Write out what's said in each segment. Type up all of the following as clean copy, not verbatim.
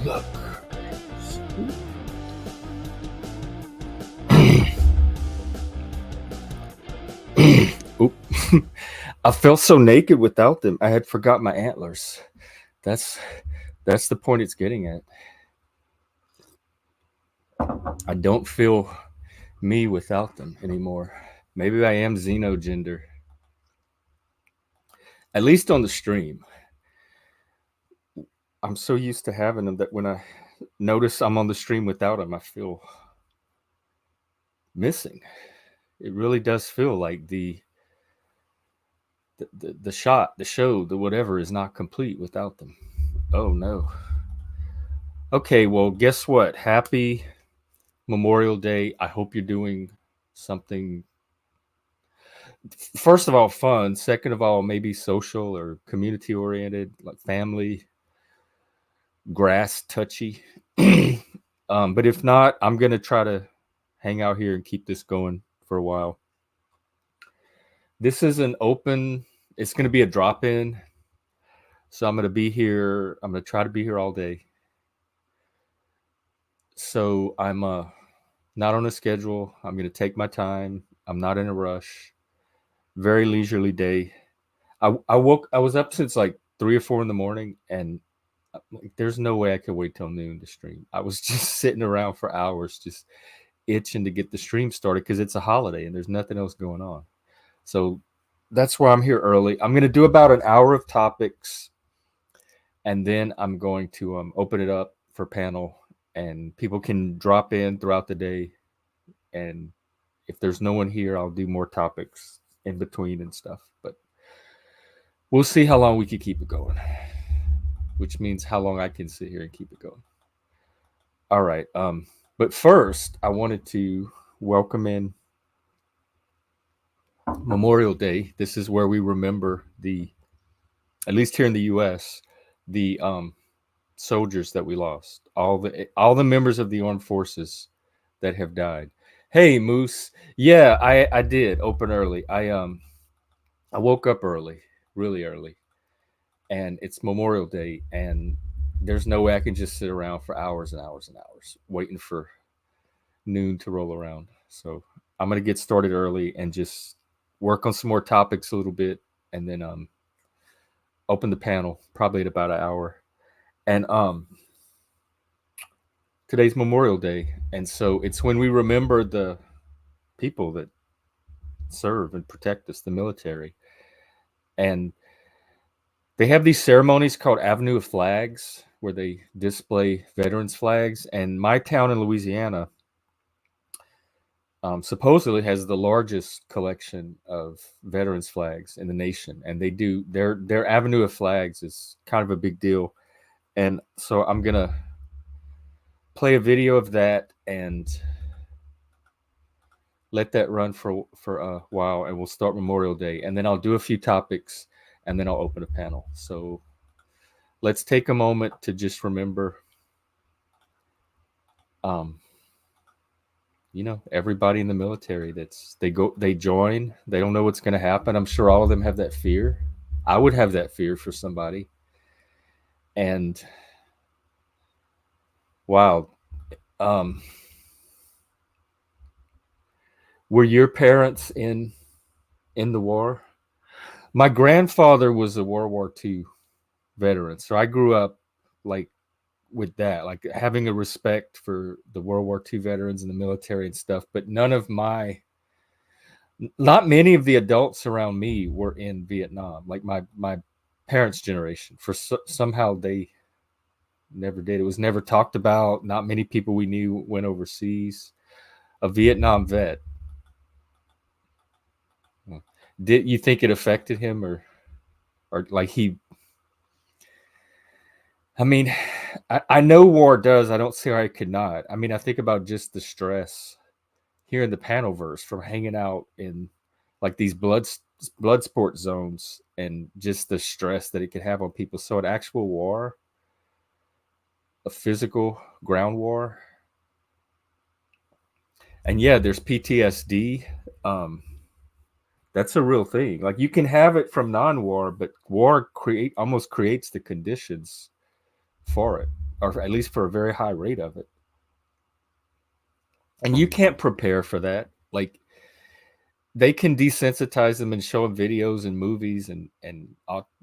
Look. Oop. I felt so naked without them. I had forgot my antlers. That's the point it's getting at. I don't feel me without them anymore. Maybe I am xenogender. At least on the stream. I'm so used to having them that when I notice I'm on the stream without them, I feel missing. It really does feel like the shot, the show, the whatever is not complete without them. Oh no. Okay, well, guess what? Happy Memorial Day. I hope you're doing something, first of all, fun. Second of all, maybe social or community oriented, like family, grass touchy. But if not, I'm going to try to hang out here and keep this going for a while. This is an open, it's going to be a drop in. So I'm going to be here. I'm going to try to be here all day. So I'm not on a schedule. I'm going to take my time. I'm not in a rush. Very leisurely day. I was up since like 3 or 4 in the morning, and like, there's no way I could wait till noon to stream. I was just sitting around for hours, just itching to get the stream started because it's a holiday and there's nothing else going on. So that's why I'm here early. I'm going to do about an hour of topics, and then I'm going to open it up for panel, and people can drop in throughout the day. And if there's no one here, I'll do more topics in between and stuff. But we'll see how long we can keep it going, which means how long I can sit here and keep it going. All right. But first, I wanted to welcome in Memorial Day. This is where we remember at least here in the U.S., the soldiers that we lost, all the members of the armed forces that have died. Hey, Moose. Yeah, I did open early. I woke up early, really early, and it's Memorial Day, and there's no way I can just sit around for hours and hours and hours waiting for noon to roll around. So I'm gonna get started early and just work on some more topics a little bit, and then open the panel probably at about an hour. And today's Memorial Day, and so it's when we remember the people that serve and protect us, the military. And they have these ceremonies called Avenue of Flags where they display veterans flags. And my town in Louisiana supposedly has the largest collection of veterans flags in the nation, and they do their Avenue of Flags is kind of a big deal. And so I'm gonna play a video of that and let that run for a while, and we'll start Memorial Day, and then I'll do a few topics, and then I'll open a panel. So let's take a moment to just remember, everybody in the military they join, they don't know what's going to happen. I'm sure all of them have that fear. I would have that fear for somebody. And wow, were your parents in the war? My grandfather was a World War II veteran, so I grew up like with that, like having a respect for the World War II veterans and the military and stuff. But not many of the adults around me were in Vietnam. Like my parents' generation, somehow they never did. It was never talked about. Not many people we knew went overseas. A Vietnam vet. Did you think it affected him, or like he? I mean, I know war does. I don't see how it could not. I mean, I think about just the stress here in the panel verse from hanging out in like these blood sport zones, and just the stress that it could have on people. So an actual war, a physical ground war, and yeah, there's PTSD. That's a real thing. Like you can have it from non-war, but war almost creates the conditions for it. or at least for a very high rate of it. And you can't prepare for that. Like, they can desensitize them and show them videos and movies and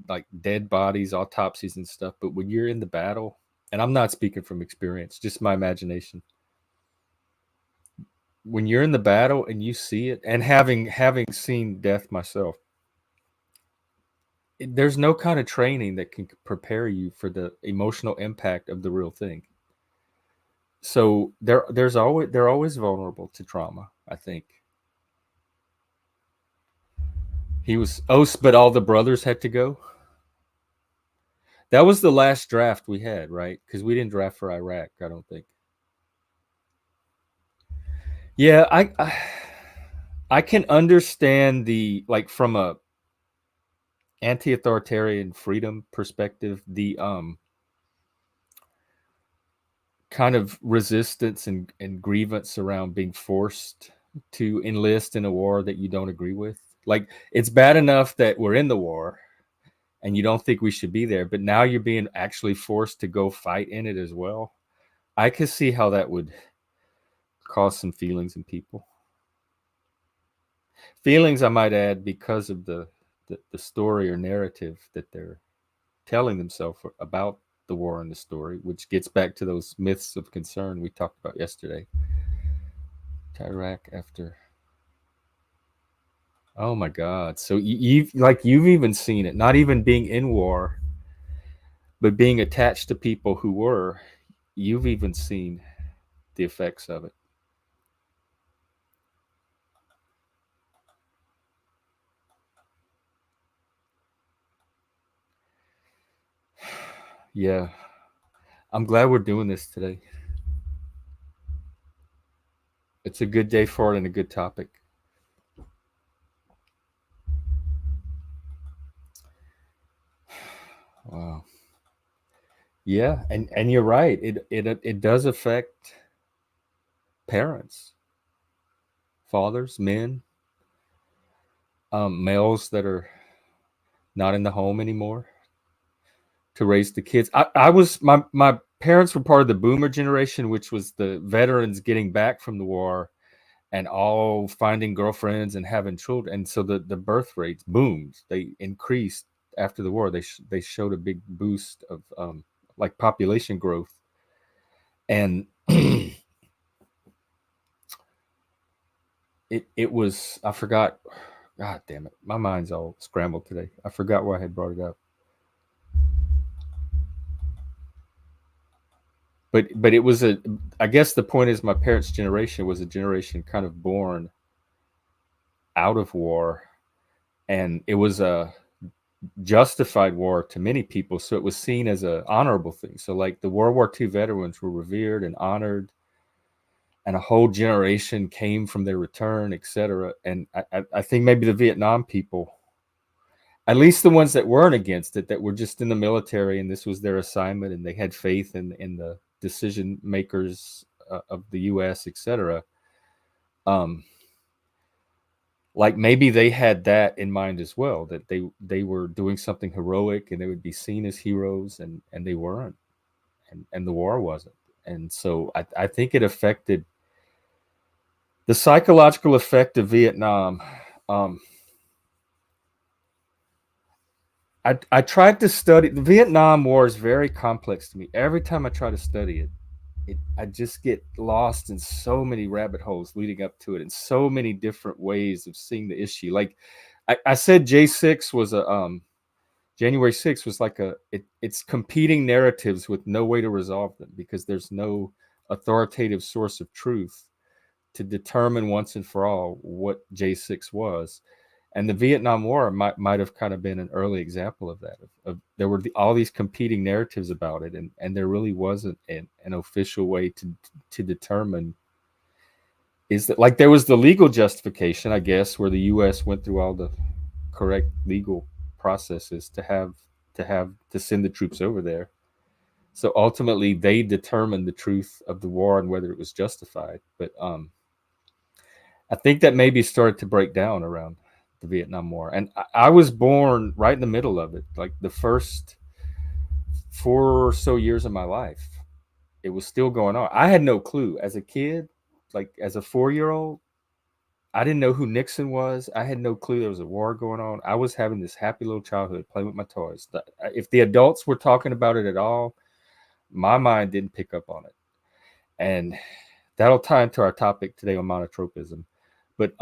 like dead bodies, autopsies and stuff. But when you're in the battle, and I'm not speaking from experience, just my imagination. When you're in the battle and you see it, and having seen death myself, there's no kind of training that can prepare you for the emotional impact of the real thing. So they're always vulnerable to trauma, I think. He was but all the brothers had to go. That was the last draft we had, right? Because we didn't draft for Iraq, I don't think. Yeah, I can understand the, like, from a anti-authoritarian freedom perspective, the kind of resistance and grievance around being forced to enlist in a war that you don't agree with. Like, it's bad enough that we're in the war and you don't think we should be there, but now you're being actually forced to go fight in it as well. I could see how that would cause some feelings in people. Feelings, I might add, because of the story or narrative that they're telling themselves about the war and the story, which gets back to those myths of concern we talked about yesterday. To Iraq after. Oh my God! So you've even seen it, not even being in war, but being attached to people who were. You've even seen the effects of it. Yeah, I'm glad we're doing this today. It's a good day for it and a good topic. Wow. Yeah, and you're right. It does affect parents, fathers, men, males that are not in the home anymore to raise the kids. I was my parents were part of the boomer generation, which was the veterans getting back from the war and all finding girlfriends and having children. And so the birth rates boomed. They increased after the war. They showed a big boost of like population growth. And it was, I forgot, God damn it, my mind's all scrambled today. I forgot why I had brought it up. But it was a, I guess the point is my parents' generation was a generation kind of born out of war, and it was a justified war to many people, so it was seen as a honorable thing. So like the World War II veterans were revered and honored, and a whole generation came from their return, etc. And I think maybe the Vietnam people, at least the ones that weren't against it, that were just in the military and this was their assignment and they had faith in the decision makers of the US, etc. Like maybe they had that in mind as well, that they were doing something heroic and they would be seen as heroes, and they weren't, and the war wasn't. And so I think it affected the psychological effect of Vietnam. um, I tried to study the Vietnam War. Is very complex to me. Every time I try to study it, I just get lost in so many rabbit holes leading up to it, and so many different ways of seeing the issue. Like I said, J6 was a January 6th was like it's competing narratives with no way to resolve them because there's no authoritative source of truth to determine once and for all what J6 was. And the Vietnam War might have kind of been an early example of that. There were all these competing narratives about it, and there really wasn't an official way to determine. Is that, like, there was the legal justification, I guess, where the U.S. went through all the correct legal processes to send the troops over there. So ultimately, they determined the truth of the war and whether it was justified. But I think that maybe started to break down around the Vietnam War. And I was born right in the middle of it, like the first 4 or so years of my life. it was still going on. I had no clue as a kid, like as a 4-year-old. I didn't know who Nixon was. I had no clue there was a war going on. I was having this happy little childhood playing with my toys. If the adults were talking about it at all, my mind didn't pick up on it. And that'll tie into our topic today on monotropism. But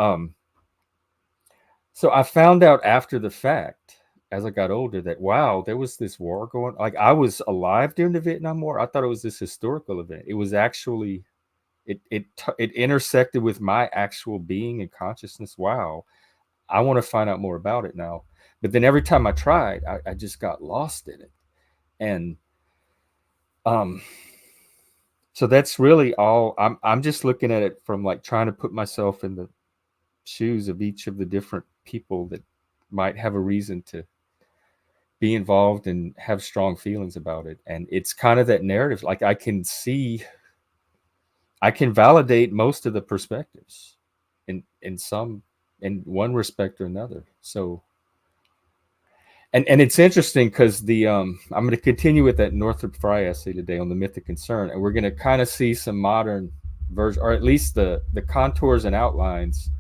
so I found out after the fact, as I got older, that wow, there was this war going. Like I was alive during the Vietnam War. I thought it was this historical event. It was actually it intersected with my actual being and consciousness. Wow, I want to find out more about it now. But then every time I tried, I just got lost in it. And um, so that's really all. I'm just looking at it from like trying to put myself in the shoes of each of the different people that might have a reason to be involved and have strong feelings about it. And it's kind of that narrative. Like I can validate most of the perspectives in one respect or another. So and it's interesting because the I'm going to continue with that Northrop Frye essay today on the myth of concern, and we're going to kind of see some modern version, or at least the contours and outlines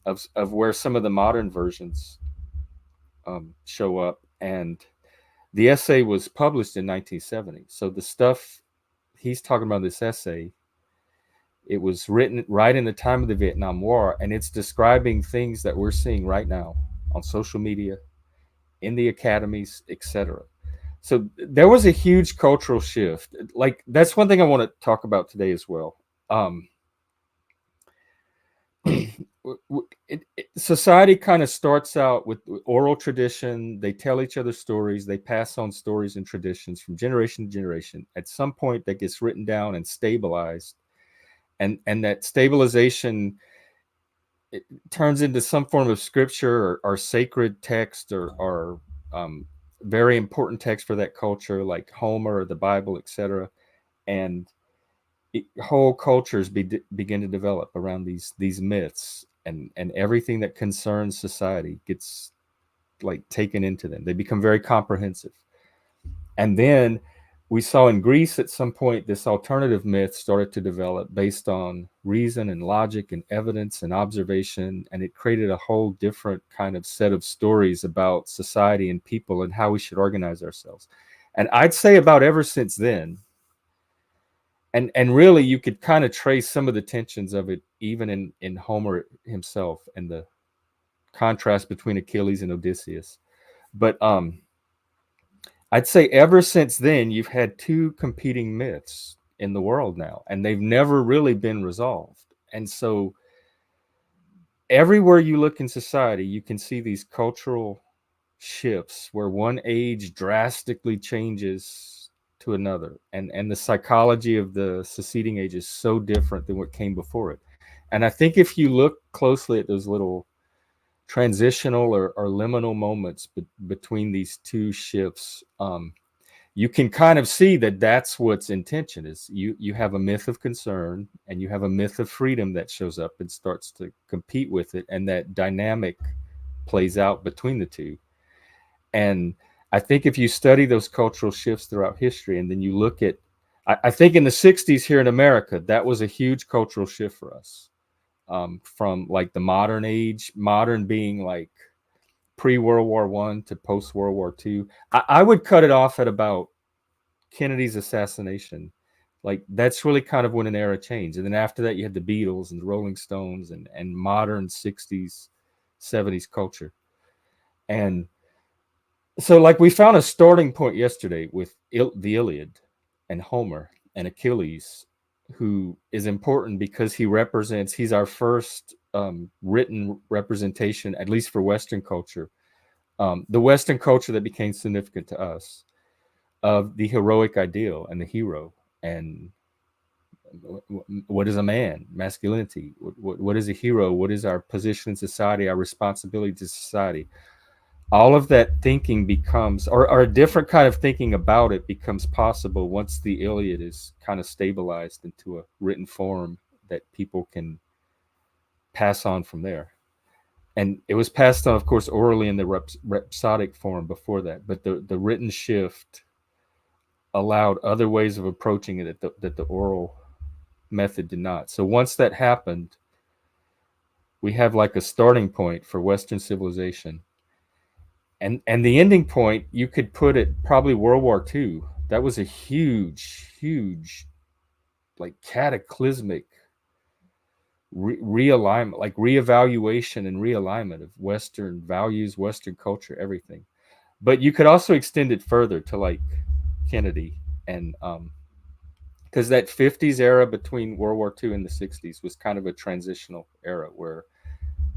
of where some of the modern versions show up. And the essay was published in 1970, so the stuff he's talking about, this essay, it was written right in the time of the Vietnam War, and it's describing things that we're seeing right now on social media, in the academies, etc. So there was a huge cultural shift. Like that's one thing I want to talk about today as well. Society kind of starts out with oral tradition. They tell each other stories. They pass on stories and traditions from generation to generation. At some point, that gets written down and stabilized, and that stabilization, it turns into some form of scripture or sacred text or very important text for that culture, like Homer or the Bible, etc. And whole cultures begin to develop around these myths, and everything that concerns society gets like taken into them. They become very comprehensive. And then we saw in Greece at some point this alternative myth started to develop based on reason and logic and evidence and observation, and it created a whole different kind of set of stories about society and people and how we should organize ourselves. And I'd say about ever since then, and really you could kind of trace some of the tensions of it even in Homer himself and the contrast between Achilles and Odysseus. But I'd say ever since then, you've had two competing myths in the world now, and they've never really been resolved. And so everywhere you look in society, you can see these cultural shifts where one age drastically changes to another. And the psychology of the succeeding age is so different than what came before it. And I think if you look closely at those little transitional or liminal moments between these two shifts, you can kind of see that that's what's intention is. You have a myth of concern and you have a myth of freedom that shows up and starts to compete with it, and that dynamic plays out between the two. And I think if you study those cultural shifts throughout history, and then you look at, I think in the 60s here in America, that was a huge cultural shift for us. From like the modern age, modern being like pre-World War I to post-World War II. I would cut it off at about Kennedy's assassination. Like that's really kind of when an era changed. And then after that, you had the Beatles and the Rolling Stones and modern 60s, 70s culture. And so like we found a starting point yesterday with the Iliad and Homer and Achilles, who is important because he's our first written representation, at least for Western culture, the Western culture that became significant to us, of the heroic ideal and the hero. And what is a man? Masculinity. What is a hero? What is our position in society, our responsibility to society? All of that thinking becomes, or a different kind of thinking about it becomes possible once the Iliad is kind of stabilized into a written form that people can pass on from there. And it was passed on, of course, orally in the rhapsodic form before that. But the written shift allowed other ways of approaching it that the oral method did not. So once that happened, we have like a starting point for Western civilization. And the ending point, you could put it probably World War II. That was a huge, like cataclysmic realignment, like reevaluation and realignment of Western values, Western culture, everything. But you could also extend it further to like Kennedy and because that 50s era between World War II and the 60s was kind of a transitional era where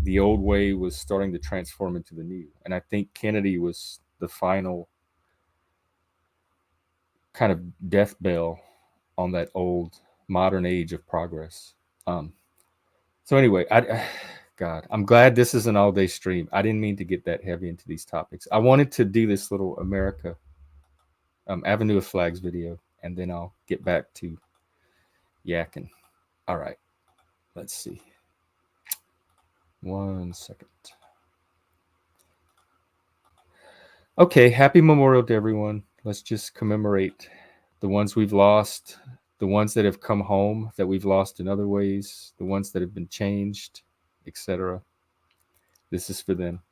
the old way was starting to transform into the new. And I think Kennedy was the final kind of death bell on that old modern age of progress. Um, so anyway, God, I'm glad this is an all-day stream. I didn't mean to get that heavy into these topics. I wanted to do this little America Avenue of Flags video, and then I'll get back to yakking. All right, let's see. 1 second. Okay, happy Memorial to everyone. Let's just commemorate the ones we've lost, the ones that have come home that we've lost in other ways, the ones that have been changed, etc. This is for them.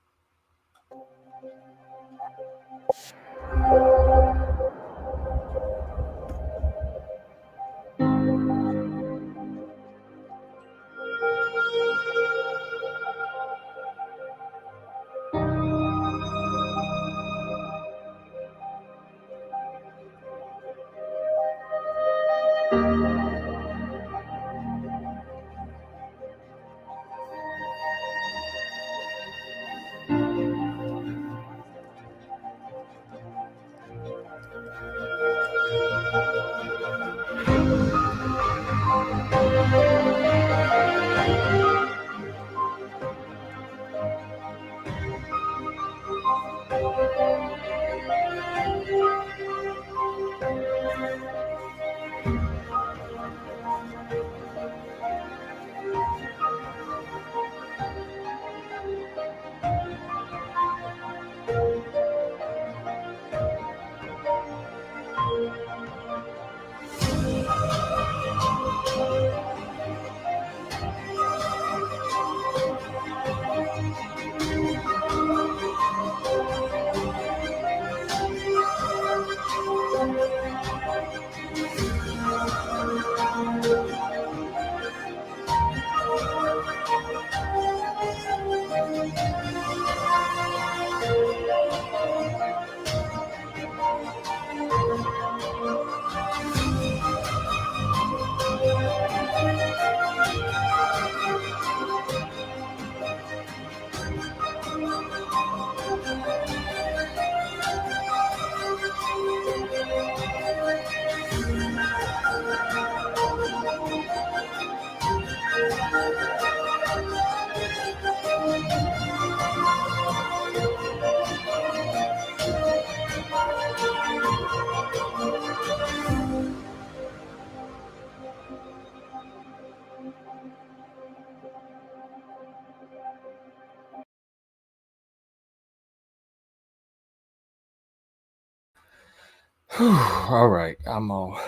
All right, I'm all.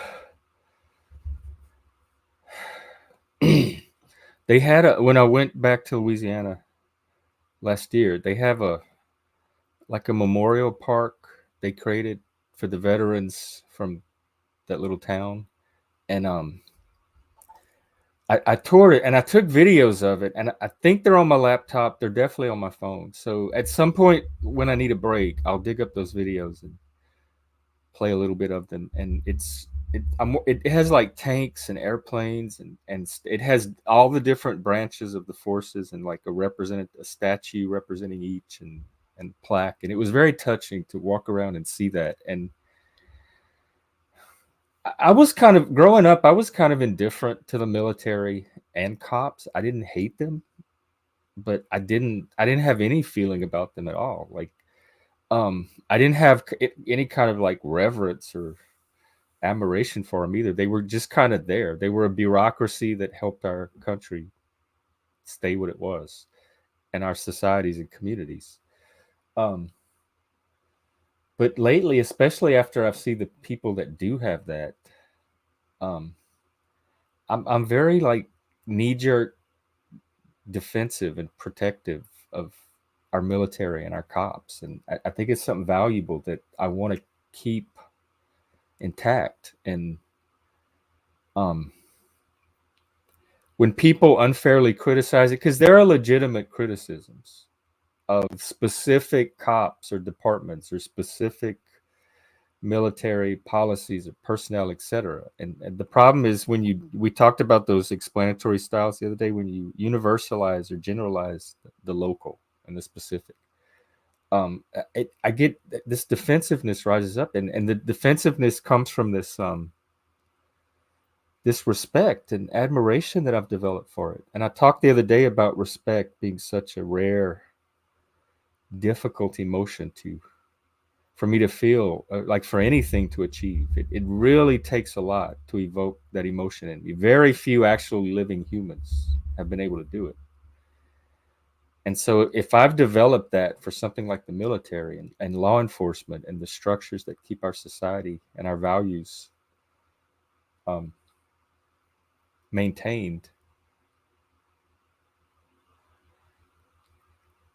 They had a when I went back to Louisiana last year. They have a like a memorial park they created for the veterans from that little town, and I toured it and I took videos of it, and I think they're on my laptop. They're definitely on my phone. So at some point when I need a break, I'll dig up those videos and play a little bit of them. And it has like tanks and airplanes, and it has all the different branches of the forces, and like a statue representing each, and plaque. And it was very touching to walk around and see that. And I was kind of growing up, I was kind of indifferent to the military and cops. I didn't hate them, but I didn't have any feeling about them at all. Like I didn't have any kind of like reverence or admiration for them either. They were just kind of there. They were a bureaucracy that helped our country stay what it was and our societies and communities. Um But lately, especially after I've seen the people that do have that, um, I'm very like knee jerk defensive and protective of our military and our cops, and I think it's something valuable that I want to keep intact. And um, when people unfairly criticize it, because there are legitimate criticisms of specific cops or departments or specific military policies or personnel, etc. And the problem is when we talked about those explanatory styles the other day, when you universalize or generalize the local and the specific. I get this defensiveness rises up, and the defensiveness comes from this respect and admiration that I've developed for it. And I talked the other day about respect being such a rare, difficult emotion to for me to feel, like for anything to achieve. It really takes a lot to evoke that emotion in me. Very few actually living humans have been able to do it. And so if I've developed that for something like the military and law enforcement and the structures that keep our society and our values um, maintained,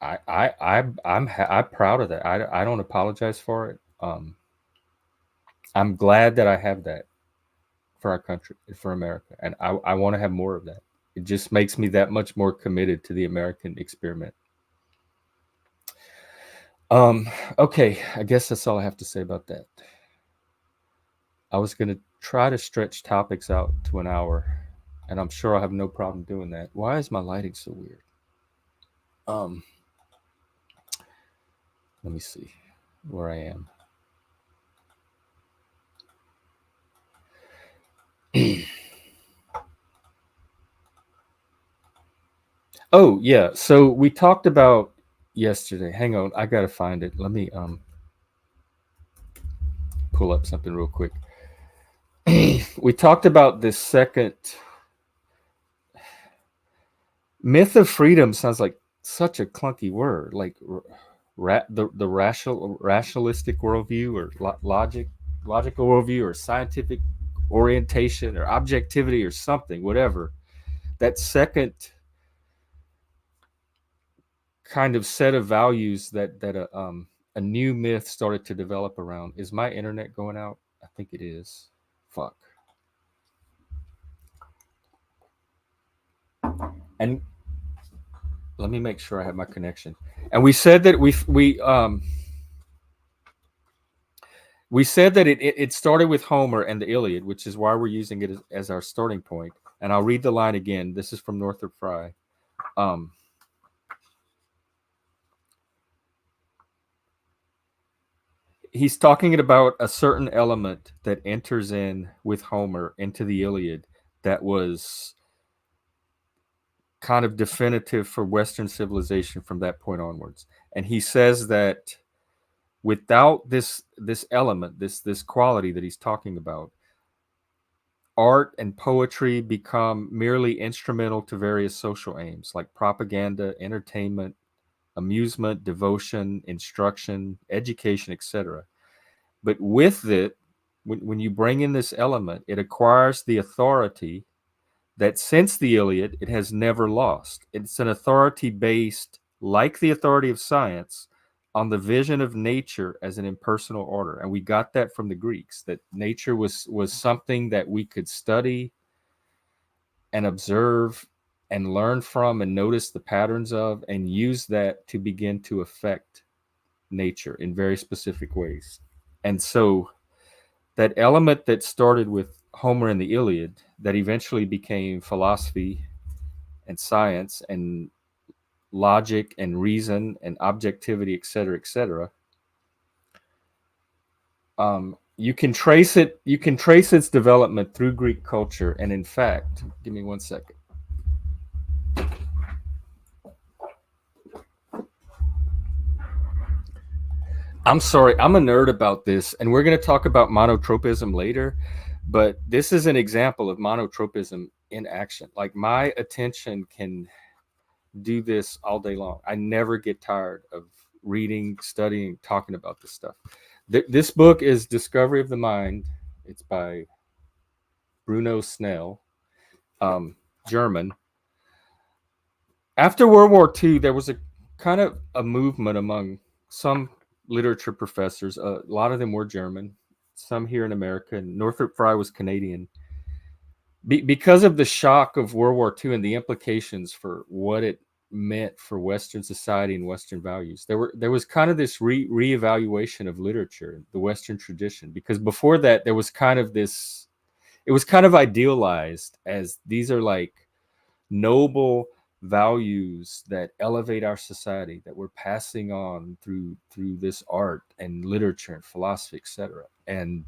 I'm proud of that. I don't apologize for it. I'm glad that I have that for our country, for America, and I want to have more of that. It just makes me that much more committed to the American experiment. Um, okay, I guess that's all I have to say about that. I was going to try to stretch topics out to an hour, and I'm sure I'll have no problem doing that. Why is my lighting so weird? Um, Let me see where I am. Oh, yeah. So we talked about yesterday. Hang on, I gotta find it. Let me pull up something real quick. We talked about this second myth of freedom. Sounds like such a clunky word, like the rationalistic worldview or logical worldview or scientific orientation or objectivity or something, whatever. That second kind of set of values that a new myth started to develop around. Is my internet going out? I think it is. Fuck. And let me make sure I have my connection. And we said that we said that it started with Homer and the Iliad, which is why we're using it as our starting point. And I'll read the line again. This is from Northrop Frye. Um, he's talking about a certain element that enters in with Homer into the Iliad that was kind of definitive for Western civilization from that point onwards. And he says that without this element, this quality that he's talking about, art and poetry become merely instrumental to various social aims like propaganda, entertainment, amusement, devotion, instruction, education, etc. But with it, when you bring in this element, it acquires the authority that since the Iliad, it has never lost. It's an authority based, like the authority of science, on the vision of nature as an impersonal order. And we got that from the Greeks, that nature was something that we could study and observe and learn from and notice the patterns of and use that to begin to affect nature in very specific ways. And so that element that started with Homer and the Iliad that eventually became philosophy and science and logic and reason and objectivity, et cetera, et cetera. You can trace it. You can trace its development through Greek culture, and in fact, give me 1 second. I'm sorry, I'm a nerd about this, and we're going to talk about monotropism later. But this is an example of monotropism in action. Like my attention can do this all day long. I never get tired of reading, studying, talking about this stuff. This book is Discovery of the Mind. It's by Bruno Snell, German. After World War II, there was a kind of a movement among some literature professors. A lot of them were German, some here in America, and Northrop Frye was Canadian. Because of the shock of World War II and the implications for what it meant for Western society and Western values, there was kind of this reevaluation of literature, the Western tradition. Because before that, there was kind of this, it was kind of idealized as these are like noble values that elevate our society that we're passing on through this art and literature and philosophy, etc. And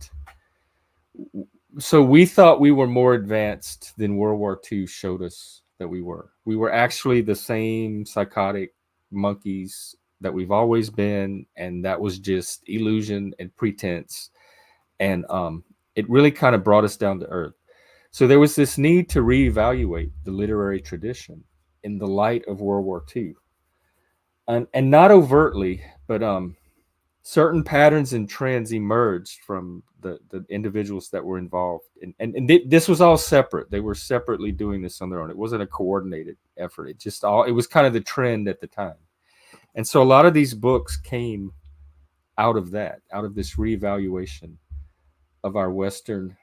so we thought we were more advanced than World War II showed us that we were. We were actually the same psychotic monkeys that we've always been, and that was just illusion and pretense. And it really kind of brought us down to earth. So there was this need to reevaluate the literary tradition in the light of World War II. And not overtly, but certain patterns and trends emerged from the individuals that were involved. This was all separate. They were separately doing this on their own. It wasn't a coordinated effort. It was kind of the trend at the time. And so a lot of these books came out of that, out of this reevaluation of our Western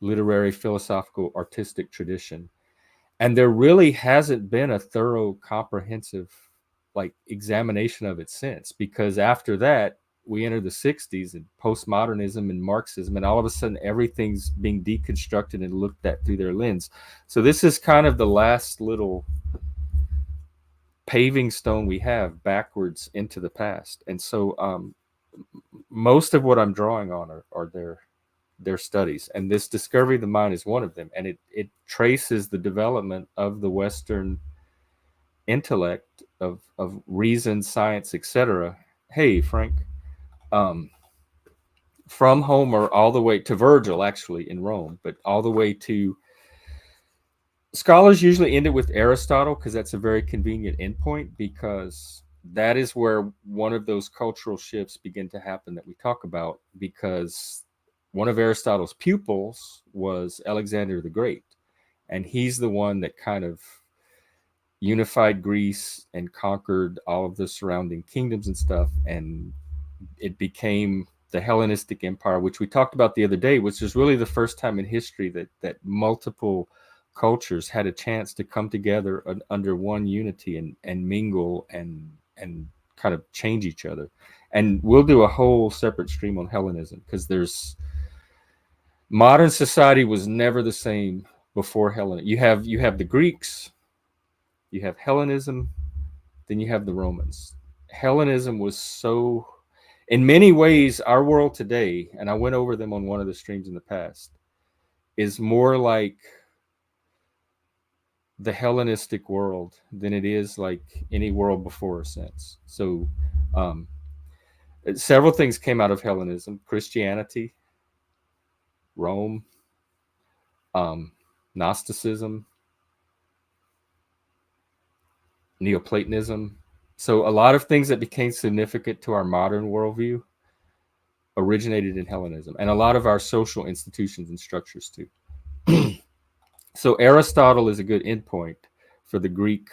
literary, philosophical, artistic tradition. And there really hasn't been a thorough, comprehensive like examination of it since, because after that we enter the 60s and postmodernism and Marxism, and all of a sudden everything's being deconstructed and looked at through their lens. So this is kind of the last little paving stone we have backwards into the past. And so most of what I'm drawing on are their studies, and this Discovery of the Mind is one of them, and it traces the development of the Western intellect of reason, science, etc. Hey, Frank, from Homer all the way to Virgil, actually in Rome, but all the way to scholars usually end it with Aristotle because that's a very convenient endpoint, because that is where one of those cultural shifts begin to happen that we talk about, because one of Aristotle's pupils was Alexander the Great, and he's the one that kind of unified Greece and conquered all of the surrounding kingdoms and stuff, and it became the Hellenistic Empire, which we talked about the other day, which is really the first time in history that multiple cultures had a chance to come together under one unity and mingle and kind of change each other. And we'll do a whole separate stream on Hellenism, because there's modern society was never the same before Hellenism. You have the Greeks, you have Hellenism, then you have the Romans. Hellenism was so, in many ways, our world today, and I went over them on one of the streams in the past, is more like the Hellenistic world than it is like any world before or since. So several things came out of Hellenism: Christianity, Rome, Gnosticism, Neoplatonism. So a lot of things that became significant to our modern worldview originated in Hellenism, and a lot of our social institutions and structures too. So Aristotle is a good endpoint for the Greek,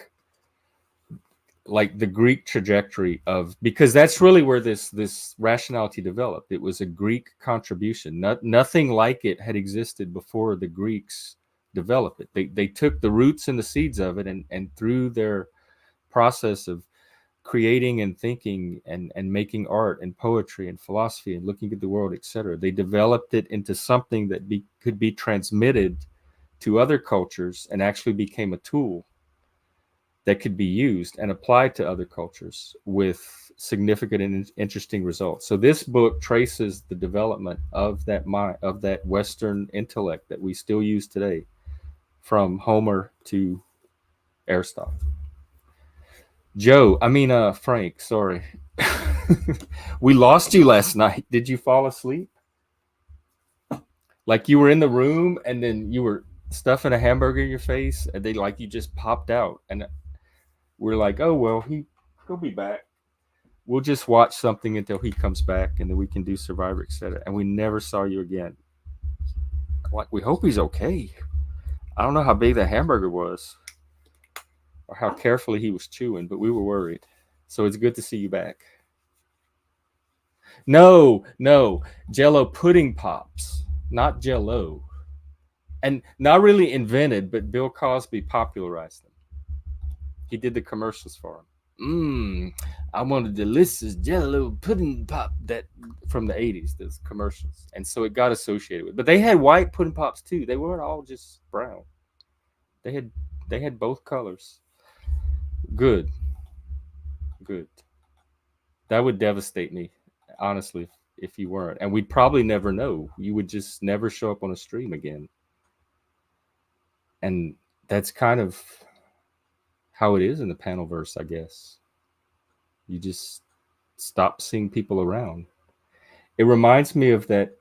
like the Greek trajectory of, because that's really where this rationality developed. It was a Greek contribution. Nothing like it had existed before the Greeks developed it. They took the roots and the seeds of it, and through their process of creating and thinking and making art and poetry and philosophy and looking at the world, etc., they developed it into something that could be transmitted to other cultures and actually became a tool that could be used and applied to other cultures with significant and interesting results. So this book traces the development of that mind, of that Western intellect that we still use today, from Homer to Aristotle. Frank, sorry. We lost you last night. Did you fall asleep? Like you were in the room and then you were stuffing a hamburger in your face, and you just popped out, and we're like, oh well, he'll be back. we'll just watch something until he comes back, and then we can do Survivor, etc. And we never saw you again. Like, we hope he's okay. I don't know how big the hamburger was or how carefully he was chewing, but we were worried. So it's good to see you back. No, no, Jello pudding pops, not Jello, and not really invented, but Bill Cosby popularized them. He did the commercials for them. I want a delicious Jello pudding pop, that from the 80s, those commercials. And so it got associated with. But they had white pudding pops too. They weren't all just brown. They had both colors. Good. Good. That would devastate me, honestly, if you weren't. And we'd probably never know. You would just never show up on a stream again. And that's kind of how it is in the panelverse, I guess. You just stop seeing people around. It reminds me of that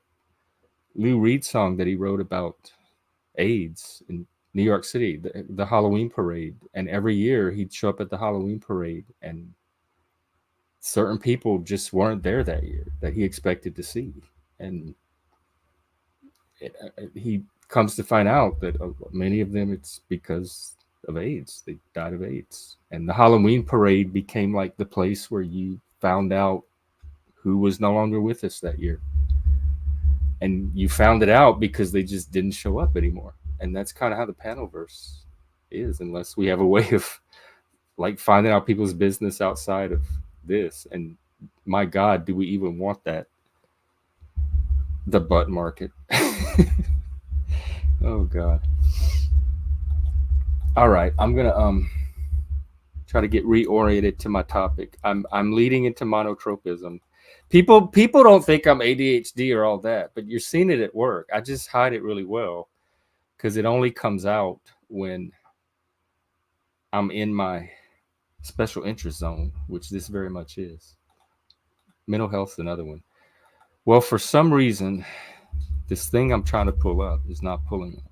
Lou Reed song that he wrote about AIDS in New York City, the Halloween parade. And every year he'd show up at the Halloween parade, and certain people just weren't there that year that he expected to see. And he comes to find out that many of them, it's because of AIDS. They died of AIDS. And the Halloween parade became like the place where you found out who was no longer with us that year. And you found it out because they just didn't show up anymore. And that's kind of how the panelverse is, unless we have a way of like finding out people's business outside of this. And my God, do we even want that? The butt market. Oh God. All right, I'm gonna try to get reoriented to my topic. I'm leading into monotropism. People don't think I'm ADHD or all that, but you're seeing it at work. I just hide it really well because it only comes out when I'm in my special interest zone, which this very much is. Mental health's another one. Well, for some reason, this thing I'm trying to pull up is not pulling up.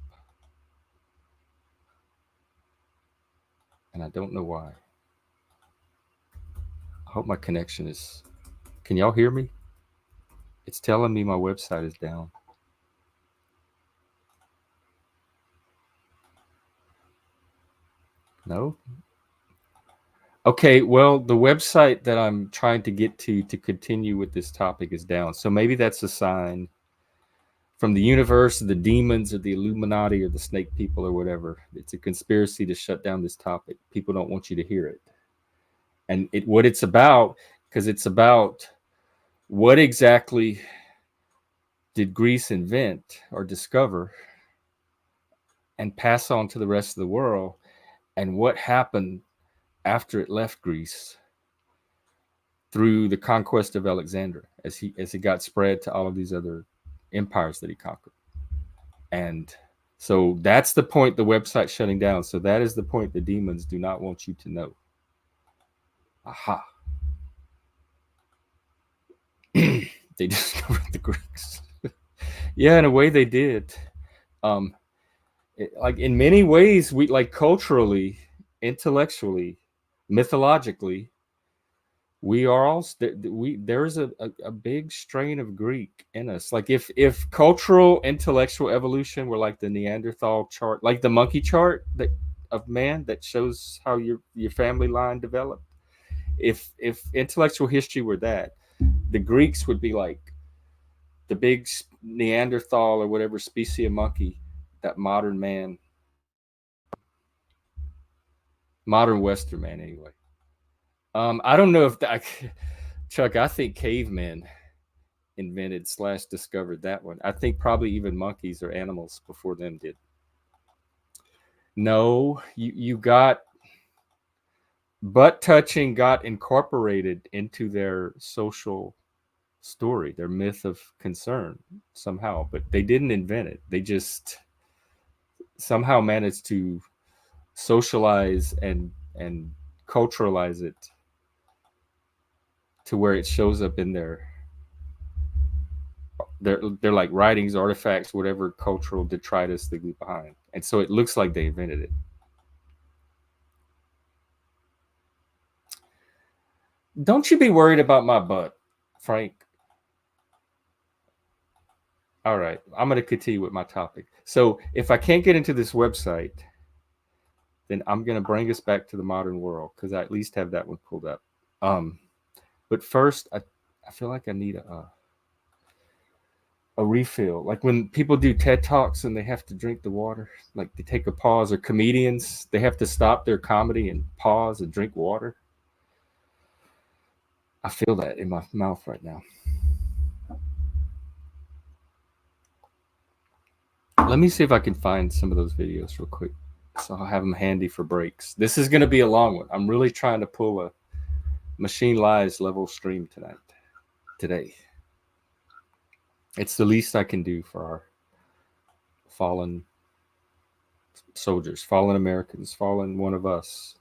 And I don't know why. I hope my connection is... Can y'all hear me? It's telling me my website is down. No? Okay, well, the website that I'm trying to get to continue with this topic is down. So maybe that's a sign from the universe, the demons, or the Illuminati, or the snake people, or whatever. It's a conspiracy to shut down this topic. People don't want you to hear it. And what it's about, because it's about what exactly did Greece invent or discover and pass on to the rest of the world, and what happened after it left Greece through the conquest of Alexander, as it got spread to all of these other empires that he conquered. And so that's the point the website's shutting down. So that is the point the demons do not want you to know. Aha. They discovered the Greeks. Yeah, in a way they did. Like in many ways, we, like, culturally, intellectually, mythologically, we are all there's a big strain of Greek in us. Like if cultural intellectual evolution were like the Neanderthal chart, like the monkey chart that of man that shows how your family line developed, if intellectual history were that, the Greeks would be like the big Neanderthal or whatever species of monkey that modern Western man anyway. I don't know if that, Chuck, I think cavemen invented / discovered that one. I think probably even monkeys or animals before them did. No, you got butt touching got incorporated into their social story, their myth of concern somehow, but they didn't invent it. They just somehow managed to socialize and culturalize it to where it shows up in their like writings, artifacts, whatever cultural detritus they leave behind. And so it looks like they invented it. Don't you be worried about my butt, Frank. All right, I'm going to continue with my topic. So if I can't get into this website, then I'm going to bring us back to the modern world because I at least have that one pulled up. But first, I feel like I need a refill. Like when people do TED Talks and they have to drink the water, like they take a pause, or comedians, they have to stop their comedy and pause and drink water. I feel that in my mouth right now. Let me see if I can find some of those videos real quick. So I'll have them handy for breaks. This is going to be a long one. I'm really trying to pull a Machine Lies level stream today. It's the least I can do for our fallen soldiers, fallen Americans, fallen one of us.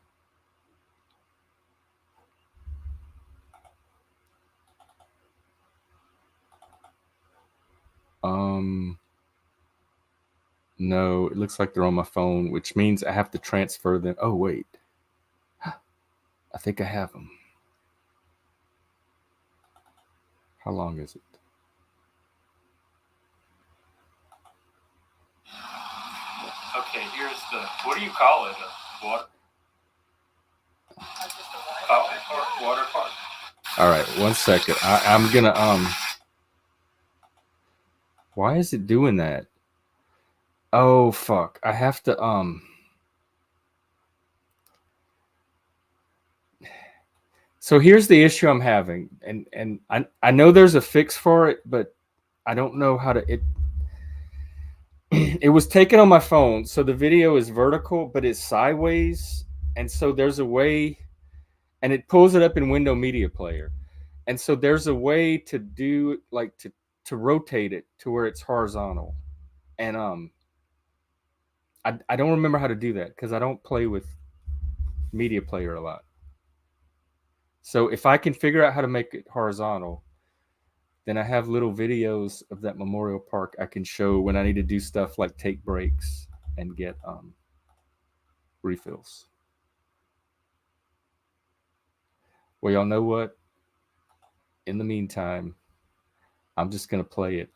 No, it looks like they're on my phone, which means I have to transfer them. Oh, wait. I think I have them. How long is it? Okay, here's the, what do you call it? A water? Water park. All right, 1 second. I'm gonna why is it doing that? Oh fuck. I have to so here's the issue I'm having. And I know there's a fix for it, but I don't know how to it was taken on my phone, so the video is vertical, but it's sideways. And so there's a way, and it pulls it up in Window Media Player. And so there's a way to do like to rotate it to where it's horizontal. And I don't remember how to do that because I don't play with Media Player a lot. So if I can figure out how to make it horizontal, then I have little videos of that memorial park I can show when I need to do stuff like take breaks and get refills. Well, y'all know what? In the meantime, I'm just gonna play it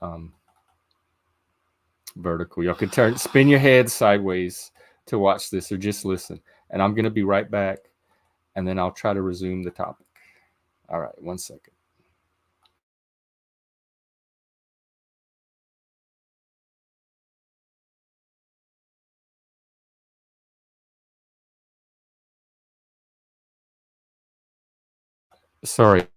vertical. Y'all can spin your head sideways to watch this or just listen. And I'm gonna be right back, and then I'll try to resume the topic. All right, 1 second. Sorry.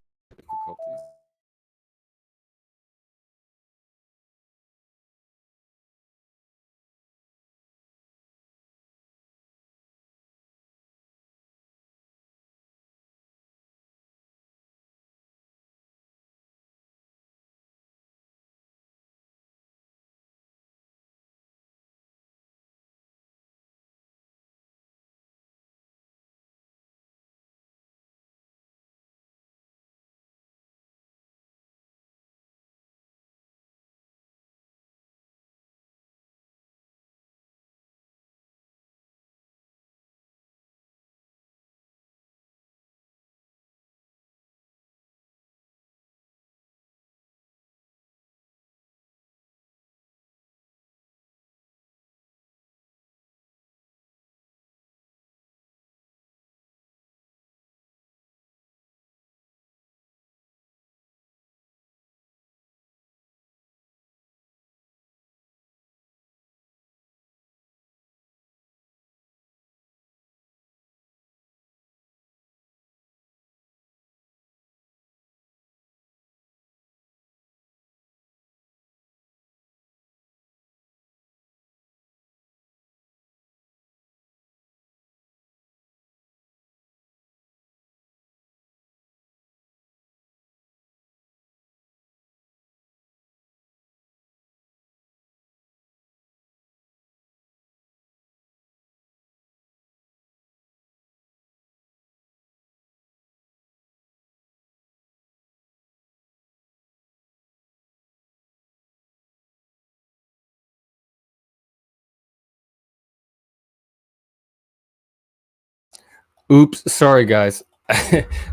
Oops, sorry guys.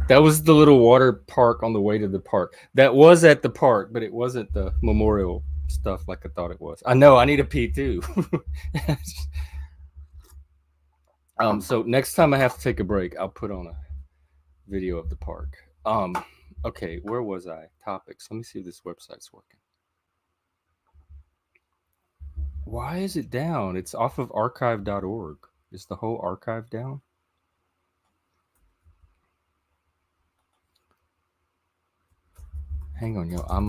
That was the little water park on the way to the park. That was at the park, but it wasn't the memorial stuff like I thought it was. I know I need a pee too. So next time I have to take a break, I'll put on a video of the park. Okay, where was I? Topics. Let me see if this website's working. Why is it down? It's off of archive.org. Is the whole archive down? Hang on, yo. I'm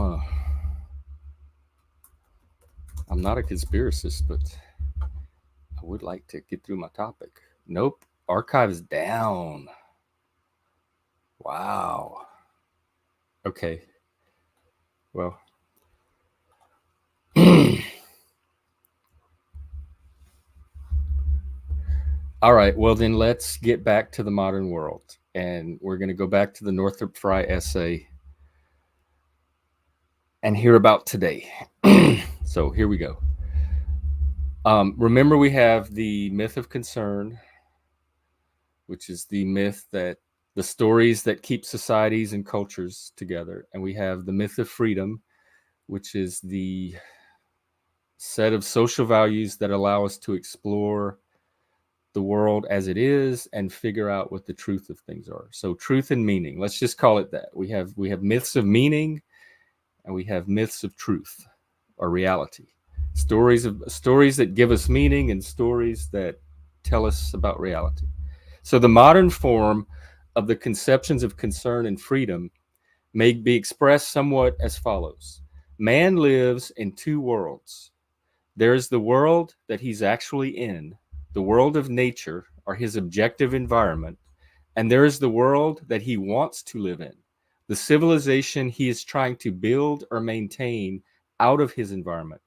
not a conspiracist, but I would like to get through my topic. Nope. Archive's down. Wow. Okay. Well. All right. Well, then let's get back to the modern world. And we're going to go back to the Northrop Frye essay and hear about today. So here we go. Remember, we have the myth of concern, which is the myth that the stories that keep societies and cultures together. And we have the myth of freedom, which is the set of social values that allow us to explore the world as it is and figure out what the truth of things are. So truth and meaning, let's just call it that. We have myths of meaning and we have myths of truth or reality. Stories that give us meaning and stories that tell us about reality. So the modern form of the conceptions of concern and freedom may be expressed somewhat as follows. Man lives in two worlds. There is the world that he's actually in, the world of nature or his objective environment, and there is the world that he wants to live in, the civilization he is trying to build or maintain out of his environment,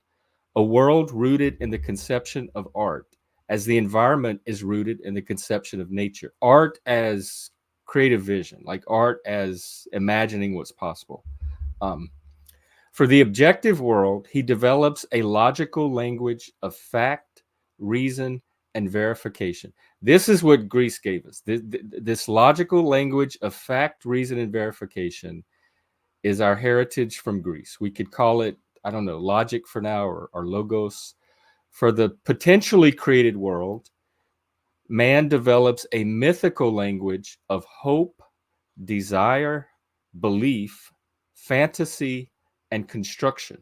a world rooted in the conception of art, as the environment is rooted in the conception of nature. Art as creative vision, like art as imagining what's possible. For the objective world, he develops a logical language of fact, reason, and verification. This is what Greece gave us. This logical language of fact, reason, and verification is our heritage from Greece. We could call it, I don't know, logic for now or logos. For the potentially created world, man develops a mythical language of hope, desire, belief, fantasy, and construction.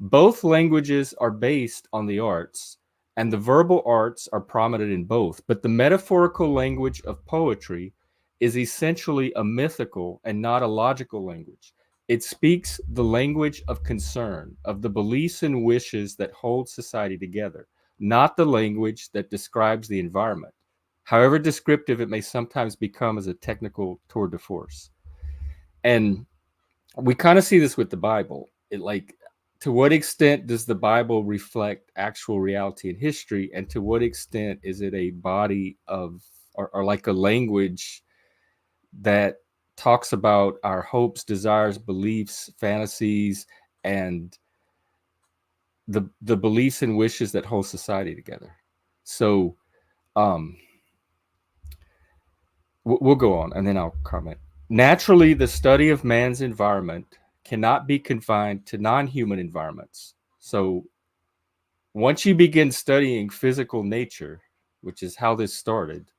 Both languages are based on the arts, and the verbal arts are prominent in both, but the metaphorical language of poetry is essentially a mythical and not a logical language. It speaks the language of concern, of the beliefs and wishes that hold society together, not the language that describes the environment, however descriptive it may sometimes become as a technical tour de force. And we kind of see this with the Bible. To what extent does the Bible reflect actual reality and history, and to what extent is it a body of or like a language that talks about our hopes, desires, beliefs, fantasies, and the beliefs and wishes that hold society together. So we'll go on and then I'll comment. Naturally, the study of man's environment cannot be confined to non-human environments. So once you begin studying physical nature, which is how this started,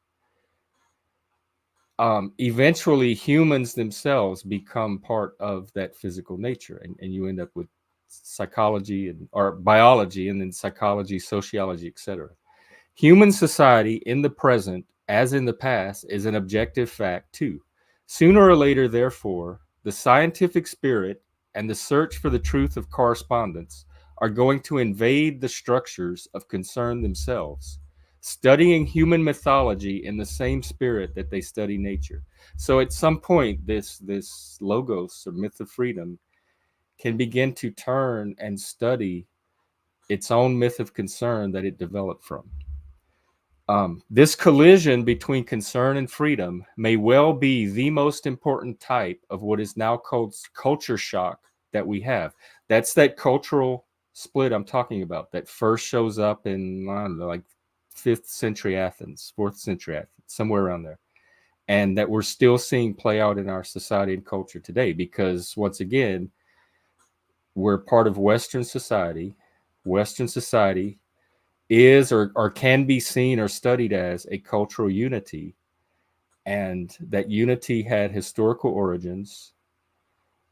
eventually humans themselves become part of that physical nature, and you end up with psychology or biology, and then psychology, sociology, etc. Human society in the present, as in the past, is an objective fact too. Sooner or later, therefore, the scientific spirit and the search for the truth of correspondence are going to invade the structures of concern themselves, studying human mythology in the same spirit that they study nature. So at some point, this logos or myth of freedom can begin to turn and study its own myth of concern that it developed from. This collision between concern and freedom may well be the most important type of what is now called culture shock that we have. That's that cultural split I'm talking about that first shows up in, I don't know, like 5th century Athens, 4th century Athens, somewhere around there. and that we're still seeing play out in our society and culture today. Because once again, we're part of Western society. Western society is or can be seen or studied as a cultural unity, and that unity had historical origins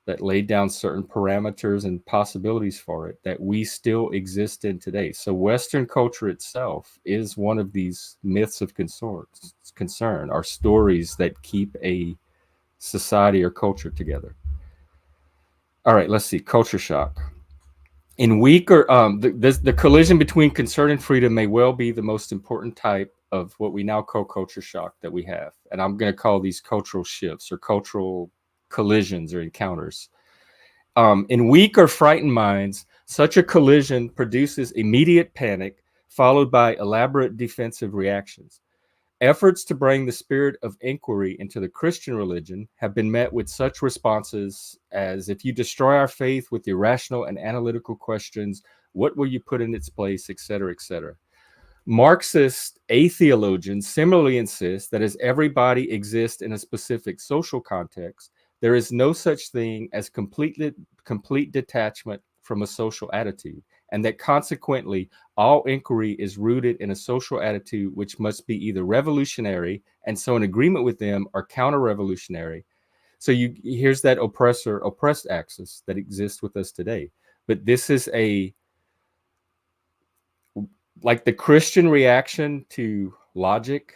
that laid down certain parameters and possibilities for it that we still exist in today. So Western culture itself is one of these myths of concern, are stories that keep a society or culture together. All right, let's see. Culture shock. In weak or the collision between concern and freedom may well be the most important type of what we now call culture shock that we have. And I'm going to call these cultural shifts or cultural collisions or encounters. In weak or frightened minds, such a collision produces immediate panic, followed by elaborate defensive reactions. Efforts to bring the spirit of inquiry into the Christian religion have been met with such responses as, if you destroy our faith with irrational and analytical questions, what will you put in its place, etc., etc. Marxist atheologians similarly insist that as everybody exists in a specific social context, there is no such thing as complete detachment from a social attitude, and that consequently all inquiry is rooted in a social attitude which must be either revolutionary and so in agreement with them, or counter-revolutionary. So here's that oppressed axis that exists with us today. But this is like the Christian reaction to logic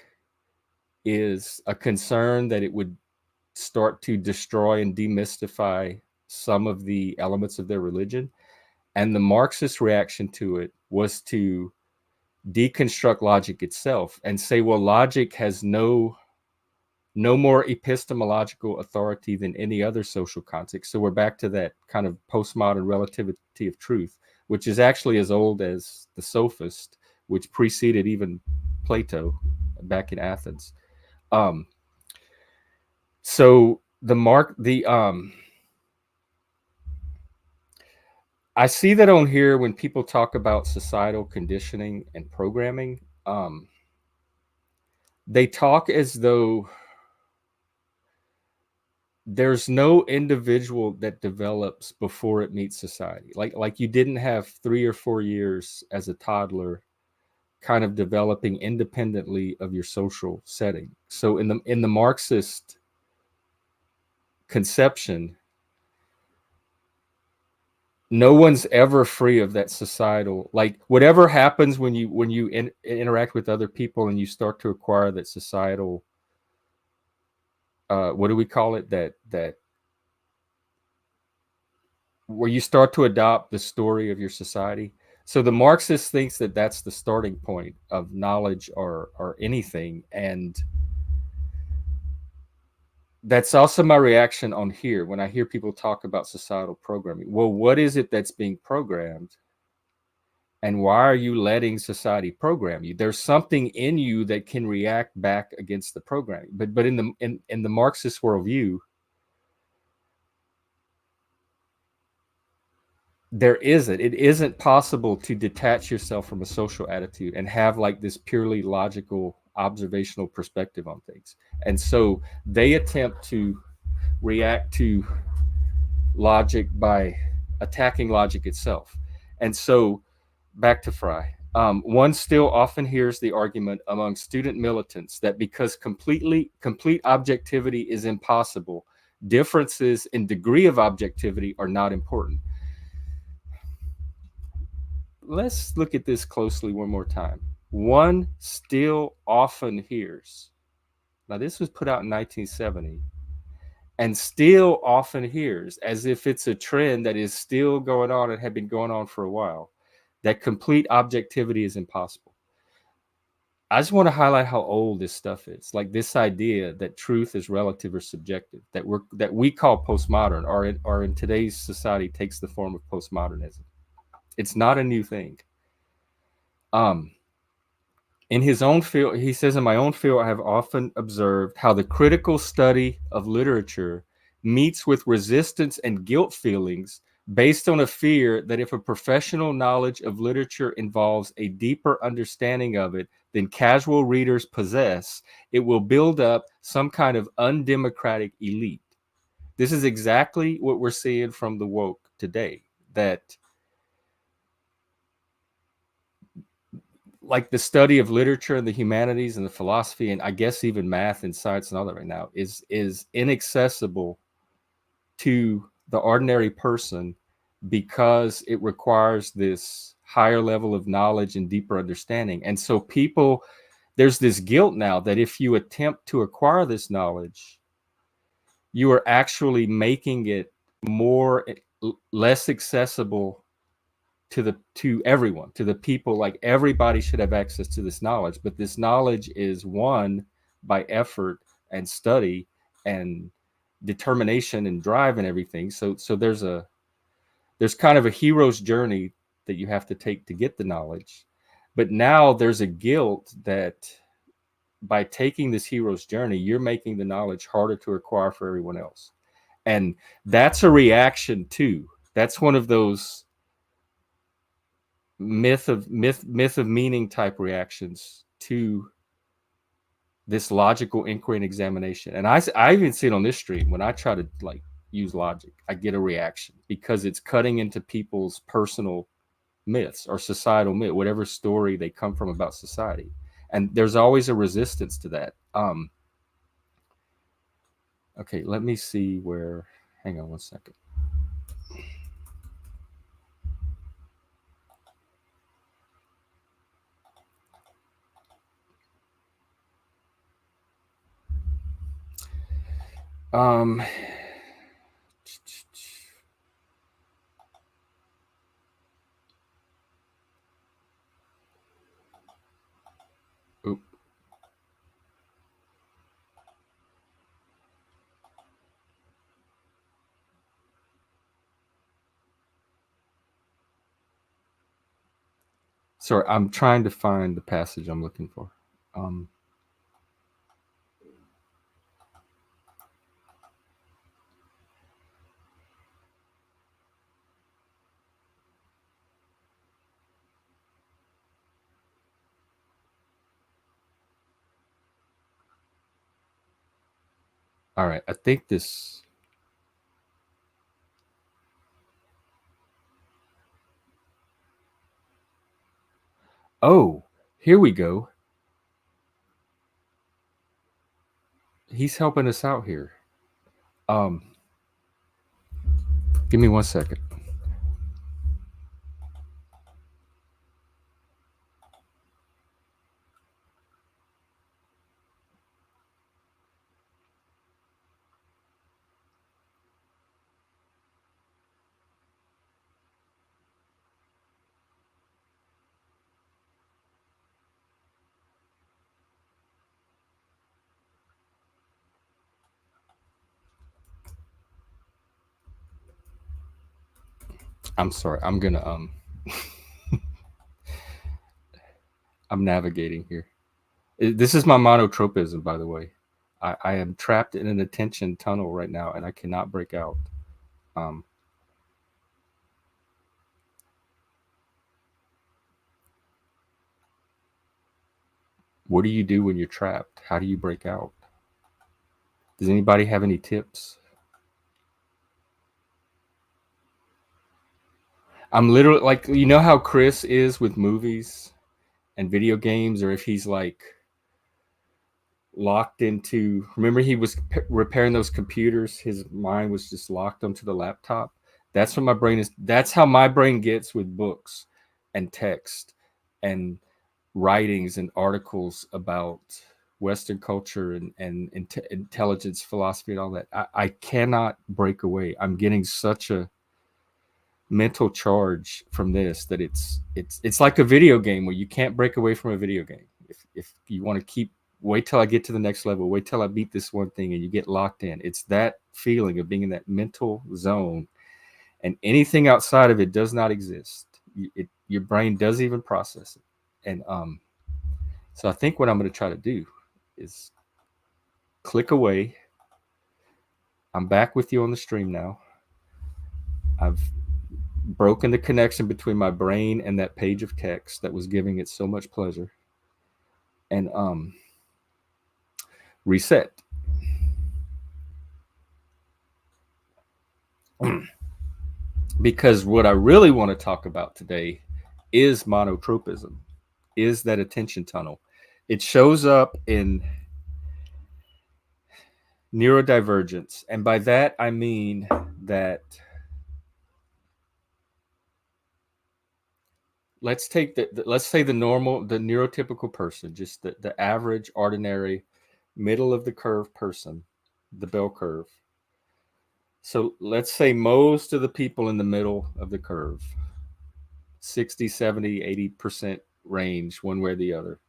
is a concern that it would start to destroy and demystify some of the elements of their religion. And the Marxist reaction to it was to deconstruct logic itself and say, well, logic has no more epistemological authority than any other social context. So we're back to that kind of postmodern relativity of truth, which is actually as old as the sophist, which preceded even Plato back in Athens. So I see that on here when people talk about societal conditioning and programming, they talk as though there's no individual that develops before it meets society. Like you didn't have 3 or 4 years as a toddler kind of developing independently of your social setting. So in the Marxist conception, no one's ever free of that societal, like whatever happens when you interact with other people and you start to acquire that societal, what do we call it, that where you start to adopt the story of your society. So the Marxist thinks that that's the starting point of knowledge or anything. And that's also my reaction on here when I hear people talk about societal programming. Well, what is it that's being programmed? And why are you letting society program you? There's something in you that can react back against the programming. But in the Marxist worldview, it isn't possible to detach yourself from a social attitude and have like this purely logical observational perspective on things. And so they attempt to react to logic by attacking logic itself. And so back to Frye. One still often hears the argument among student militants that because complete objectivity is impossible, differences in degree of objectivity are not important. Let's look at this closely one more time. One still often hears. Now, this was put out in 1970, and still often hears, as if it's a trend that is still going on and had been going on for a while, that complete objectivity is impossible. I just want to highlight how old this stuff is. Like this idea that truth is relative or subjective, that we call postmodern, or in today's society takes the form of postmodernism. It's not a new thing. In his own field, he says, in my own field, I have often observed how the critical study of literature meets with resistance and guilt feelings based on a fear that if a professional knowledge of literature involves a deeper understanding of it than casual readers possess, it will build up some kind of undemocratic elite. This is exactly what we're seeing from the woke today, that like the study of literature and the humanities and the philosophy, and I guess even math and science and all that right now is inaccessible to the ordinary person because it requires this higher level of knowledge and deeper understanding. And so people, there's this guilt now that if you attempt to acquire this knowledge, you are actually making it less accessible to everyone, to the people. Like everybody should have access to this knowledge, but this knowledge is won by effort and study and determination and drive and everything. So there's kind of a hero's journey that you have to take to get the knowledge. But now there's a guilt that by taking this hero's journey, you're making the knowledge harder to acquire for everyone else. And that's a reaction too. That's one of those myth of meaning type reactions to this logical inquiry and examination. And I even see it on this stream. When I try to like use logic, I get a reaction because it's cutting into people's personal myths or societal myth, whatever story they come from about society. And there's always a resistance to that. Okay, let me see where, hang on one second. Sorry, I'm trying to find the passage I'm looking for. All right, I think this. Oh, here we go. He's helping us out here. Give me 1 second. I'm sorry. I'm gonna I'm navigating here. This is my monotropism, by the way. I am trapped in an attention tunnel right now, and I cannot break out. What do you do when you're trapped? How do you break out? Does anybody have any tips? I'm literally like, you know how Chris is with movies and video games, or if he's like locked into, remember he was repairing those computers, his mind was just locked onto the laptop. That's what my brain is. That's how my brain gets with books and text and writings and articles about Western culture and intelligence philosophy and all that. I cannot break away. I'm getting such a mental charge from this that it's like a video game where you can't break away from a video game. If you want to keep, wait till I get to the next level, wait till I beat this one thing, and you get locked in. It's that feeling of being in that mental zone, and anything outside of it does not exist. Your brain doesn't even process it. And so I think what I'm going to try to do is click away. I'm back with you on the stream now. I've broken the connection between my brain and that page of text that was giving it so much pleasure, and reset. Because what I really want to talk about today is monotropism, is that attention tunnel. It shows up in neurodivergence. And by that, I mean that let's take let's say the neurotypical person, just the average, ordinary, middle of the curve person, the bell curve. So let's say most of the people in the middle of the curve, 60, 70, 80% range, one way or the other.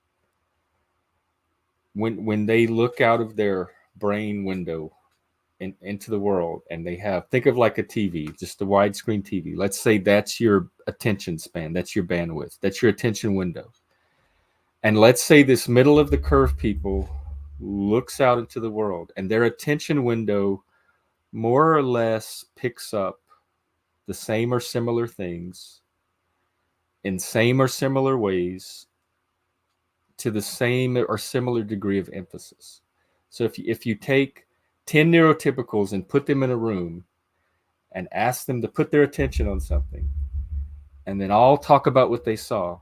When they look out of their brain window into the world, and they have, think of like a TV, just a widescreen TV. Let's say that's your attention span, that's your bandwidth, that's your attention window. And let's say this middle of the curve people looks out into the world, and their attention window more or less picks up the same or similar things in same or similar ways to the same or similar degree of emphasis. So if you take 10 neurotypicals and put them in a room and ask them to put their attention on something, and then all talk about what they saw,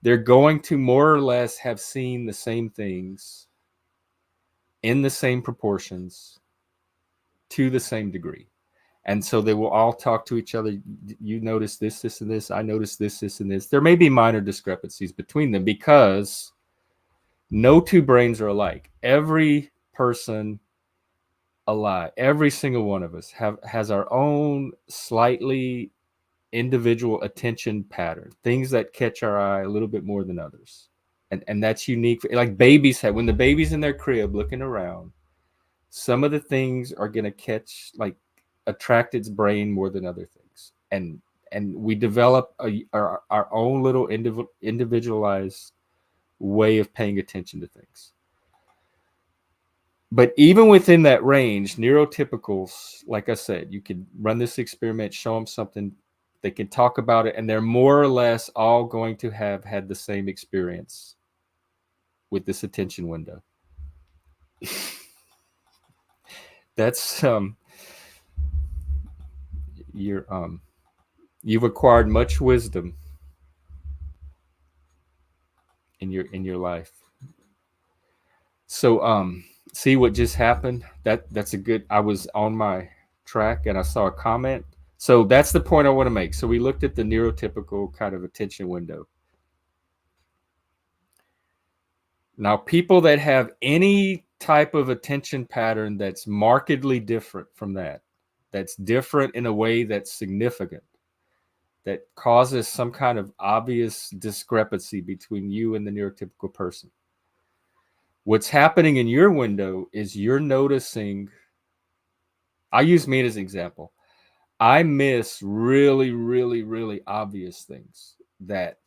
they're going to more or less have seen the same things in the same proportions to the same degree. And so they will all talk to each other. You notice this, this, and this. I noticed this, this, and this. There may be minor discrepancies between them because no two brains are alike. Every person alive, every single one of us has our own slightly individual attention pattern, things that catch our eye a little bit more than others. And that's unique. Like babies have, when the baby's in their crib looking around, some of the things are going to catch, like attract its brain more than other things. And we develop our own little individualized way of paying attention to things. But even within that range, neurotypicals, like I said, you could run this experiment, show them something, they can talk about it, and they're more or less all going to have had the same experience with this attention window. That's you've acquired much wisdom in your life. So see what just happened? That's a good, I was on my track and I saw a comment. So that's the point I want to make. So we looked at the neurotypical kind of attention window. Now, people that have any type of attention pattern that's markedly different from that, that's different in a way that's significant, that causes some kind of obvious discrepancy between you and the neurotypical person. What's happening in your window is you're noticing, I use me as an example. I miss really, really, really obvious things that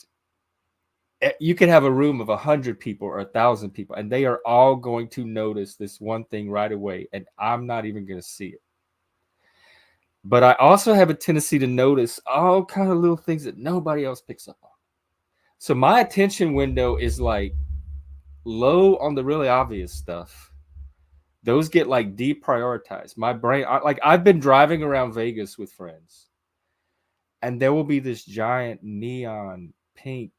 you could have a room of 100 people or 1,000 people, and they are all going to notice this one thing right away, and I'm not even going to see it. But I also have a tendency to notice all kind of little things that nobody else picks up on. So my attention window is like low on the really obvious stuff. Those get like deprioritized. My brain, like I've been driving around Vegas with friends, and there will be this giant neon pink,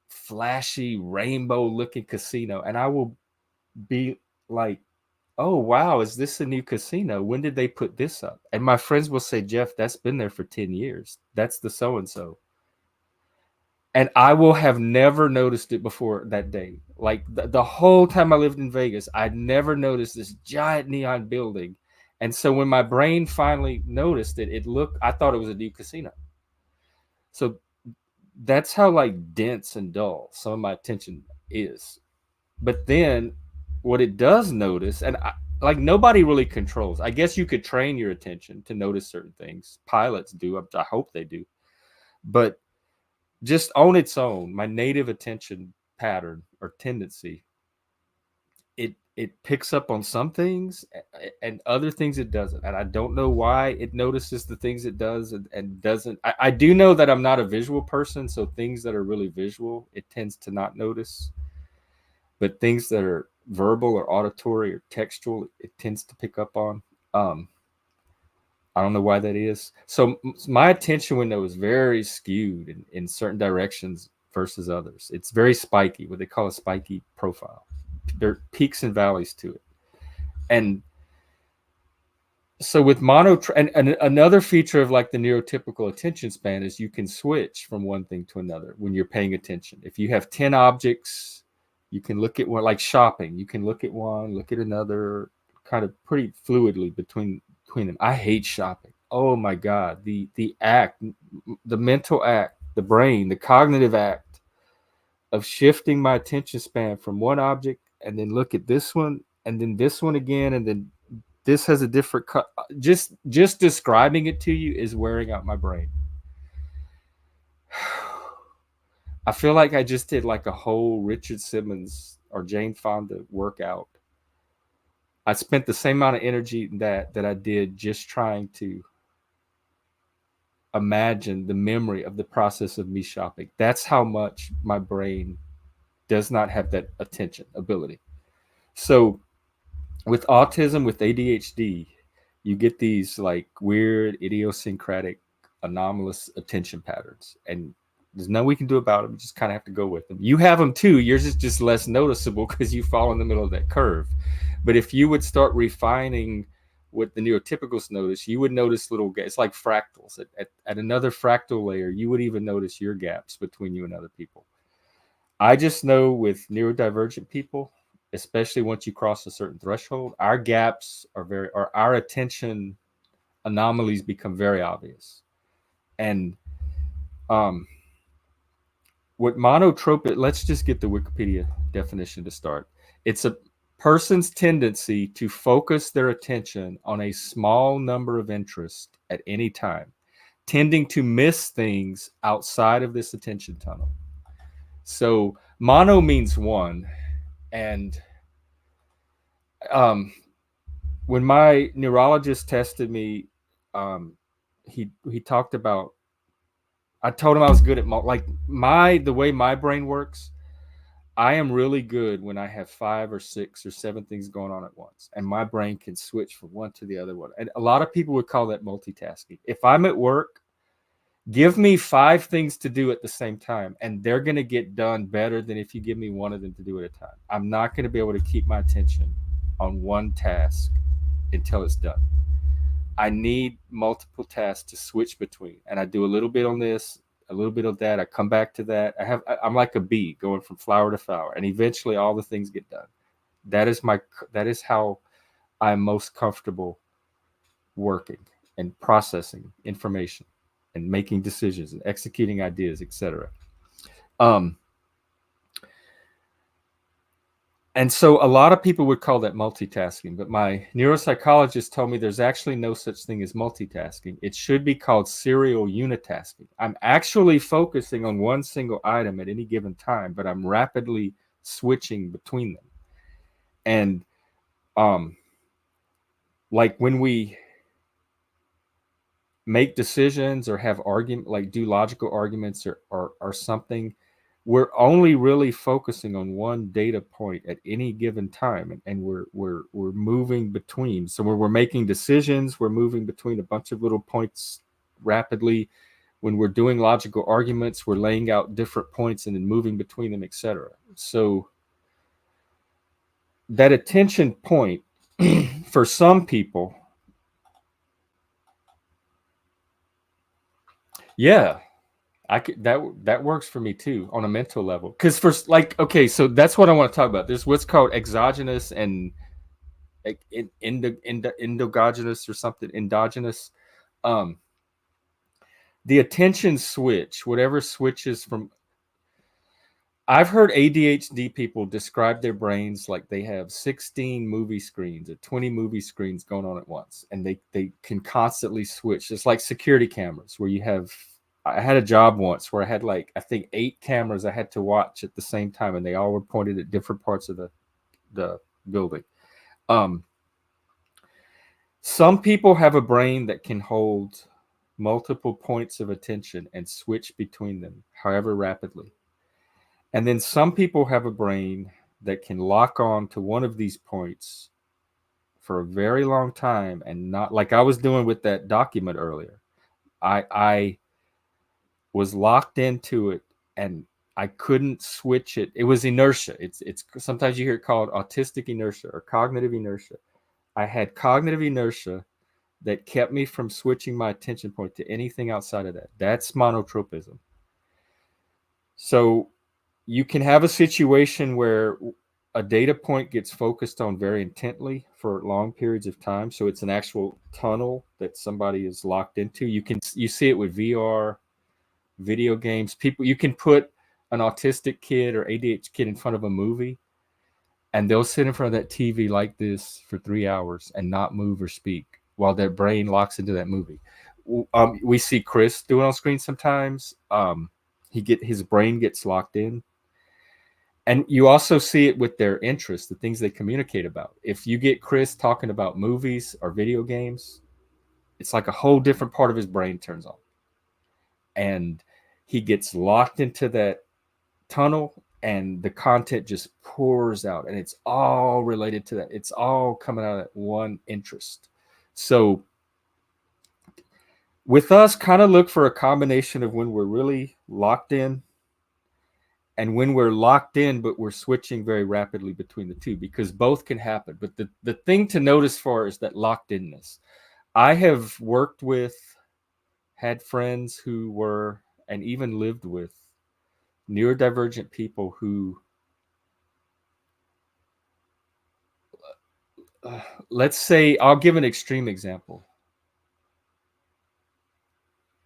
flashy, rainbow looking casino. And I will be like, oh, wow, is this a new casino? When did they put this up? And my friends will say, Jeff, that's been there for 10 years. That's the so-and-so. And I will have never noticed it before that day. Like the whole time I lived in Vegas, I'd never noticed this giant neon building. And so when my brain finally noticed it, I thought it was a new casino. So that's how like dense and dull some of my attention is. But then what it does notice, and like nobody really controls. I guess you could train your attention to notice certain things. Pilots do. I hope they do. But just on its own, my native attention pattern or tendency, it picks up on some things and other things it doesn't. And I don't know why it notices the things it does and doesn't. I do know that I'm not a visual person, so things that are really visual, it tends to not notice. But things that are verbal or auditory or textual, it tends to pick up on. Um, I don't know why that is. So my attention window is very skewed in certain directions versus others. It's very spiky, what they call a spiky profile. There are peaks and valleys to it. And so with and another feature of like the neurotypical attention span is you can switch from one thing to another when you're paying attention. If you have 10 objects, you can look at one, like shopping. You can look at one, look at another, kind of pretty fluidly between them. I hate shopping. Oh my God. The act, the mental act, the brain, the cognitive act of shifting my attention span from one object and then look at this one and then this one again and then this has a different cut. Just describing it to you is wearing out my brain. I feel like I just did like a whole Richard Simmons or Jane Fonda workout. I spent the same amount of energy that I did just trying to imagine the memory of the process of me shopping. That's how much my brain does not have that attention ability. So with autism, with ADHD, you get these like weird, idiosyncratic, anomalous attention patterns, and there's nothing we can do about them. You just kind of have to go with them. You have them too. Yours is just less noticeable because you fall in the middle of that curve. But if you would start refining what the neurotypicals notice, you would notice little gaps. It's like fractals. At another fractal layer, you would even notice your gaps between you and other people. I just know with neurodivergent people, especially once you cross a certain threshold, our gaps or our attention anomalies become very obvious. And what monotropic, let's just get the Wikipedia definition to start. It's a person's tendency to focus their attention on a small number of interests at any time, tending to miss things outside of this attention tunnel. So mono means one. And when my neurologist tested me, he talked about, I told him I was good at the way my brain works. I am really good when I have 5 or 6 or 7 things going on at once, and my brain can switch from one to the other one. And a lot of people would call that multitasking. If I'm at work, give me 5 things to do at the same time, and they're going to get done better than if you give me one of them to do at a time. I'm not going to be able to keep my attention on one task until it's done. I need multiple tasks to switch between, and I do a little bit on this, a little bit of that. I come back to that. I'm like a bee going from flower to flower, and eventually all the things get done. That is how I'm most comfortable working and processing information and making decisions and executing ideas, etc. And so a lot of people would call that multitasking, but my neuropsychologist told me there's actually no such thing as multitasking. It should be called serial unitasking. I'm actually focusing on one single item at any given time, but I'm rapidly switching between them. And like when we make decisions or have argument, like do logical arguments or something, we're only really focusing on one data point at any given time, and we're moving between. So when we're making decisions, we're moving between a bunch of little points rapidly. When we're doing logical arguments, we're laying out different points and then moving between them, etc. So that attention point for some people, yeah, I could, that works for me too on a mental level. Because first, like, okay, so that's what I want to talk about. There's what's called exogenous and endogenous or something, endogenous. The attention switch, whatever switches from. I've heard ADHD people describe their brains like they have 16 movie screens or 20 movie screens going on at once, and they can constantly switch. It's like security cameras where you have. I had a job once where I had like, I think 8 cameras I had to watch at the same time, and they all were pointed at different parts of the building. Um, some people have a brain that can hold multiple points of attention and switch between them, however rapidly. And then some people have a brain that can lock on to one of these points for a very long time and not, like I was doing with that document earlier. I was locked into it and I couldn't switch it. It was inertia. It's sometimes you hear it called autistic inertia or cognitive inertia. I had cognitive inertia that kept me from switching my attention point to anything outside of that. That's monotropism. So you can have a situation where a data point gets focused on very intently for long periods of time. So it's an actual tunnel that somebody is locked into. You see it with VR, video games. People, you can put an autistic kid or ADHD kid in front of a movie and they'll sit in front of that TV like this for 3 hours and not move or speak while their brain locks into that movie. We see Chris do it on screen sometimes. His brain gets locked in. And you also see it with their interests, the things they communicate about. If you get Chris talking about movies or video games, it's like a whole different part of his brain turns on. And he gets locked into that tunnel and the content just pours out and it's all related to that. It's all coming out of that one interest. So with us, kind of look for a combination of when we're really locked in and when we're locked in, but we're switching very rapidly between the two, because both can happen. But the thing to notice for is that locked inness. I have worked with, had friends who were, and even lived with neurodivergent people who, let's say, I'll give an extreme example.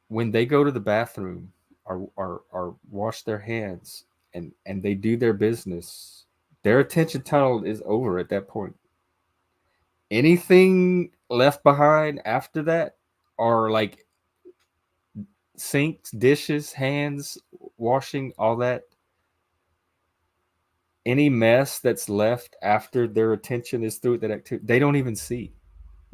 When they go to the bathroom or wash their hands and they do their business, their attention tunnel is over at that point. Anything left behind after that are like sinks, dishes, hands, washing, all that. Any mess that's left after their attention is through that activity, they don't even see.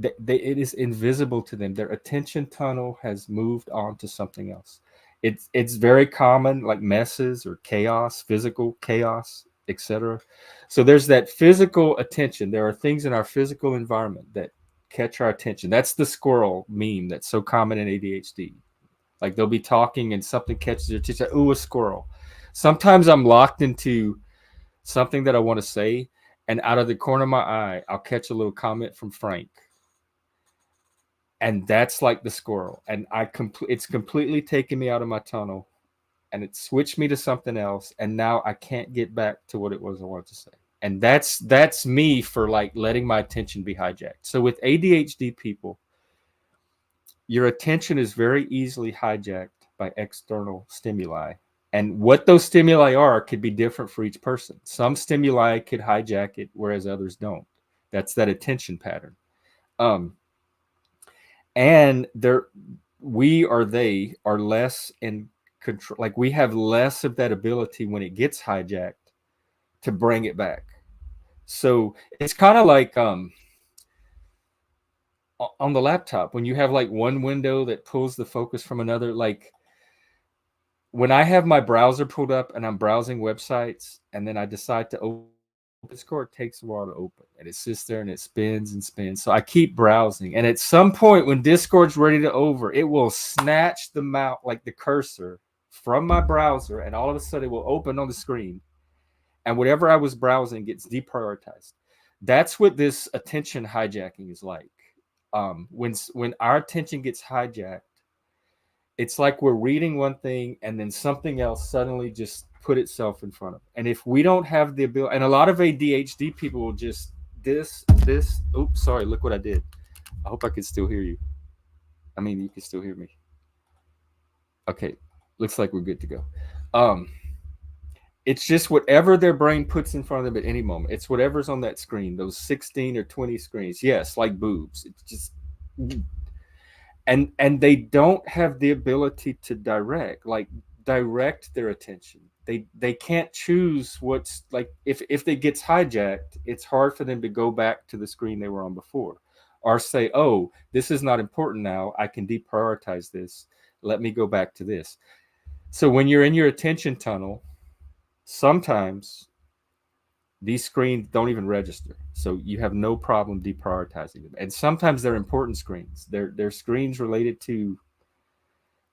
It is invisible to them. Their attention tunnel has moved on to something else. It's very common, like messes or chaos, physical chaos, etc. So there's that physical attention. There are things in our physical environment that catch our attention. That's the squirrel meme that's so common in ADHD. Like they'll be talking and something catches their attention. Ooh, a squirrel. Sometimes I'm locked into something that I want to say, and out of the corner of my eye, I'll catch a little comment from Frank. And that's like the squirrel. And it's completely taken me out of my tunnel and it switched me to something else. And now I can't get back to what it was I wanted to say. And that's me for like letting my attention be hijacked. So with ADHD people, your attention is very easily hijacked by external stimuli. And what those stimuli are could be different for each person. Some stimuli could hijack it, whereas others don't. That's that attention pattern. And they are less in control. Like we have less of that ability when it gets hijacked to bring it back. So it's kind of like on the laptop, when you have like one window that pulls the focus from another. Like when I have my browser pulled up and I'm browsing websites and then I decide to open Discord, takes a while to open and it sits there and it spins and spins. So I keep browsing, and at some point when Discord's ready to over, it will snatch the mouse, like the cursor, from my browser, and all of a sudden it will open on the screen, and whatever I was browsing gets deprioritized. That's what this attention hijacking is like. When our attention gets hijacked, it's like we're reading one thing and then something else suddenly just put itself in front of it. And if we don't have the ability, and a lot of ADHD people will just oops, sorry, look what I did. I hope I can still hear you. I mean, you can still hear me. Okay, looks like we're good to go. It's just whatever their brain puts in front of them at any moment. It's whatever's on that screen, those 16 or 20 screens. Yes, like boobs. It's just, and they don't have the ability to direct their attention. they can't choose what's like. If it gets hijacked, it's hard for them to go back to the screen they were on before, or say, oh, this is not important now, I can deprioritize this, let me go back to this. So when you're in your attention tunnel, sometimes these screens don't even register, so you have no problem deprioritizing them. And sometimes they're important screens, they're screens related to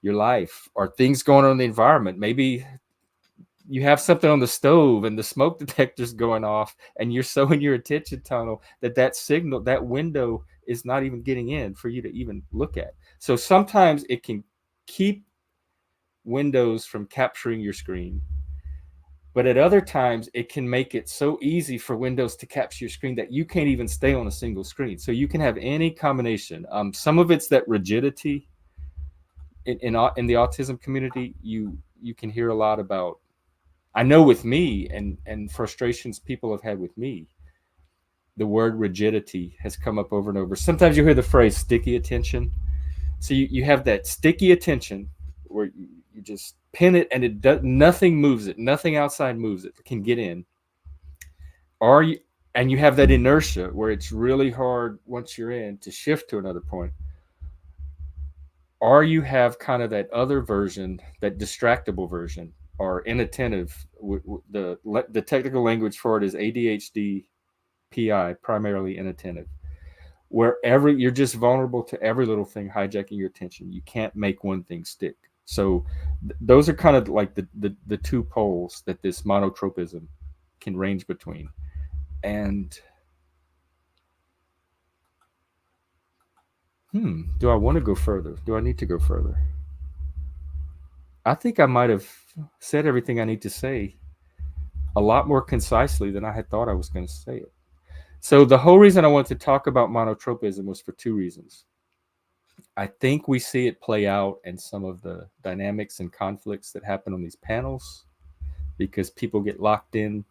your life or things going on in the environment. Maybe you have something on the stove and the smoke detector's going off, and you're so in your attention tunnel that signal, that window is not even getting in for you to even look at. So sometimes it can keep windows from capturing your screen, but at other times it can make it so easy for windows to capture your screen that you can't even stay on a single screen. So you can have any combination. Some of it's that rigidity. In the autism community, you can hear a lot about, I know with me, and frustrations people have had with me, the word rigidity has come up over and over. Sometimes you hear the phrase sticky attention. So you have that sticky attention where you just pin it, and it does, nothing moves it, nothing outside moves it, can get in. Or you have that inertia where it's really hard once you're in to shift to another point. Or you have kind of that other version, that distractible version, or inattentive. The technical language for it is ADHD PI, primarily inattentive, where you're just vulnerable to every little thing hijacking your attention. You can't make one thing stick. So those are kind of like the two poles that this monotropism can range between. And do I want to go further? Do I need to go further? I think I might have said everything I need to say a lot more concisely than I had thought I was going to say it. So the whole reason I wanted to talk about monotropism was for two reasons. I think we see it play out in some of the dynamics and conflicts that happen on these panels, because people get locked in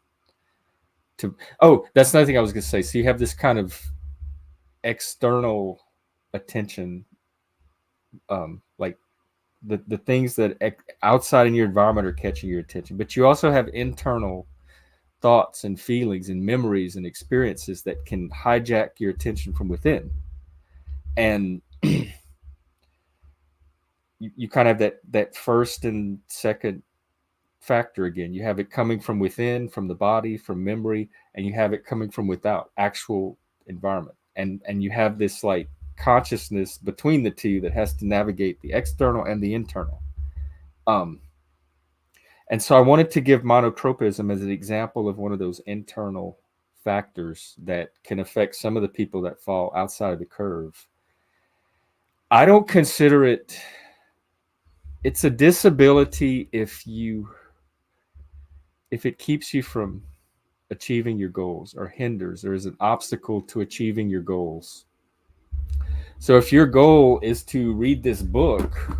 to, that's another thing I was going to say. So you have this kind of external attention, like the things that outside in your environment are catching your attention, but you also have internal thoughts and feelings and memories and experiences that can hijack your attention from within. And you kind of have that first and second factor again. You have it coming from within, from the body, from memory, and you have it coming from without, actual environment. And you have this like consciousness between the two that has to navigate the external and the internal. And so I wanted to give monotropism as an example of one of those internal factors that can affect some of the people that fall outside of the curve. I don't consider it's a disability if it keeps you from achieving your goals, or hinders, or is an obstacle to achieving your goals. So if your goal is to read this book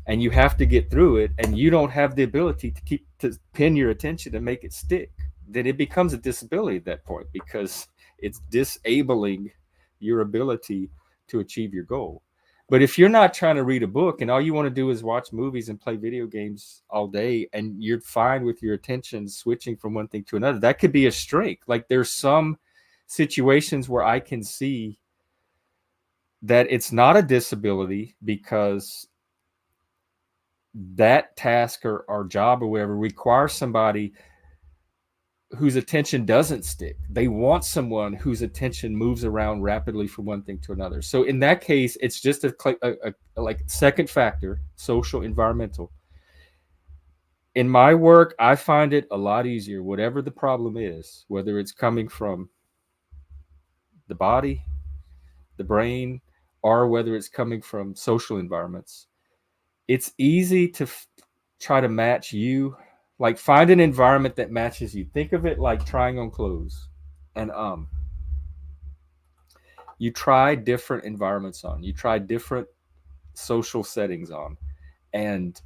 and you have to get through it, and you don't have the ability to pin your attention and make it stick, then it becomes a disability at that point, because it's disabling your ability to achieve your goal. But if you're not trying to read a book and all you want to do is watch movies and play video games all day, and you're fine with your attention switching from one thing to another, that could be a strength. Like there's some situations where I can see that it's not a disability, because that task or job or whatever requires somebody whose attention doesn't stick. They want someone whose attention moves around rapidly from one thing to another. So in that case, it's just a like second factor, social, environmental. In my work, I find it a lot easier, whatever the problem is, whether it's coming from the body, the brain, or whether it's coming from social environments. It's easy to try to match you. Like find an environment that matches you. Think of it like trying on clothes. And you try different environments on. You try different social settings on. And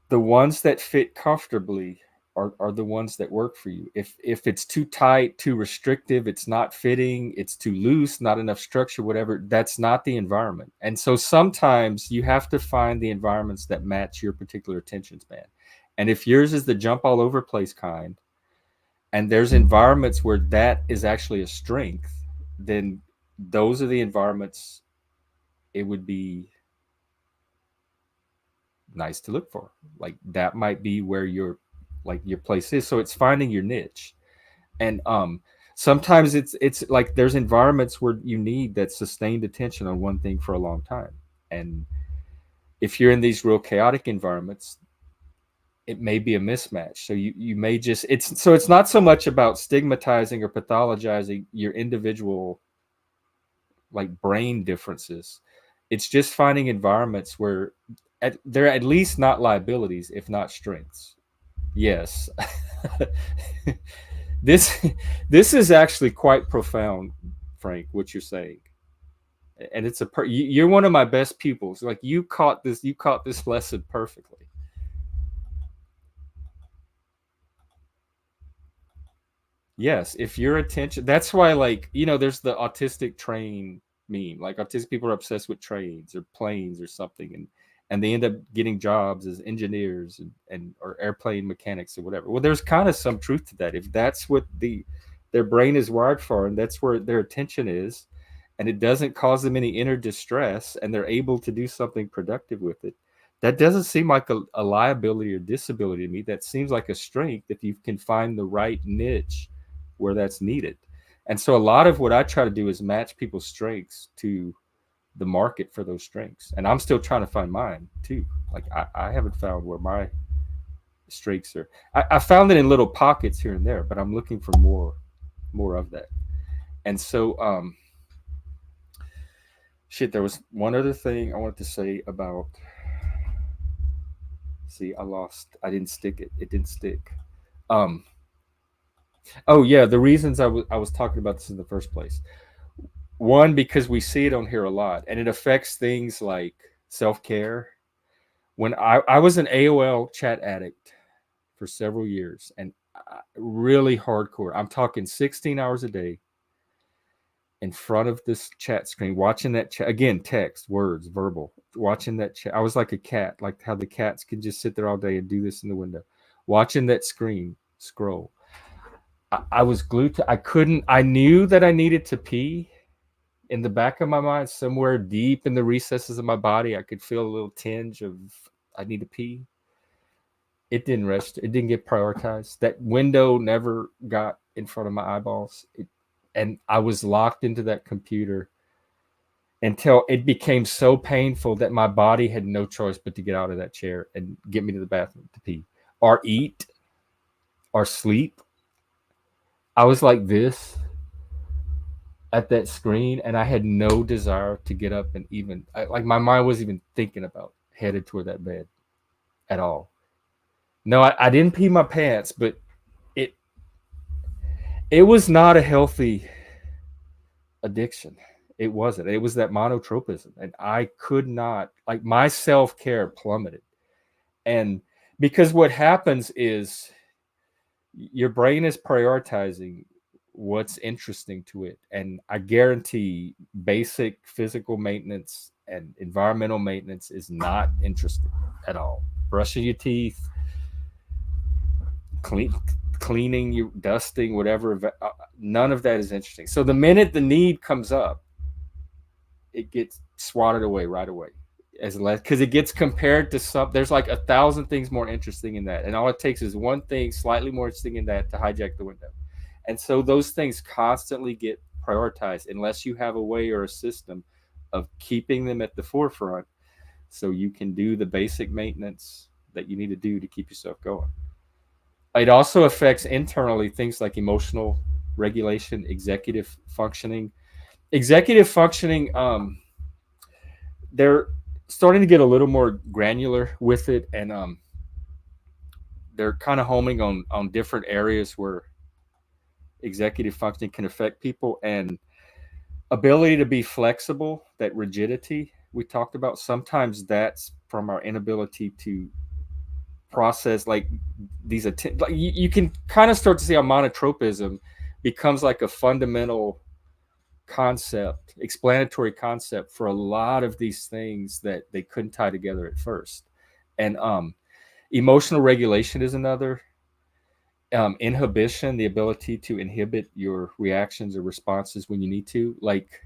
the ones that fit comfortably are the ones that work for you. If it's too tight, too restrictive, it's not fitting, it's too loose, not enough structure, whatever, that's not the environment. And so sometimes you have to find the environments that match your particular attention span. And if yours is the jump all over place kind, and there's environments where that is actually a strength, then those are the environments it would be nice to look for. Like that might be where your place is. So it's finding your niche. And sometimes it's like there's environments where you need that sustained attention on one thing for a long time. And if you're in these real chaotic environments, it may be a mismatch. So you may just it's not so much about stigmatizing or pathologizing your individual like brain differences. It's just finding environments where they're at least not liabilities, if not strengths. Yes. this this is actually quite profound, Frank, what you're saying. And it's you're one of my best pupils. Like you caught this lesson perfectly. Yes, if your attention, that's why, like, there's the autistic train meme. Like, autistic people are obsessed with trains or planes or something, and they end up getting jobs as engineers and or airplane mechanics or whatever. Well, there's kind of some truth to that. If that's what their brain is wired for, and that's where their attention is, and it doesn't cause them any inner distress, and they're able to do something productive with it, that doesn't seem like a liability or disability to me. That seems like a strength if you can find the right niche where that's needed. And so a lot of what I try to do is match people's strengths to the market for those strengths. And I'm still trying to find mine too. Like I haven't found where my strengths are. I found it in little pockets here and there, but I'm looking for more of that. And so there was one other thing I wanted to say about, see, I didn't stick it. It didn't stick. Um oh yeah, the reasons I was talking about this in the first place. One, because we see it on here a lot, and it affects things like self care. When I was an AOL chat addict for several years, and really hardcore. I'm talking 16 hours a day in front of this chat screen, watching that chat again, text, words, verbal, watching that chat. I was like a cat, like how the cats can just sit there all day and do this in the window, watching that screen scroll. I was glued to. I couldn't. I knew that I needed to pee. In the back of my mind, somewhere deep in the recesses of my body, I could feel a little tinge of I need to pee. It didn't rest. It didn't get prioritized. That window never got in front of my eyeballs. And I was locked into that computer until it became so painful that my body had no choice but to get out of that chair and get me to the bathroom to pee or eat or sleep. I was like this at that screen, and I had no desire to get up and even like my mind wasn't even thinking about headed toward that bed at all. No, I didn't pee my pants, but it it was not a healthy addiction. It wasn't. It was that monotropism, and I could not, like, my self care plummeted. And because what happens is your brain is prioritizing what's interesting to it. And I guarantee basic physical maintenance and environmental maintenance is not interesting at all. Brushing your teeth, cleaning, you dusting, whatever. None of that is interesting. So the minute the need comes up, it gets swatted away right away. As less, because it gets compared to some. There's like 1,000 things more interesting in that, and all it takes is one thing slightly more interesting in that to hijack the window. And so those things constantly get prioritized unless you have a way or a system of keeping them at the forefront so you can do the basic maintenance that you need to do to keep yourself going. It also affects internally things like emotional regulation, executive functioning. Executive functioning, they're starting to get a little more granular with it, and they're kind of homing on different areas where executive functioning can affect people, and ability to be flexible, that rigidity we talked about. Sometimes that's from our inability to process like these like you can kind of start to see how monotropism becomes like a fundamental concept, explanatory concept for a lot of these things that they couldn't tie together at first. And Emotional regulation is another. Inhibition, the ability to inhibit your reactions or responses when you need to, like,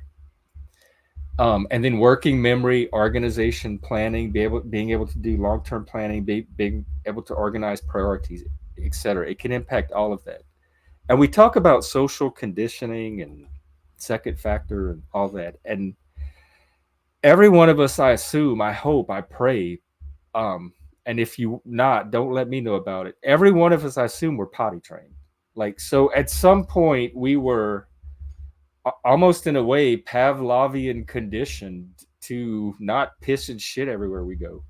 and then working memory, organization, planning, being able to do long term planning, being able to organize priorities, etc. It can impact all of that. And we talk about social conditioning and second factor and all that. And every one of us, I assume, I hope, I pray, and if you not, don't let me know about it. Every one of us, I assume, were potty trained. Like, so at some point we were almost in a way Pavlovian conditioned to not piss and shit everywhere we go.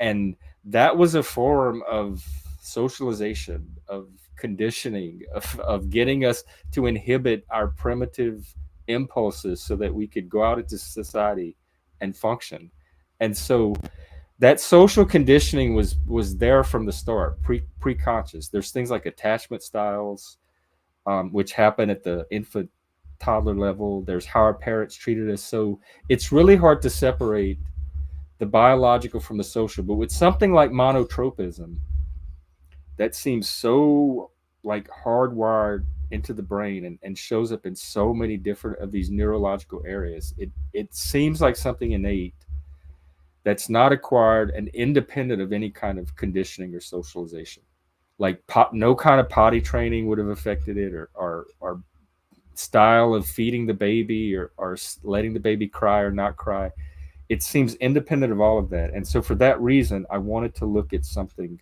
And that was a form of socialization, of conditioning, of getting us to inhibit our primitive impulses so that we could go out into society and function. And so that social conditioning was there from the start, pre-conscious. There's things like attachment styles, which happen at the infant toddler level. There's how our parents treated us. So it's really hard to separate the biological from the social. But with something like monotropism, that seems so like hardwired into the brain and shows up in so many different of these neurological areas. It seems like something innate that's not acquired and independent of any kind of conditioning or socialization. Like no kind of potty training would have affected it, or style of feeding the baby, or letting the baby cry or not cry. It seems independent of all of that. And so for that reason, I wanted to look at something.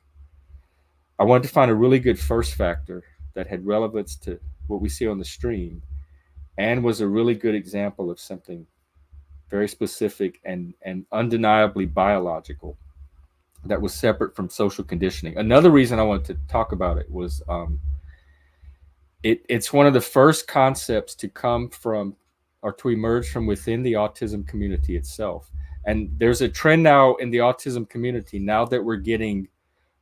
I wanted to find a really good first factor that had relevance to what we see on the stream and was a really good example of something very specific and undeniably biological that was separate from social conditioning. Another reason I wanted to talk about it was it's one of the first concepts to come from or to emerge from within the autism community itself. And there's a trend now in the autism community, now that we're getting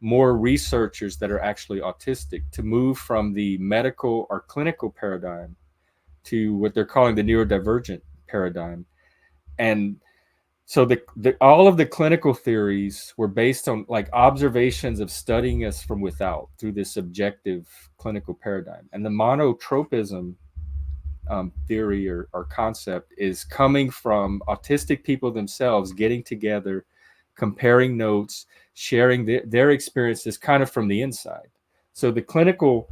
more researchers that are actually autistic, to move from the medical or clinical paradigm to what they're calling the neurodivergent paradigm. And so all of the clinical theories were based on like observations of studying us from without through this objective clinical paradigm. And the monotropism theory or concept is coming from autistic people themselves getting together, comparing notes, sharing their experiences kind of from the inside. So the clinical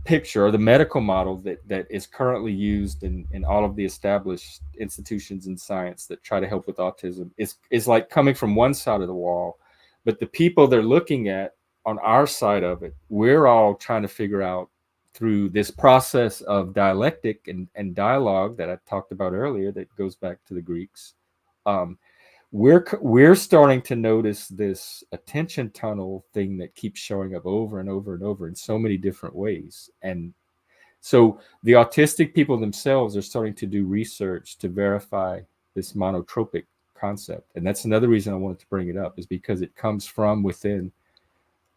picture or the medical model that is currently used in all of the established institutions in science that try to help with autism is like coming from one side of the wall, but the people they're looking at on our side of it, we're all trying to figure out through this process of dialectic and dialogue that I talked about earlier that goes back to the Greeks. um, we're starting to notice this attention tunnel thing that keeps showing up over and over and over in so many different ways. And so the autistic people themselves are starting to do research to verify this monotropic concept. And that's another reason I wanted to bring it up, is because it comes from within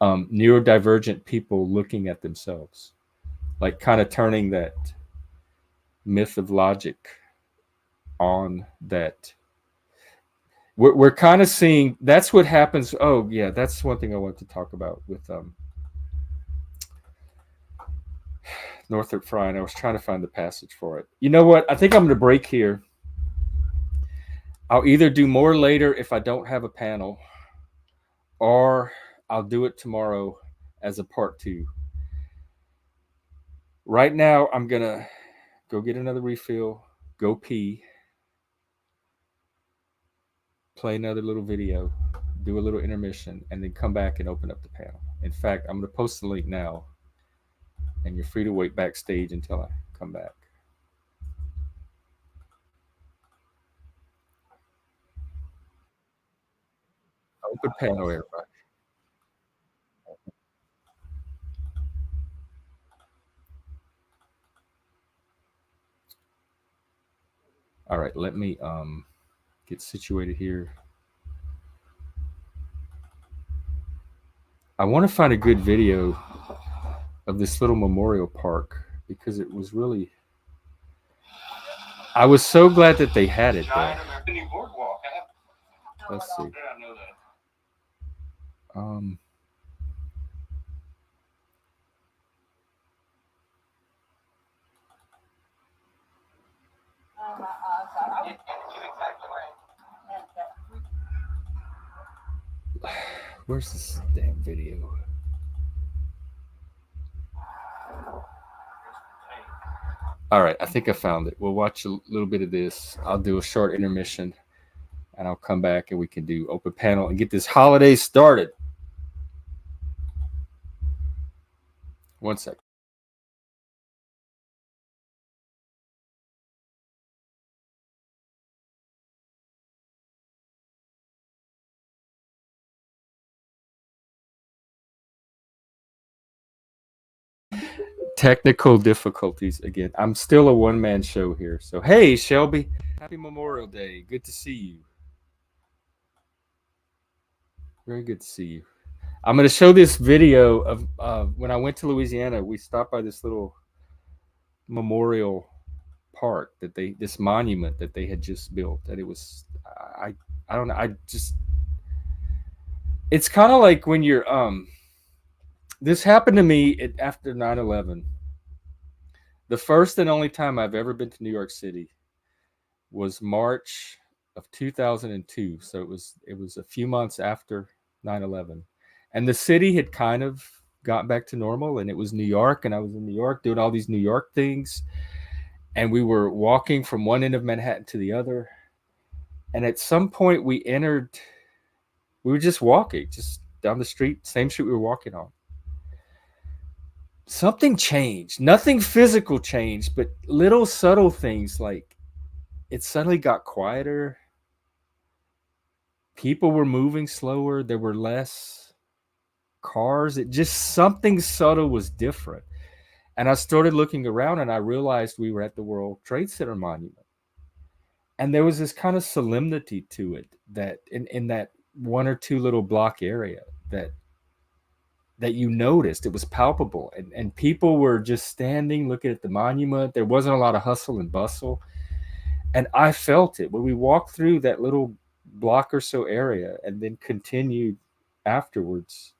neurodivergent people looking at themselves, like kind of turning that myth of logic on that. We're kind of seeing that's what happens. Oh yeah, that's one thing I want to talk about with Northrop Frye, and I was trying to find the passage for it. You know what? I think I'm going to break here. I'll either do more later if I don't have a panel, or I'll do it tomorrow as a part 2. Right now, I'm going to go get another refill, go pee, play another little video, do a little intermission, and then come back and open up the panel. In fact, I'm going to post the link now, and you're free to wait backstage until I come back. Open panel, everybody. All right, let me get situated here. I want to find a good video of this little memorial park because it was really. I was so glad that they had it there. Let's see. Um, where's this damn video? All right, I think I found it. We'll watch a little bit of this. I'll do a short intermission, and I'll come back and we can do open panel and get this holiday started. One sec. Technical difficulties again. I'm still a one-man show here. So, hey, Shelby, happy Memorial Day. Good to see you. Very good to see you. I'm going to show this video of when I went to Louisiana. We stopped by this little memorial park that this monument that they had just built, and it was I don't know. I just it's kind of like when you're this happened to me after 9/11. The first and only time I've ever been to New York City was March of 2002. So it was a few months after 9/11, and the city had kind of got back to normal, and it was New York, and I was in New York doing all these New York things, and we were walking from one end of Manhattan to the other, and at some point we were just walking just down the street, same street we were walking on. Something changed. Nothing physical changed, but little subtle things like it suddenly got quieter. People were moving slower. There were less cars. It just something subtle was different. And I started looking around and I realized we were at the World Trade Center monument. And there was this kind of solemnity to it that in that one or two little block area that you noticed. It was palpable, and people were just standing looking at the monument. There wasn't a lot of hustle and bustle, and I felt it when we walked through that little block or so area and then continued afterwards.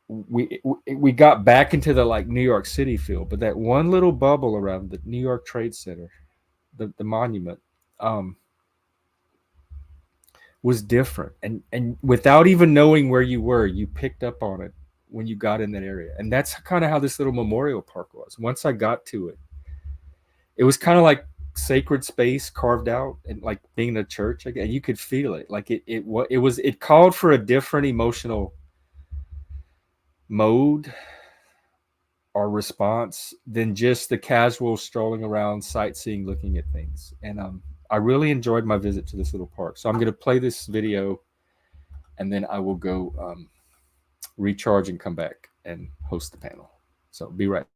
We got back into the like New York City feel, but that one little bubble around the New York Trade Center, the monument, um, was different, and without even knowing where you were, you picked up on it when you got in that area. And that's kind of how this little memorial park was. Once I got to it, it was kind of like sacred space carved out, and like being in a church again. You could feel it, like it called for a different emotional mode or response than just the casual strolling around sightseeing looking at things. And I really enjoyed my visit to this little park. So I'm going to play this video, and then I will go recharge and come back and host the panel. So be right.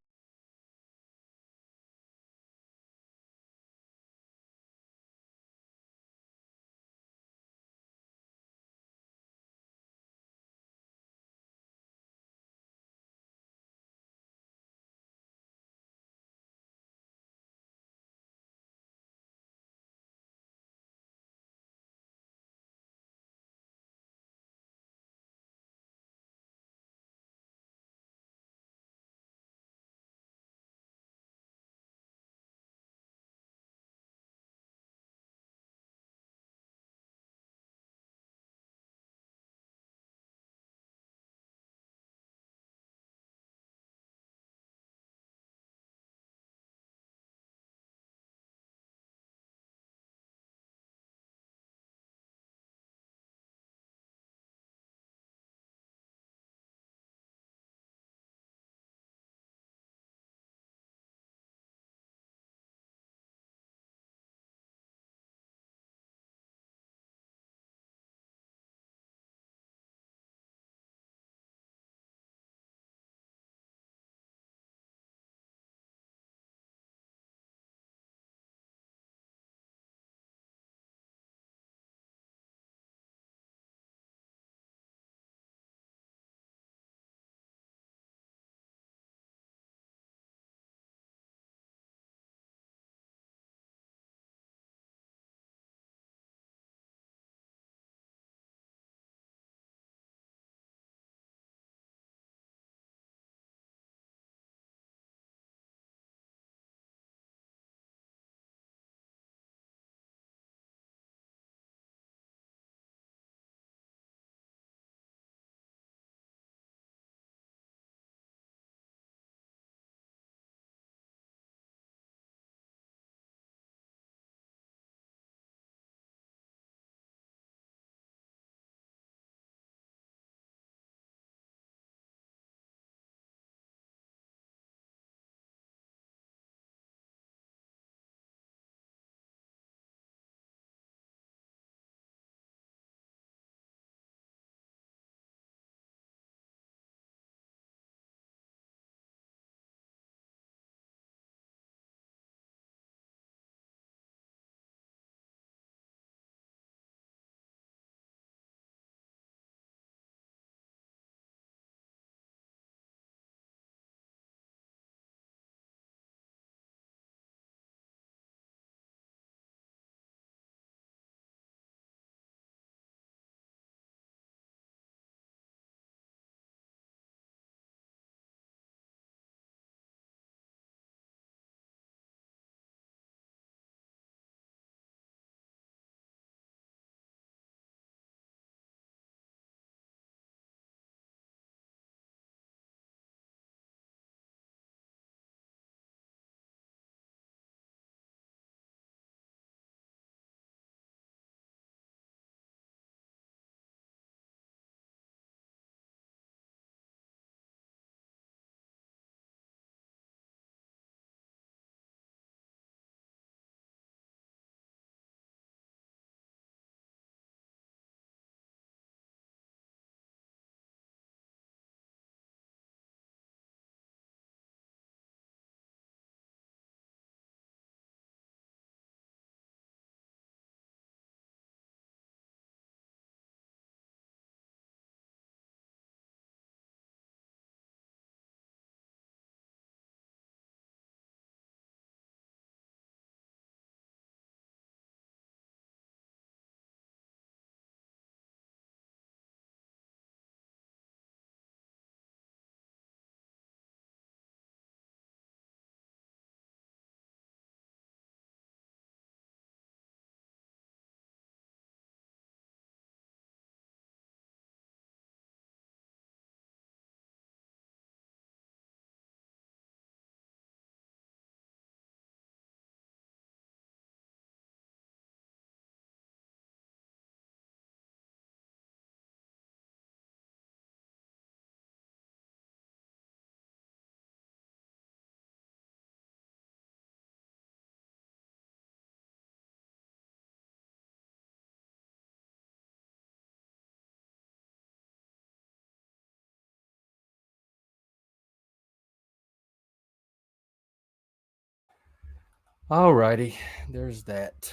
Alrighty, there's that.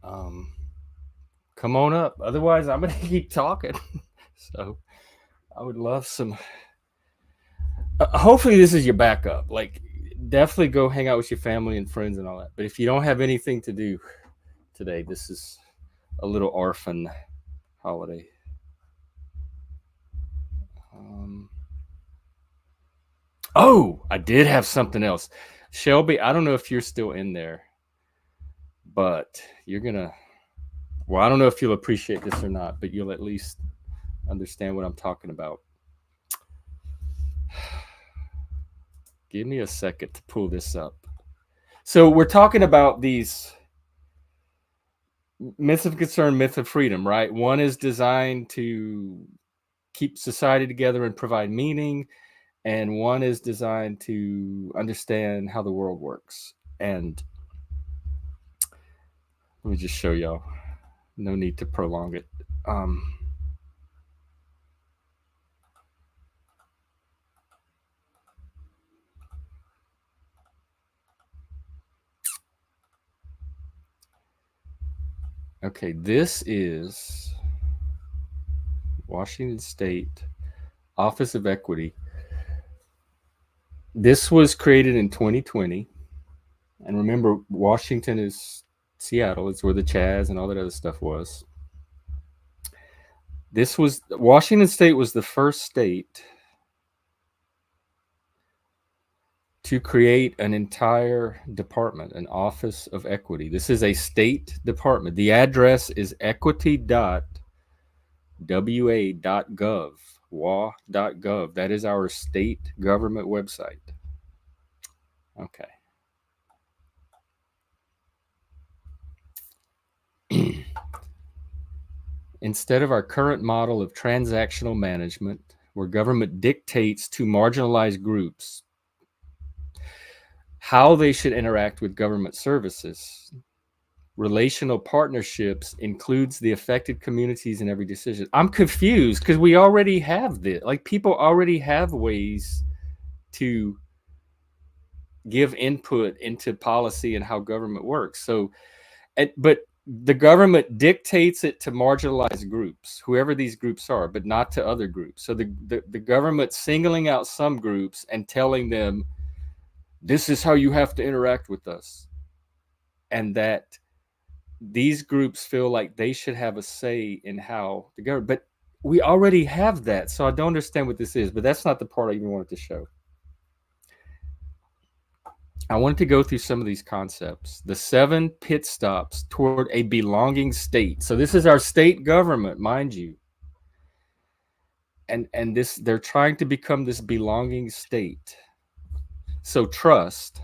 Come on up. Otherwise, I'm gonna keep talking. So I would love some. Hopefully, this is your backup. Like, definitely go hang out with your family and friends and all that. But if you don't have anything to do today, this is a little orphan holiday. Um, oh, I did have something else. Shelby, I don't know if you're still in there, but you're gonna. Well, I don't know if you'll appreciate this or not, but you'll at least understand what I'm talking about. Give me a second to pull this up. So we're talking about these myths of concern, myth of freedom, right? One is designed to keep society together and provide meaning, and one is designed to understand how the world works. And let me just show y'all. No need to prolong it. Okay, this is Washington State Office of Equity. This was created in 2020. And remember, Washington is Seattle. It's where the Chaz and all that other stuff was. This was Washington State was the first state to create an entire department, an Office of Equity. This is a state department. The address is equity.wa.gov, wa.gov. That is our state government website. Okay. Instead of our current model of transactional management, where government dictates to marginalized groups how they should interact with government services, relational partnerships includes the affected communities in every decision. I'm confused because we already have this. Like, people already have ways to give input into policy and how government works. So, but the government dictates it to marginalized groups, whoever these groups are, but not to other groups. So the government singling out some groups and telling them, this is how you have to interact with us. And that these groups feel like they should have a say in how the government, but we already have that. So I don't understand what this is, but that's not the part I even wanted to show. I wanted to go through some of these concepts, the 7 pit stops toward a belonging state. So this is our state government, mind you. And this, they're trying to become this belonging state. So trust,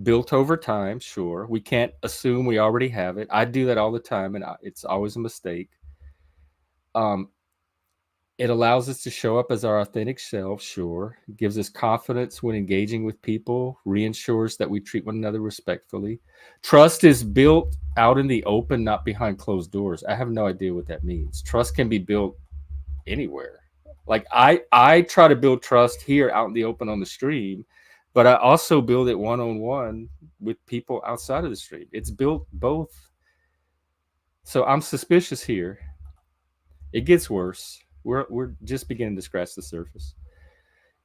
built over time, sure. We can't assume we already have it. I do that all the time, and it's always a mistake. It allows us to show up as our authentic self, sure. It gives us confidence when engaging with people, reassures that we treat one another respectfully. Trust is built out in the open, not behind closed doors. I have no idea what that means. Trust can be built anywhere. Like, I try to build trust here out in the open on the stream, but I also build it one-on-one with people outside of the stream. It's built both. So I'm suspicious here. It gets worse. We're just beginning to scratch the surface.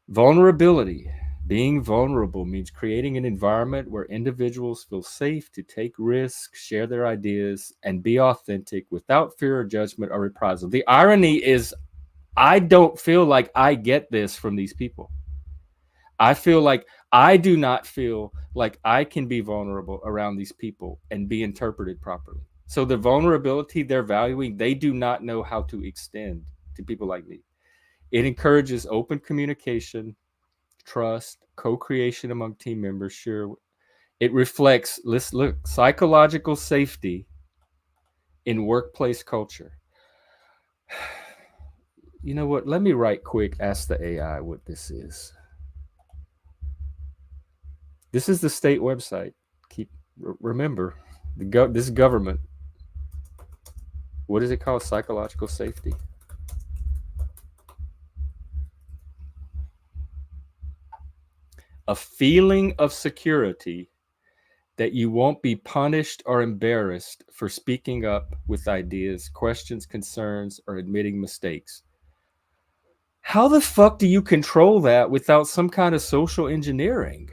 Vulnerability. Being vulnerable means creating an environment where individuals feel safe to take risks, share their ideas, and be authentic without fear of judgment or reprisal. The irony is, I don't feel like I get this from these people. I feel like I do not feel like I can be vulnerable around these people and be interpreted properly. So the vulnerability they're valuing, they do not know how to extend to people like me. It encourages open communication, trust, co-creation among team members. Sure, it reflects, let's look, psychological safety in workplace culture. You know what? Let me right quick ask the AI what this is. This is the state website. Remember, this government. What is it called? Psychological safety. A feeling of security that you won't be punished or embarrassed for speaking up with ideas, questions, concerns, or admitting mistakes. How the fuck do you control that without some kind of social engineering?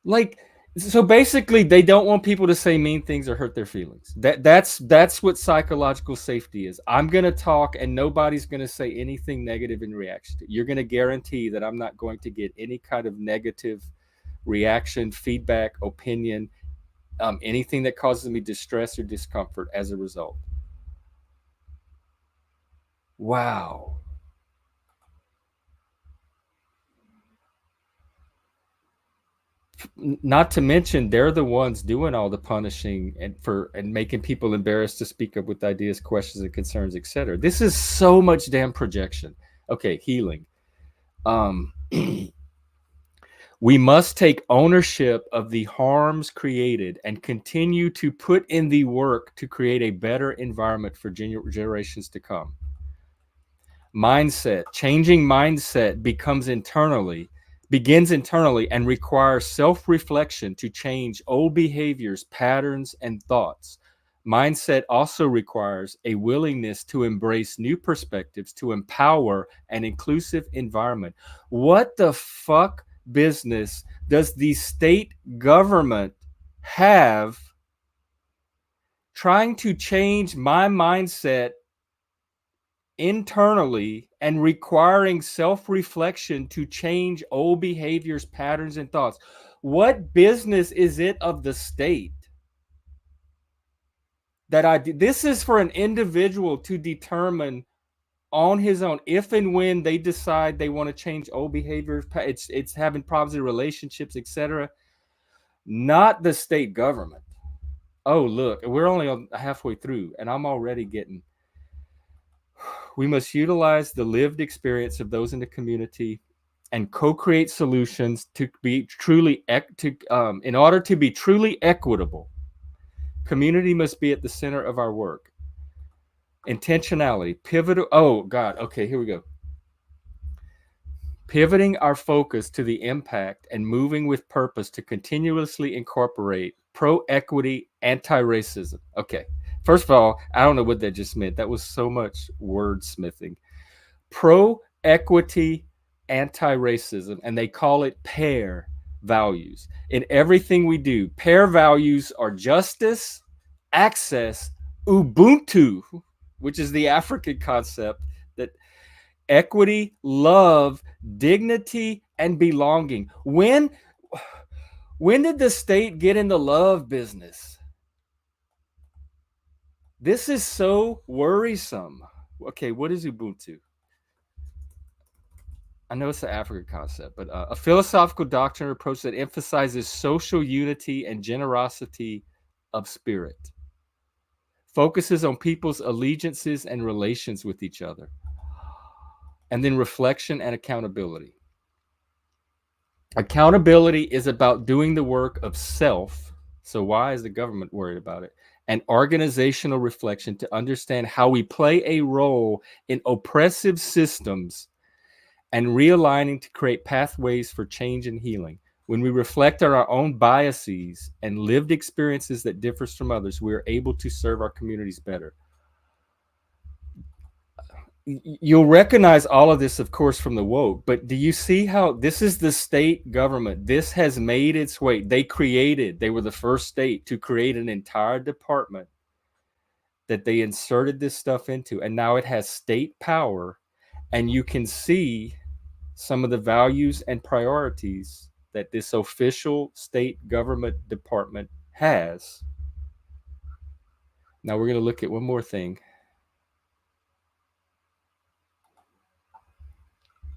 Like, so basically they don't want people to say mean things or hurt their feelings. That's what psychological safety is. I'm going to talk and nobody's going to say anything negative in reaction to it. You're going to guarantee that I'm not going to get any kind of negative reaction, feedback, opinion, anything that causes me distress or discomfort as a result. Wow. Not to mention they're the ones doing all the punishing and making people embarrassed to speak up with ideas, questions, and concerns, etc. This is so much damn projection. Okay, healing. We must take ownership of the harms created and continue to put in the work to create a better environment for generations to come. Mindset. Changing mindset begins internally and requires self-reflection to change old behaviors, patterns, and thoughts. Mindset also requires a willingness to embrace new perspectives to empower an inclusive environment. What the fuck business does the state government have trying to change my mindset internally and requiring self-reflection to change old behaviors, patterns, and thoughts? What business is it of the state that this is for an individual to determine on his own if and when they decide they want to change old behaviors, it's having problems in relationships, etc. Not the state government. Oh, look, we're only halfway through and I'm already getting. We must utilize the lived experience of those in the community and co-create solutions to be truly in order to be truly equitable. Community must be at the center of our work. Intentionality, pivotal. Oh God. Okay, here we go. Pivoting our focus to the impact and moving with purpose to continuously incorporate pro-equity, anti-racism. Okay. First of all, I don't know what that just meant. That was so much wordsmithing. Pro-equity, anti-racism, and they call it PAIR values. In everything we do, PAIR values are justice, access, Ubuntu, which is the African concept that equity, love, dignity, and belonging. When did the state get in the love business? This is so worrisome. Okay, what is Ubuntu? I know it's an African concept, but a philosophical doctrine approach that emphasizes social unity and generosity of spirit, focuses on people's allegiances and relations with each other, and then reflection and accountability. Accountability is about doing the work of self. So why is the government worried about it? And organizational reflection to understand how we play a role in oppressive systems and realigning to create pathways for change and healing. When we reflect on our own biases and lived experiences that differs from others, we are able to serve our communities better. You'll recognize all of this, of course, from the woke, but do you see how this is the state government? This has made its way. They were the first state to create an entire department that they inserted this stuff into, and now it has state power, and you can see some of the values and priorities that this official state government department has. Now we're going to look at one more thing.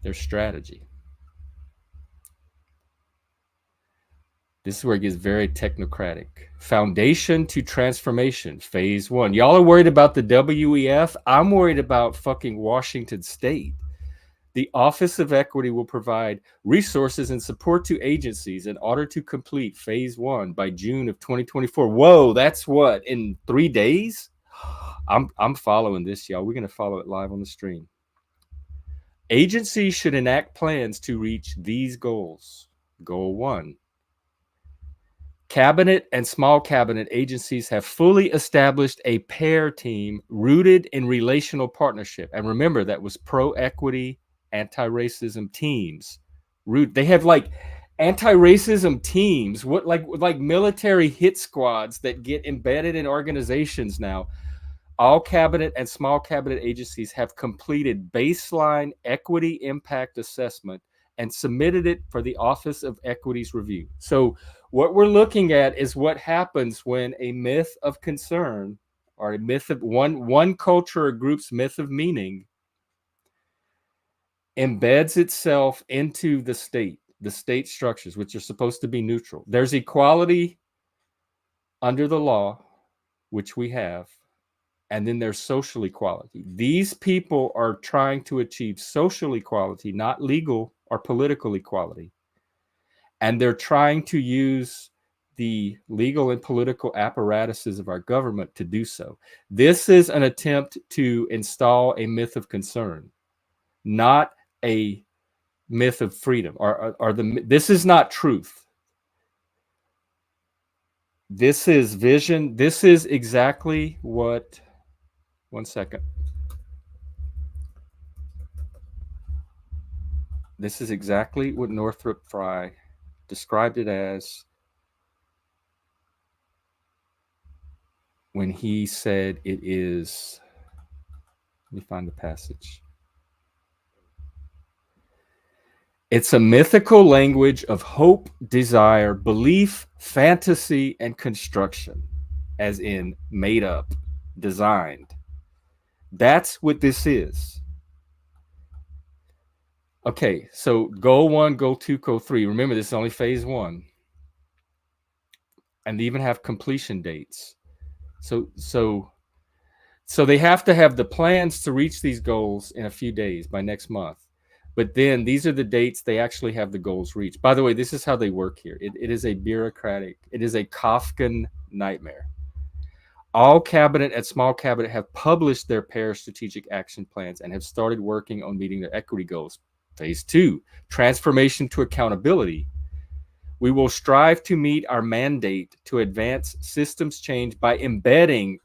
Their strategy. This is where it gets very technocratic. Foundation to transformation, phase 1. Y'all are worried about the WEF. I'm worried about fucking Washington State. The Office of Equity will provide resources and support to agencies in order to complete phase 1 by June of 2024. Whoa, that's what, in 3 days? I'm following this, y'all. We're going to follow it live on the stream. Agencies should enact plans to reach these goals. Goal 1, Cabinet and small cabinet agencies have fully established a pair team rooted in relational partnership. And remember, that was pro-equity, anti-racism teams. They have like anti-racism teams, what like military hit squads that get embedded in organizations now. All cabinet and small cabinet agencies have completed baseline equity impact assessment and submitted it for the Office of Equity's review. So what we're looking at is what happens when a myth of concern or a myth of one culture or group's myth of meaning embeds itself into the state structures, which are supposed to be neutral. There's equality under the law, which we have, and then there's social equality. These people are trying to achieve social equality, not legal or political equality. And they're trying to use the legal and political apparatuses of our government to do so. This is an attempt to install a myth of concern, not a myth of freedom, this is not truth. This is vision. This is exactly what, one second. This is exactly what Northrop Frye described it as when he said it is, let me find the passage. It's a mythical language of hope, desire, belief, fantasy, and construction, as in made up, designed. That's what this is. Okay, so goal 1, goal 2, goal 3. Remember, this is only phase 1. And they even have completion dates. So they have to have the plans to reach these goals in a few days by next month. But then these are the dates they actually have the goals reached. By the way, this is how they work here. It is a bureaucratic, it is a Kafkan nightmare. All cabinet and small cabinet have published their pair strategic action plans and have started working on meeting their equity goals. Phase 2, transformation to accountability. We will strive to meet our mandate to advance systems change by embedding.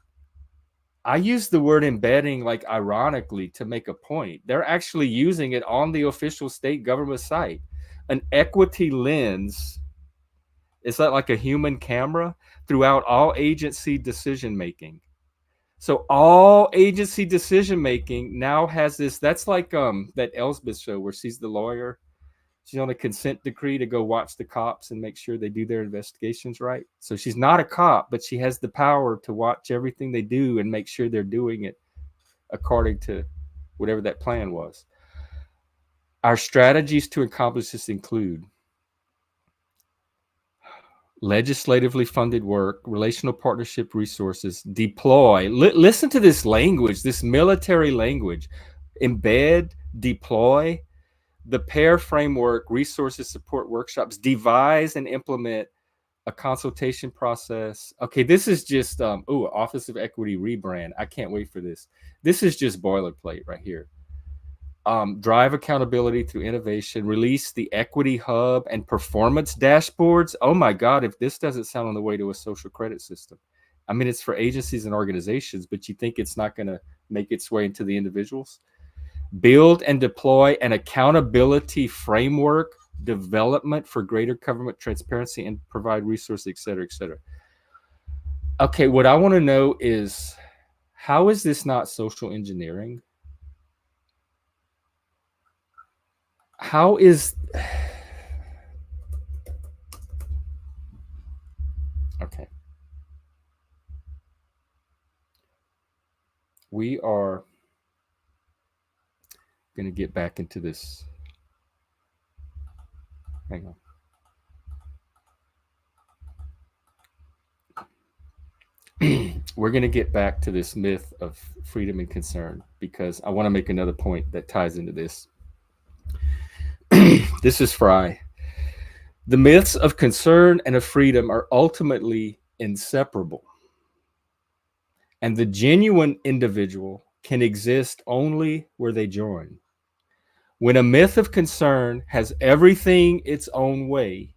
I use the word embedding like ironically to make a point. They're actually using it on the official state government site. An equity lens is that like a human camera throughout all agency decision making. So all agency decision making now has this. That's like that Elsbeth show where she's the lawyer. She's on a consent decree to go watch the cops and make sure they do their investigations right. So she's not a cop, but she has the power to watch everything they do and make sure they're doing it according to whatever that plan was. Our strategies to accomplish this include legislatively funded work, relational partnership resources, deploy. Listen to this language, this military language. Embed, deploy, the pair framework, resources, support workshops, devise and implement a consultation process. Okay, this is just, Office of Equity rebrand. I can't wait for this. This is just boilerplate right here. Drive accountability through innovation, release the equity hub and performance dashboards. Oh my God, if this doesn't sound on the way to a social credit system. I mean, it's for agencies and organizations, but you think it's not going to make its way into the individuals? Build and deploy an accountability framework, development for greater government transparency, and provide resources, et cetera, et cetera. Okay, what I want to know is, how is this not social engineering? How is... Okay. We are going to get back into this. Hang on. We're going to get back to this myth of freedom and concern because I want to make another point that ties into this. This is Frye. The myths of concern and of freedom are ultimately inseparable. And the genuine individual can exist only where they join. When a myth of concern has everything its own way,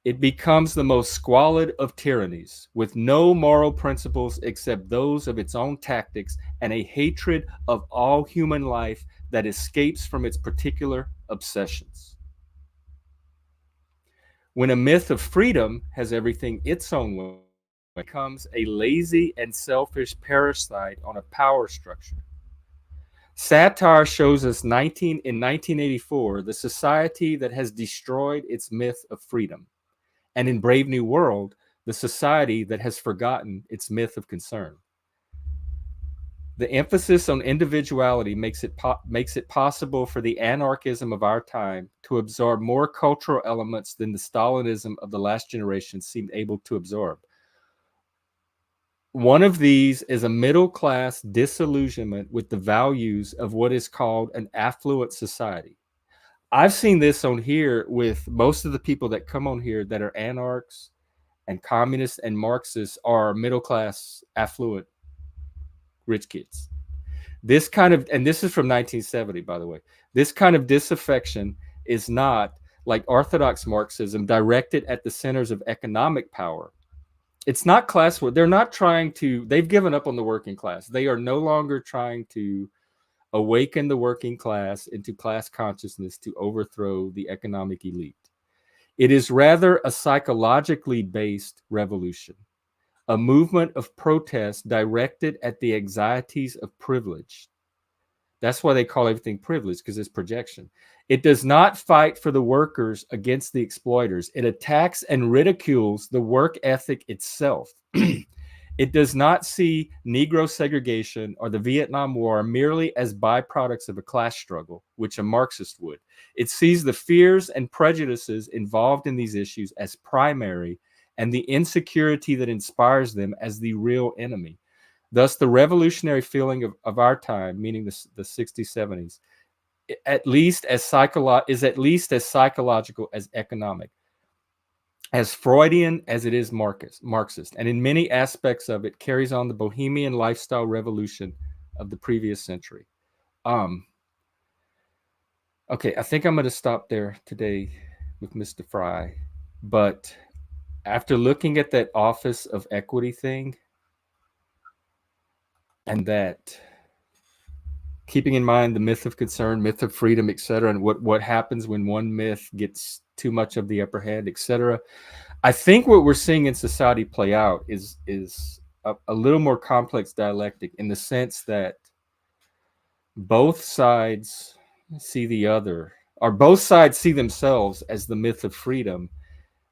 it becomes the most squalid of tyrannies, with no moral principles except those of its own tactics and a hatred of all human life that escapes from its particular obsessions. When a myth of freedom has everything its own way, it becomes a lazy and selfish parasite on a power structure. Satire shows us in 1984 the society that has destroyed its myth of freedom, and in Brave New World, the society that has forgotten its myth of concern. The emphasis on individuality makes it possible for the anarchism of our time to absorb more cultural elements than the Stalinism of the last generation seemed able to absorb. One of these is a middle-class disillusionment with the values of what is called an affluent society. I've seen this on here with most of the people that come on here that are anarchs and communists and Marxists are middle-class, affluent, rich kids. This kind of, and this is from 1970, by the way, this kind of disaffection is not like orthodox Marxism directed at the centers of economic power. It's not class war. They're not trying to, they've given up on the working class. They are no longer trying to awaken the working class into class consciousness to overthrow the economic elite. It is rather a psychologically based revolution, a movement of protest directed at the anxieties of privilege. That's why they call everything privilege, because it's projection. It does not fight for the workers against the exploiters. It attacks and ridicules the work ethic itself. It does not see Negro segregation or the Vietnam War merely as byproducts of a class struggle, which a Marxist would. It sees the fears and prejudices involved in these issues as primary and the insecurity that inspires them as the real enemy. Thus, the revolutionary feeling of our time, meaning the 60s, 70s, is at least as psychological as economic, as Freudian as it is Marxist, and in many aspects of it carries on the bohemian lifestyle revolution of the previous century. Okay, I think I'm going to stop there today with Mr. Frye, but after looking at that Office of Equity thing, and that keeping in mind the myth of concern, myth of freedom, etc., and what happens when one myth gets too much of the upper hand, etc., I think what we're seeing in society play out is a little more complex dialectic in the sense that both sides see the other, or both sides see themselves as the myth of freedom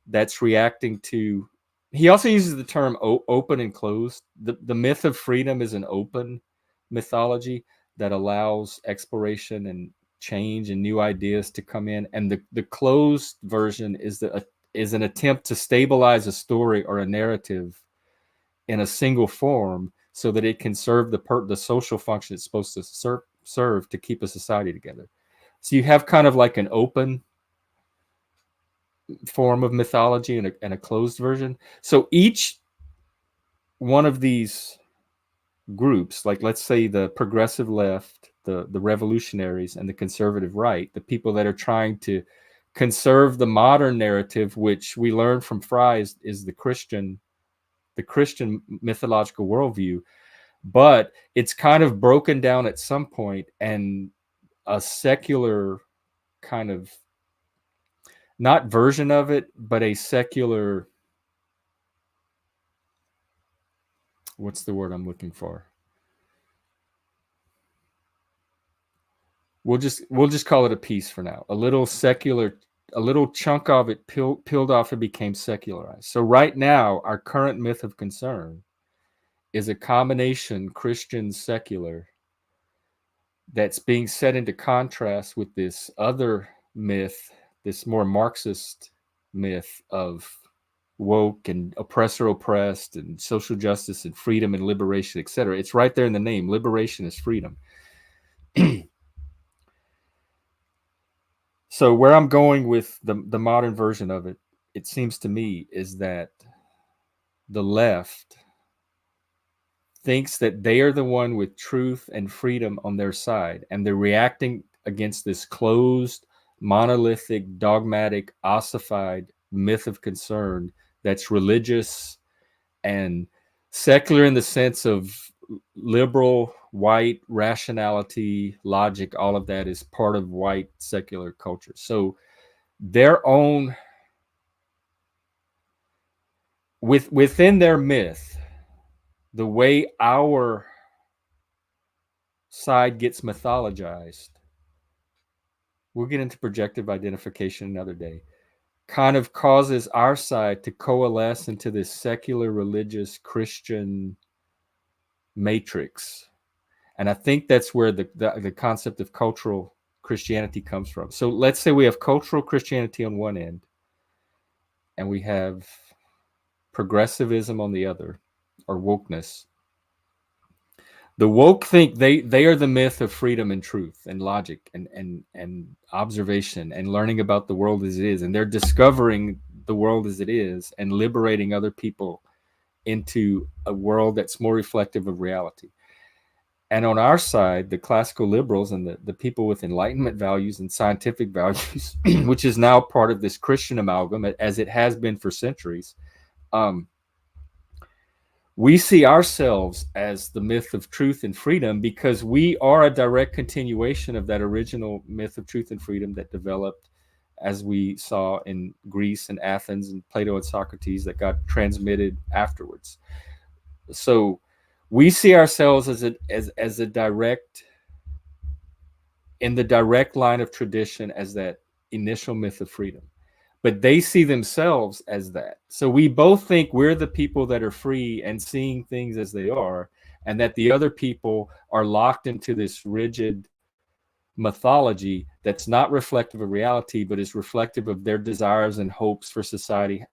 that's reacting to. He also uses the term open and closed. The myth of freedom is an open mythology that allows exploration and change and new ideas to come in. And the closed version is an attempt to stabilize a story or a narrative in a single form so that it can serve the social function it's supposed to serve to keep a society together. So you have kind of like an open form of mythology and a closed version. So each one of these groups, like let's say the progressive left, the revolutionaries, and the conservative right, the people that are trying to conserve the modern narrative, which we learn from Frye is the Christian mythological worldview, but it's kind of broken down at some point, and a secular kind of, not version of it, but a secular, what's the word I'm looking for? We'll just call it a piece for now. A little secular, a little chunk of it peeled off and became secularized. So right now, our current myth of concern is a combination Christian secular that's being set into contrast with this other myth, this more Marxist myth of woke and oppressor oppressed and social justice and freedom and liberation, etc. It's right there in the name. Liberation is freedom. So where I'm going with the modern version of it, it seems to me, is that the left thinks that they are the one with truth and freedom on their side, and they're reacting against this closed, monolithic, dogmatic, ossified myth of concern that's religious and secular in the sense of liberal, white, rationality, logic, all of that is part of white secular culture. So their own, within their myth, the way our side gets mythologized, we'll get into projective identification another day, kind of causes our side to coalesce into this secular, religious, Christian matrix. And I think that's where the concept of cultural Christianity comes from. So let's say we have cultural Christianity on one end, and we have progressivism on the other, or wokeness. The woke think they are the myth of freedom and truth and logic and observation and learning about the world as it is, and they're discovering the world as it is and liberating other people into a world that's more reflective of reality. And on our side, the classical liberals and the people with Enlightenment values and scientific values, which is now part of this Christian amalgam, as it has been for centuries, we see ourselves as the myth of truth and freedom because we are a direct continuation of that original myth of truth and freedom that developed, as we saw in Greece and Athens and Plato and Socrates, that got transmitted afterwards. So we see ourselves as a direct, in the direct line of tradition, as that initial myth of freedom. But they see themselves as that. So we both think we're the people that are free and seeing things as they are, and that the other people are locked into this rigid mythology that's not reflective of reality, but is reflective of their desires and hopes for society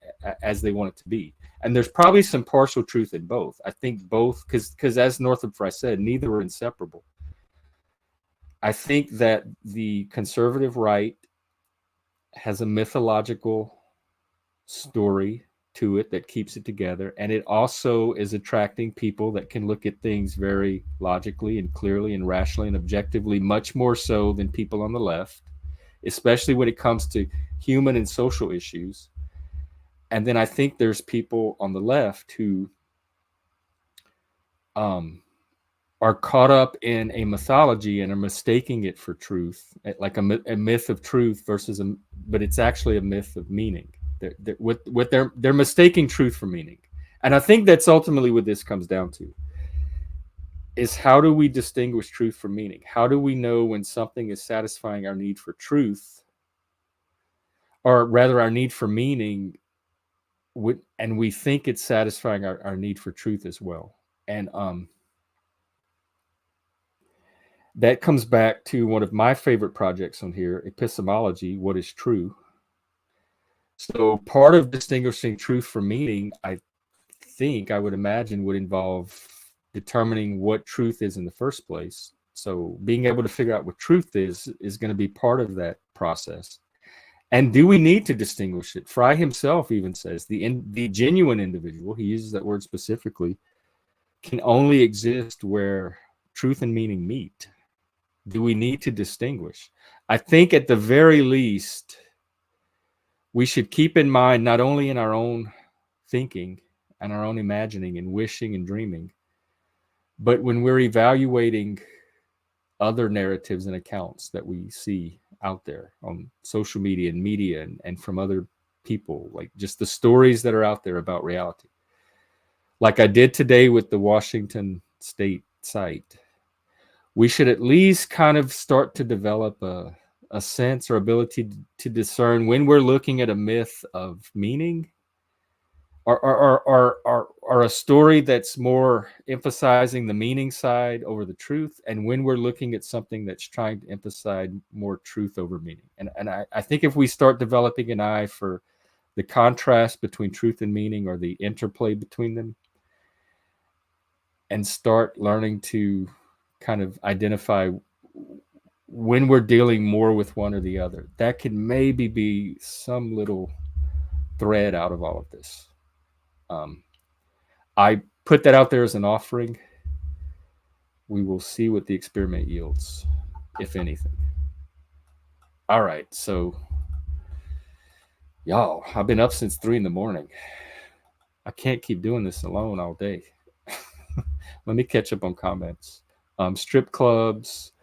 as they want it to be. And there's probably some partial truth in both. I think both, because as Northrop Frye said, neither are inseparable. I think that the conservative right has a mythological story to it that keeps it together, and it also is attracting people that can look at things very logically and clearly and rationally and objectively, much more so than people on the left, especially when it comes to human and social issues. And then I think there's people on the left who are caught up in a mythology and are mistaking it for truth, like a myth of truth versus but it's actually a myth of meaning. They're mistaking truth for meaning. And I think that's ultimately what this comes down to, is how do we distinguish truth from meaning? How do we know when something is satisfying our need for truth, or rather our need for meaning, and we think it's satisfying our need for truth as well? And that comes back to one of my favorite projects on here, epistemology, what is true. So part of distinguishing truth from meaning, I would imagine, would involve determining what truth is in the first place. So being able to figure out what truth is going to be part of that process. And do we need to distinguish it? Frye himself even says the genuine individual, he uses that word specifically, can only exist where truth and meaning meet. Do we need to distinguish? I think at the very least, we should keep in mind, not only in our own thinking and our own imagining and wishing and dreaming, but when we're evaluating other narratives and accounts that we see out there on social media and from other people, like just the stories that are out there about reality. Like I did today with the Washington State site, we should at least kind of start to develop a sense or ability to discern when we're looking at a myth of meaning or a story that's more emphasizing the meaning side over the truth, and when we're looking at something that's trying to emphasize more truth over meaning. And I think if we start developing an eye for the contrast between truth and meaning, or the interplay between them, and start learning to kind of identify when we're dealing more with one or the other, that could maybe be some little thread out of all of this. I put that out there as an offering. We will see what the experiment yields, if anything. All right, so Y'all, I've been up since 3 in the morning. I can't keep doing this alone all day. Let me catch up on comments. Strip clubs,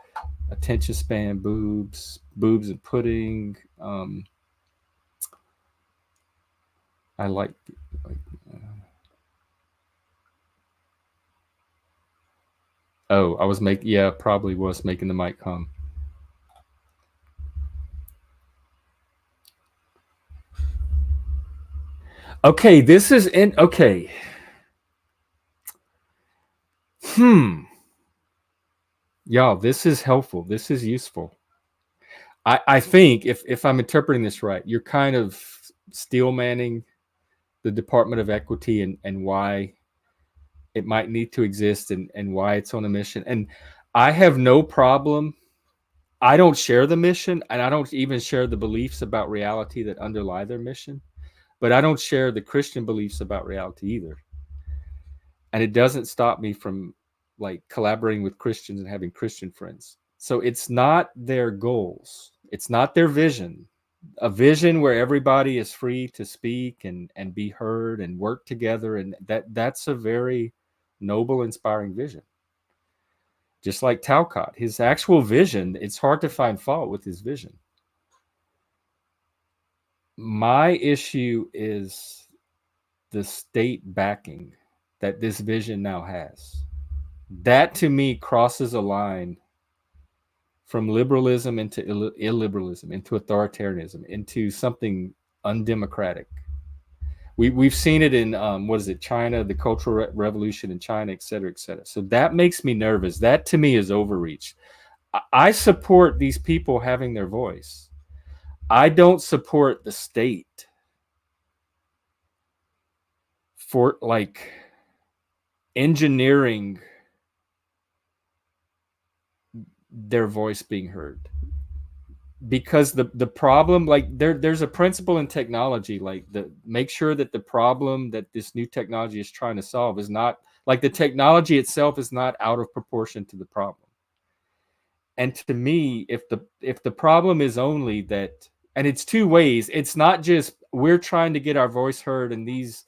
attention span, boobs and pudding. I like oh, I was making, yeah, probably was making the mic hum. Okay, this is in, okay. Hmm. Y'all, this is helpful. This is useful. I think if I'm interpreting this right, you're kind of steel manning the Department of Equity and why it might need to exist and why it's on a mission. And I have no problem. I don't share the mission and I don't even share the beliefs about reality that underlie their mission, but I don't share the Christian beliefs about reality either. And it doesn't stop me from like collaborating with Christians and having Christian friends. So it's not their goals. It's not their vision. A vision where everybody is free to speak and be heard and work together, and that's a very noble, inspiring vision. Just like Talcott, his actual vision, it's hard to find fault with his vision. My issue is the state backing that this vision now has. That to me crosses a line from liberalism into illiberalism, into authoritarianism, into something undemocratic. We've seen it in what is it, China, the Cultural Revolution in China, et cetera, et cetera. So that makes me nervous. That to me is overreach. I support these people having their voice. I don't support the state for like engineering their voice being heard, because the problem, like there's a principle in technology, like the make sure that the problem that this new technology is trying to solve is not like the technology itself is not out of proportion to the problem. And to me, if the problem is only that, and it's two ways, it's not just we're trying to get our voice heard and these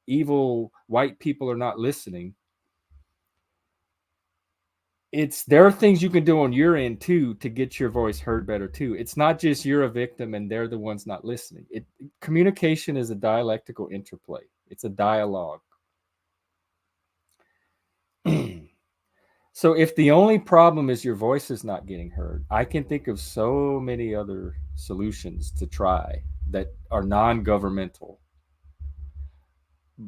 evil white people are not listening. It's there are things you can do on your end too to get your voice heard better too. It's not just you're a victim and they're the ones not listening. Communication is a dialectical interplay. It's a dialogue. So if the only problem is your voice is not getting heard, I can think of so many other solutions to try that are non-governmental.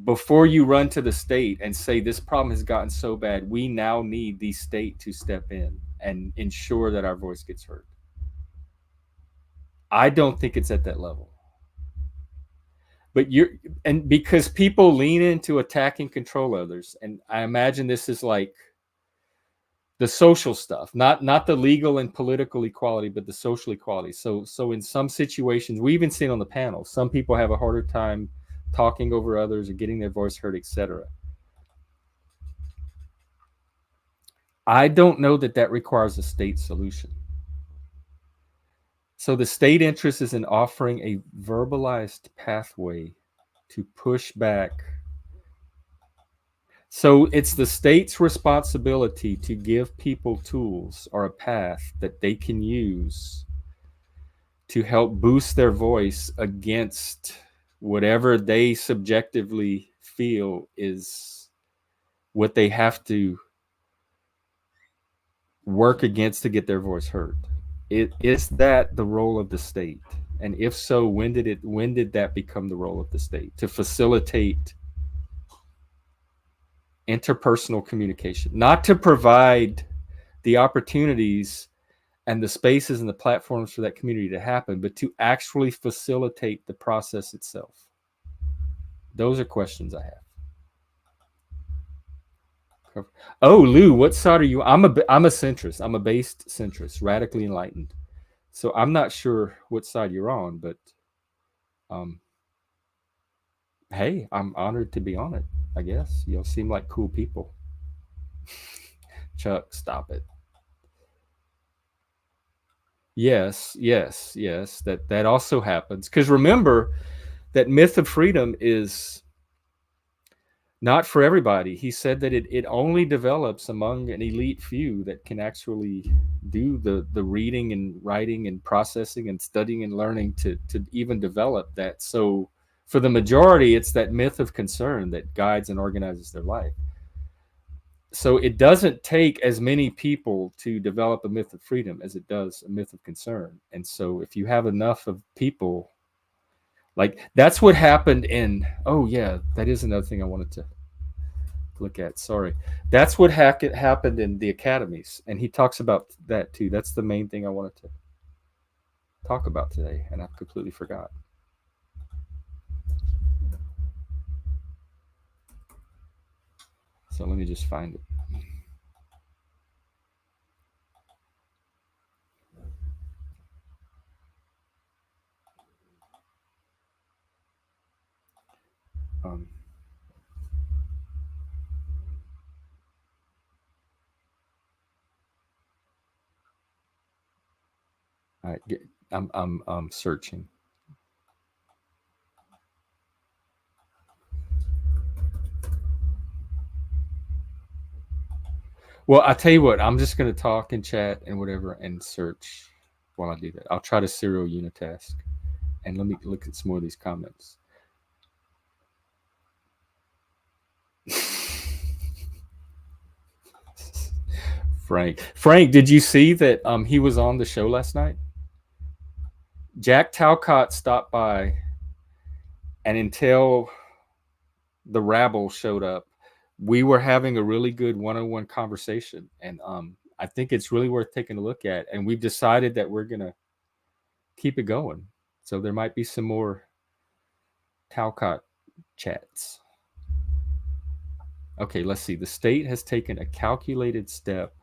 Before you run to the state and say this problem has gotten so bad, we now need the state to step in and ensure that our voice gets heard. I don't think it's at that level. But and because people lean into attack and control others, and I imagine this is like the social stuff, not the legal and political equality, but the social equality. So in some situations, we even seen on the panel, some people have a harder time talking over others or getting their voice heard, etc. I don't know that requires a state solution. So the state interest is in offering a verbalized pathway to push back. So it's the state's responsibility to give people tools or a path that they can use to help boost their voice against whatever they subjectively feel is what they have to work against to get their voice heard. Is that the role of the state? And if so, when did that become the role of the state? To facilitate interpersonal communication, not to provide the opportunities and the spaces and the platforms for that community to happen, but to actually facilitate the process itself. Those are questions I have. Oh, Lou, what side are you? I'm a centrist. I'm a based centrist, radically enlightened. So I'm not sure what side you're on, but um, hey, I'm honored to be on it. I guess you'll seem like cool people. Chuck, stop it. Yes. That also happens. Because remember that myth of freedom is not for everybody. He said that it only develops among an elite few that can actually do the reading and writing and processing and studying and learning to even develop that. So for the majority, it's that myth of concern that guides and organizes their life. So it doesn't take as many people to develop a myth of freedom as it does a myth of concern. And so if you have enough of people, like that's what happened in, oh yeah, that is another thing I wanted to look at. Sorry. That's what happened in the academies. And he talks about that too. That's the main thing I wanted to talk about today. And I completely forgot. So let me just find it. Um, all right, I'm searching. Well, I tell you what, I'm just going to talk and chat and whatever and search while I do that. I'll try to serial unitask. And let me look at some more of these comments. Frank, did you see that he was on the show last night? Jack Talcott stopped by, and until the rabble showed up, we were having a really good one-on-one conversation, and I think it's really worth taking a look at. And we've decided that we're gonna keep it going, so there might be some more Talcott chats. Okay, let's see. The state has taken a calculated step.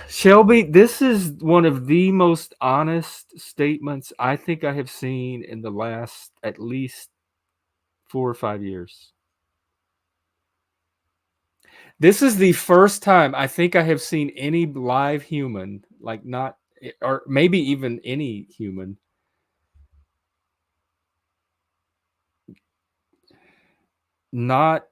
Shelby, this is one of the most honest statements I think I have seen in the last at least 4 or 5 years. This is the first time I think I have seen any live human, like not, or maybe even any human, not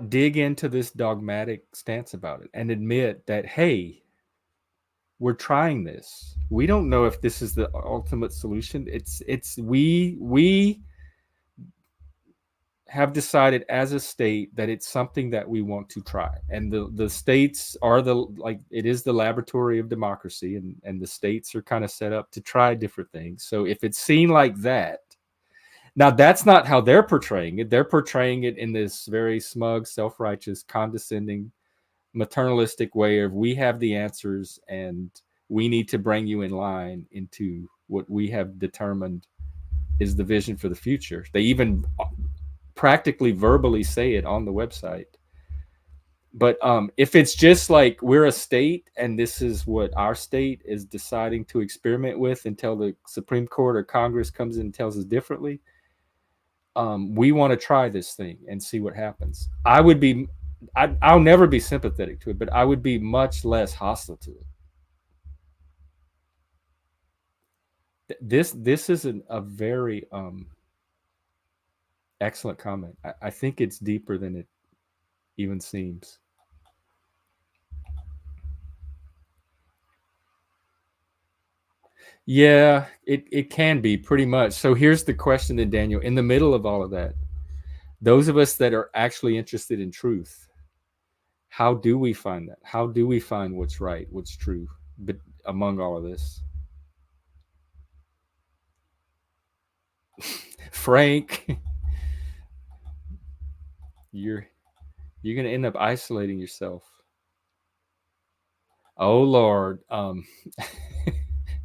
dig into this dogmatic stance about it and admit that, hey, we're trying this. We don't know if this is the ultimate solution. We have decided as a state that it's something that we want to try, and the states are the, like, it is the laboratory of democracy, and the states are kind of set up to try different things. So if it's seen like that, now that's not how they're portraying it. They're portraying it in this very smug, self-righteous, condescending, maternalistic way of, we have the answers and we need to bring you in line into what we have determined is the vision for the future. They even practically verbally say it on the website. But if it's just like, we're a state and this is what our state is deciding to experiment with until the Supreme Court or Congress comes in and tells us differently, we want to try this thing and see what happens. I'll never be sympathetic to it, but I would be much less hostile to it. This is a very excellent comment. I think it's deeper than it even seems. Yeah, it can be pretty much. So here's the question then, Daniel. In the middle of all of that, those of us that are actually interested in truth, how do we find that? How do we find what's right, what's true, but among all of this? Frank, you're going to end up isolating yourself. Oh Lord, I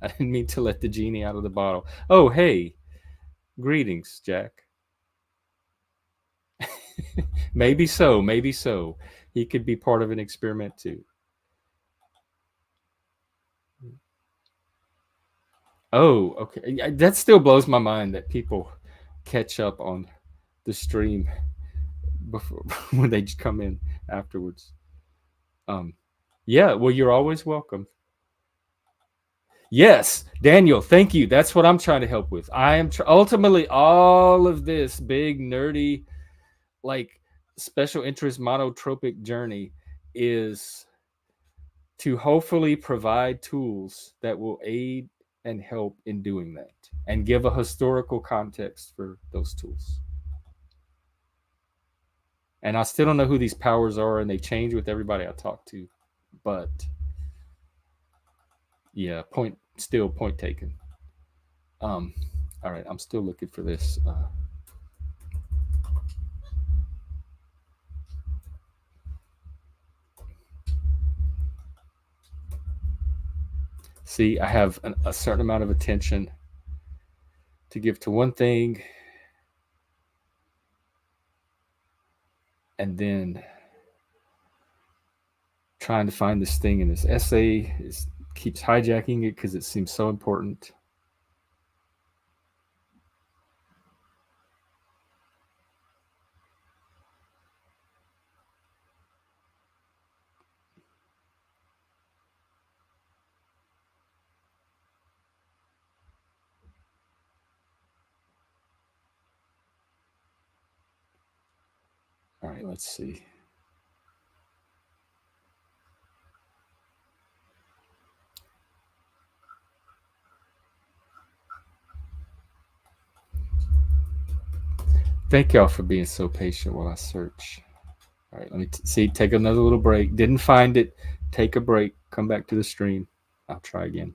didn't mean to let the genie out of the bottle. Oh hey, greetings, Jack. Maybe so, maybe so. He could be part of an experiment too. Oh, okay. That still blows my mind that people catch up on the stream before when they come in afterwards. Um, yeah, well, you're always welcome. Yes, Daniel, thank you. That's what I'm trying to help with. I am ultimately all of this big nerdy, like special interest monotropic journey is to hopefully provide tools that will aid and help in doing that and give a historical context for those tools. And I still don't know who these powers are, and they change with everybody I talk to. But yeah, point taken. Um, all right, I'm still looking for this. See, I have a certain amount of attention to give to one thing, and then trying to find this thing in this essay is keeps hijacking it because it seems so important. All right, let's see. Thank y'all for being so patient while I search. All right, let me see. Take another little break. Didn't find it. Take a break. Come back to the stream. I'll try again.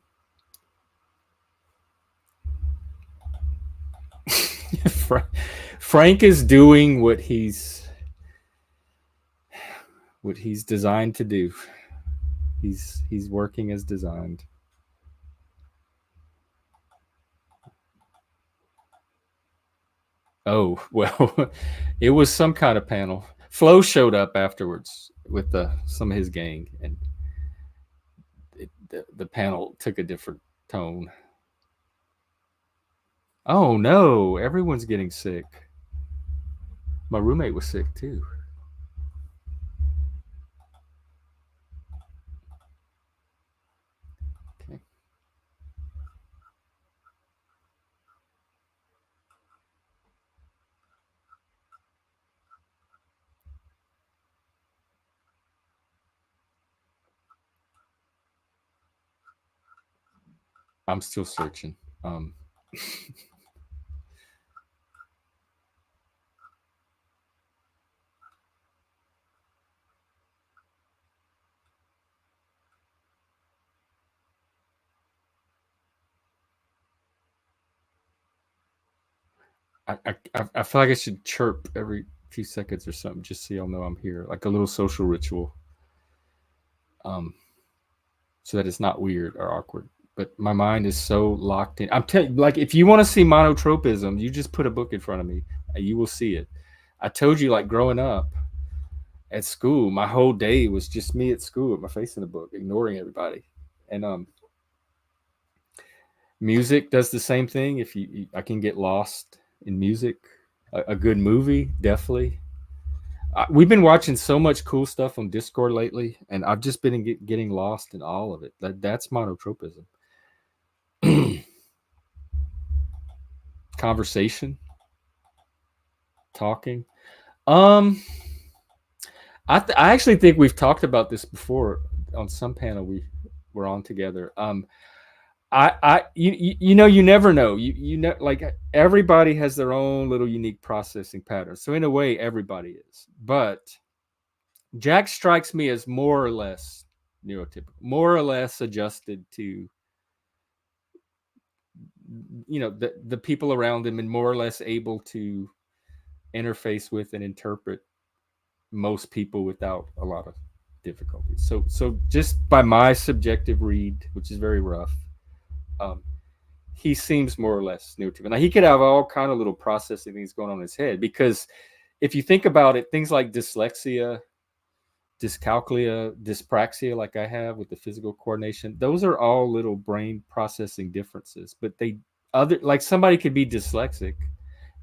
Frank is doing what he's designed to do. He's working as designed. Oh well, it was some kind of panel. Flo showed up afterwards with some of his gang, and the panel took a different tone. Oh no, everyone's getting sick. My roommate was sick too. Okay. I'm still searching. I feel like I should chirp every few seconds or something just so y'all know I'm here, like a little social ritual, um, so that it's not weird or awkward. But my mind is so locked in. I'm telling, like, if you want to see monotropism, you just put a book in front of me, and you will see it. I told you, like, growing up at school, my whole day was just me at school with my face in a book, ignoring everybody. And music does the same thing. If I can get lost in music. A good movie, definitely. We've been watching so much cool stuff on Discord lately, and I've just been getting lost in all of it. That's monotropism. Conversation, talking. Um, I actually think we've talked about this before on some panel we were on together. You know, you never know. You know, like everybody has their own little unique processing patterns. So in a way, everybody is. But Jack strikes me as more or less neurotypical, more or less adjusted to, you know, the people around him, and more or less able to interface with and interpret most people without a lot of difficulty. So just by my subjective read, which is very rough, um, he seems more or less neurotypical. Now he could have all kind of little processing things going on in his head, because if you think about it, things like dyslexia, dyscalculia, dyspraxia, like I have with the physical coordination, those are all little brain processing differences. But they other like somebody could be dyslexic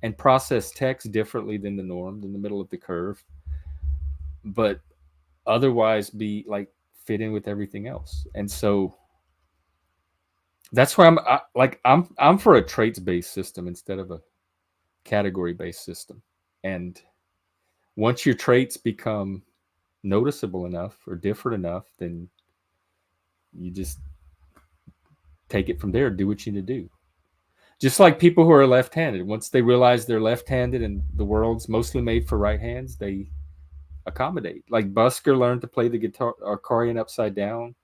and process text differently than the norm, in the middle of the curve. But otherwise be like fit in with everything else. And so that's why I'm for a traits based system instead of a category based system. And once your traits become noticeable enough or different enough, then you just take it from there, do what you need to do. Just like people who are left-handed, once they realize they're left-handed and the world's mostly made for right hands, they accommodate. Like Busker learned to play the guitar accordion upside down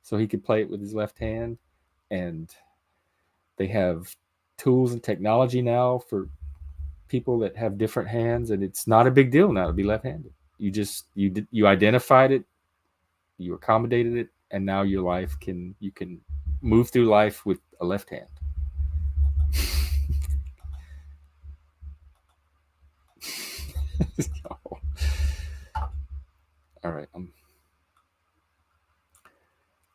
so he could play it with his left hand. And they have tools and technology now for people that have different hands, and it's not a big deal now to be left-handed. You identified it, you accommodated it, and now your life you can move through life with a left hand. All right,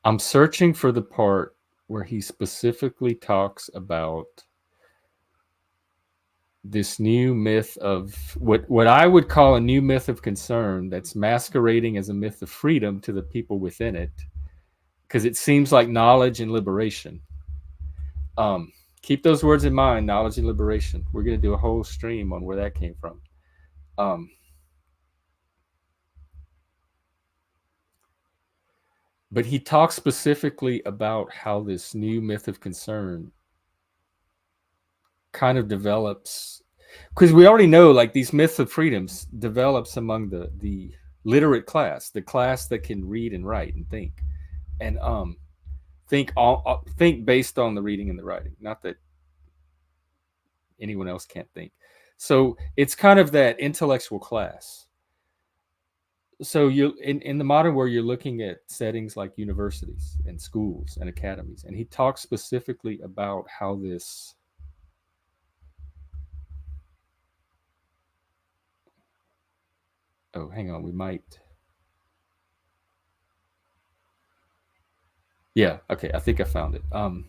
I'm searching for the part where he specifically talks about this new myth of what I would call a new myth of concern that's masquerading as a myth of freedom to the people within it, because it seems like knowledge and liberation. Keep those words in mind, knowledge and liberation. We're going to do a whole stream on where that came from. But he talks specifically about how this new myth of concern kind of develops, because we already know like these myths of freedoms develops among the literate class, the class that can read and write and think, and think based on the reading and the writing, not that anyone else can't think. So it's kind of that intellectual class. So you in the modern world, you're looking at settings like universities and schools and academies, and he talks specifically about how this hang on, we might. Yeah, okay, I think I found it. I'm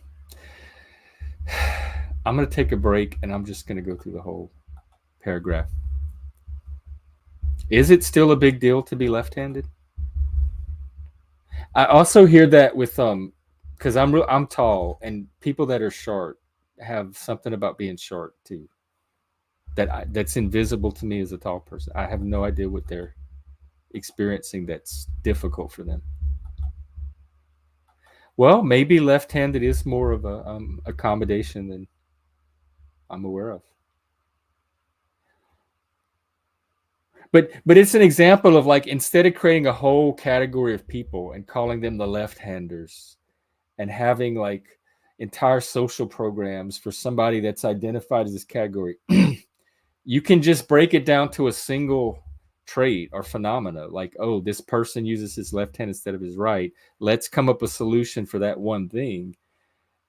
going to take a break and I'm just going to go through the whole paragraph. Is it still a big deal to be left-handed? I also hear that with because I'm tall, and people that are short have something about being short too. That's invisible to me as a tall person. I have no idea what they're experiencing that's difficult for them. Well, maybe left-handed is more of a accommodation than I'm aware of. But it's an example of like, instead of creating a whole category of people and calling them the left-handers and having like entire social programs for somebody that's identified as this category, you can just break it down to a single trait or phenomena, like, oh, this person uses his left hand instead of his right. Let's come up with a solution for that one thing.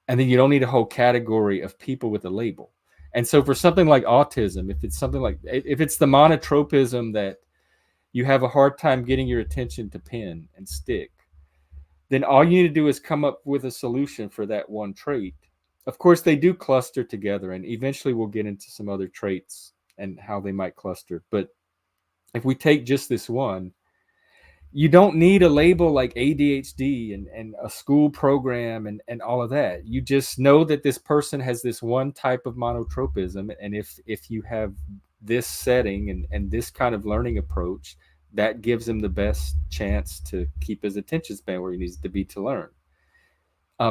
And then you don't need a whole category of people with a label. And so for something like autism, if it's the monotropism that you have a hard time getting your attention to pin and stick, then all you need to do is come up with a solution for that one trait. Of course, they do cluster together, and eventually we'll get into some other traits and how they might cluster. But if we take just this one, you don't need a label like ADHD and a school program and all of that. You just know that this person has this one type of monotropism, and if you have this setting and this kind of learning approach, that gives him the best chance to keep his attention span where he needs to be to learn.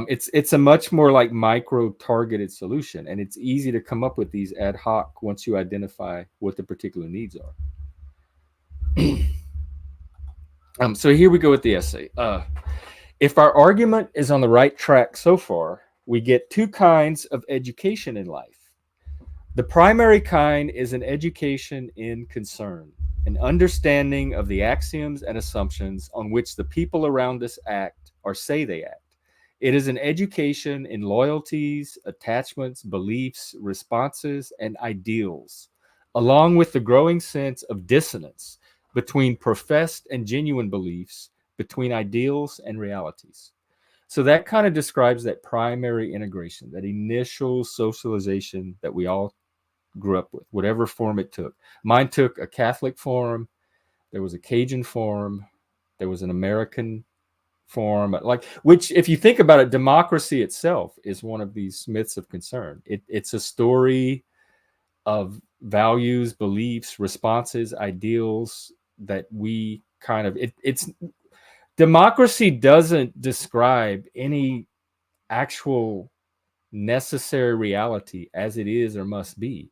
It's a much more like micro targeted solution, and it's easy to come up with these ad hoc once you identify what the particular needs are. So here we go with the essay. If our argument is on the right track so far, we get two kinds of education in life. The primary kind is an education in concern, an understanding of the axioms and assumptions on which the people around us act or say they act. It is an education in loyalties, attachments, beliefs, responses, and ideals, along with the growing sense of dissonance between professed and genuine beliefs, between ideals and realities. So that kind of describes that primary integration, that initial socialization that we all grew up with, whatever form it took. Mine took a Catholic form, there was a Cajun form, There was an American form, like, which, if you think about it, democracy itself is one of these myths of concern. It's a story of values, beliefs, responses, ideals that we kind of, it's democracy doesn't describe any actual necessary reality as it is or must be.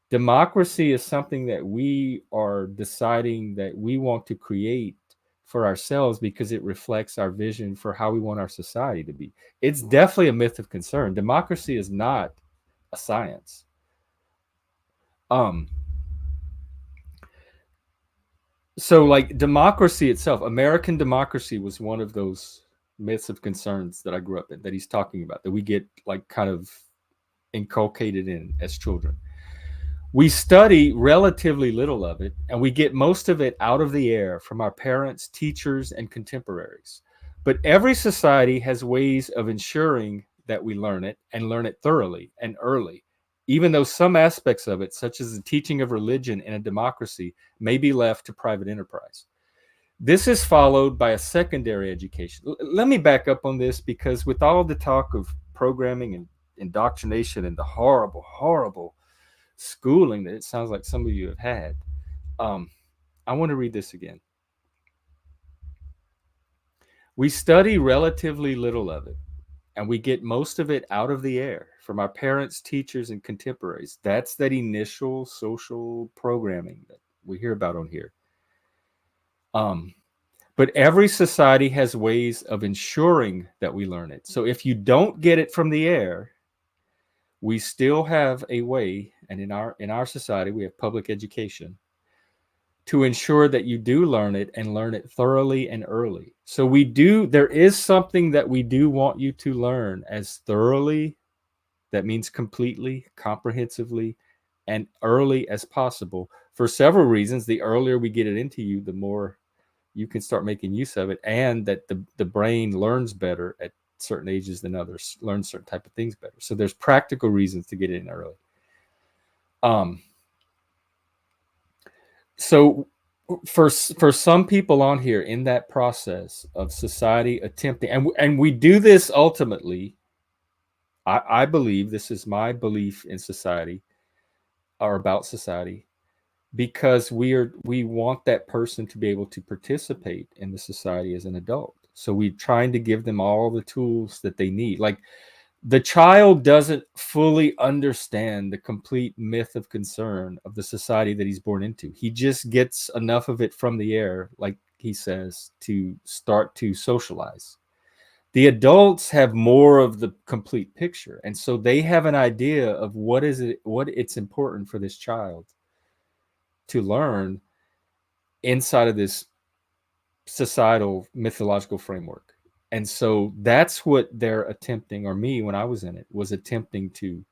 Democracy is something that we are deciding that we want to create for ourselves because it reflects our vision for how we want our society to be. It's definitely a myth of concern. Democracy is not a science. So, like, democracy itself, American democracy was one of those myths of concerns that I grew up in, that he's talking about, that we get like kind of inculcated in as children. We study relatively little of it, and we get most of it out of the air from our parents, teachers, and contemporaries. But every society has ways of ensuring that we learn it, and learn it thoroughly and early, even though some aspects of it, such as the teaching of religion in a democracy, may be left to private enterprise. This is followed by a secondary education. Let me back up on this, because with all the talk of programming and indoctrination and the horrible, horrible schooling that it sounds like some of you have had, I want to read this again. We study relatively little of it, and we get most of it out of the air from our parents, teachers, and contemporaries. That's that initial social programming that we hear about on here. But every society has ways of ensuring that we learn it. So if you don't get it from the air, we still have a way, and in our society, we have public education, to ensure that you do learn it, and learn it thoroughly and early. So there is something that we do want you to learn as thoroughly, that means completely, comprehensively, and early as possible, for several reasons. The earlier we get it into you, the more you can start making use of it, and that the brain learns better at certain ages than others, learns certain type of things better. So there's practical reasons to get it in early. So for some people on here, in that process of society attempting, and we do this ultimately, I believe, this is my belief in society, or about society, because we want that person to be able to participate in the society as an adult. So we're trying to give them all the tools that they need. Like, the child doesn't fully understand the complete myth of concern of the society that he's born into. He just gets enough of it from the air, like he says, to start to socialize. The adults have more of the complete picture, and so they have an idea of what it's important for this child to learn inside of this societal mythological framework. And so that's what they're attempting, or me, when I was in it, was attempting to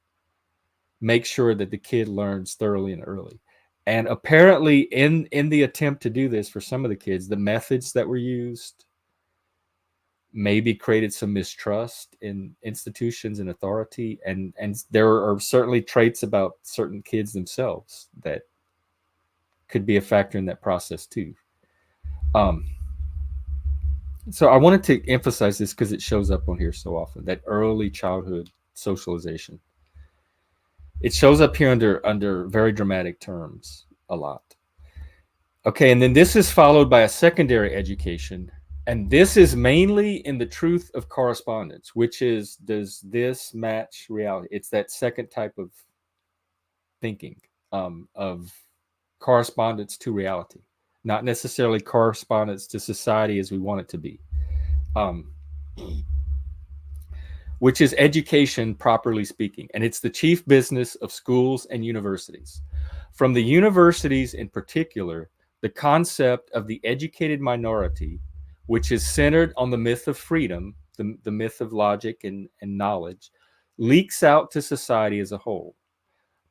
make sure that the kid learns thoroughly and early. And apparently in the attempt to do this for some of the kids, the methods that were used maybe created some mistrust in institutions and authority. And there are certainly traits about certain kids themselves that could be a factor in that process too. So I wanted to emphasize this because it shows up on here so often, that early childhood socialization. It shows up here under very dramatic terms a lot. Okay, and then this is followed by a secondary education, and this is mainly in the truth of correspondence, which is, does this match reality? It's that second type of thinking, of correspondence to reality, not necessarily correspondence to society as we want it to be, which is education, properly speaking. And it's the chief business of schools and universities. From the universities in particular, the concept of the educated minority, which is centered on the myth of freedom, the myth of logic and knowledge, leaks out to society as a whole.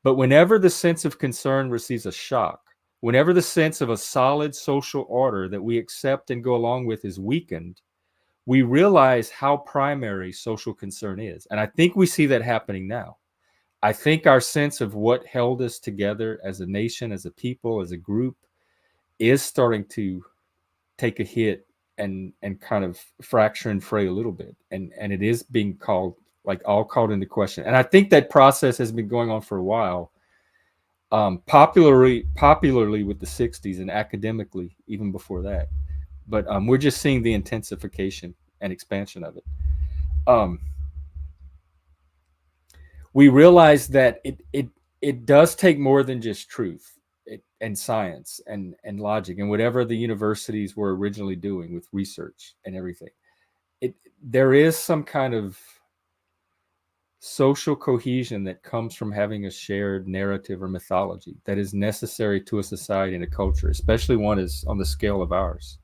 But whenever the sense of concern receives a shock, whenever the sense of a solid social order that we accept and go along with is weakened, we realize how primary social concern is. And I think we see that happening now. I think our sense of what held us together as a nation, as a people, as a group, is starting to take a hit and kind of fracture and fray a little bit, and it is being called, like, all called into question. And I think that process has been going on for a while, popularly with the 60s and academically even before that. But we're just seeing the intensification and expansion of it. Um, we realize that it does take more than just truth and science and logic and whatever the universities were originally doing with research and everything. There is some kind of social cohesion that comes from having a shared narrative or mythology that is necessary to a society and a culture, especially one is on the scale of ours.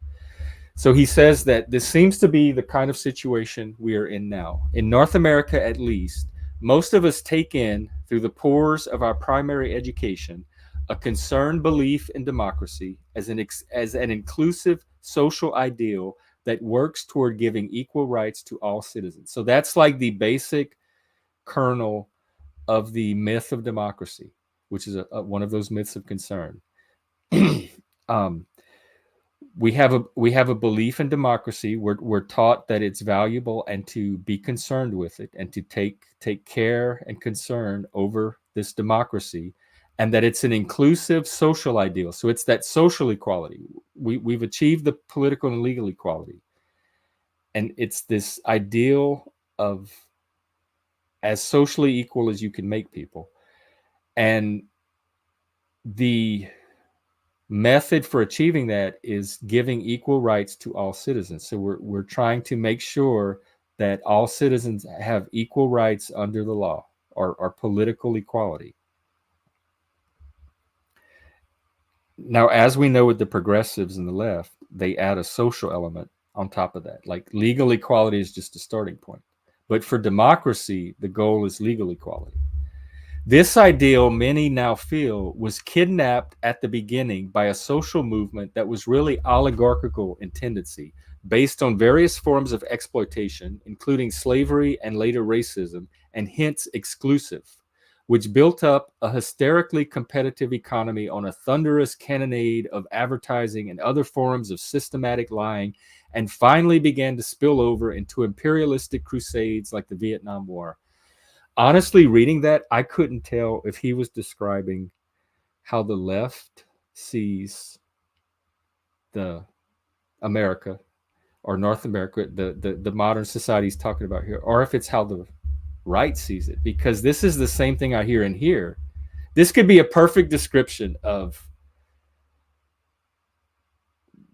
So he says that this seems to be the kind of situation we are in now. In North America, at least, most of us take in, through the pores of our primary education, a concerned belief in democracy as an inclusive social ideal that works toward giving equal rights to all citizens. So that's like the basic kernel of the myth of democracy, which is one of those myths of concern. um, we have a belief in democracy. We're taught that it's valuable and to be concerned with it and to take care and concern over this democracy, and that it's an inclusive social ideal. So it's that social equality. We've achieved the political and legal equality, and it's this ideal of as socially equal as you can make people. And the method for achieving that is giving equal rights to all citizens. So we're trying to make sure that all citizens have equal rights under the law, or political equality. Now, as we know with the progressives and the left, they add a social element on top of that. Like, legal equality is just a starting point. But for democracy, the goal is legal equality. This ideal, many now feel, was kidnapped at the beginning by a social movement that was really oligarchical in tendency, based on various forms of exploitation, including slavery and later racism, and hence exclusive, which built up a hysterically competitive economy on a thunderous cannonade of advertising and other forms of systematic lying, and finally began to spill over into imperialistic crusades like the Vietnam War. Honestly, reading that, I couldn't tell if he was describing how the left sees the America or North America, the modern society he's talking about here, or if it's how the right sees it, because this is the same thing I hear in here. This could be a perfect description of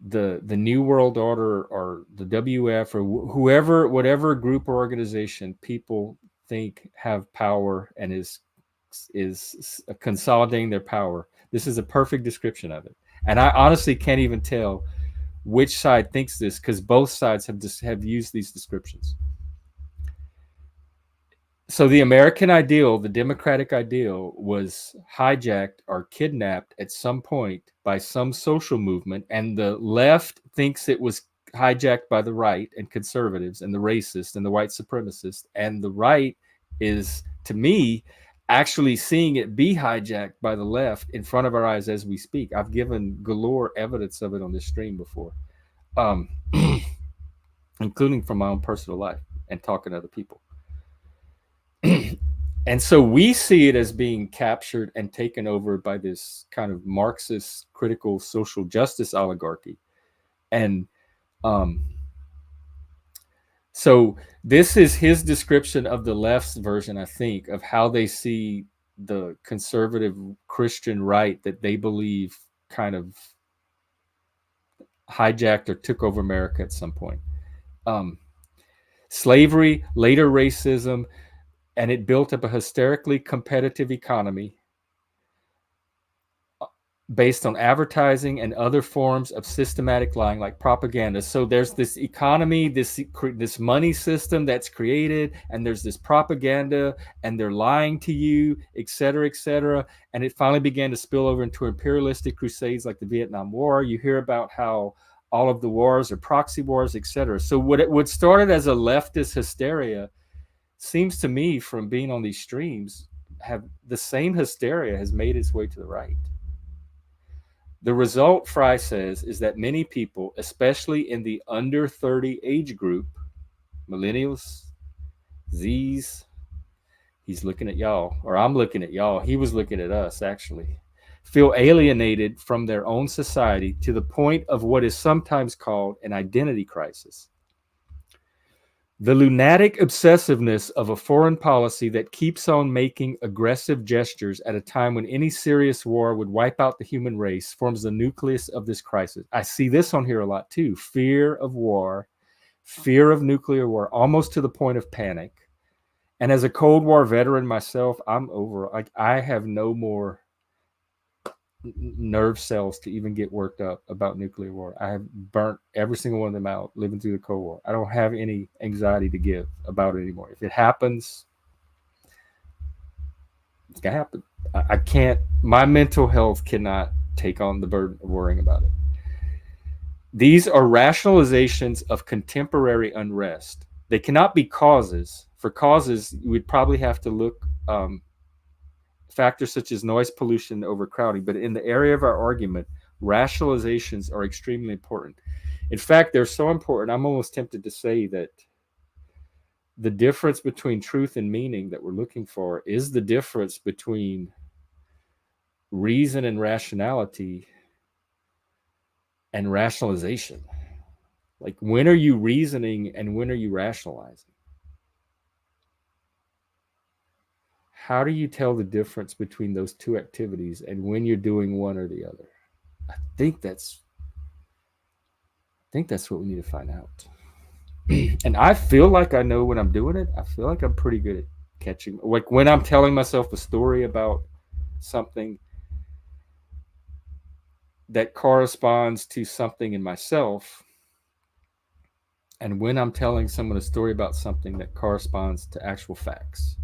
the New World Order or the WF or whoever, whatever group or organization people think have power and is consolidating their power. This is a perfect description of it. And I honestly can't even tell which side thinks this, because both sides have used these descriptions. So the American ideal, the democratic ideal, was hijacked or kidnapped at some point by some social movement, and the left thinks it was hijacked by the right and conservatives and the racists and the white supremacists, and the right is, to me, actually seeing it be hijacked by the left in front of our eyes as we speak. I've given galore evidence of it on this stream before, including from my own personal life and talking to other people. And so we see it as being captured and taken over by this kind of Marxist critical social justice oligarchy. And so this is his description of the left's version, I think, of how they see the conservative Christian right that they believe kind of hijacked or took over America at some point. Slavery, later racism, and it built up a hysterically competitive economy based on advertising and other forms of systematic lying, like propaganda. So there's this economy, this money system that's created, and there's this propaganda, and they're lying to you, et cetera, and it finally began to spill over into imperialistic crusades like the Vietnam War. You hear about how all of the wars are proxy wars, et cetera. So what started as a leftist hysteria seems to me, from being on these streams, have the same hysteria has made its way to the right. The result, Frye says, is that many people, especially in the under 30 age group, millennials, Z's, he's looking at y'all, or I'm looking at y'all, he was looking at us actually, feel alienated from their own society to the point of what is sometimes called an identity crisis. The lunatic obsessiveness of a foreign policy that keeps on making aggressive gestures at a time when any serious war would wipe out the human race forms the nucleus of this crisis. I see this on here a lot too. Fear of war, fear of nuclear war, almost to the point of panic. And as a Cold War veteran myself, I'm over. Like, I have no more nerve cells to even get worked up about nuclear war. I have burnt every single one of them out living through the Cold War. I don't have any anxiety to give about it anymore. If it happens, it's gonna happen. I can't, my mental health cannot take on the burden of worrying about it. These are rationalizations of contemporary unrest. They cannot be causes. For causes, we'd probably have to look factors such as noise pollution and overcrowding. But in the area of our argument, rationalizations are extremely important. In fact, they're so important, I'm almost tempted to say that the difference between truth and meaning that we're looking for is the difference between reason and rationality and rationalization. Like, when are you reasoning and when are you rationalizing? How do you tell the difference between those two activities and when you're doing one or the other? I think that's what we need to find out. And I feel like I know when I'm doing it. I feel like I'm pretty good at catching. Like, when I'm telling myself a story about something that corresponds to something in myself, and when I'm telling someone a story about something that corresponds to actual facts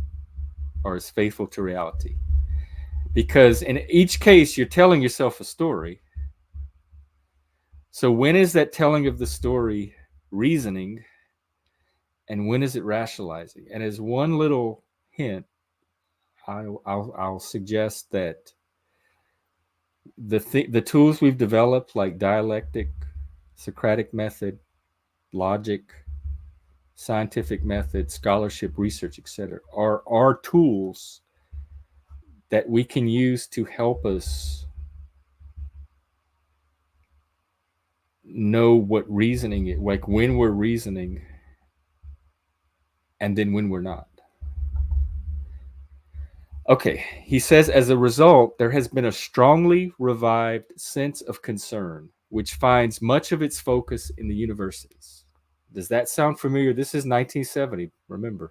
or is faithful to reality. Because in each case, you're telling yourself a story. So when is that telling of the story reasoning, and when is it rationalizing? And as one little hint, I'll suggest that the tools we've developed, like dialectic, Socratic method, logic, scientific method, scholarship, research, etc., are tools that we can use to help us know what reasoning is, like when we're reasoning and then when we're not. Okay, he says, as a result, there has been a strongly revived sense of concern, which finds much of its focus in the universities. Does that sound familiar? This is 1970, remember.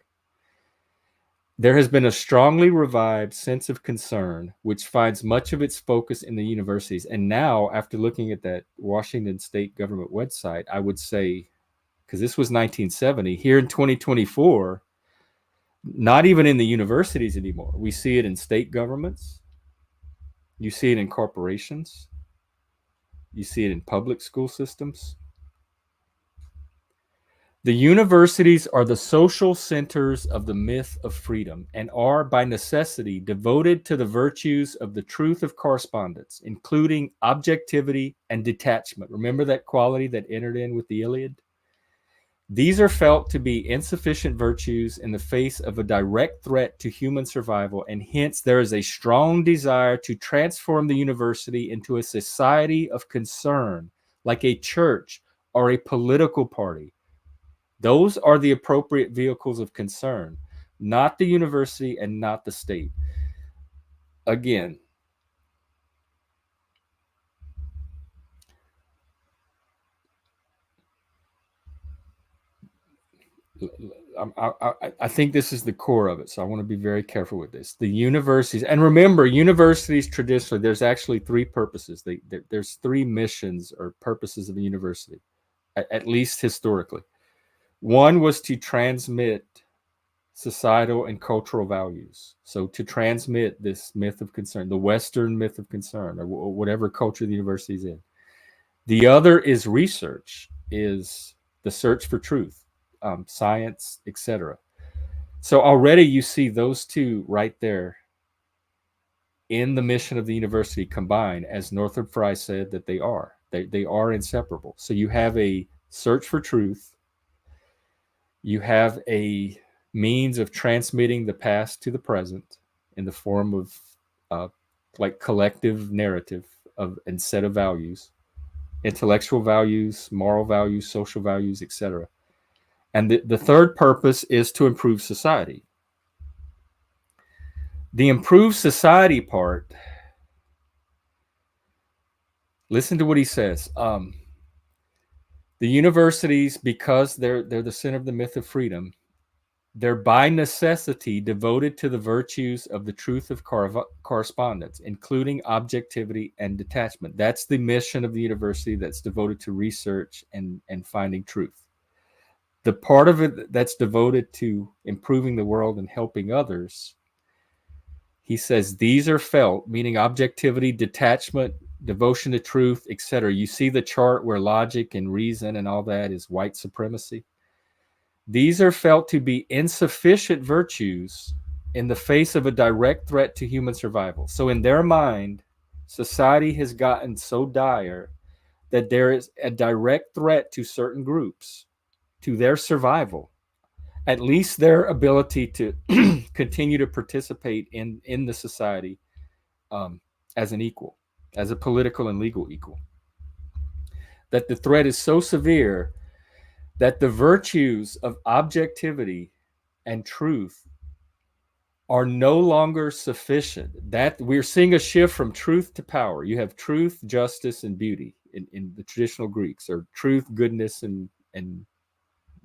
There has been a strongly revived sense of concern, which finds much of its focus in the universities. And now, after looking at that Washington State government website, I would say, because this was 1970, here in 2024, not even in the universities anymore. We see it in state governments. You see it in corporations. You see it in public school systems. The universities are the social centers of the myth of freedom and are, by necessity, devoted to the virtues of the truth of correspondence, including objectivity and detachment. Remember that quality that entered in with the Iliad? These are felt to be insufficient virtues in the face of a direct threat to human survival, and hence there is a strong desire to transform the university into a society of concern, like a church or a political party. Those are the appropriate vehicles of concern, not the university and not the state. Again, I think this is the core of it, so I want to be very careful with this. The universities, and remember, universities traditionally, there's actually three purposes. There's three missions or purposes of a university, at least historically. One was to transmit societal and cultural values. So to transmit this myth of concern, the Western myth of concern, or whatever culture the university is in. The other is research, is the search for truth, science, etc. So already you see those two right there in the mission of the university combine, as Northrop Frye said that they are. They are inseparable. So you have a search for truth. You have a means of transmitting the past to the present in the form of like collective narrative of and set of values, intellectual values, moral values, social values, etc. And the third purpose is to improve society. The improve society part, listen to what he says. The universities, because they're the center of the myth of freedom, they're by necessity devoted to the virtues of the truth of correspondence, including objectivity and detachment. That's the mission of the university that's devoted to research and finding truth. The part of it that's devoted to improving the world and helping others, he says these are felt, meaning objectivity, detachment, devotion to truth, etc. You see the chart where logic and reason and all that is white supremacy. These are felt to be insufficient virtues in the face of a direct threat to human survival. So in their mind, society has gotten so dire that there is a direct threat to certain groups, to their survival, at least their ability to continue to participate in the society as an equal, as a political and legal equal. That the threat is so severe that the virtues of objectivity and truth are no longer sufficient. That we're seeing a shift from truth to power. You have truth, justice, and beauty in the traditional Greeks, or truth, goodness, and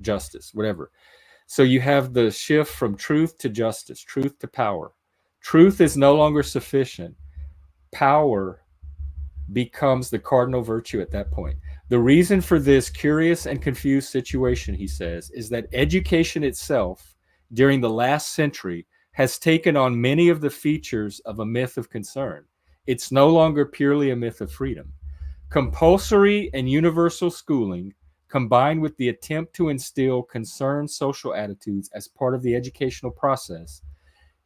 justice, whatever. So you have the shift from truth to justice, truth to power. Truth is no longer sufficient. Power becomes the cardinal virtue at that point. The reason for this curious and confused situation, he says, is that education itself during the last century has taken on many of the features of a myth of concern. It's no longer purely a myth of freedom. Compulsory and universal schooling, combined with the attempt to instill concerned social attitudes as part of the educational process,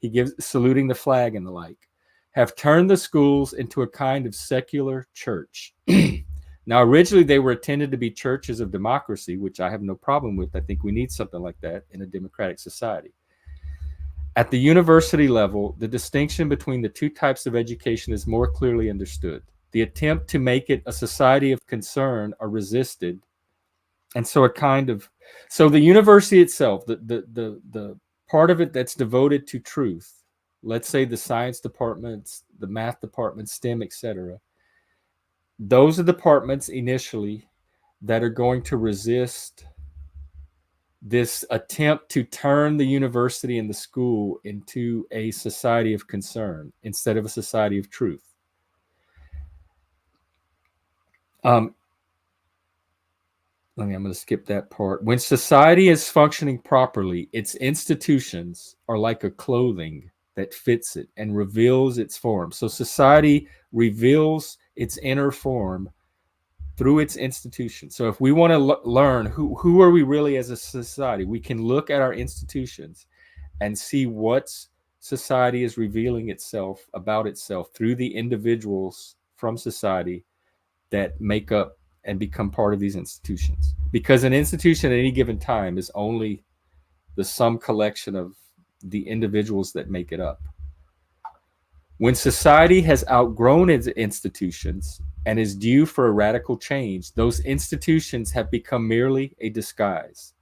he gives saluting the flag and the like, have turned the schools into a kind of secular church. Now, originally they were intended to be churches of democracy, which I have no problem with. I think we need something like that in a democratic society. At the university level, the distinction between the two types of education is more clearly understood. The attempt to make it a society of concern are resisted. And so the university itself, the part of it that's devoted to truth, let's say the science departments, the math departments, STEM, etc., those are departments initially that are going to resist this attempt to turn the university and the school into a society of concern instead of a society of truth. I'm going to skip that part. When society is functioning properly, its institutions are like a clothing that fits it and reveals its form. So society reveals its inner form through its institutions. So if we want to learn who are we really as a society, we can look at our institutions and see what society is revealing itself about itself through the individuals from society that make up and become part of these institutions. Because an institution at any given time is only the sum collection of the individuals that make it up. When society has outgrown its institutions and is due for a radical change, those institutions have become merely a disguise.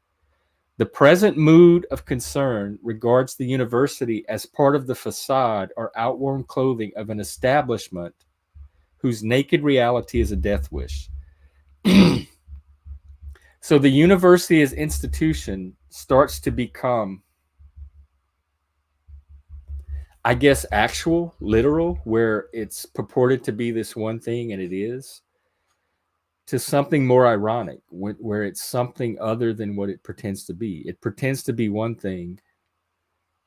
The present mood of concern regards the university as part of the facade or outworn clothing of an establishment whose naked reality is a death wish. So the university as institution starts to become, I guess, actual, literal, where it's purported to be this one thing and it is, to something more ironic, where it's something other than what it pretends to be. It pretends to be one thing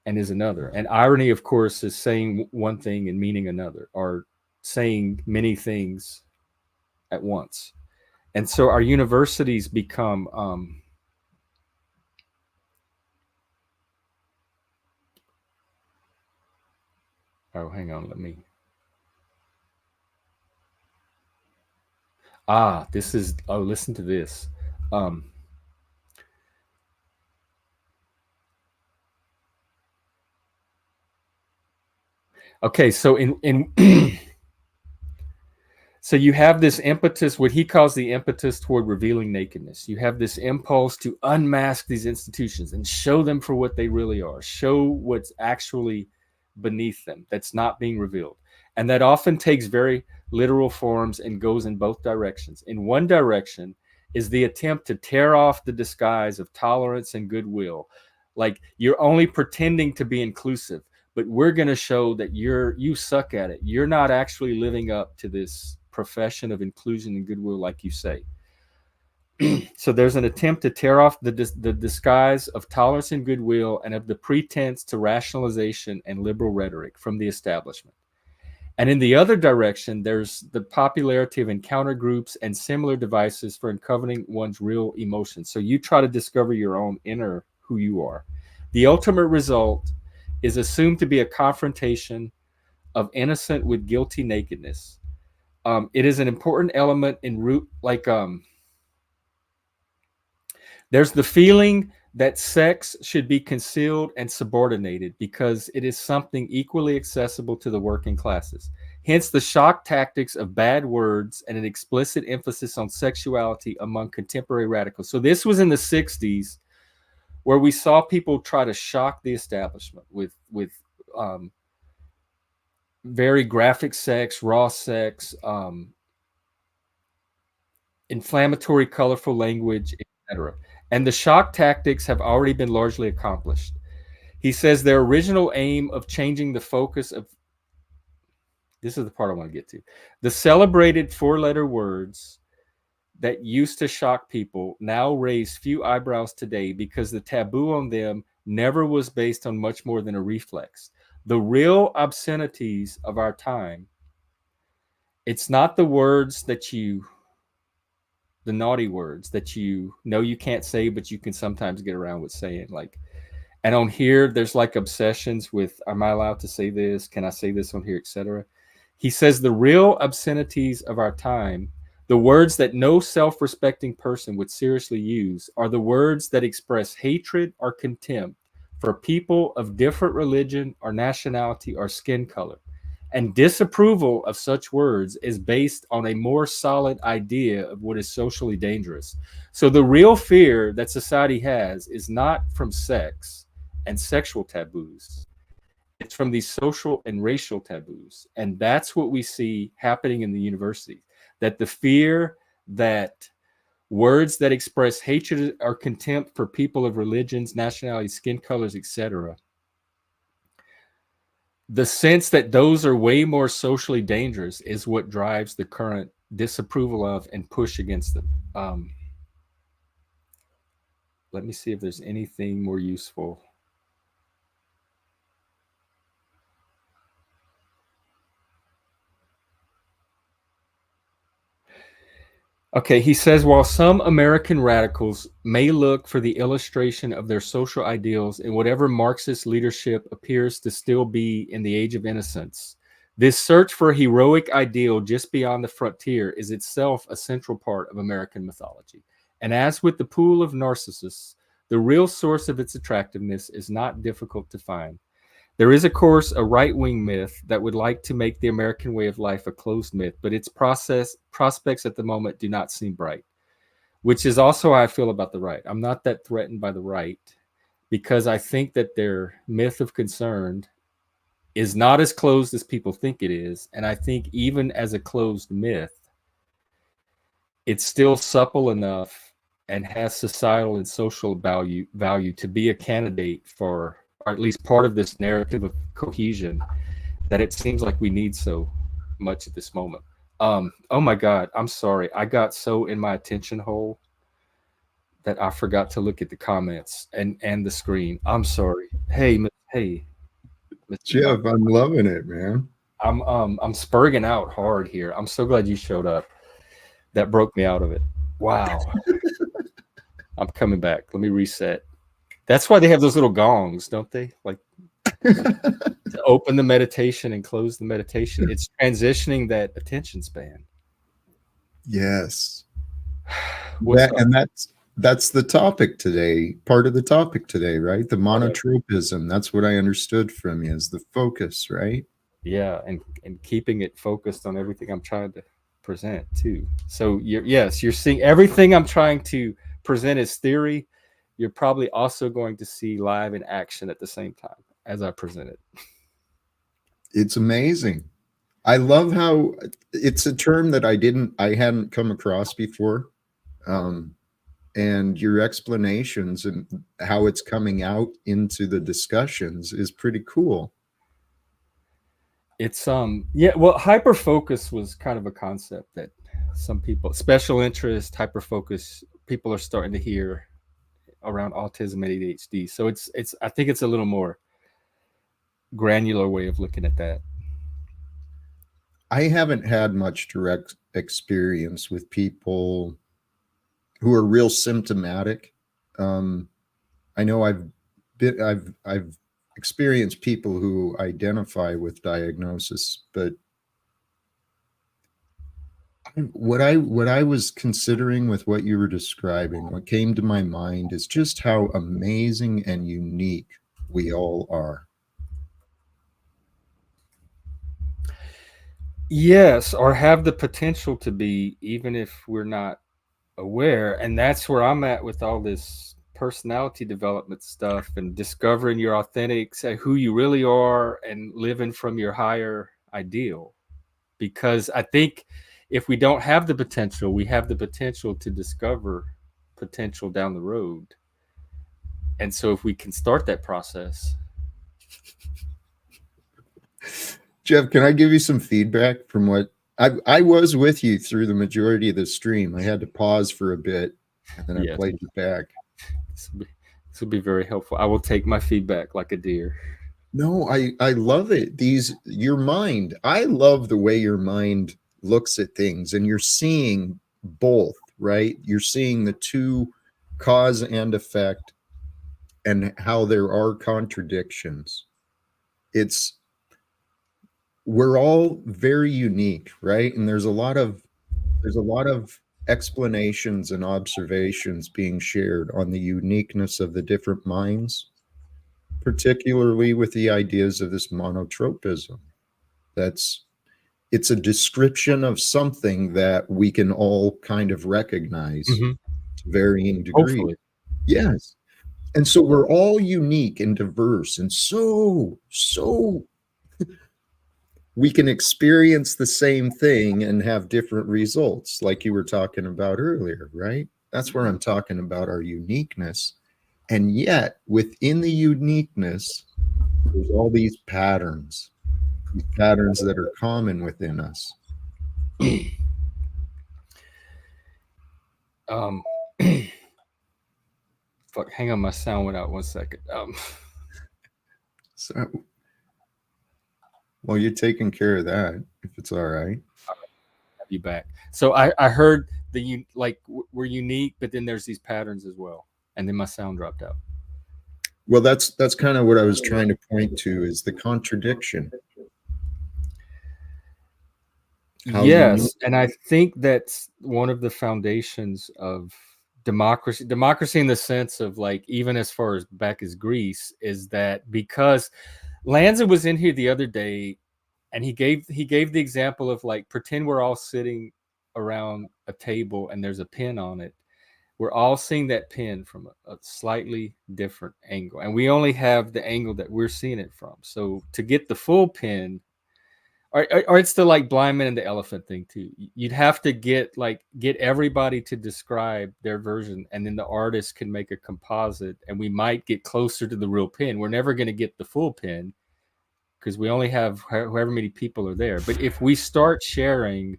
and is another. And irony, of course, is saying one thing and meaning another, or saying many things at once. And so our universities become oh, hang on, let me This is, oh, listen to this. Okay, so in so you have this impetus, what he calls the impetus toward revealing nakedness. You have this impulse to unmask these institutions and show them for what they really are, show what's actually beneath them that's not being revealed. And that often takes very literal forms and goes in both directions. In one direction is the attempt to tear off the disguise of tolerance and goodwill. Like, you're only pretending to be inclusive, but we're going to show that you suck at it. You're not actually living up to this profession of inclusion and goodwill like you say. So there's an attempt to tear off the disguise of tolerance and goodwill and of the pretense to rationalization and liberal rhetoric from the establishment. And in the other direction, there's the popularity of encounter groups and similar devices for uncovering one's real emotions. So you try to discover your own inner who you are. The ultimate result is assumed to be a confrontation of innocent with guilty nakedness. It is an important element in root, like there's the feeling that sex should be concealed and subordinated because it is something equally accessible to the working classes. Hence the shock tactics of bad words and an explicit emphasis on sexuality among contemporary radicals. So this was in the 60s, where we saw people try to shock the establishment with very graphic sex, raw sex, inflammatory, colorful language, etc. And the shock tactics have already been largely accomplished. He says their original aim of changing the focus of, this is the part I want to get to, the celebrated four-letter words that used to shock people now raise few eyebrows today because the taboo on them never was based on much more than a reflex. The real obscenities of our time, it's not the words that you, the naughty words that you know you can't say, but you can sometimes get around with saying. Like, and on here, there's like obsessions with, am I allowed to say this? Can I say this on here, etc. He says the real obscenities of our time, the words that no self-respecting person would seriously use, are the words that express hatred or contempt for people of different religion or nationality or skin color. And disapproval of such words is based on a more solid idea of what is socially dangerous. So the real fear that society has is not from sex and sexual taboos. It's from these social and racial taboos. And that's what we see happening in the university, that the fear that words that express hatred or contempt for people of religions, nationalities, skin colors, etc., the sense that those are way more socially dangerous is what drives the current disapproval of and push against them. Let me see if there's anything more useful. Okay, he says, while some American radicals may look for the illustration of their social ideals in whatever Marxist leadership appears to still be in the age of innocence, this search for a heroic ideal just beyond the frontier is itself a central part of American mythology. And as with the pool of Narcissus, the real source of its attractiveness is not difficult to find. There is, of course, a right-wing myth that would like to make the American way of life a closed myth, but its prospects at the moment do not seem bright, which is also how I feel about the right. I'm not that threatened by the right because I think that their myth of concern is not as closed as people think it is. And I think even as a closed myth, it's still supple enough and has societal and social value to be a candidate for, or at least part of this narrative of cohesion that it seems like we need so much at this moment. Oh my God, I'm sorry. I got so in my attention hole that I forgot to look at the comments and the screen. I'm sorry. Hey, Mr. Jeff, I'm loving it, man. I'm spurging out hard here. I'm so glad you showed up. That broke me out of it. Wow. I'm coming back. Let me reset. That's why they have those little gongs, don't they? Like to open the meditation and close the meditation. It's transitioning that attention span. Yes. What's up? And that's the topic today, part of the topic today, right? The Whatever. monotropism. That's what I understood from you, is the focus, right? Yeah, and keeping it focused on everything I'm trying to present too. So you're seeing everything I'm trying to present as theory. You're probably also going to see live in action at the same time as I present it. It's amazing. I love how it's a term that I hadn't come across before. And your explanations and how it's coming out into the discussions is pretty cool. It's yeah, well, hyper focus was kind of a concept that some people, special interest, hyper focus, people are starting to hear around autism and ADHD. So it's I think it's a little more granular way of looking at that. I haven't had much direct experience with people who are real symptomatic. I know I've experienced people who identify with diagnosis, but what I was considering with what you were describing, what came to my mind is just how amazing and unique we all are. Yes, or have the potential to be, even if we're not aware. And that's where I'm at with all this personality development stuff and discovering your authentic, say, who you really are, and living from your higher ideal. Because I think if we don't have the potential, we have the potential to discover potential down the road. And so if we can start that process. Jeff, can I give you some feedback from what I was with you through the majority of the stream? I had to pause for a bit and then I Yes, played it back. this will be very helpful. I will take my feedback like a deer. No, I love it. Your mind. I love the way your mind looks at things, and you're seeing both, right? You're seeing the two, cause and effect, and how there are contradictions. It's We're all very unique, right? And there's a lot of explanations and observations being shared on the uniqueness of the different minds, particularly with the ideas of this monotropism. That's It's a description of something that we can all kind of recognize Mm-hmm. to varying degrees. Hopefully. Yes. And so we're all unique and diverse, and so we can experience the same thing and have different results, like you were talking about earlier, right? That's where I'm talking about our uniqueness. And yet, within the uniqueness, there's all these patterns that are common within us. Um, fuck, hang on, my sound went out 1 second. So, well, you're taking care of that, if it's all right. Have you back. So I heard we're unique, but then there's these patterns as well, and then my sound dropped out. Well, that's kind of what I was trying to point to, is the contradiction. How unique. Yes, and I think that's one of the foundations of democracy. Democracy in the sense of, like, even as far as back as Greece, is that because Lanza was in here the other day, and he gave the example of, like, pretend we're all sitting around a table and there's a pin on it. We're all seeing that pin from a slightly different angle, and we only have the angle that we're seeing it from. So to get the full pin, or it's the, like, blind man and the elephant thing too. You'd have to get everybody to describe their version, and then the artist can make a composite, and we might get closer to the real pin. We're never going to get the full pin because we only have however many people are there. But if we start sharing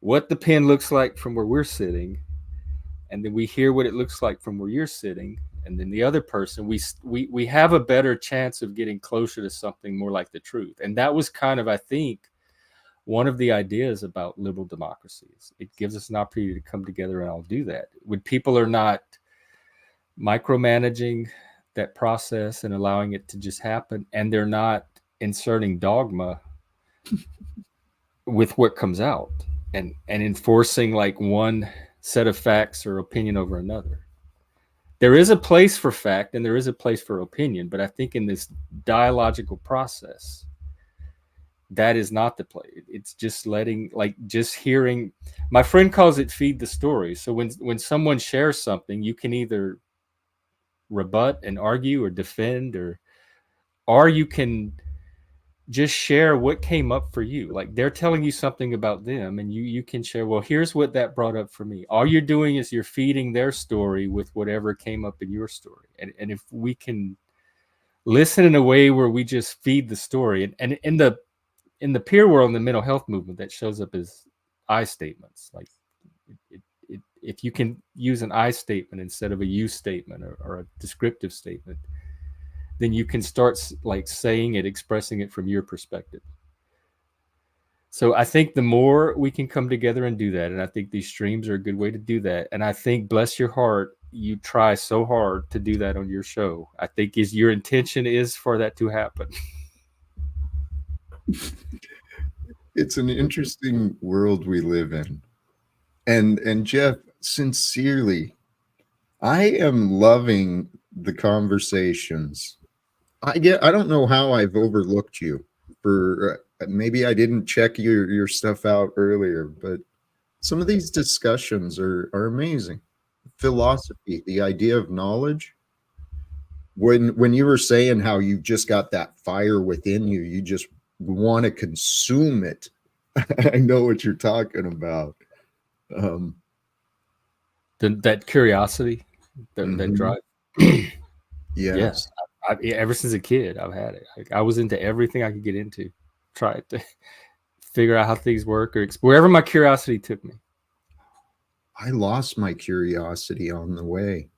what the pin looks like from where we're sitting, and then we hear what it looks like from where you're sitting, and then the other person, we have a better chance of getting closer to something more like the truth. And that was kind of, I think, one of the ideas about liberal democracies. It gives us an opportunity to come together and all do that when people are not micromanaging that process and allowing it to just happen, and they're not inserting dogma with what comes out. and enforcing like one set of facts or opinion over another. There is a place for fact and there is a place for opinion, but I think in this dialogical process, that is not the play. It's just letting, like, just hearing. My friend calls it feed the story. So when someone shares something, you can either rebut and argue or defend, or you can just share what came up for you. Like they're telling you something about them, and you can share, well, here's what that brought up for me. All you're doing is you're feeding their story with whatever came up in your story. And if we can listen in a way where we just feed the story, and in the peer world, in the mental health movement, that shows up as I statements. Like if you can use an I statement instead of a you statement, or a descriptive statement, then you can start like saying it, expressing it from your perspective. So I think the more we can come together and do that, and I think these streams are a good way to do that. And I think, bless your heart, you try so hard to do that on your show. I think your intention is for that to happen. It's an interesting world we live in. And Jeff, sincerely, I am loving the conversations. I don't know how I've overlooked you for maybe I didn't check your stuff out earlier, but some of these discussions are amazing. Philosophy, the idea of knowledge. When you were saying how you just got that fire within you, you just want to consume it. I know what you're talking about. That curiosity, that drive. Yes. Yeah. Ever since a kid, I've had it. Like, I was into everything I could get into, try to figure out how things work, or wherever my curiosity took me. I lost my curiosity on the way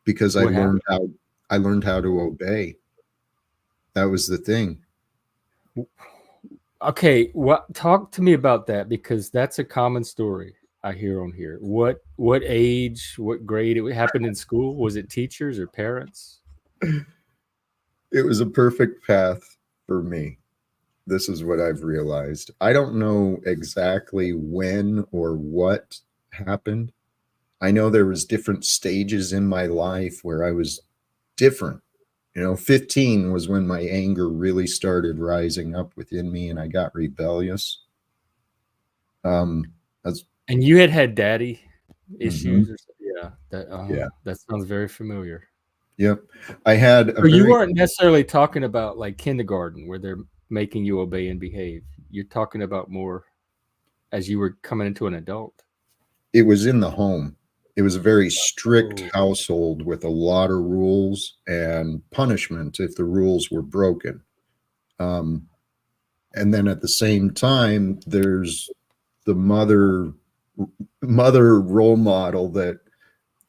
because I learned how to obey. That was the thing. Okay, talk to me about that, because that's a common story I hear on here. What age, what grade? It happened in school? Was it teachers or parents? It was a perfect path for me. This is what I've realized. I don't know exactly when or what happened. I know there was different stages in my life where I was different. 15 was when my anger really started rising up within me and I got rebellious. And you had daddy issues, or yeah, that sounds very familiar. Yep. I had you weren't necessarily talking about like kindergarten where they're making you obey and behave. You're talking about more as you were coming into an adult. It was in the home. It was a very strict household with a lot of rules and punishment if the rules were broken. And then at the same time, there's the mother role model that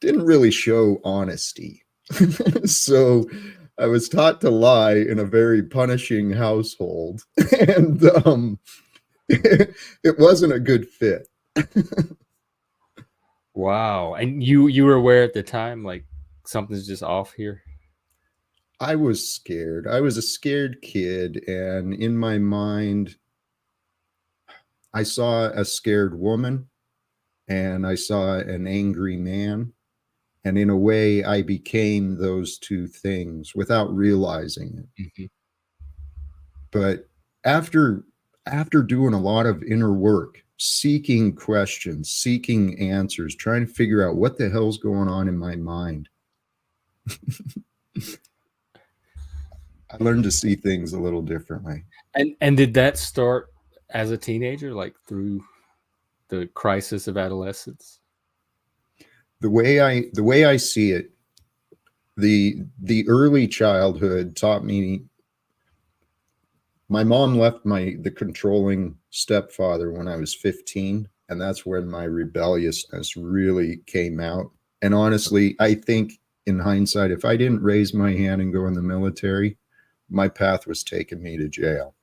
didn't really show honesty. So I was taught to lie in a very punishing household, and it wasn't a good fit. Wow. And you were aware at the time, like, something's just off here? I was scared. I was a scared kid, and in my mind, I saw a scared woman and I saw an angry man. And in a way, I became those two things without realizing it. Mm-hmm. But after doing a lot of inner work, seeking questions, seeking answers, trying to figure out what the hell's going on in my mind, I learned to see things a little differently. And did that start as a teenager, like through the crisis of adolescence? The way I see it, the early childhood taught me. My mom left the controlling stepfather when I was 15, and that's when my rebelliousness really came out. And honestly, I think in hindsight, if I didn't raise my hand and go in the military, my path was taking me to jail.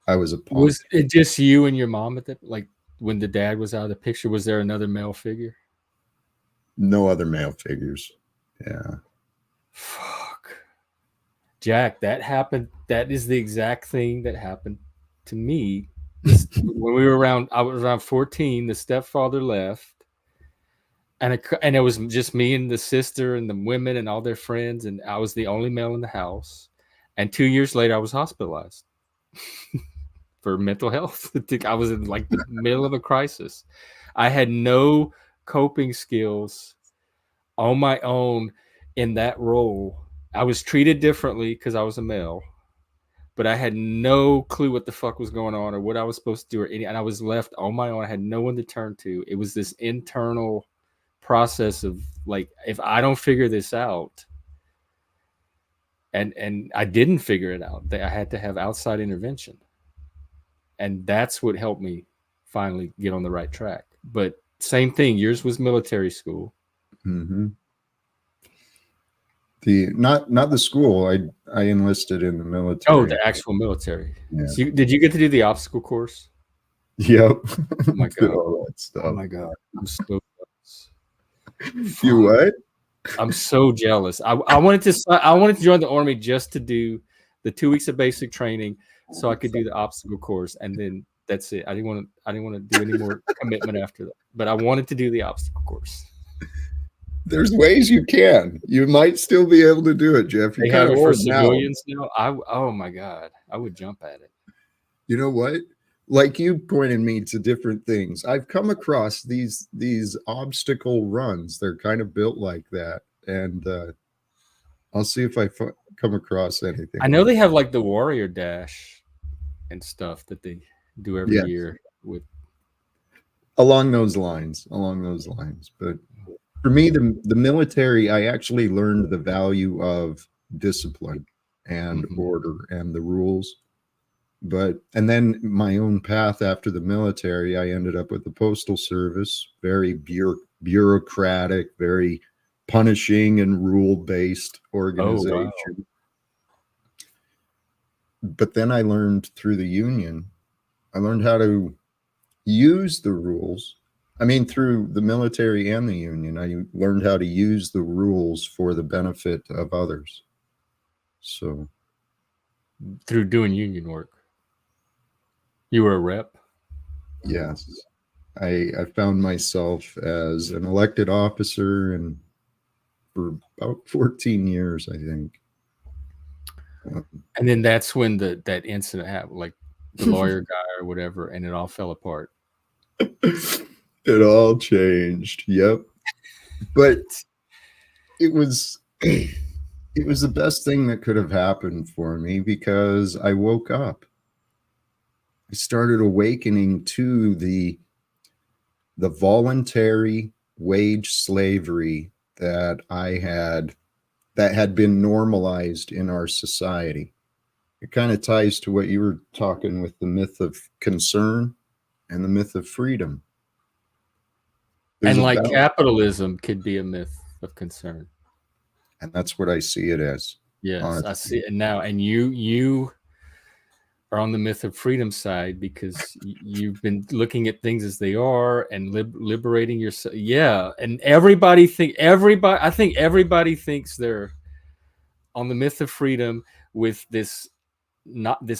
I was a punk. Was it just you and your mom at that? Like when the dad was out of the picture, was there another male figure? No other male figures. Yeah. Fuck. Jack, that happened. That is the exact thing that happened to me When we were around, I was around 14. The stepfather left, and it was just me and the sister and the women and all their friends, and I was the only male in the house. And 2 years later, I was hospitalized for mental health. I was in like the middle of a crisis. I had no coping skills on my own in that role. I was treated differently because I was a male, but I had no clue what the fuck was going on or what I was supposed to do, and I was left on my own. I had no one to turn to. It was this internal process of like, if I don't figure this out, and I didn't figure it out, I had to have outside intervention, and that's what helped me finally get on the right track. But same thing, yours was military school. Mm-hmm. Not the school. I enlisted in the military. Oh, the actual military. Yeah. So did you get to do the obstacle course? Yep. Oh my god. All that stuff. Oh my god. I'm so jealous. You what? I'm so jealous. I wanted to join the army just to do the 2 weeks of basic training so I could do the obstacle course, and then that's it. I didn't want to do any more commitment after that. But I wanted to do the obstacle course. There's ways you can. You might still be able to do it, Jeff. You're they have kind it of for old civilians now. Oh my god, I would jump at it. You know what? Like you pointed me to different things. I've come across these obstacle runs. They're kind of built like that, and I'll see if I come across anything. I know they have like the Warrior Dash and stuff that they do every year with along those lines. But for me, the military, I actually learned the value of discipline and order and the rules. And then my own path after the military, I ended up with the Postal Service, very bureaucratic, very punishing and rule-based organization. Oh, wow. But then I learned through the union, I learned how to use the rules. I mean, through the military and the union, I learned how to use the rules for the benefit of others. So through doing union work. You were a rep? Yes. I found myself as an elected officer and for about 14 years, I think. And then that's when that incident happened, like the lawyer guy or whatever, and it all fell apart. It all changed. Yep. But it was the best thing that could have happened for me because I woke up. I started awakening to the voluntary wage slavery that had been normalized in our society. It kind of ties to what you were talking with the myth of concern and the myth of freedom. And like capitalism could be a myth of concern. And that's what I see it as. Yes, honestly. I see it now. And you are on the myth of freedom side because you've been looking at things as they are and liberating yourself. Yeah, and I think everybody thinks they're on the myth of freedom with this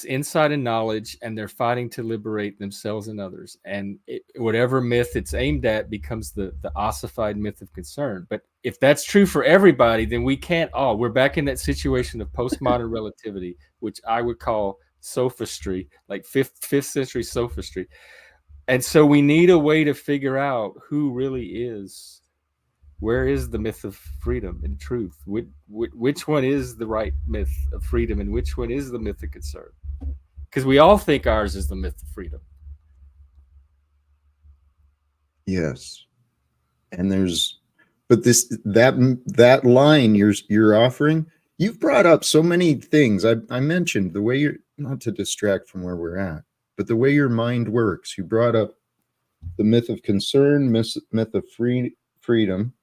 insight and knowledge, and they're fighting to liberate themselves and others. And whatever myth it's aimed at becomes the ossified myth of concern. But if that's true for everybody, then we can't all. We're back in that situation of postmodern relativity, which I would call sophistry, like fifth century sophistry. And so we need a way to figure out who really is. Where is the myth of freedom and truth? Which one is the right myth of freedom and which one is the myth of concern? Because we all think ours is the myth of freedom. Yes. And that line you're offering, you've brought up so many things. I mentioned the way you're, not to distract from where we're at, but the way your mind works. You brought up the myth of concern, myth of freedom.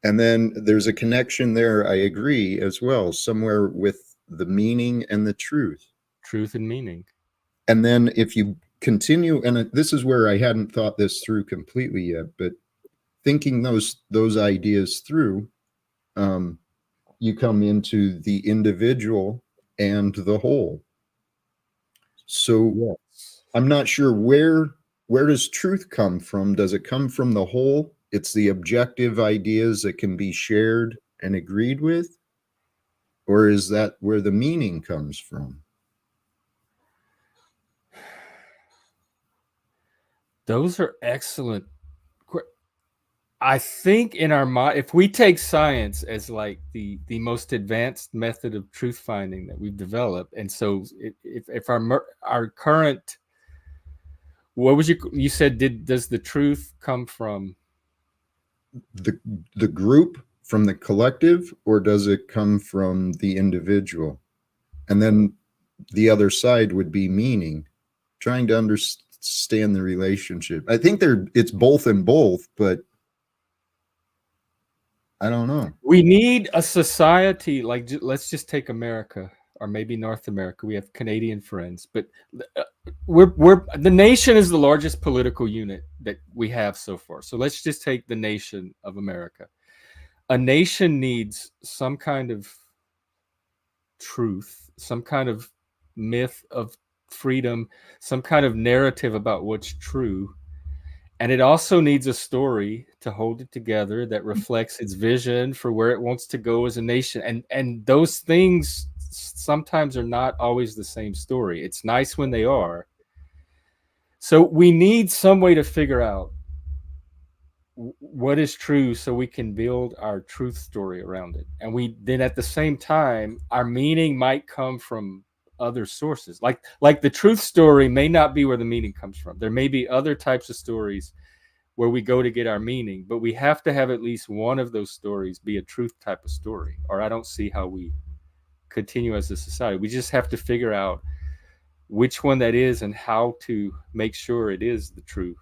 And then there's a connection there, I agree, as well, somewhere with the meaning and the truth. Truth and meaning. And then if you continue, and this is where I hadn't thought this through completely yet, but thinking those ideas through, you come into the individual and the whole. So I'm not sure where does truth come from? Does it come from the whole? It's the objective ideas that can be shared and agreed with? Or is that where the meaning comes from? Those are excellent. I think in our mind, if we take science as like the most advanced method of truth finding that we've developed, and so if our current, what was you said, does the truth come from The group from the collective, or does it come from the individual? And then the other side would be meaning, trying to understand the relationship. I think it's both and both, but I don't know. we need a society like, let's just take America or maybe North America. We have Canadian friends, but we're the nation is the largest political unit that we have so far. So let's just take the nation of America. A nation needs some kind of truth, some kind of myth of freedom, some kind of narrative about what's true. And it also needs a story to hold it together that reflects its vision for where it wants to go as a nation. And those things sometimes are not always the same story. It's nice when they are. So we need some way to figure out what is true so we can build our truth story around it. And we then at the same time, our meaning might come from other sources. Like the truth story may not be where the meaning comes from. There may be other types of stories where we go to get our meaning, but we have to have at least one of those stories be a truth type of story, or I don't see how we continue as a society. We just have to figure out which one that is and how to make sure it is the truth.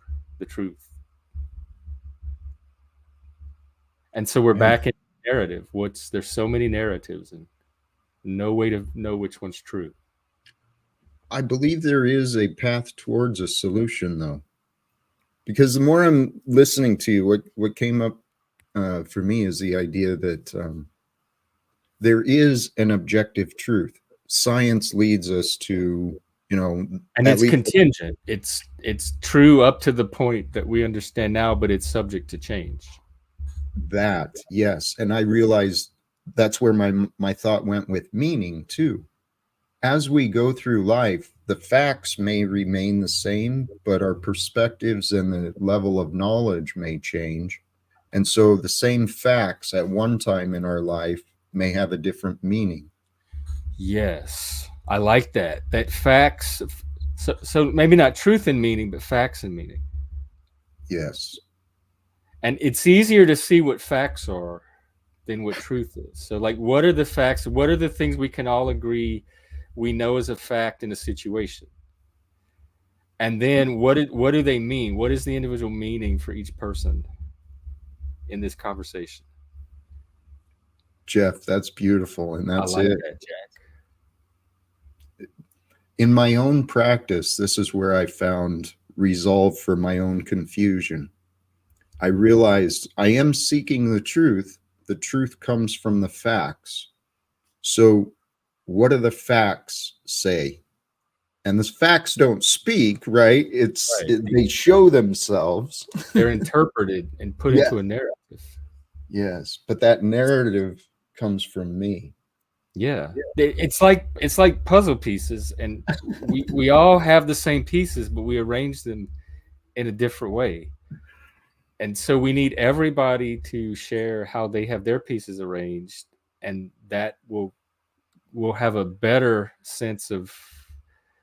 And so we're back in narrative. There's so many narratives and no way to know which one's true. I believe there is a path towards a solution, though, because the more I'm listening to you, what came up for me is the idea that there is an objective truth. Science leads us to, and it's contingent. It's true up to the point that we understand now, but it's subject to change. That, yes. And I realized that's where my thought went with meaning too. As we go through life, the facts may remain the same, but our perspectives and the level of knowledge may change. And so the same facts at one time in our life may have a different meaning. Yes, I like that. That facts, so maybe not truth and meaning, but facts and meaning. Yes. And it's easier to see what facts are than what truth is. So like, what are the facts? What are the things we can all agree we know as a fact in a situation? And then what do they mean? What is the individual meaning for each person in this conversation? Jeff, that's beautiful. And that's I like it. that, Jack. In my own practice, this is where I found resolve for my own confusion. I realized I am seeking the truth. The truth comes from the facts. So what do the facts say? And the facts don't speak, right? They show themselves. They're interpreted and put into a narrative. Yes, but that narrative comes from me. Yeah. It's like puzzle pieces, and we all have the same pieces, but we arrange them in a different way. And so we need everybody to share how they have their pieces arranged, and that will have a better sense of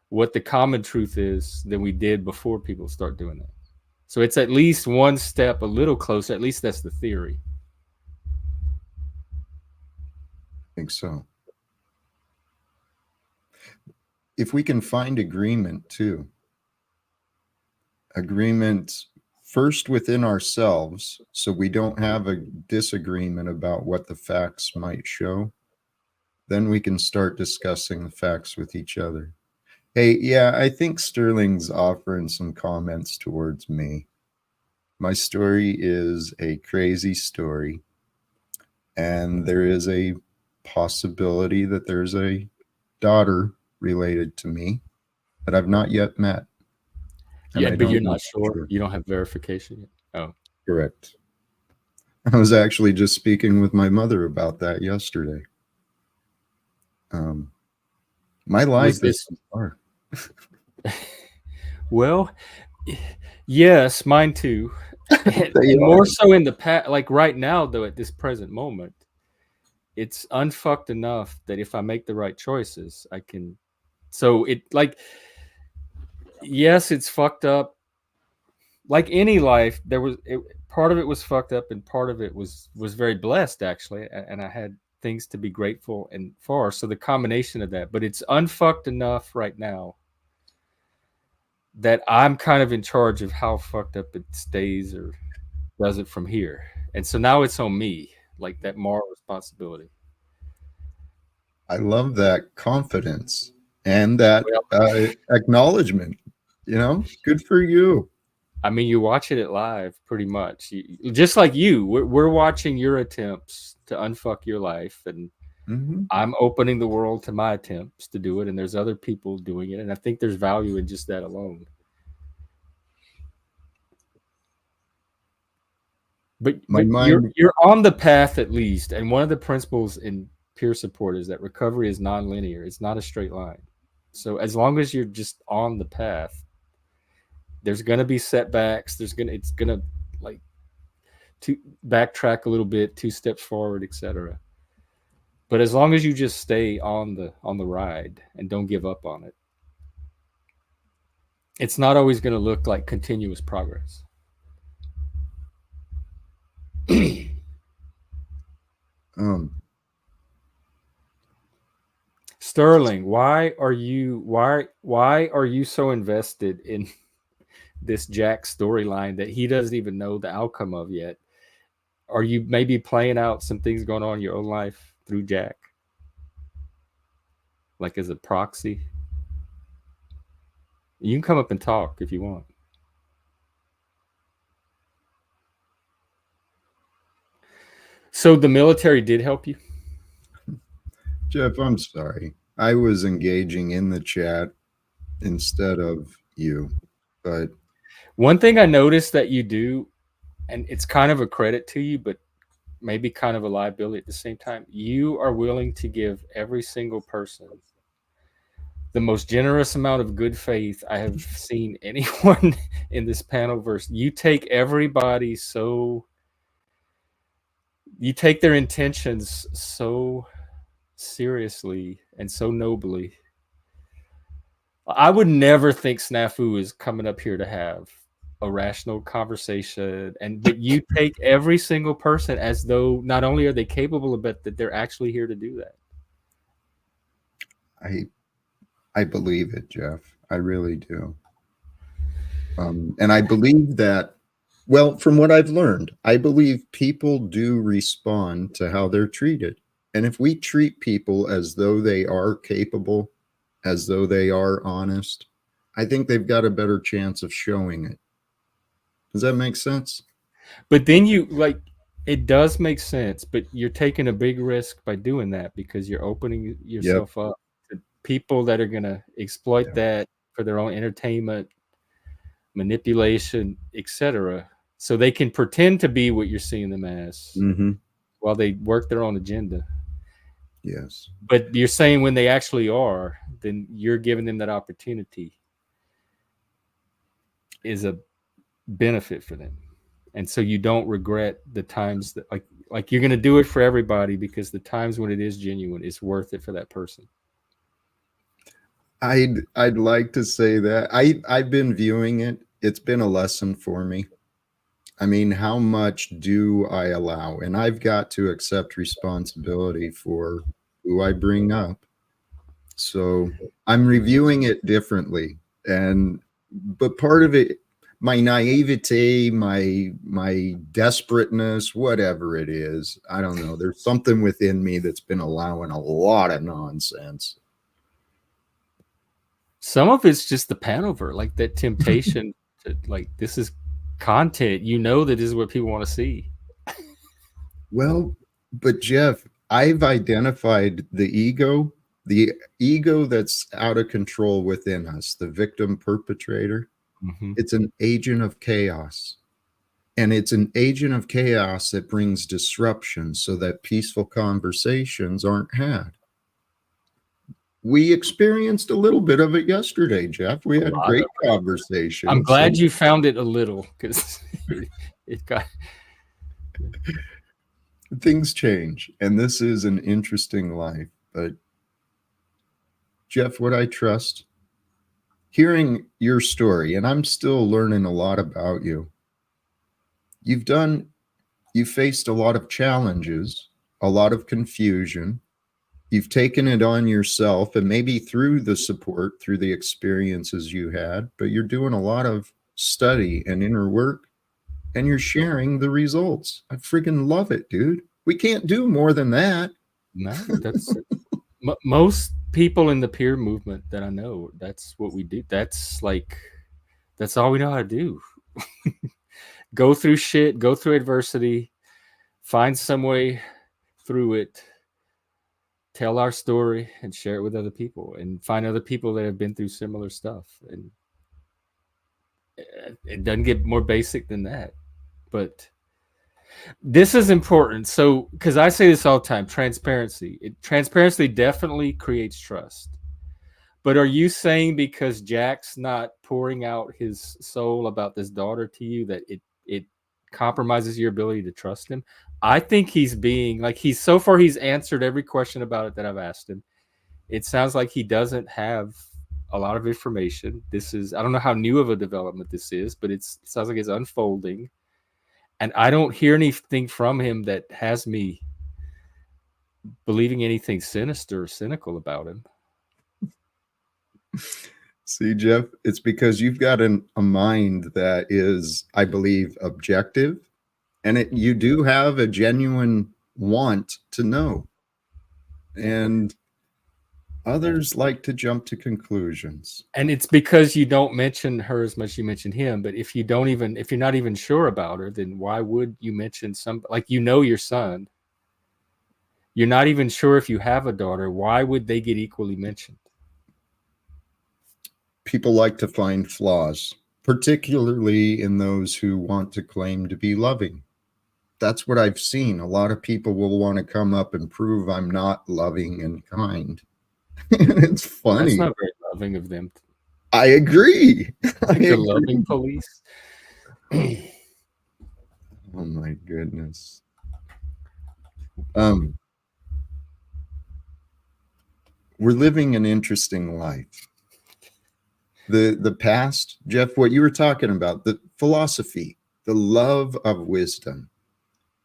what the common truth is than we did before people start doing that. So it's at least one step a little closer. At least that's the theory. I think so. If we can find agreement too, agreement first within ourselves, so we don't have a disagreement about what the facts might show, then we can start discussing the facts with each other. Hey, yeah, I think Sterling's offering some comments towards me. My story is a crazy story, and there is a possibility that there's a daughter related to me that I've not yet met. and Yeah, I but you're don't know not for sure. sure. You don't have verification yet. Oh, Correct. I was actually just speaking with my mother about that yesterday. My was life is this? bizarre. Well, yes, mine too. And They more are. so in the past, like right now, though, at this present moment, it's unfucked enough that if I make the right choices, I can. So it like, yes, it's fucked up. Like any life, part of it was fucked up, and part of it was very blessed actually, and I had things to be grateful and for. So the combination of that, but it's unfucked enough right now that I'm kind of in charge of how fucked up it stays or does it from here. And so now it's on me, like that moral responsibility. I love that confidence and that Well, acknowledgement. Good for you. I mean, you're watching it live pretty much. Just like you, we're watching your attempts to unfuck your life, and Hmm. I'm opening the world to my attempts to do it, and there's other people doing it, and I think there's value in just that alone. But My you're mind, you're on the path at least, and one of the principles in peer support is that recovery is nonlinear. It's not a straight line. So as long as you're just on the path, there's gonna be setbacks. It's gonna like to backtrack a little bit, two steps forward, etc. But as long as you just stay on the ride and don't give up on it, it's not always going to look like continuous progress. um, Sterling, why are you so invested in this Jack storyline that he doesn't even know the outcome of yet? Are you maybe playing out some things going on in your own life through Jack, like as a proxy? You can come up and talk if you want. So the military did help you. Jeff, I'm sorry. I was engaging in the chat instead of you, but One thing I noticed that you do, and it's kind of a credit to you, but maybe kind of a liability at the same time. You are willing to give every single person the most generous amount of good faith I have seen anyone in this panel verse. You take everybody so you take their intentions so seriously and so nobly. I would never think Snafu is coming up here to have a rational conversation, but you take every single person as though not only are they capable of it, that they're actually here to do that. I believe it, Jeff. I really do. And I believe that, well, from what I've learned, I believe people do respond to how they're treated. And if we treat people as though they are capable, as though they are honest, I think they've got a better chance of showing it. Does that make sense? But then it does make sense, but you're taking a big risk by doing that because you're opening Yep. yourself up to people that are going to exploit that for their own entertainment, manipulation, etc. So they can pretend to be what you're seeing them as Mm-hmm. while they work their own agenda. Yes. But you're saying when they actually are, then you're giving them that opportunity is a benefit for them. And so you don't regret the times that like you're going to do it for everybody because the times when it is genuine, it's worth it for that person. I'd like to say that I've been viewing it. It's been a lesson for me. I mean, how much do I allow? And I've got to accept responsibility for who I bring up. So I'm reviewing it differently. But part of it, my naivete, my desperateness, whatever it is, I don't know. There's something within me that's been allowing a lot of nonsense. Some of it's just the panover, like that temptation to like this is content. You know that this is what people want to see. Well, but Jeff, I've identified the ego that's out of control within us, the victim perpetrator. Mm-hmm. It's an agent of chaos. And it's an agent of chaos that brings disruption so that peaceful conversations aren't had. We experienced a little bit of it yesterday, Jeff. We A had lot great of it. I'm conversations. glad you found it a little, because it got. Things change, and this is an interesting life. But Jeff, what I trust, hearing your story, and I'm still learning a lot about you. You faced a lot of challenges, a lot of confusion. You've taken it on yourself, and maybe through the support, through the experiences you had, but you're doing a lot of study and inner work, and you're sharing the results. I freaking love it, dude. We can't do more than that. No, that's most people in the peer movement that I know. That's what we do. That's all we know how to do. Go through shit, go through adversity, find some way through it, tell our story, and share it with other people, and find other people that have been through similar stuff. And it doesn't get more basic than that. But this is important. So, because I say this all the time, transparency definitely creates trust. But are you saying because Jack's not pouring out his soul about this daughter to you that it compromises your ability to trust him? I think he's being like, so far he's answered every question about it that I've asked him. It sounds like he doesn't have a lot of information. I don't know how new of a development this is, but it sounds like it's unfolding. And I don't hear anything from him that has me believing anything sinister or cynical about him. See, Jeff, it's because you've got a mind that is, I believe, objective, and you do have a genuine want to know. And others like to jump to conclusions. And it's because you don't mention her as much as you mention him. But if you're not even sure about her, then why would you mention your son? You're not even sure if you have a daughter. Why would they get equally mentioned? People like to find flaws, particularly in those who want to claim to be loving. That's what I've seen. A lot of people will want to come up and prove I'm not loving and kind. And it's funny. That's not very loving of them. I agree. The loving police. Oh my goodness. We're living an interesting life. The past, Jeff, what you were talking about, the philosophy, the love of wisdom.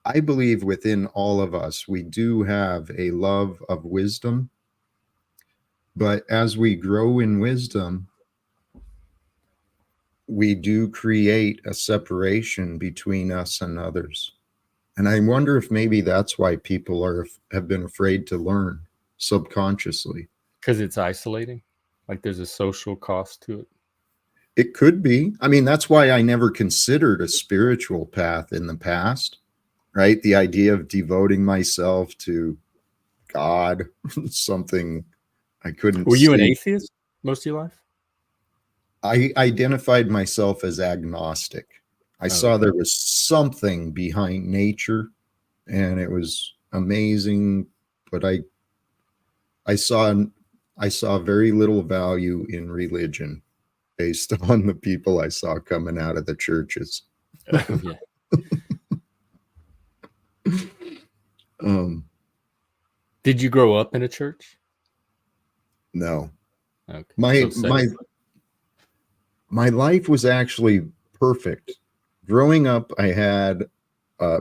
I believe within all of us, we do have a love of wisdom. But as we grow in wisdom, we do create a separation between us and others. And I wonder if maybe that's why people have been afraid to learn subconsciously. Because it's isolating. Like there's a social cost to it. It could be. I mean, that's why I never considered a spiritual path in the past, right? The idea of devoting myself to God, something I couldn't Were you an see. atheist most of your life? I identified myself as agnostic. I saw there was something behind nature, and it was amazing, but I saw very little value in religion based on the people I saw coming out of the churches. Yeah. Did you grow up in a church? No. Okay. My life was actually perfect. Growing up, I had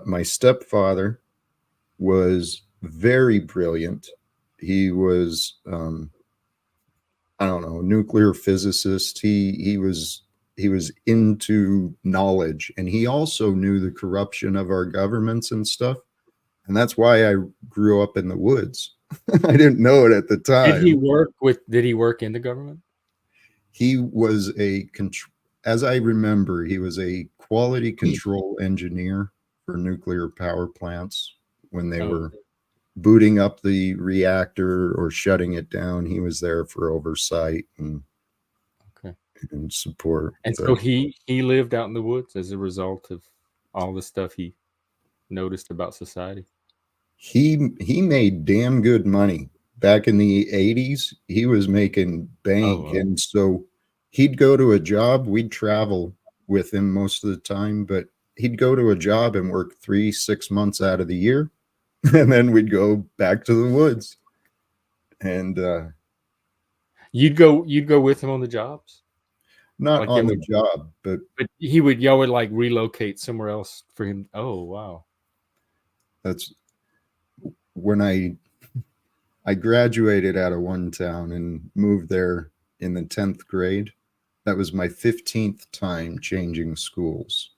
my stepfather was very brilliant. He was I don't know, nuclear physicist. He was into knowledge, and he also knew the corruption of our governments and stuff. And that's why I grew up in the woods. I didn't know it at the time. Did he work in the government? He was as I remember, he was a quality control engineer for nuclear power plants when they were booting up the reactor or shutting it down. He was there for oversight. And and support. And so But he lived out in the woods as a result of all the stuff he noticed about society. he made damn good money back in the 80s. He was making bank, Oh, and so he'd go to a job. We'd travel with him most of the time, but he'd go to a job and work 3-6 months out of the year, and then we'd go back to the woods. And you'd go with him on the jobs, not like they on the would, job, but but y'all would like relocate somewhere else for him. Oh, wow. that's when I graduated out of one town and moved there in the 10th grade. That was my 15th time changing schools.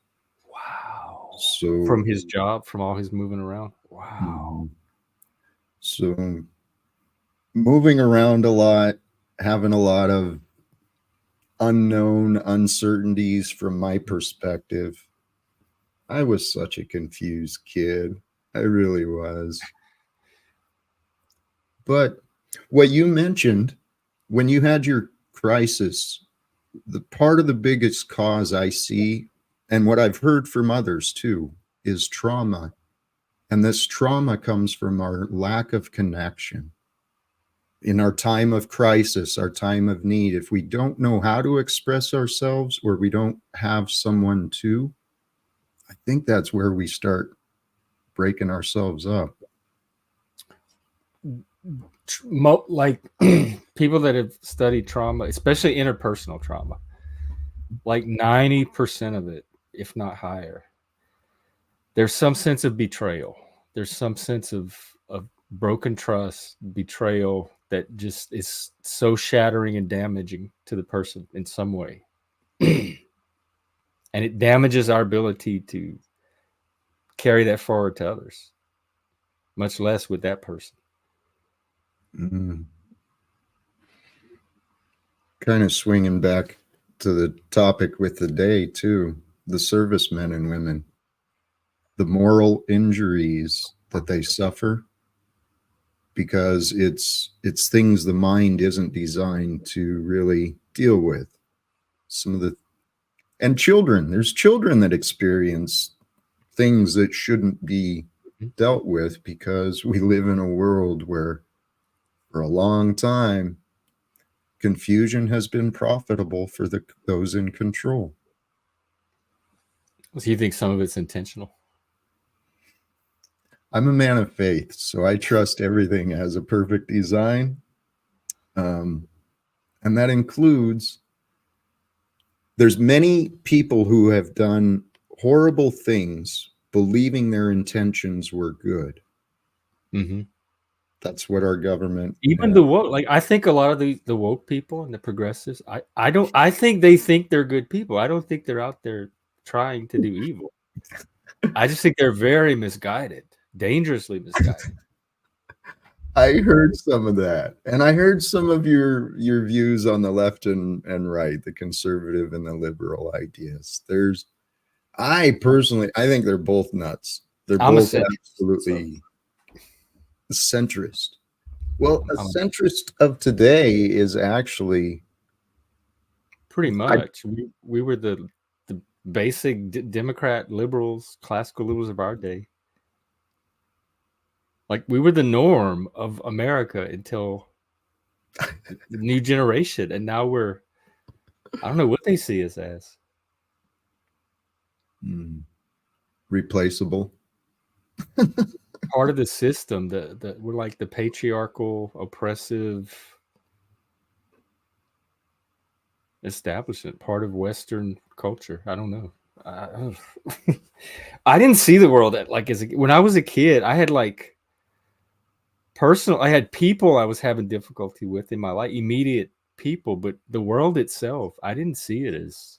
Wow. So From his job, from all his moving around. Wow. so moving around a lot, having a lot of unknown uncertainties from my perspective. I was such a confused kid. I really was. But what you mentioned when you had your crisis, the part of the biggest cause I see, and what I've heard from others too, is trauma. And this trauma comes from our lack of connection. In our time of crisis, our time of need, if we don't know how to express ourselves or we don't have someone to, I think that's where we start breaking ourselves up. Like people that have studied trauma, especially interpersonal trauma, like 90% of it, if not higher, there's some sense of betrayal. There's some sense of broken trust, betrayal that just is so shattering and damaging to the person in some way. And it damages our ability to carry that forward to others, much less with that person. Kind of swinging back to the topic with the day too, the servicemen and women, the moral injuries that they suffer because it's things the mind isn't designed to really deal with. Some of the and children, there's children that experience things that shouldn't be dealt with because we live in a world where for a long time confusion has been profitable for those in control. So you think some of it's intentional? I'm a man of faith, so I trust everything has a perfect design. And that includes, there's many people who have done horrible things believing their intentions were good. Mm-hmm. That's what our government. Even the woke, like I think a lot of the woke people and the progressives, I think they think they're good people. I don't think they're out there trying to do evil. I just think they're very misguided, dangerously misguided. I heard some of that, and I heard some of your views on the left and right, the conservative and the liberal ideas. I personally, I think they're both nuts. They're I'm a both centrist, absolutely centrist. Well, a I'm centrist of today is actually pretty much. We were the basic Democrat liberals, classical liberals of our day. Like we were the norm of America until the new generation, and now I don't know what they see us as. replaceable. Part of the system that we're like the patriarchal, oppressive establishment, part of Western culture. I don't know. I didn't see the world like when I was a kid. I had like I had people I was having difficulty with in my life, immediate people, but the world itself, I didn't see it as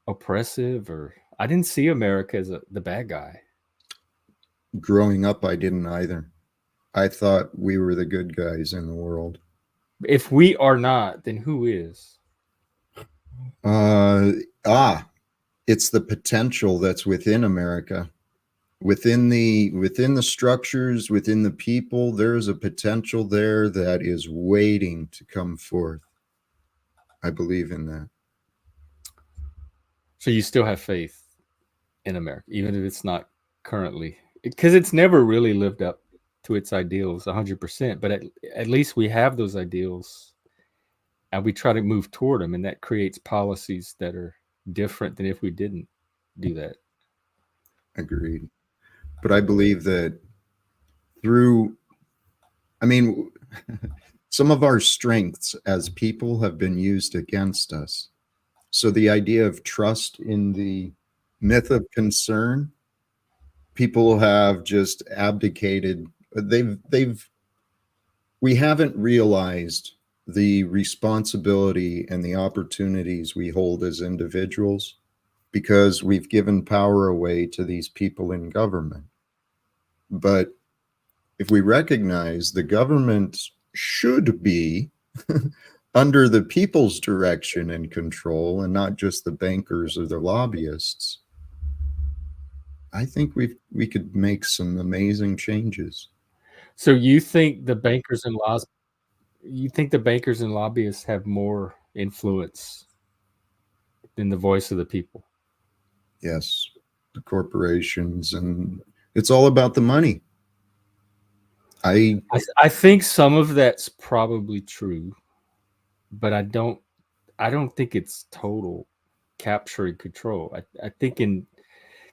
oppressive, or I didn't see America as the bad guy. Growing up, I didn't either. I thought we were the good guys in the world. If we are not, then who is? It's the potential that's within America. Within the structures, within the people, there's a potential there that is waiting to come forth. I believe in that. So you still have faith in America, even if it's not currently, because it's never really lived up to its ideals 100%. But at least we have those ideals, and we try to move toward them, and that creates policies that are different than if we didn't do that. Agreed. But I believe that through, I mean, some of our strengths as people have been used against us. So the idea of trust in the myth of concern, people have just abdicated. We haven't realized the responsibility and the opportunities we hold as individuals because we've given power away to these people in government. But if we recognize the government should be under the people's direction and control and not just the bankers or the lobbyists, I think we could make some amazing changes. So you think the bankers and lobbyists have more influence than the voice of the people? Yes, the corporations, and it's all about the money. I think some of that's probably true, but I don't think it's total capturing control. I think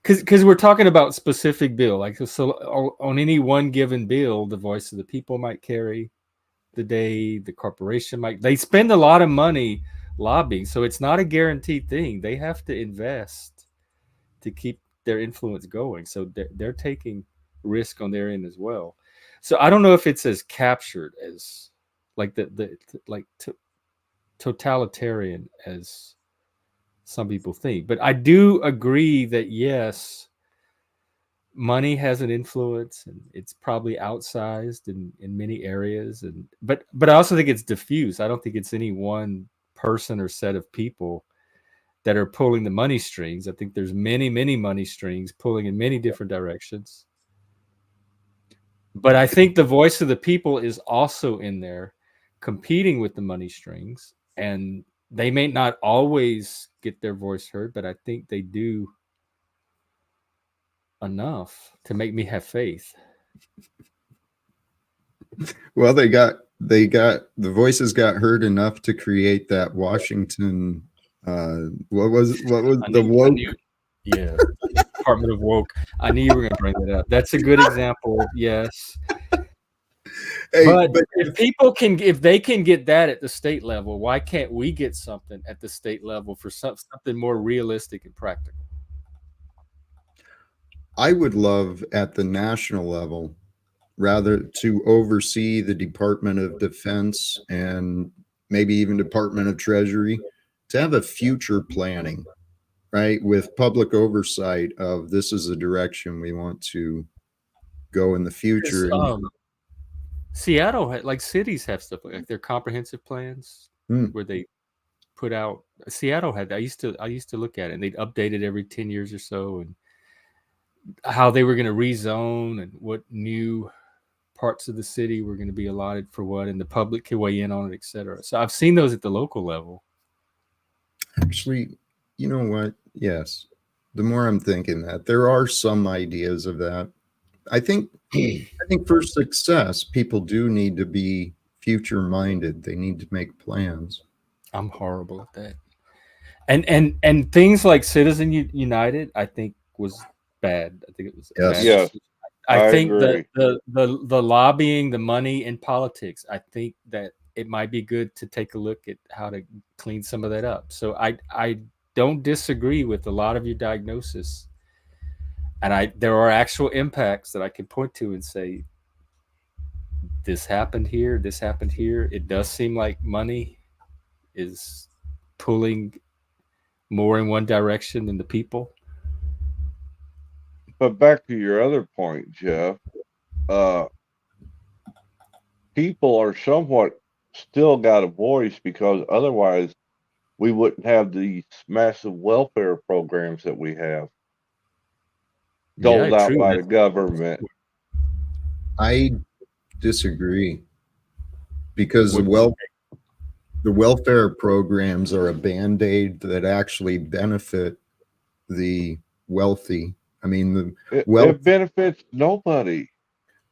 because we're talking about specific bill, like so on any one given bill, the voice of the people might carry the day, the corporation might. They spend a lot of money lobbying, so it's not a guaranteed thing. They have to invest to keep their influence going, so they're taking risk on their end as well. So I don't know if it's as captured as like totalitarian as some people think, but I do agree that yes, money has an influence, and it's probably outsized in many areas, and but I also think it's diffuse. I don't think it's any one person or set of people that are pulling the money strings. I think there's many money strings pulling in many different directions. But I think the voice of the people is also in there competing with the money strings, and they may not always get their voice heard, but I think they do enough to make me have faith. Well, the voices got heard enough to create that Washington. What was the woke? Yeah, Department of Woke. I knew you were going to bring that up. That's a good example. Yes. Hey, but if they can get that at the state level, why can't we get something at the state level for something more realistic and practical? I would love at the national level rather to oversee the Department of Defense and maybe even Department of Treasury to have a future planning, right? With public oversight of this is the direction we want to go in the future. Seattle had, like, cities have stuff like their comprehensive plans where they put out. Seattle had. I used to look at it, and they'd update it every 10 years or so, and how they were going to rezone and what new parts of the city were going to be allotted for what, and the public could weigh in on it, etc. So I've seen those at the local level. Actually, you know what? Yes. The more I'm thinking that there are some ideas of that. I think for success, people do need to be future minded. They need to make plans. I'm horrible at that. And things like Citizen United, I think was bad. I think it was Yes. bad. Yes, I think agree. the lobbying, the money in politics, I think that it might be good to take a look at how to clean some of that up. So I don't disagree with a lot of your diagnosis. And there are actual impacts that I can point to and say, this happened here, this happened here. It does seem like money is pulling more in one direction than the people. But back to your other point, Jeff, people are somewhat still got a voice because otherwise we wouldn't have these massive welfare programs that we have doled out true. by the government. I disagree because The welfare programs are a band-aid that actually benefit the wealthy. I mean, the It benefits nobody.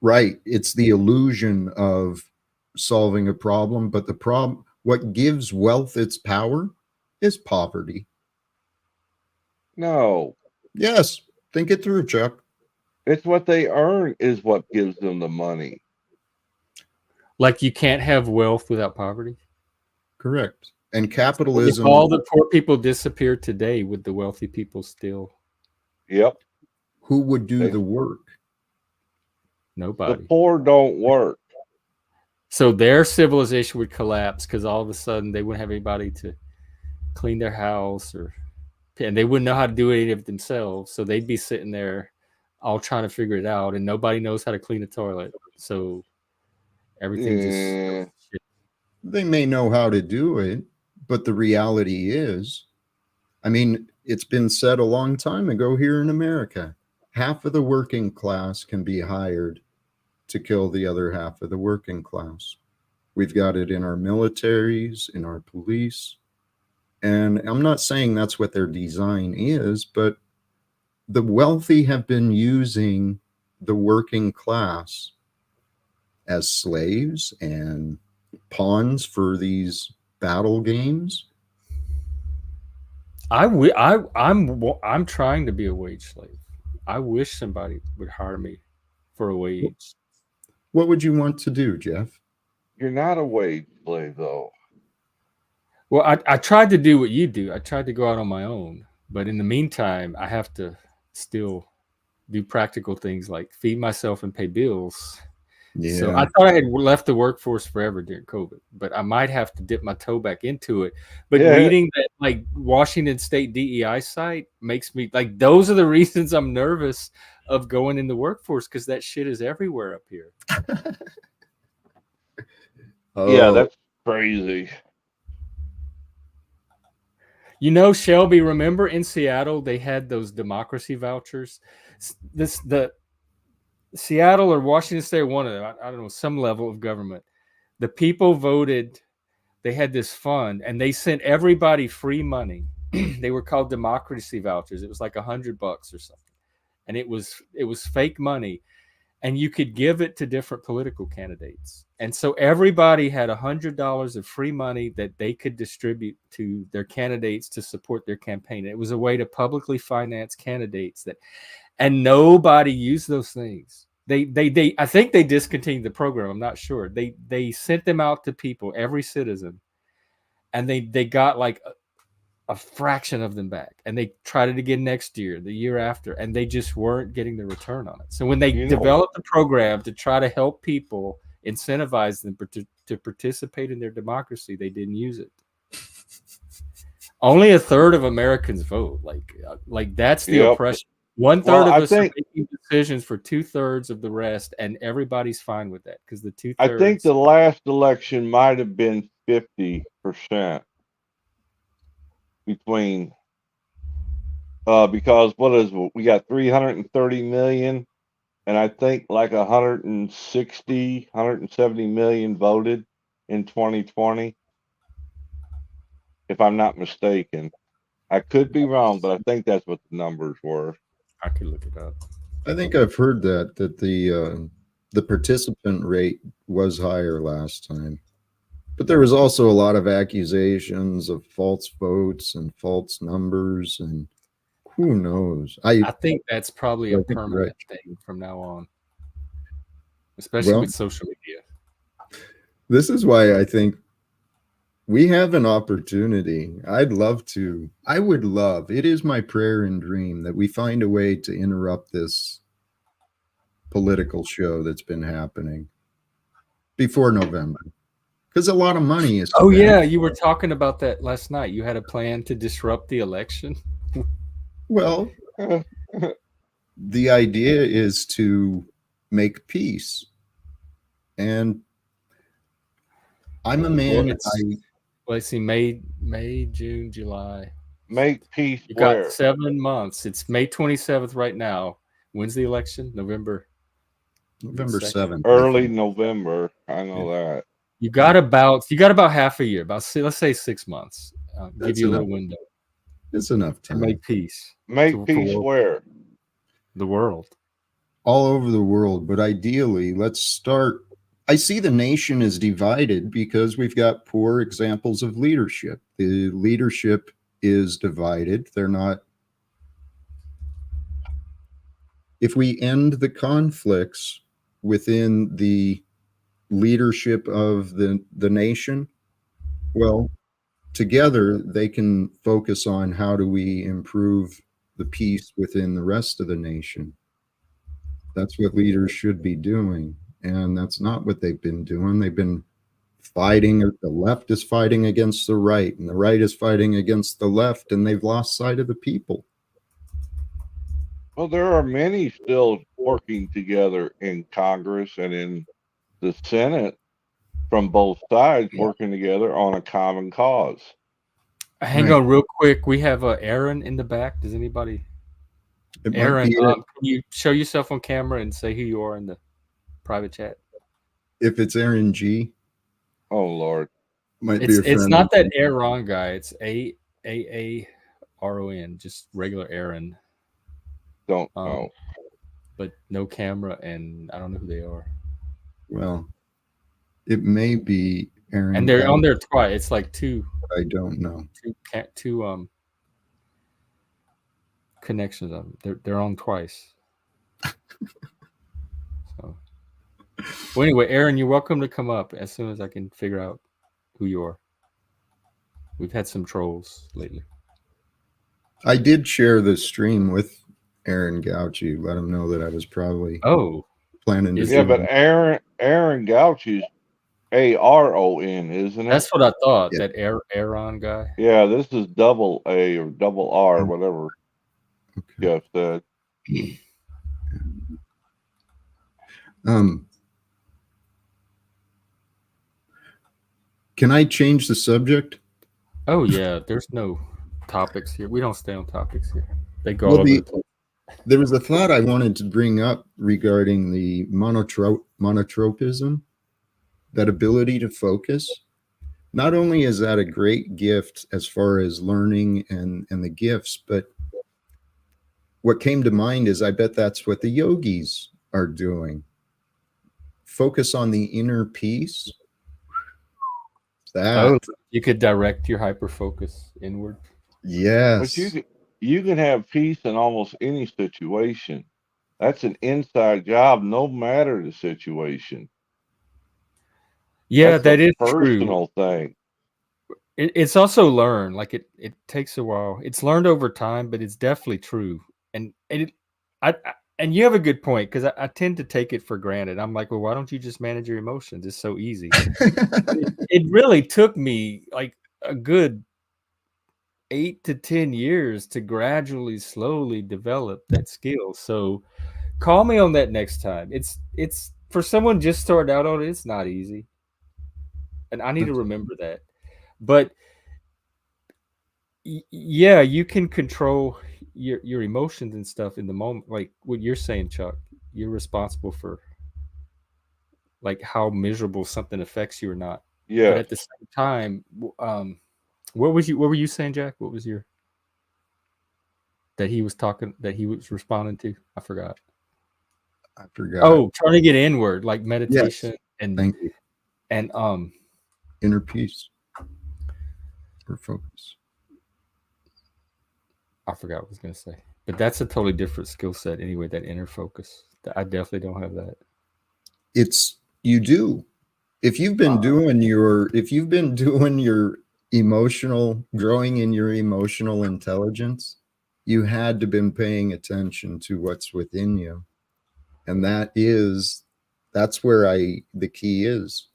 right. It's the illusion of solving a problem, but the problem, what gives wealth its power is poverty. No, Yes. Think it through, Chuck. it's what they earn is what gives them the money. Like you can't have wealth without poverty. Correct. And If capitalism, all the poor people disappear today, would the wealthy people still? Yep. who would do They- the work? The Nobody. poor don't work. So their civilization would collapse because all of a sudden they wouldn't have anybody to clean their house, and they wouldn't know how to do any of it themselves. So they'd be sitting there all trying to figure it out, and nobody knows how to clean a toilet. So everything Yeah. just shit. They may know how to do it, but the reality is, I mean, it's been said a long time ago here in America, half of the working class can be hired to kill the other half of the working class. We've got it in our militaries, in our police. And I'm not saying that's what their design is, but the wealthy have been using the working class as slaves and pawns for these battle games. I'm trying to be a wage slave. I wish somebody would hire me for a wage. What would you want to do, Jeff? You're not a wage slave, though. Well, I tried to do what you do. I tried to go out on my own, but in the meantime, I have to still do practical things like feed myself and pay bills. Yeah. So I thought I had left the workforce forever during COVID, but I might have to dip my toe back into it. But Yeah. reading that like Washington State DEI site makes me like, those are the reasons I'm nervous of going in the workforce, because that shit is everywhere up here. Yeah, Oh, that's crazy. You know, Shelby, remember in Seattle they had those democracy vouchers? The Seattle or Washington State, one of them, I don't know, some level of government. The people voted. They had this fund, and they sent everybody free money. They were called democracy vouchers. It was like $100 or something, and it was fake money, and you could give it to different political candidates. And so everybody had $100 of free money that they could distribute to their candidates to support their campaign. It was a way to publicly finance candidates and nobody used those things. They I think they discontinued the program. I'm not sure. They sent them out to people, every citizen, and they got like a fraction of them back, and they tried it again next year, the year after, and they just weren't getting the return on it. So when they developed the program to try to help people, incentivize them to participate in their democracy, they didn't use it. Only a third of Americans vote. Like that's the oppression. 1/3 of us are making decisions for 2/3 of the rest, and everybody's fine with that because the 2/3. I think the last election might have been 50% between because we got 330 million, and I think like 170 million voted in 2020, if I'm not mistaken. I could be wrong, but I think that's what the numbers were. I could look it up. I think I've heard that the participant rate was higher last time, but there was also a lot of accusations of false votes and false numbers, and who knows? I think that's probably a permanent thing from now on, especially with social media. This is why I think we have an opportunity. I would love, it is my prayer and dream that we find a way to interrupt this political show that's been happening before November. Because a lot of money is. Oh, yeah. You were talking about that last night. You had a plan to disrupt the election. Well, the idea is to make peace. And I'm a man. Let's see, May, June, July. Make peace. You got 7 months. It's May 27th right now. When's the election? November 7th. Early November. I know that. You got about half a year, let's say 6 months. Give That's you a enough. little window It's enough to time. make peace. Make peace where? The world. All over the world, but ideally, let's start. I see the nation is divided because we've got poor examples of leadership. The leadership is divided. They're not. If we end the conflicts within the leadership of the nation, well, together they can focus on how do we improve the peace within the rest of the nation. That's what leaders should be doing, and that's not what they've been doing. They've been fighting. The left is fighting against the right, and the right is fighting against the left, and they've lost sight of the people. Well, there are many still working together in Congress and in the Senate from both sides, working together on a common cause. Hang on real quick. We have Aaron in the back. Does anybody? Aaron, can you show yourself on camera and say who you are in the private chat? If it's Aaron G. Oh, Lord. Might be a friend. It's not that Aaron guy. It's AARON, just regular Aaron. Don't know. But no camera, and I don't know who they are. Well, it may be Aaron. And they're on there twice. It's like two. I don't know. Two connections of them. They're on twice. So, well, anyway, Aaron, you're welcome to come up as soon as I can figure out who you are. We've had some trolls lately. I did share the stream with Aaron Gauchi. Let him know that I was probably planning to. Yeah, but Aaron Gauchi's ARON, isn't it? That's what I thought. Yeah. That Aaron guy. Yeah, this is double A or double R, whatever Jeff said. Can I change the subject? Oh yeah, there's no topics here. We don't stay on topics here. They go all over the place. There was a thought I wanted to bring up regarding the monotropism, that ability to focus. Not only is that a great gift as far as learning and the gifts, but what came to mind is I bet that's what the yogis are doing. Focus on the inner peace. You could direct your hyperfocus inward. Yes. But you can have peace in almost any situation. That's an inside job, no matter the situation. Yeah, that is a personal thing. It's also learned. Like it takes a while. It's learned over time, but it's definitely true. And you have a good point, because I tend to take it for granted. I'm like, well, why don't you just manage your emotions? It's so easy. It really took me like a good 8 to 10 years to gradually, slowly develop that skill. So call me on that next time. It's for someone just starting out on it, it's not easy. And I need to remember that. But yeah, you can control your emotions and stuff in the moment. Like what you're saying, Chuck, you're responsible for like how miserable something affects you or not. Yeah. But at the same time, what were you saying, Jack? What was that he was responding to? I forgot. Oh, turning it inward, like meditation. Yes. Thank you. And inner peace or focus. I forgot what I was going to say, but that's a totally different skill set anyway. That inner focus, I definitely don't have that. You do. If you've been doing your emotional, growing in your emotional intelligence, you had to been paying attention to what's within you, and that's where the key is.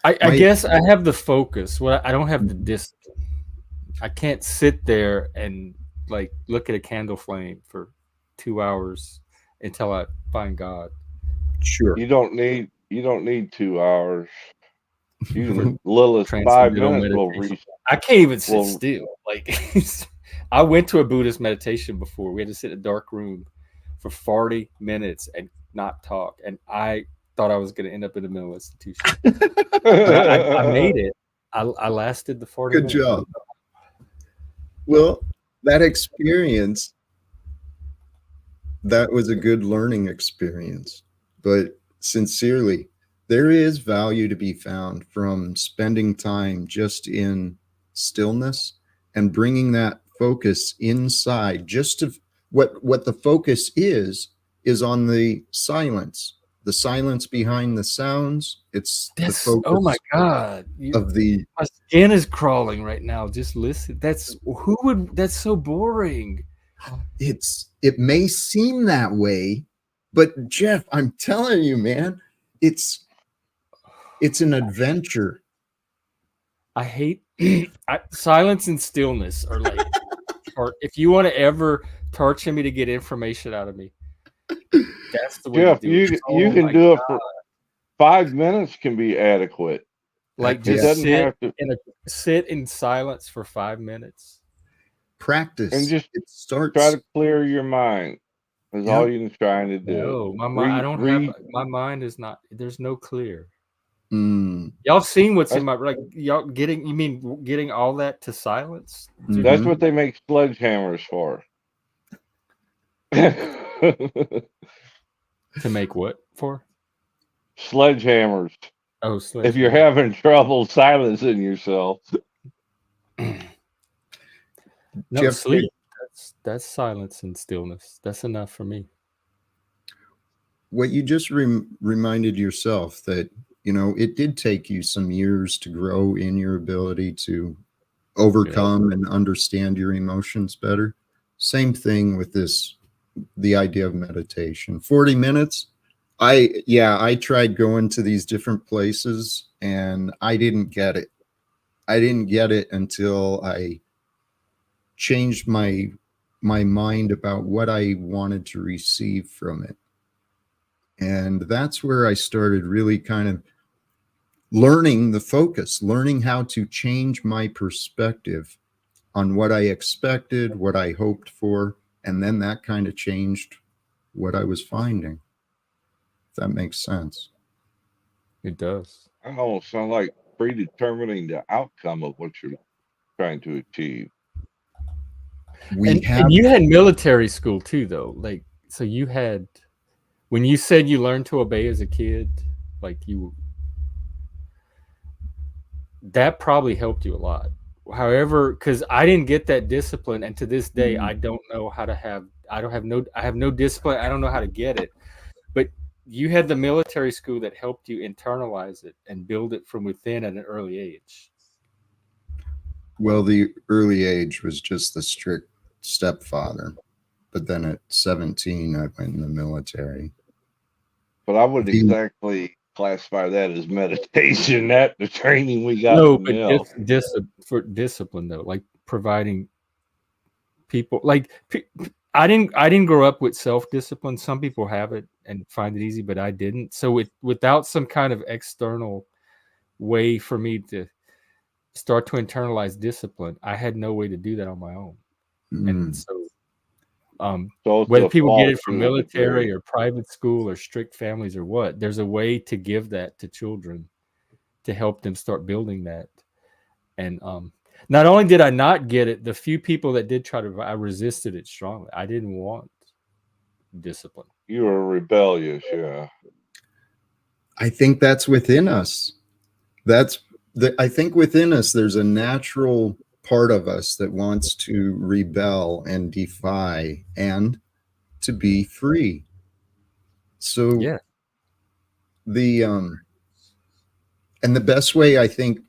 I guess I have the focus. Well, I don't have the discipline. I can't sit there and like look at a candle flame for 2 hours until I find God. Sure. You don't need 2 hours. You can little as 5 minutes will reach. I can't even sit still. Like I went to a Buddhist meditation before. We had to sit in a dark room for 40 minutes and not talk. And I thought I was going to end up in a mental institution. But I made it. I lasted the 40 Good minutes. job. Well, that experience, that was a good learning experience. But sincerely, there is value to be found from spending time just in stillness and bringing that focus inside. Just to what the focus is on the silence behind the sounds. It's the focus. Oh my God. Of the My skin is crawling right now. Just listen. That's so boring. It may seem that way, but Jeff, I'm telling you, man, it's an adventure. I hate silence and stillness are like, if you want to ever torture me to get information out of me, that's the way Jeff, to do it. You can do it for 5 minutes can be adequate. Like It just doesn't have to sit in silence for 5 minutes. Practice. And just it starts. Try to clear your mind. Is all you're trying to do. No, my mind. I don't have my mind is not. There's no clear. Mm. Y'all seen what's in my like? Y'all getting? You mean getting all that to silence? That's what they make sledgehammers for. To make what for? Sledgehammers. Oh, if you're having trouble silencing yourself. No, Jeff, sleep. That's silence and stillness. That's enough for me. What you just reminded yourself that, it did take you some years to grow in your ability to overcome and understand your emotions better. Same thing with the idea of meditation. 40 minutes. I tried going to these different places and I didn't get it. I didn't get it until I changed my mind about what I wanted to receive from it. And that's where I started really kind of learning the focus, learning how to change my perspective on what I expected, what I hoped for, and then that kind of changed what I was finding. If that makes sense. It does. I almost sound like predetermining the outcome of what you're trying to achieve. And you had military school too, though. Like, so you had, when you said you learned to obey as a kid, like that probably helped you a lot. However, because I didn't get that discipline, and to this day, I don't know how to have. I have no discipline. I don't know how to get it. But you had the military school that helped you internalize it and build it from within at an early age. Well, the early age was just the strict stepfather, but then at 17, I went in the military. But I wouldn't exactly classify that as meditation. That the training we got. No, but for discipline though, like providing people like I didn't grow up with self-discipline. Some people have it and find it easy, but I didn't. So without some kind of external way for me to start to internalize discipline, I had no way to do that on my own. And so whether people get it from military or private school or strict families or what, there's a way to give that to children to help them start building that. And not only did I not get it, the few people that did try to, I resisted it strongly. I didn't want discipline. You were rebellious, yeah. I think that's within us. I think within us, there's a natural part of us that wants to rebel and defy and to be free. So yeah, and the best way I think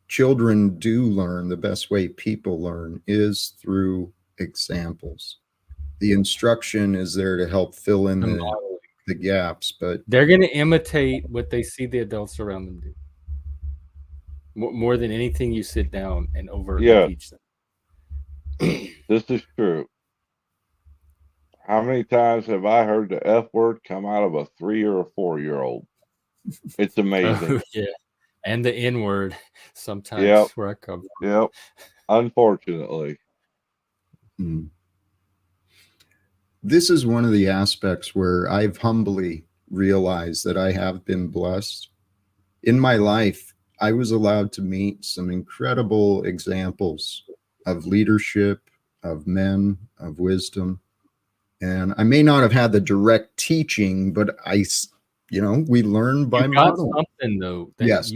children do learn, the best way people learn is through examples. The instruction is there to help fill in the gaps, but they're going to imitate what they see the adults around them do. More than anything, you sit down and overtly teach them. This is true. How many times have I heard the F word come out of a 3 or a 4-year-old? It's amazing. Oh, yeah, and the N word sometimes where I come from. Yep. Unfortunately. This is one of the aspects where I've humbly realize that I have been blessed. In my life, I was allowed to meet some incredible examples of leadership, of men, of wisdom. And I may not have had the direct teaching, but we learn by You got model. something though that Yes.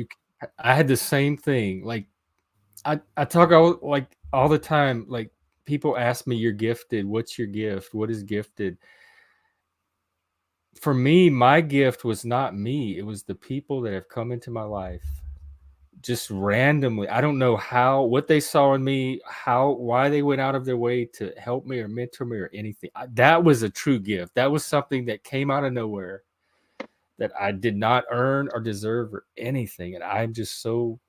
I had the same thing. Like I talk all the time. Like people ask me, "You're gifted. What's your gift? What is gifted?" For me, my gift was not me. It was the people that have come into my life just randomly. I don't know what they saw in me, why they went out of their way to help me or mentor me or anything. That was a true gift. That was something that came out of nowhere that I did not earn or deserve or anything. And I'm just so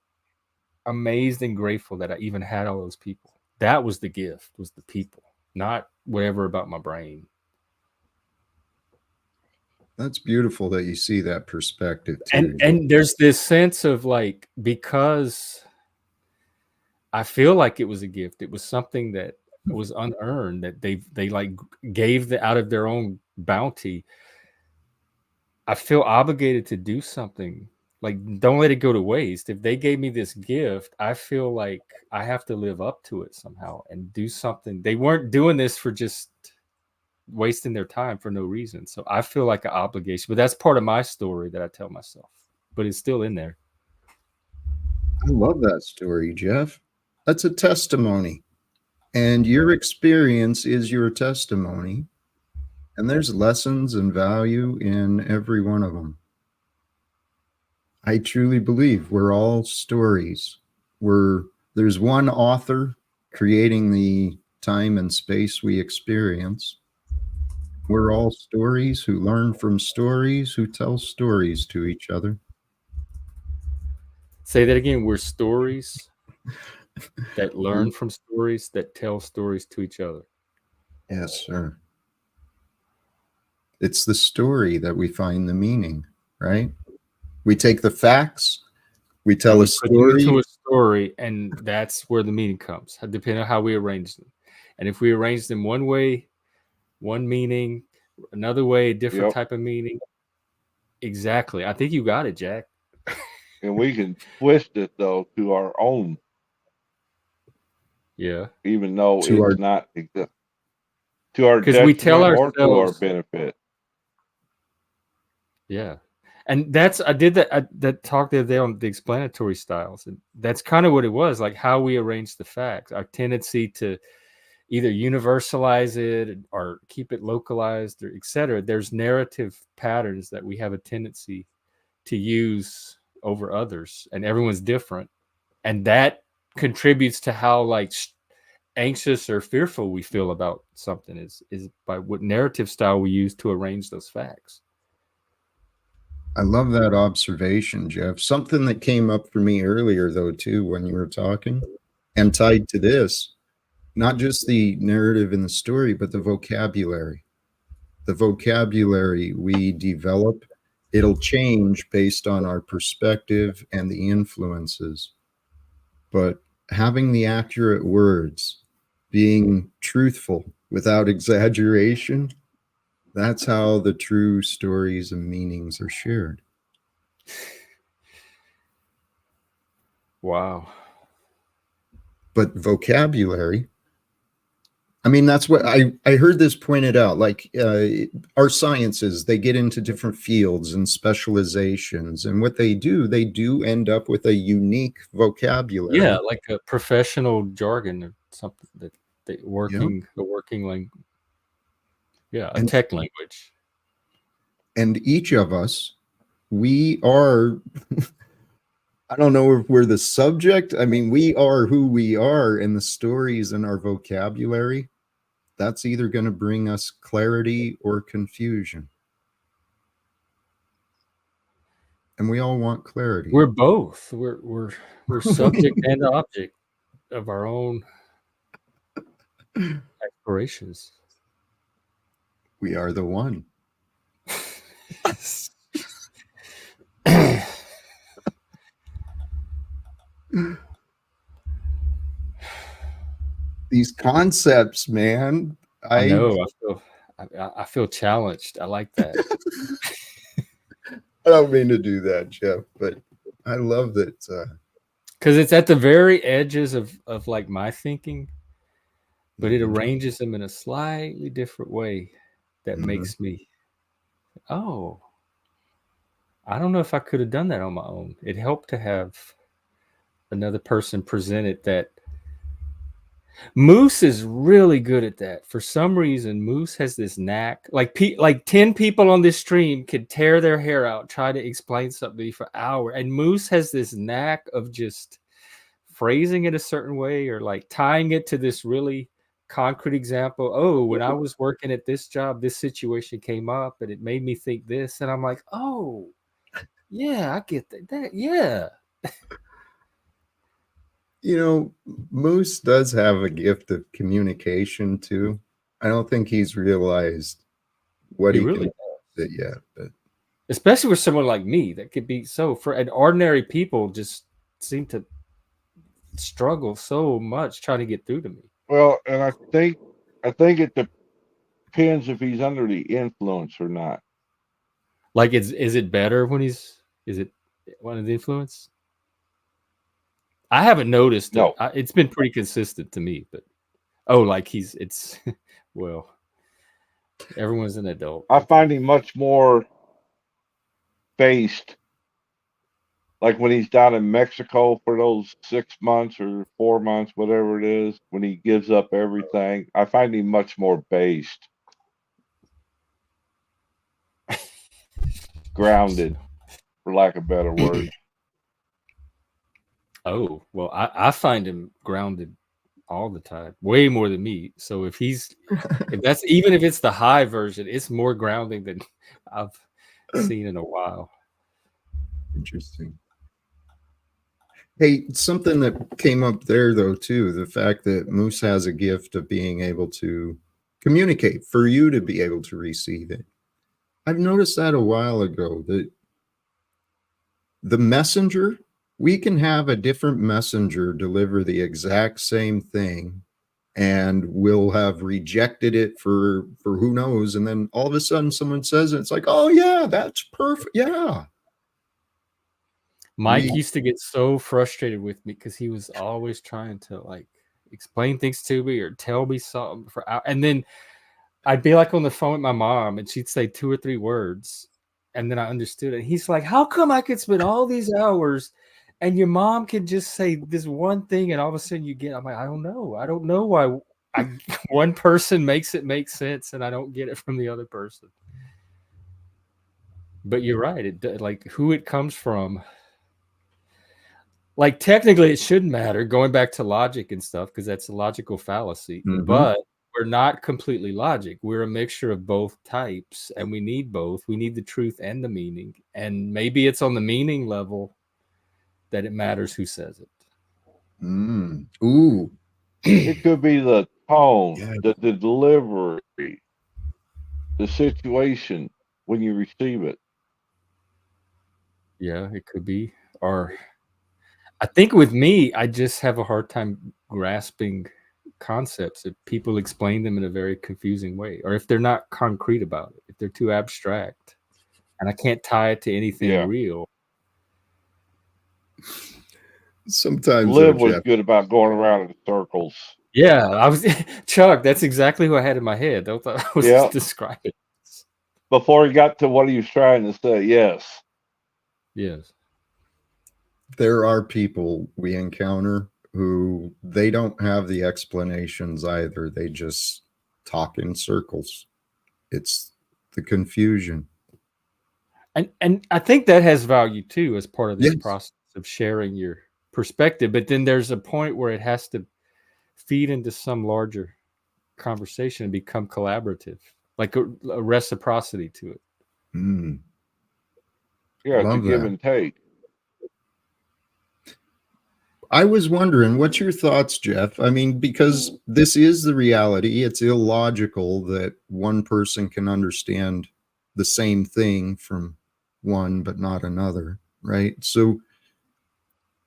amazed and grateful that I even had all those people. That was the gift, was the people, not whatever about my brain. That's beautiful that you see that perspective too. And there's this sense of like, because I feel like it was a gift, it was something that was unearned, that they like gave out of their own bounty. I feel obligated to do something. Like, don't let it go to waste. If they gave me this gift, I feel like I have to live up to it somehow and do something. They weren't doing this for just wasting their time for no reason. So I feel like an obligation, but that's part of my story that I tell myself, but it's still in there. I love that story, Jeff. That's a testimony. And your experience is your testimony. And there's lessons and value in every one of them. I truly believe we're all stories. There's one author creating the time and space we experience. We're all stories who learn from stories, who tell stories to each other. Say that again. We're stories that learn from stories that tell stories to each other. Yes, sir. It's the story that we find the meaning, right? We take the facts, we tell a story. Into a story, and that's where the meaning comes, depending on how we arrange them. And if we arrange them one way, one meaning, another way, a different type of meaning. Exactly. I think you got it, Jack. And we can twist it though to our own. Yeah. Even though it's not to our detriment, we tell ourselves, or to our benefit. Yeah. And I did that talk the other day on the explanatory styles. And that's kind of what it was, like how we arrange the facts, our tendency to either universalize it or keep it localized, or etc. There's narrative patterns that we have a tendency to use over others, and everyone's different. And that contributes to how like anxious or fearful we feel about something is by what narrative style we use to arrange those facts. I love that observation, Jeff. Something that came up for me earlier, though, too, when you were talking, and tied to this, not just the narrative in the story, but the vocabulary. The vocabulary we develop, it'll change based on our perspective and the influences. But having the accurate words, being truthful without exaggeration, that's how the true stories and meanings are shared. Wow. But vocabulary, I mean, that's what I heard this pointed out, like our sciences, they get into different fields and specializations, and what they do end up with a unique vocabulary. Yeah, like a professional jargon or something that the working language. Yeah, a tech language. And each of us, we are, I don't know if we're the subject. I mean, we are who we are, and the stories in our vocabulary, that's either going to bring us clarity or confusion. And we all want clarity. We're both. We're subject and object of our own explorations. We are the one. These concepts, man. I know. I feel challenged. I like that. I don't mean to do that, Jeff, but I love that. Because it's at the very edges of like my thinking, but it Mhm, arranges them in a slightly different way that mhm. makes me, oh, I don't know if I could have done that on my own. It helped to have another person present it. That Moose is really good at that. For some reason, Moose has this knack. Like 10 people on this stream could tear their hair out, try to explain something to me for hours. And Moose has this knack of just phrasing it a certain way, or like tying it to this really concrete example. Oh, when I was working at this job, this situation came up and it made me think this. And I'm like, oh, yeah, I get yeah. You know, Moose does have a gift of communication too. I don't think he's realized what He he really can do yet, but especially with someone like me that could be so for an ordinary people just seem to struggle so much trying to get through to me. Well, and I think it depends if he's under the influence or not. Like, is it better when is it one of the influence? I haven't noticed it. No, It's been pretty consistent to me, but like it's well, everyone's an adult. I find him much more based. Like when he's down in Mexico for those 6 months or 4 months, whatever it is, when he gives up everything, I find him much more based, grounded, for lack of better word. Oh, well, I find him grounded all the time, way more than me. So if that's even if it's the high version, it's more grounding than I've seen in a while. interesting. Hey, something that came up there though too, the fact that Moose has a gift of being able to communicate, for you to be able to receive it. I've noticed that a while ago, that the messenger, we can have a different messenger deliver the exact same thing, and we'll have rejected it for who knows, and then all of a sudden someone says it, it's like, oh yeah, that's perfect. Yeah. Mike used to get so frustrated with me because he was always trying to like explain things to me or tell me something for hours. And then I'd be like on the phone with my mom and she'd say 2 or 3 words and then I understood it. He's like, how come I could spend all these hours and your mom could just say this one thing and all of a sudden you get, I'm like, I don't know why one person makes it make sense and I don't get it from the other person. But you're right. It like who it comes from. Like technically it shouldn't matter, going back to logic and stuff, because that's a logical fallacy. Mhm. But we're not completely logic. We're a mixture of both types, and we need both. We need the truth and the meaning. And maybe it's on the meaning level that it matters who says it. Ooh. It could be the tone, Yeah. the delivery, the situation when you receive it. Yeah, it could be. Or I think with me, I just have a hard time grasping concepts if people explain them in a very confusing way, or if they're not concrete about it, if they're too abstract and I can't tie it to anything real. Sometimes Liv was good about going around in circles. Yeah, I was Chuck. That's exactly who I had in my head. I thought I was just describing. Before he got to what he was trying to say, yes. There are people we encounter who they don't have the explanations either. They just talk in circles. It's the confusion. And I think that has value too as part of this Yes. process of sharing your perspective. But then there's a point where it has to feed into some larger conversation and become collaborative, like a reciprocity to it. Yeah, it's a give and take. I was wondering, what's your thoughts, Jeff? I mean, because this is the reality. It's illogical that one person can understand the same thing from one but not another, right? So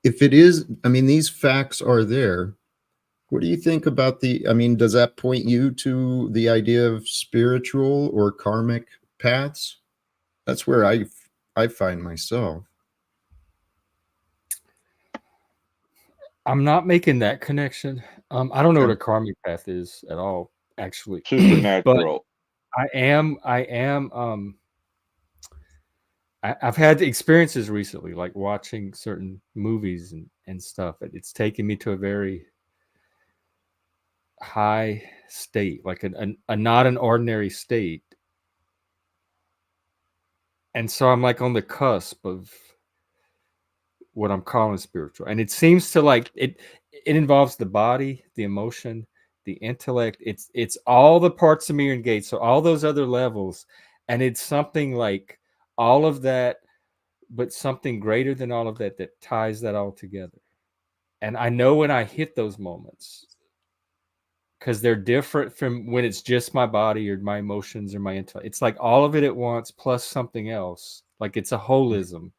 if it is, I mean, these facts are there. What do you think about does that point you to the idea of spiritual or karmic paths? That's where I find myself. I'm not making that connection. I don't know what Okay. a karmic path is at all, actually. But Supernatural. I've had experiences recently, like watching certain movies and stuff. It's taken me to a very high state, like a not an ordinary state. And so I'm like on the cusp of what I'm calling spiritual. And it seems to like it involves the body, the emotion, the intellect. It's all the parts of me are engaged. So all those other levels. And it's something like all of that, but something greater than all of that that ties that all together. And I know when I hit those moments, because they're different from when it's just my body or my emotions or my intellect. It's like all of it at once plus something else. Like it's a holism.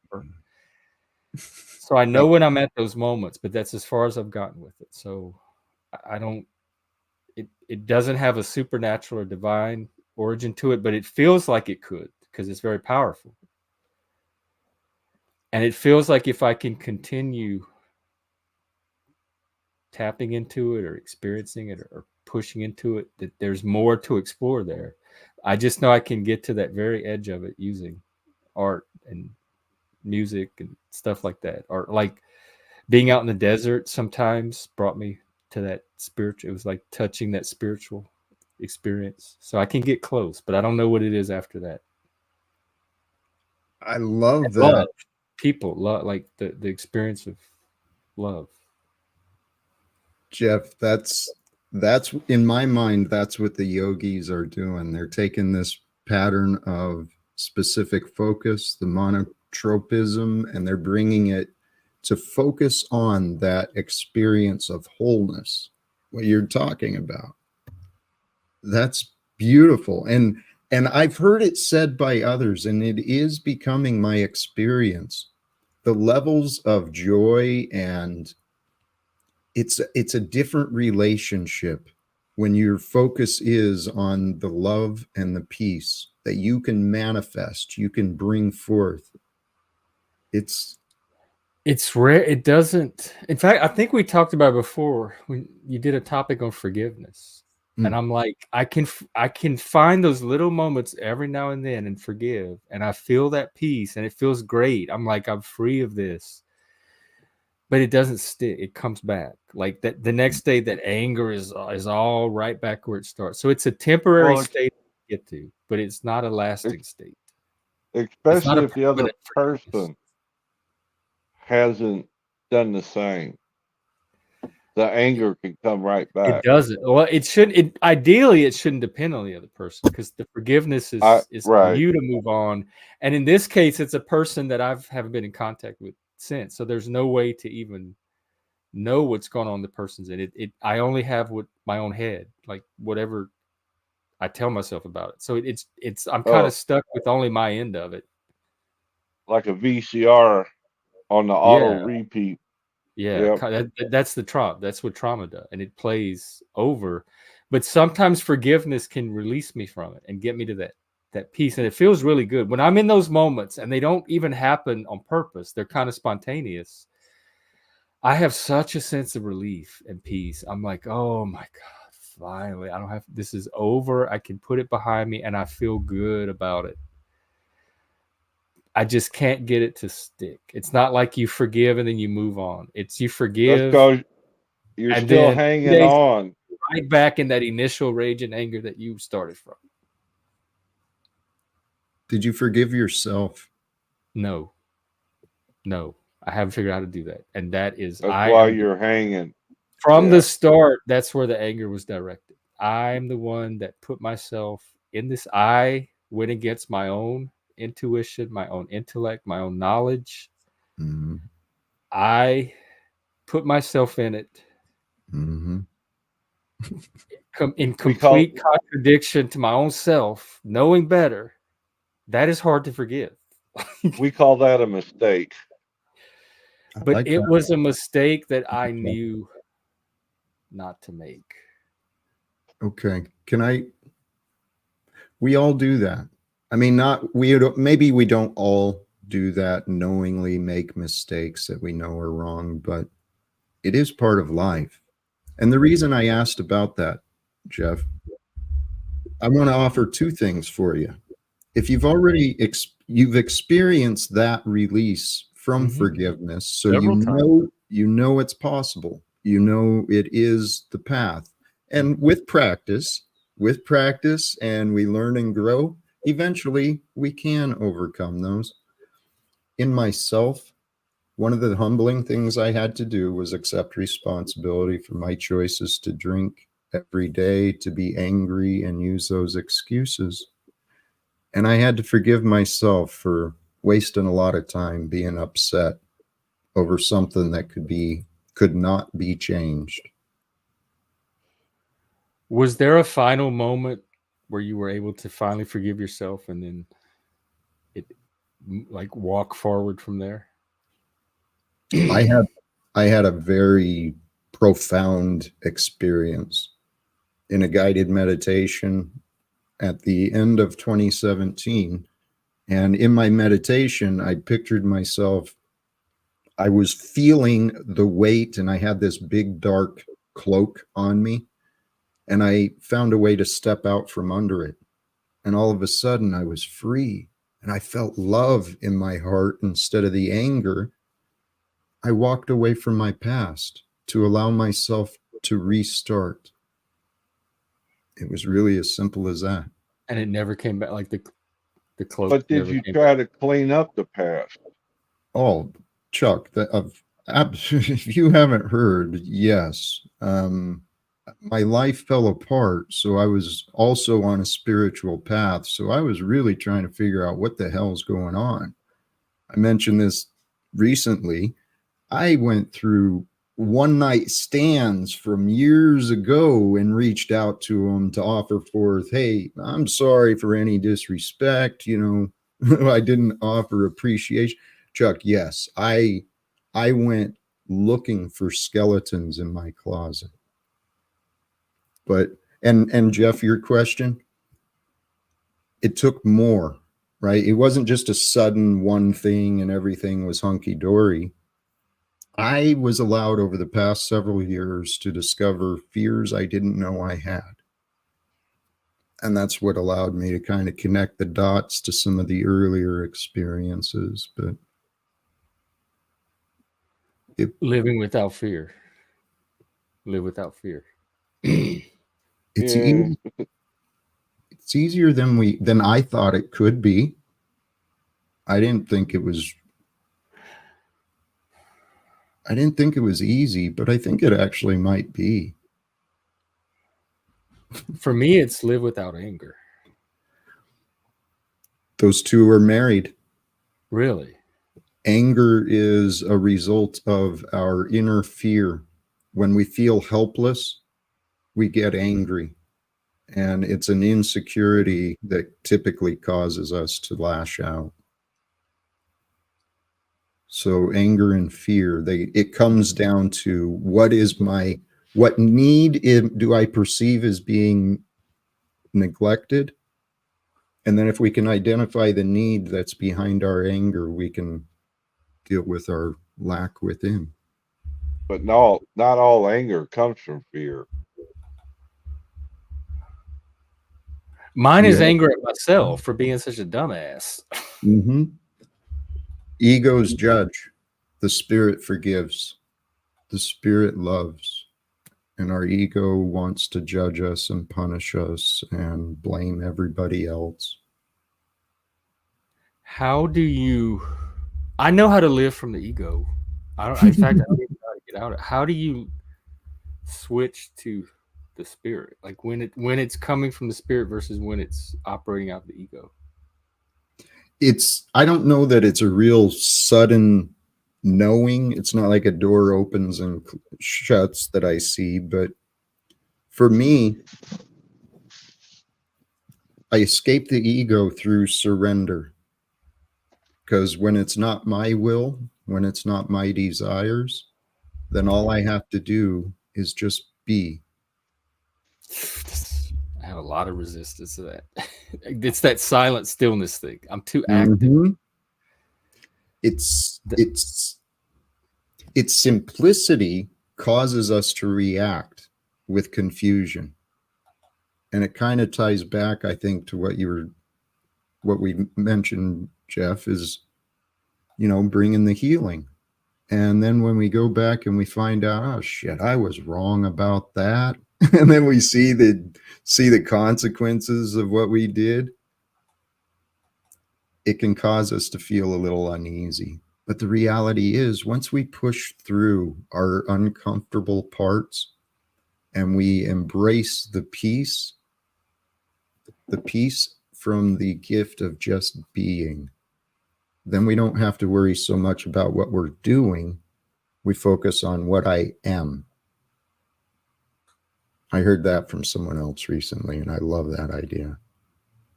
So I know when I'm at those moments, but that's as far as I've gotten with it. So I don't, it doesn't have a supernatural or divine origin to it, but it feels like it could because it's very powerful. And it feels like if I can continue tapping into it or experiencing it or pushing into it, that there's more to explore there. I just know I can get to that very edge of it using art and music and stuff like that. Or like being out in the desert sometimes brought me to that spiritual. It was like touching that spiritual experience. So I can get close, but I don't know what it is after that. I love And that. love. People love, like the experience of love. Jeff, that's in my mind, that's what the yogis are doing. They're taking this pattern of specific focus, the monotropism, and they're bringing it to focus on that experience of wholeness, what you're talking about. That's beautiful. And I've heard it said by others, and it is becoming my experience. The levels of joy, and it's a different relationship when your focus is on the love and the peace that you can manifest, you can bring forth. It's rare. It doesn't. In fact, I think we talked about it before when you did a topic on forgiveness, and I'm like, I can find those little moments every now and then and forgive, and I feel that peace, and it feels great. I'm like, I'm free of this, but it doesn't stick. It comes back like that. The next day, that anger is all right back where it starts. So it's a temporary state to get to, but it's not a lasting state. Especially if the other person hasn't done the same. The anger can come right back. It doesn't. Well, it shouldn't. Ideally, it shouldn't depend on the other person because the forgiveness is for you to move on. And in this case, it's a person that haven't been in contact with since. So there's no way to even know what's going on in the person's in it. I only have what my own head, like whatever I tell myself about it. So I'm kind of stuck with only my end of it. Like a VCR on the auto repeat. Yeah, that's the trauma. That's what trauma does, and it plays over. But sometimes forgiveness can release me from it and get me to that peace, and it feels really good when I'm in those moments. And they don't even happen on purpose; they're kind of spontaneous. I have such a sense of relief and peace. I'm like, oh my God, finally, I don't have. This is over. I can put it behind me, and I feel good about it. I just can't get it to stick. It's not like you forgive and then you move on. It's you forgive. That's because you're still hanging on. Right back in that initial rage and anger that you started from. Did you forgive yourself? No. I haven't figured out how to do that. And that's why you're hanging. From the start, that's where the anger was directed. I'm the one that put myself in this. I went against my own intuition, my own intellect, my own knowledge. Mm-hmm. I put myself in it. Mm-hmm. In complete contradiction to my own self, knowing better. That is hard to forgive. We call that a mistake. But it was a mistake that I knew not to make. Okay. We all do that. I mean, maybe we don't all do that knowingly, make mistakes that we know are wrong, but it is part of life. And the reason I asked about that, Jeff, I want to offer two things for you. If you've already you've experienced that release from forgiveness, so Several times. you know it's possible. You know it is the path. And with practice, and we learn and grow, eventually we can overcome those. In myself, one of the humbling things I had to do was accept responsibility for my choices to drink every day, to be angry and use those excuses. And I had to forgive myself for wasting a lot of time being upset over something that could not be changed. Was there a final moment where you were able to finally forgive yourself and then it like walk forward from there? I had a very profound experience in a guided meditation at the end of 2017. And in my meditation, I pictured myself, I was feeling the weight, and I had this big dark cloak on me, and I found a way to step out from under it. And all of a sudden I was free, and I felt love in my heart instead of the anger. I walked away from my past to allow myself to restart. It was really as simple as that. And it never came back, like the cloak. But did never you came try back. to clean up the past? Oh, Chuck, if you haven't heard, yes. My life fell apart, so I was also on a spiritual path. So I was really trying to figure out what the hell's going on. I mentioned this recently. I went through one night stands from years ago and reached out to them to offer forth, hey, I'm sorry for any disrespect. You know, I didn't offer appreciation. Chuck, yes, I went looking for skeletons in my closet. But and Jeff, your question, it took more, right? It wasn't just a sudden one thing and everything was hunky-dory. I was allowed over the past several years to discover fears I didn't know I had. And that's what allowed me to kind of connect the dots to some of the earlier experiences. But Living without fear. Live without fear. it's Yeah. easy. It's easier than I thought it could be. I didn't think it was easy, but I think it actually might be. For me, it's live without anger. Those two are married. Really? Anger is a result of our inner fear. When we feel helpless, we get angry. And it's an insecurity that typically causes us to lash out. So anger and fear, it comes down to what need do I perceive as being neglected? And then if we can identify the need that's behind our anger, we can deal with our lack within. But no, not all anger comes from fear. Mine is Yeah. anger at myself for being such a dumbass. Mm-hmm. Egos judge. The spirit forgives. The spirit loves. And our ego wants to judge us and punish us and blame everybody else. How do you? I know how to live from the ego. In fact, I don't even know how to get out of it. How do you switch to the spirit? Like when it's coming from the spirit versus when it's operating out of the ego? I don't know that it's a real sudden knowing. It's not like a door opens and shuts that I see, but for me, I escape the ego through surrender. Because when it's not my will, when it's not my desires, then all I have to do is just be. I have a lot of resistance to that. It's that silent stillness thing. I'm too active. Its simplicity causes us to react with confusion. And it kind of ties back, I think, to what we mentioned, Jeff, is, bringing the healing. And then when we go back and we find out, oh shit, I was wrong about that. And then we see the consequences of what we did. It can cause us to feel a little uneasy. But the reality is, once we push through our uncomfortable parts and we embrace the peace from the gift of just being, then we don't have to worry so much about what we're doing. We focus on what I am. I heard that from someone else recently, and I love that idea.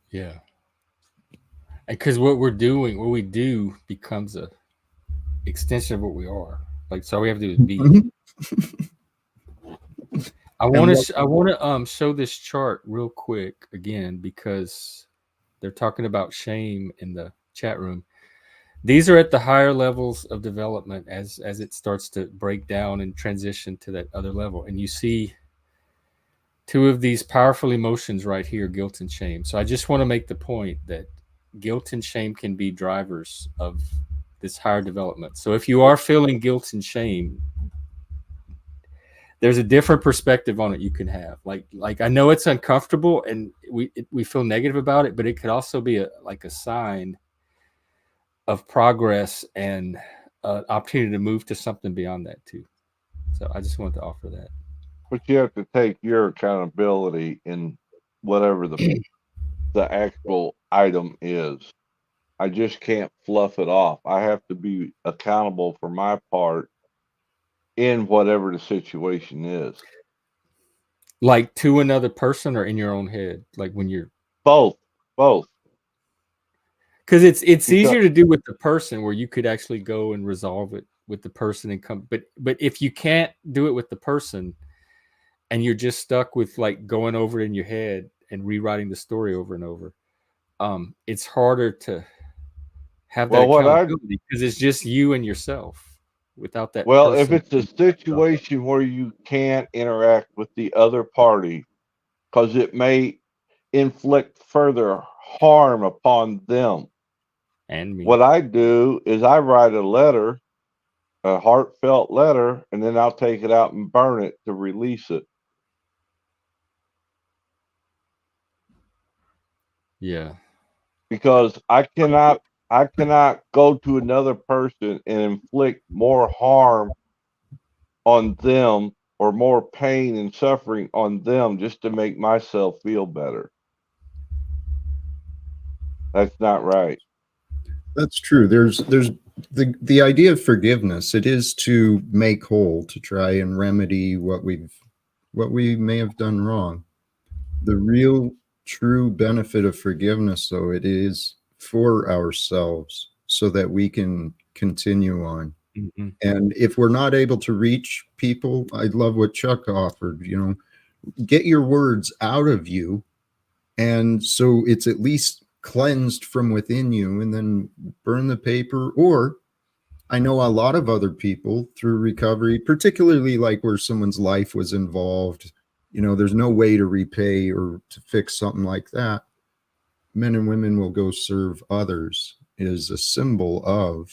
Yeah. Because what we do becomes a extension of what we are. Like, so all we have to do is be. I want to show this chart real quick again, because they're talking about shame in the chat room. These are at the higher levels of development as it starts to break down and transition to that other level. And you see two of these powerful emotions right here, guilt and shame. So I just want to make the point that guilt and shame can be drivers of this higher development. So if you are feeling guilt and shame, there's a different perspective on it you can have. Like I know it's uncomfortable and we feel negative about it, but it could also be a sign of progress and an opportunity to move to something beyond that too. So I just wanted to offer that. But you have to take your accountability in whatever the actual item is. I just can't fluff it off. I have to be accountable for my part in whatever the situation is. Like to another person or in your own head, like when you're both. Because it's easier to do with the person, where you could actually go and resolve it with the person and come. But if you can't do it with the person, and you're just stuck with like going over it in your head and rewriting the story over and over, it's harder to have that accountability because it's just you and yourself without that. Well, if it's a situation where you can't interact with the other party because it may inflict further harm upon them, and me, what I do is I write a letter, a heartfelt letter, and then I'll take it out and burn it to release it. Yeah. Because I cannot go to another person and inflict more harm on them or more pain and suffering on them just to make myself feel better. That's not right. That's true. There's the idea of forgiveness. It is to make whole, to try and remedy what we may have done wrong. The real true benefit of forgiveness, though, it is for ourselves so that we can continue on. Mm-hmm. And if we're not able to reach people, I love what Chuck offered, get your words out of you. And so it's at least cleansed from within you, and then burn the paper. Or I know a lot of other people through recovery, particularly like where someone's life was involved, there's no way to repay or to fix something like that. Men and women will go serve others is a symbol of,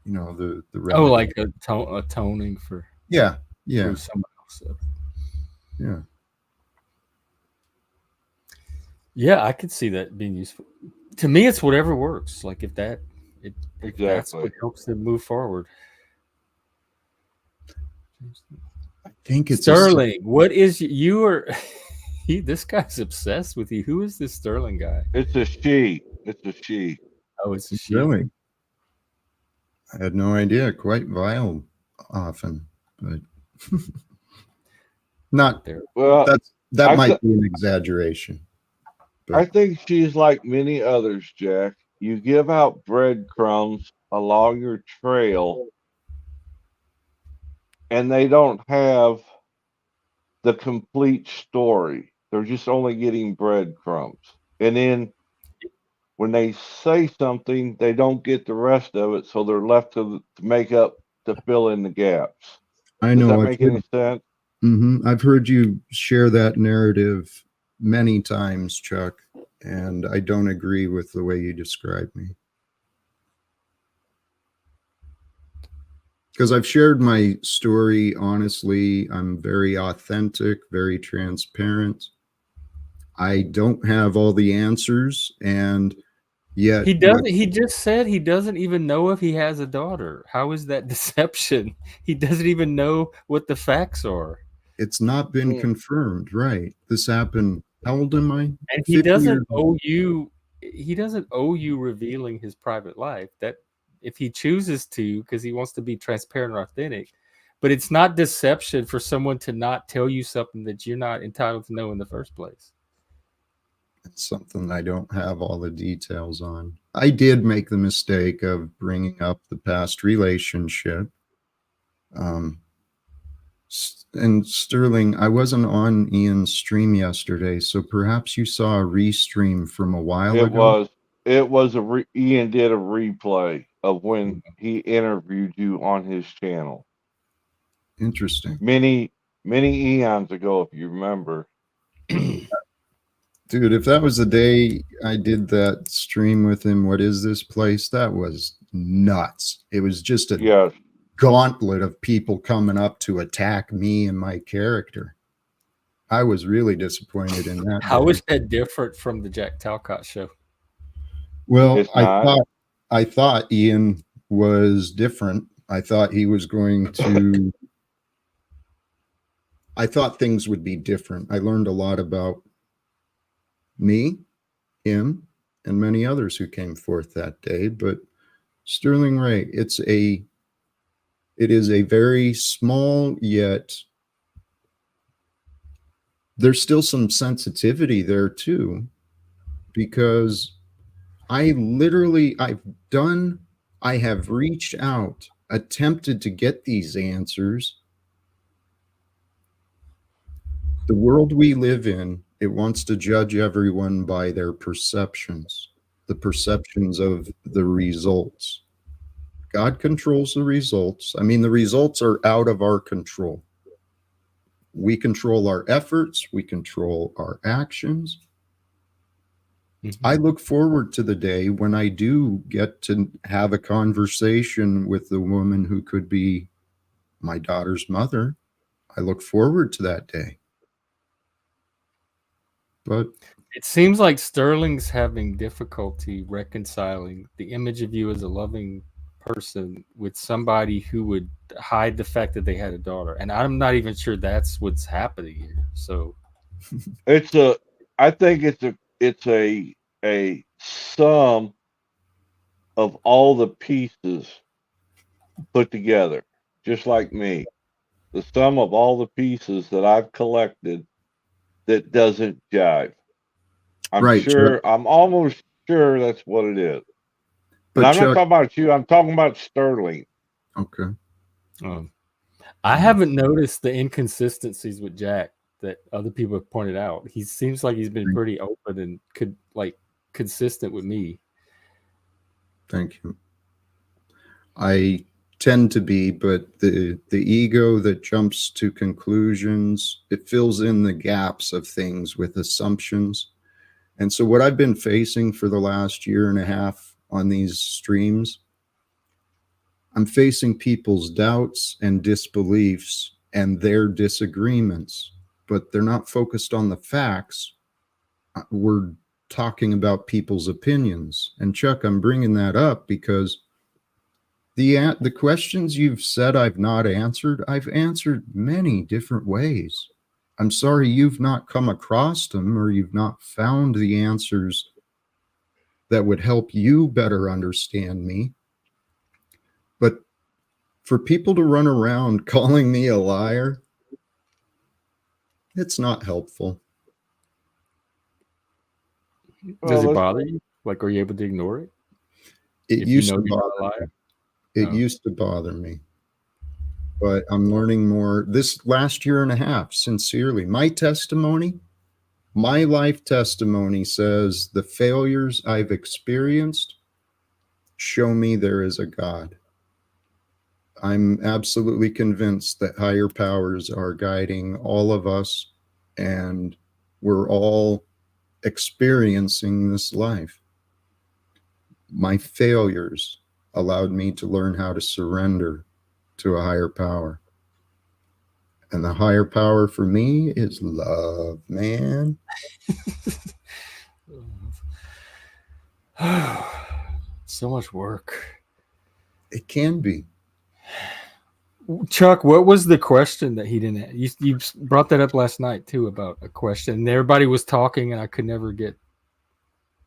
the remedy. like atoning for someone else. Yeah, I could see that being useful. To me, it's whatever works. Like if that's what helps them move forward. I think it's Sterling. What is you are? This guy's obsessed with you. Who is this Sterling guy? It's a she. Oh, it's a she. Really? I had no idea. Quite vile, often, but not there. Well, that might be an exaggeration. But I think she's like many others, Jack. You give out breadcrumbs along your trail, and they don't have the complete story. They're just only getting breadcrumbs. And then when they say something, they don't get the rest of it, so they're left to make up to fill in the gaps. I Does know. that make any sense? I've heard you share that narrative many times, Chuck, and I don't agree with the way you describe me. Because I've shared my story honestly. I'm very authentic, very transparent. I don't have all the answers, and yet He doesn't. He just said he doesn't even know if he has a daughter. How is that deception? He doesn't even know what the facts are. it's not been confirmed. Right? This happened. How old am I? And he doesn't owe you. He doesn't owe you revealing his private life. That if he chooses to, because he wants to be transparent or authentic, but it's not deception for someone to not tell you something that you're not entitled to know in the first place. It's something I don't have all the details on. I did make the mistake of bringing up the past relationship. And Sterling, I wasn't on Ian's stream yesterday, so perhaps you saw a restream from a while ago. It was Ian did a replay of when he interviewed you on his channel. Interesting. Many eons ago, if you remember. Dude, if that was the day I did that stream with him, what is this place? That was nuts. It was just a gauntlet of people coming up to attack me and my character. I was really disappointed in that. How is that different from the Jack Talcott show? Well, I thought Ian was different. I thought he was going to I thought things would be different. I learned a lot about me, him, and many others who came forth that day. But Sterling Ray, it is a very small, yet there's still some sensitivity there too, because I have reached out, attempted to get these answers. The world we live in, it wants to judge everyone by their perceptions, the perceptions of the results. God controls the results. I mean, the results are out of our control. We control our efforts. We control our actions. Mm-hmm. I look forward to the day when I do get to have a conversation with the woman who could be my daughter's mother. I look forward to that day. But it seems like Sterling's having difficulty reconciling the image of you as a loving person with somebody who would hide the fact that they had a daughter. And I'm not even sure that's what's happening here. So I think it's a sum of all the pieces put together, just like me. The sum of all the pieces that I've collected that doesn't jive. I'm almost sure that's what it is. But I'm not talking about you. I'm talking about Sterling. Okay. I haven't noticed the inconsistencies with Jack that other people have pointed out. He seems like he's been pretty open and consistent with me. Thank you. I tend to be, but the ego that jumps to conclusions, it fills in the gaps of things with assumptions. And so what I've been facing for the last year and a half on these streams, I'm facing people's doubts and disbeliefs and their disagreements, but they're not focused on the facts. We're talking about people's opinions. And Chuck, I'm bringing that up because the questions you've said I've not answered, I've answered many different ways. I'm sorry you've not come across them or you've not found the answers that would help you better understand me. But for people to run around calling me a liar, it's not helpful. Does it bother you? Like, are you able to ignore it? It used to bother me. It used to bother me. But I'm learning more this last year and a half, sincerely. My testimony My life testimony says the failures I've experienced show me there is a God. I'm absolutely convinced that higher powers are guiding all of us, and we're all experiencing this life. My failures allowed me to learn how to surrender to a higher power. And the higher power for me is love, man. So much work. It can be. Chuck, what was the question that he didn't? You brought that up last night too about a question. And everybody was talking, and I could never get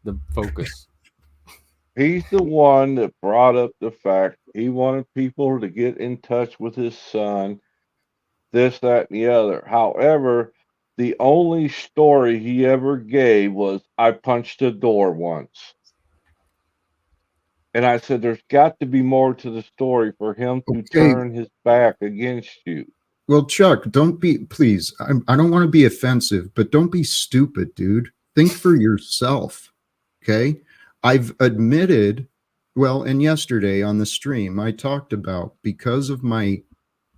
the focus. He's the one that brought up the fact he wanted people to get in touch with his son, this, that, and the other. However, the only story he ever gave was, I punched a door once. And I said, there's got to be more to the story for him to Okay. turn his back against you. Well, Chuck, don't be, please. I don't want to be offensive, but don't be stupid, dude. Think for yourself. Okay. I've admitted, well, and yesterday on the stream, I talked about because of my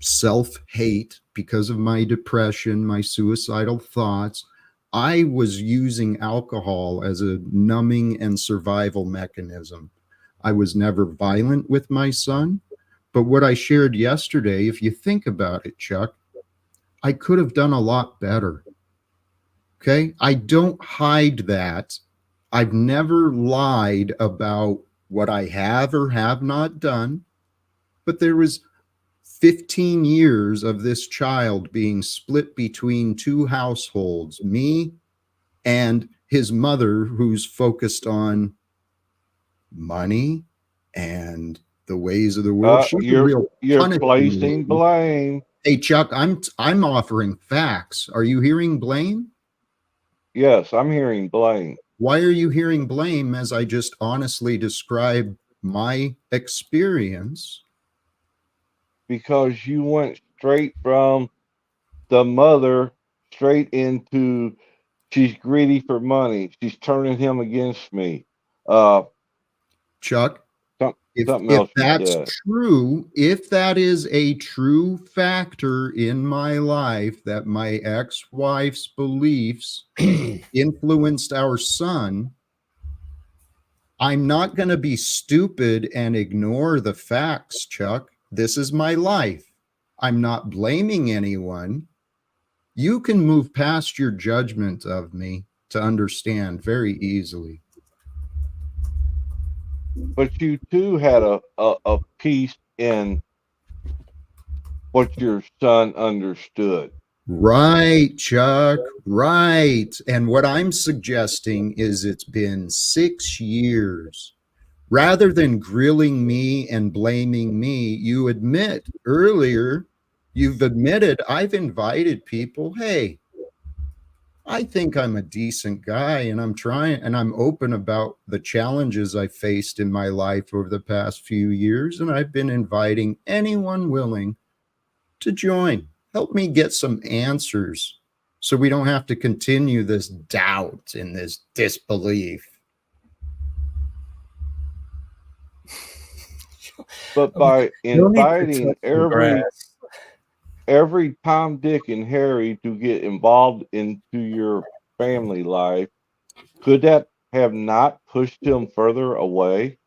self-hate, because of my depression, my suicidal thoughts, I was using alcohol as a numbing and survival mechanism. I was never violent with my son. But what I shared yesterday, if you think about it, Chuck, I could have done a lot better. Okay. I don't hide that. I've never lied about what I have or have not done. But there was 15 years of this child being split between two households, me and his mother, who's focused on money and the ways of the world. She's a real You're punishment. placing blame. Hey, Chuck, I'm offering facts. Are you hearing blame? Yes, I'm hearing blame. Why are you hearing blame as I just honestly describe my experience? Because you went straight from the mother straight into, she's greedy for money. She's turning him against me. Chuck, Something if else you that's said. true, if that is a true factor in my life, that my ex-wife's beliefs influenced our son, I'm not going to be stupid and ignore the facts, Chuck. This is my life. I'm not blaming anyone. You can move past your judgment of me to understand very easily. But you too had a piece in what your son understood. Right, Chuck, right. And what I'm suggesting is it's been 6 years. Rather than grilling me and blaming me, you admit earlier, you've admitted I've invited people, hey, I think I'm a decent guy and I'm trying and I'm open about the challenges I faced in my life over the past few years. And I've been inviting anyone willing to join. Help me get some answers so we don't have to continue this doubt and this disbelief. But by inviting every Tom, Dick, and Harry to get involved into your family life, could that have not pushed him further away?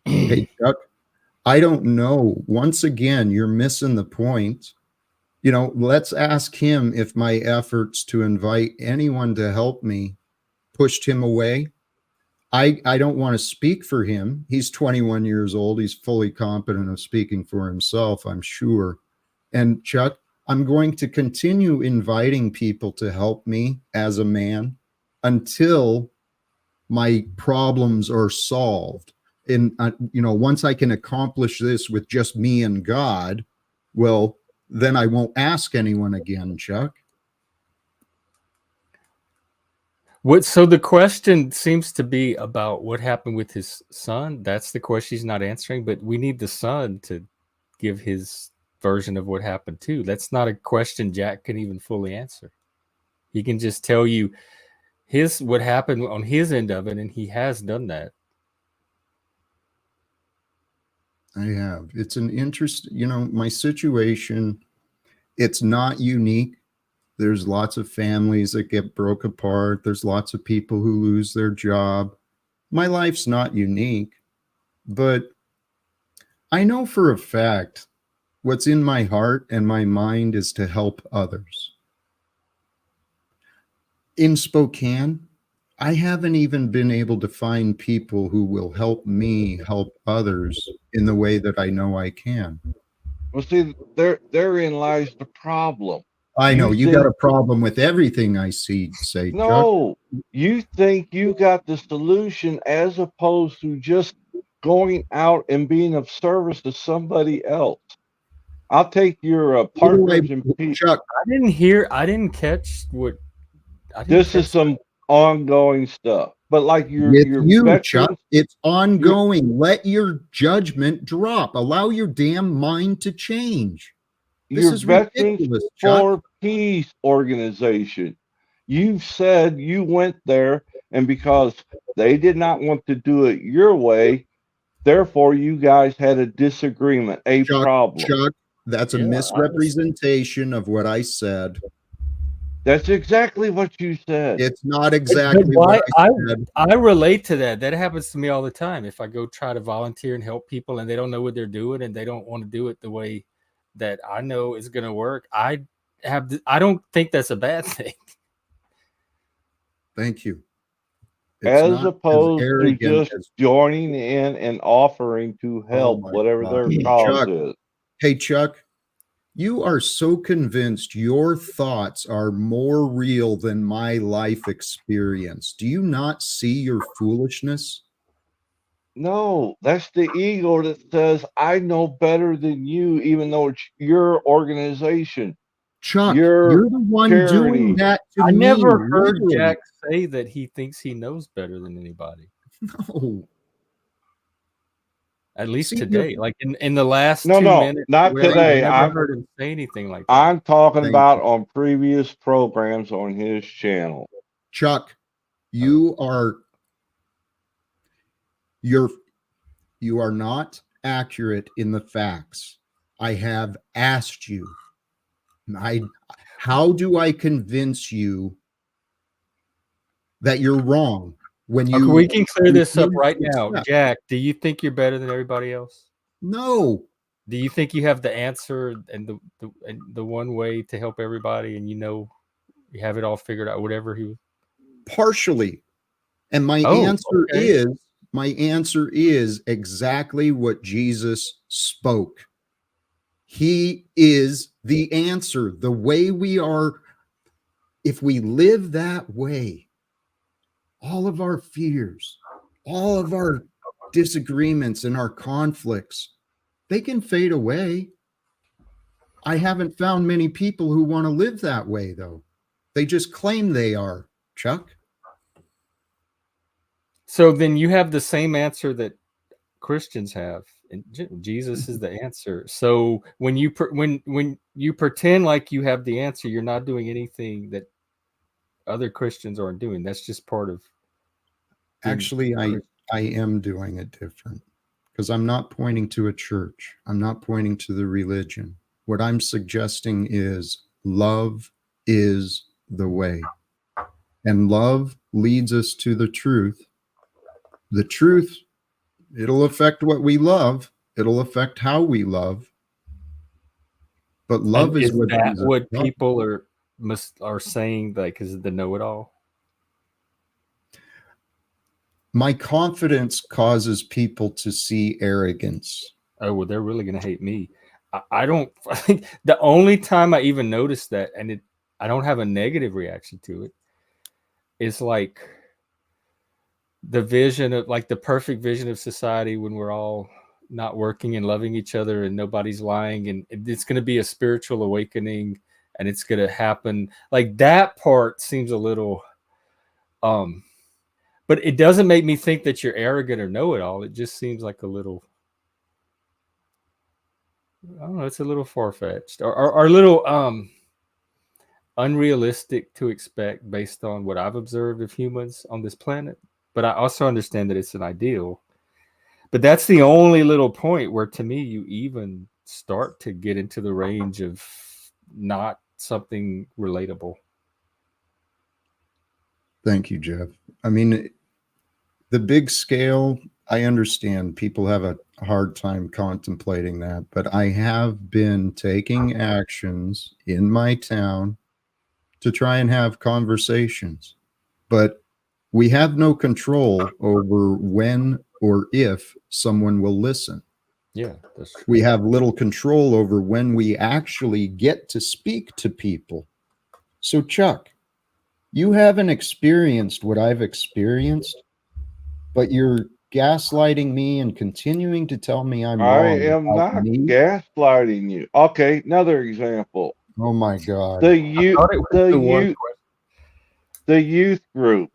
Hey, Chuck, I don't know. Once again, you're missing the point. You know, let's ask him if my efforts to invite anyone to help me pushed him away. I don't want to speak for him. He's 21 years old. He's fully competent of speaking for himself, I'm sure. And Chuck, I'm going to continue inviting people to help me as a man until my problems are solved. And, once I can accomplish this with just me and God, well, then I won't ask anyone again, Chuck. So the question seems to be about what happened with his son. That's the question he's not answering, but we need the son to give his version of what happened too. That's not a question Jack can even fully answer. He can just tell you what happened on his end of it, and he has done that. I have. It's an interest, my situation, it's not unique. There's lots of families that get broke apart. There's lots of people who lose their job. My life's not unique, but I know for a fact what's in my heart and my mind is to help others. In Spokane, I haven't even been able to find people who will help me help others in the way that I know I can. Well, see, therein lies the problem. I know you got a problem with everything I say, Chuck. No, you think you got the solution as opposed to just going out and being of service to somebody else. I'll take your partners in peace. Chuck, I didn't catch what. This is some ongoing stuff, but like your veterans, Chuck, it's ongoing. Let your judgment drop. Allow your damn mind to change. This your is Veterans ridiculous, for Chuck. Peace organization. You've said you went there, and because they did not want to do it your way, therefore you guys had a disagreement, a problem. Chuck, that's a misrepresentation of what I said. That's exactly what you said. It's not exactly what I said. I relate to that. That happens to me all the time. If I go try to volunteer and help people and they don't know what they're doing and they don't want to do it the way that I know is going to work, I don't think that's a bad thing. Thank you. As opposed to just joining in and offering to help whatever their cause is. Hey, Chuck, you are so convinced your thoughts are more real than my life experience. Do you not see your foolishness? No, that's the ego that says, I know better than you, even though it's your organization. Chuck, you're the one doing that to me. I never heard Jack say that he thinks he knows better than anybody. No. At least today, like in the last 2 minutes. Not today. I never heard him say anything like that. I'm talking about on previous programs on his channel. Chuck, you are not accurate in the facts. I have asked you. How do I convince you that you're wrong? We can clear this up right now. Jack, do you think you're better than everybody else? No. Do you think you have the answer and the one way to help everybody, and you have it all figured out? Whatever partially, and my answer is exactly what Jesus spoke. He is the answer. The way we are, if we live that way, all of our fears, all of our disagreements and our conflicts, they can fade away. I haven't found many people who want to live that way, though. They just claim they are, Chuck. So then you have the same answer that Christians have, and Jesus is the answer. So when you pretend like you have the answer, you're not doing anything that other Christians aren't doing. That's just part of. Actually, I am doing it different, because I'm not pointing to a church. I'm not pointing to the religion. What I'm suggesting is love is the way, and love leads us to the truth. The truth, it'll affect what we love. It'll affect how we love. But love is what people are saying, like, is the know-it-all. My confidence causes people to see arrogance. Oh, well, they're really going to hate me. I think the only time I even noticed that, and I don't have a negative reaction to it, is like the vision of, like, the perfect vision of society when we're all not working and loving each other and nobody's lying, and it's going to be a spiritual awakening and it's going to happen. Like, that part seems a little, but it doesn't make me think that you're arrogant or know-it-all. It just seems like a little, I don't know, it's a little far-fetched or a little, unrealistic to expect based on what I've observed of humans on this planet. But I also understand that it's an ideal. But that's the only little point where, to me, you even start to get into the range of not something relatable. Thank you, Jeff. I mean, the big scale, I understand people have a hard time contemplating that, but I have been taking actions in my town to try and have conversations. But we have no control over when or if someone will listen. Yeah, that's true. We have little control over when we actually get to speak to people. So, Chuck, you haven't experienced what I've experienced, but you're gaslighting me and continuing to tell me I'm I wrong am about not me. gaslighting you. Okay, another example. Oh my God. The youth group.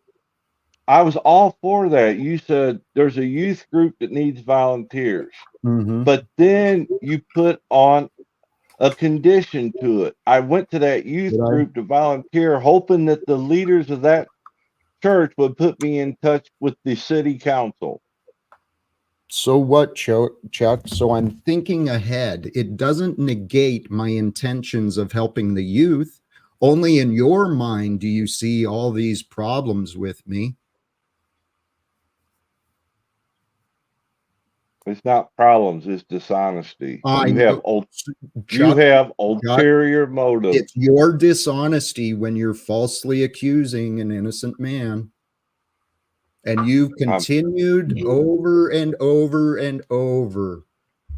I was all for that. You said there's a youth group that needs volunteers, Mhm. but then you put on a condition to it. I went to that youth Did I? group to volunteer, hoping that the leaders of that church would put me in touch with the city council. So what, Chuck? So I'm thinking ahead. It doesn't negate my intentions of helping the youth. Only in your mind do you see all these problems with me. It's not problems, it's dishonesty. I You have know, you Chuck, have Chuck, ulterior motives. it's your dishonesty when you're falsely accusing an innocent man. And you've continued over and over and over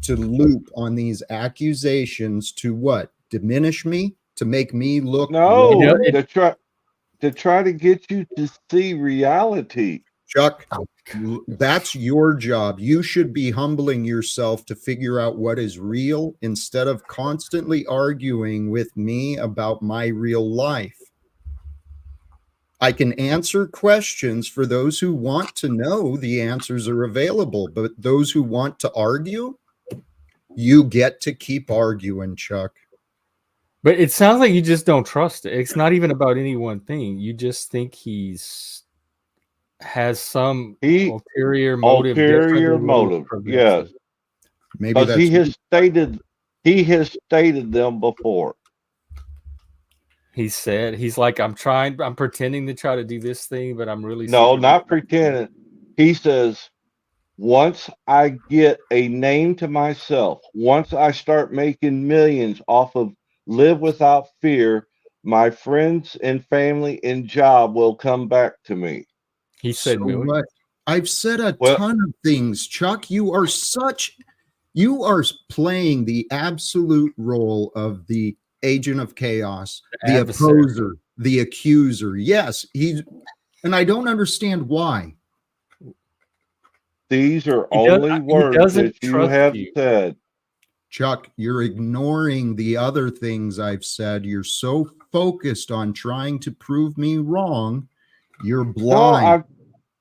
to loop on these accusations to what? Diminish me? To make me look No, You know, wrong? to try to get you to see reality. Chuck, that's your job. You should be humbling yourself to figure out what is real instead of constantly arguing with me about my real life. I can answer questions for those who want to know. The answers are available, but those who want to argue, you get to keep arguing, Chuck. but it sounds like you just don't trust it. It's not even about any one thing. You just think has some ulterior motive. Ulterior motive, yes. Maybe Because that's he has stated them before. He said he's like, I'm pretending to try to do this thing, but I'm really not pretending. He says, once I get a name to myself, once I start making millions off of Live Without Fear, my friends and family and job will come back to me. He said so millions. what? I've said a ton of things, Chuck. You are playing the absolute role of the agent of chaos, the opposer, the accuser. Yes, and I don't understand why. These are only words that you have said. Chuck, you're ignoring the other things I've said. You're so focused on trying to prove me wrong. You're blind. No, I'm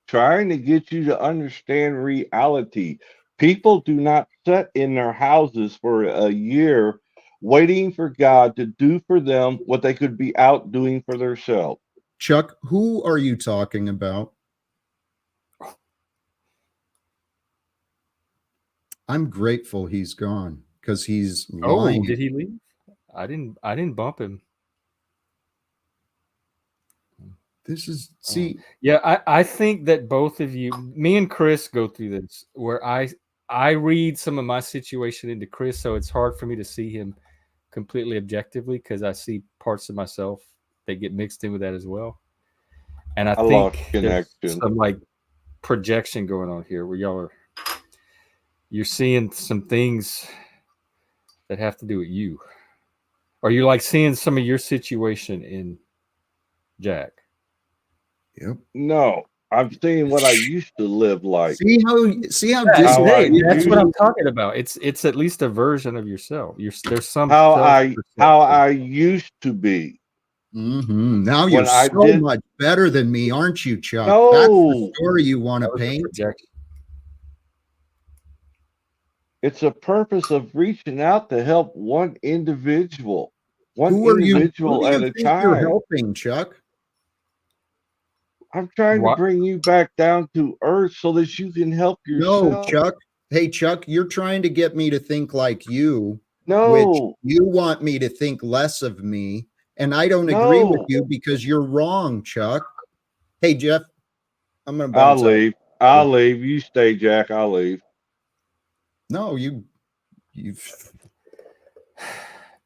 trying to get you to understand reality. People do not sit in their houses for a year waiting for God to do for them what they could be out doing for themselves. Chuck, who are you talking about? I'm grateful he's gone because he's lying. Oh, did he leave? I didn't bump him. This is yeah, I think that both of you, me and Chris, go through this where I read some of my situation into Chris, so it's hard for me to see him completely objectively because I see parts of myself that get mixed in with that as well. And I think there's some like projection going on here where you're seeing some things that have to do with you. Or you're like seeing some of your situation in Jack. Yep. No, I'm seeing what I used to live like. See how that's what I'm talking about. It's at least a version of yourself. There's some how I used to be. Mm-hmm. Now you're so much better than me, aren't you, Chuck? No, that's the story you want to paint. It's a purpose of reaching out to help one individual one Who individual do at you a think you're time. helping, Chuck? I'm trying to What? bring you back down to earth so that you can help No, yourself. Chuck. Hey, Chuck, you're trying to get me to think like you, which No, you want me to think less of me. And I don't agree with no. you because you're wrong, Chuck. Hey, Jeff, I'm going to I'll bounce out. leave. I'll leave. You stay, Jack. I'll leave. No, you've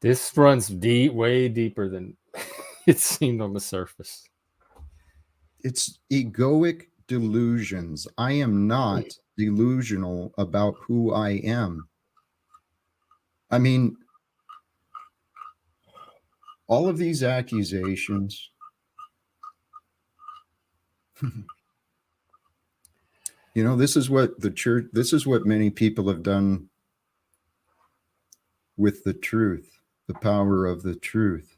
This runs deep, way deeper than it seemed on the surface. it's egoic delusions. I am not delusional about who I am. I mean, all of these accusations. You know, this is what the church, this is what many people have done with the truth, the power of the truth.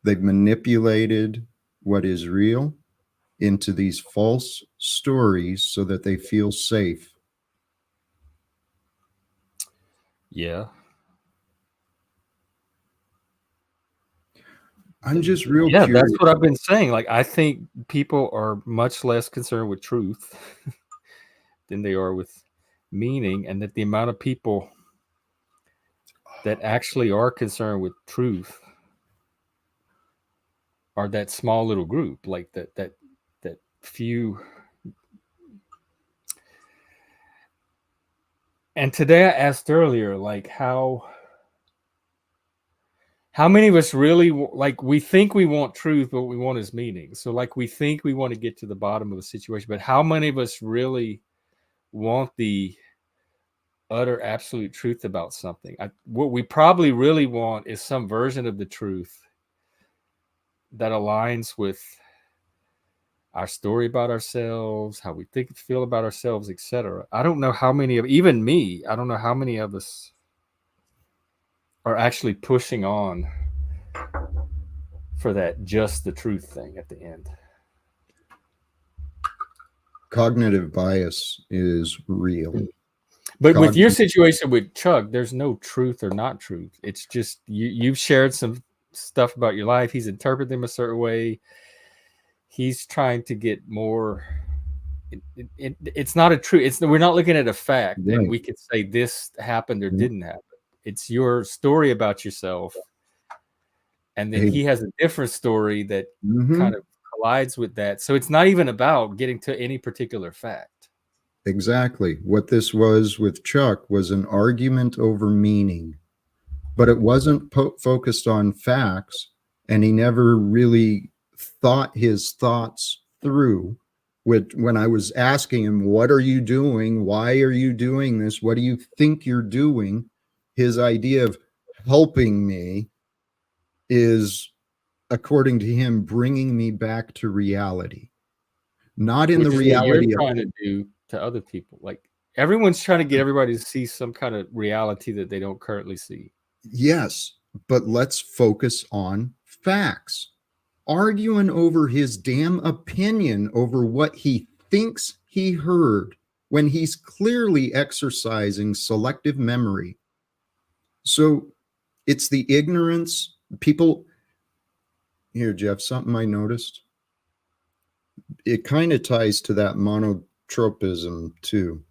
They've manipulated what is real into these false stories so that they feel safe. Yeah. I'm just real Yeah, curious. that's what I've been saying. Like, I think people are much less concerned with truth than they are with meaning, and that the amount of people that actually are concerned with truth are that small little group, like that few. And today I asked earlier, like, how many of us really, like, we think we want truth, but what we want is meaning. So, like, we think we want to get to the bottom of a situation, but how many of us really want the utter absolute truth about something? What we probably really want is some version of the truth that aligns with our story about ourselves, how we think feel about ourselves, etc. I don't know how many of, even me, I don't know how many of us are actually pushing on for that just the truth thing at the end. Cognitive bias is real. But with your situation with Chuck, there's no truth or not truth. It's just you've shared some stuff about your life. He's interpreted them a certain way. He's trying to get more. It's not a truth. We're not looking at a fact, Right. and we could say this happened or didn't happen. It's your story about yourself, and then he has a different story that kind of collides with that. So it's not even about getting to any particular fact. Exactly. What this was with Chuck was an argument over meaning, but it wasn't focused on facts, and he never really thought his thoughts through. When I was asking him, what are you doing? Why are you doing this? What do you think you're doing? His idea of helping me is, according to him, bringing me back to reality. Not in the reality you're trying to do to other people. Like, everyone's trying to get everybody to see some kind of reality that they don't currently see. Yes, but let's focus on facts. Arguing over his damn opinion over what he thinks he heard when he's clearly exercising selective memory. So it's the ignorance. People, here, Jeff, something I noticed. It kind of ties to that monotropism too.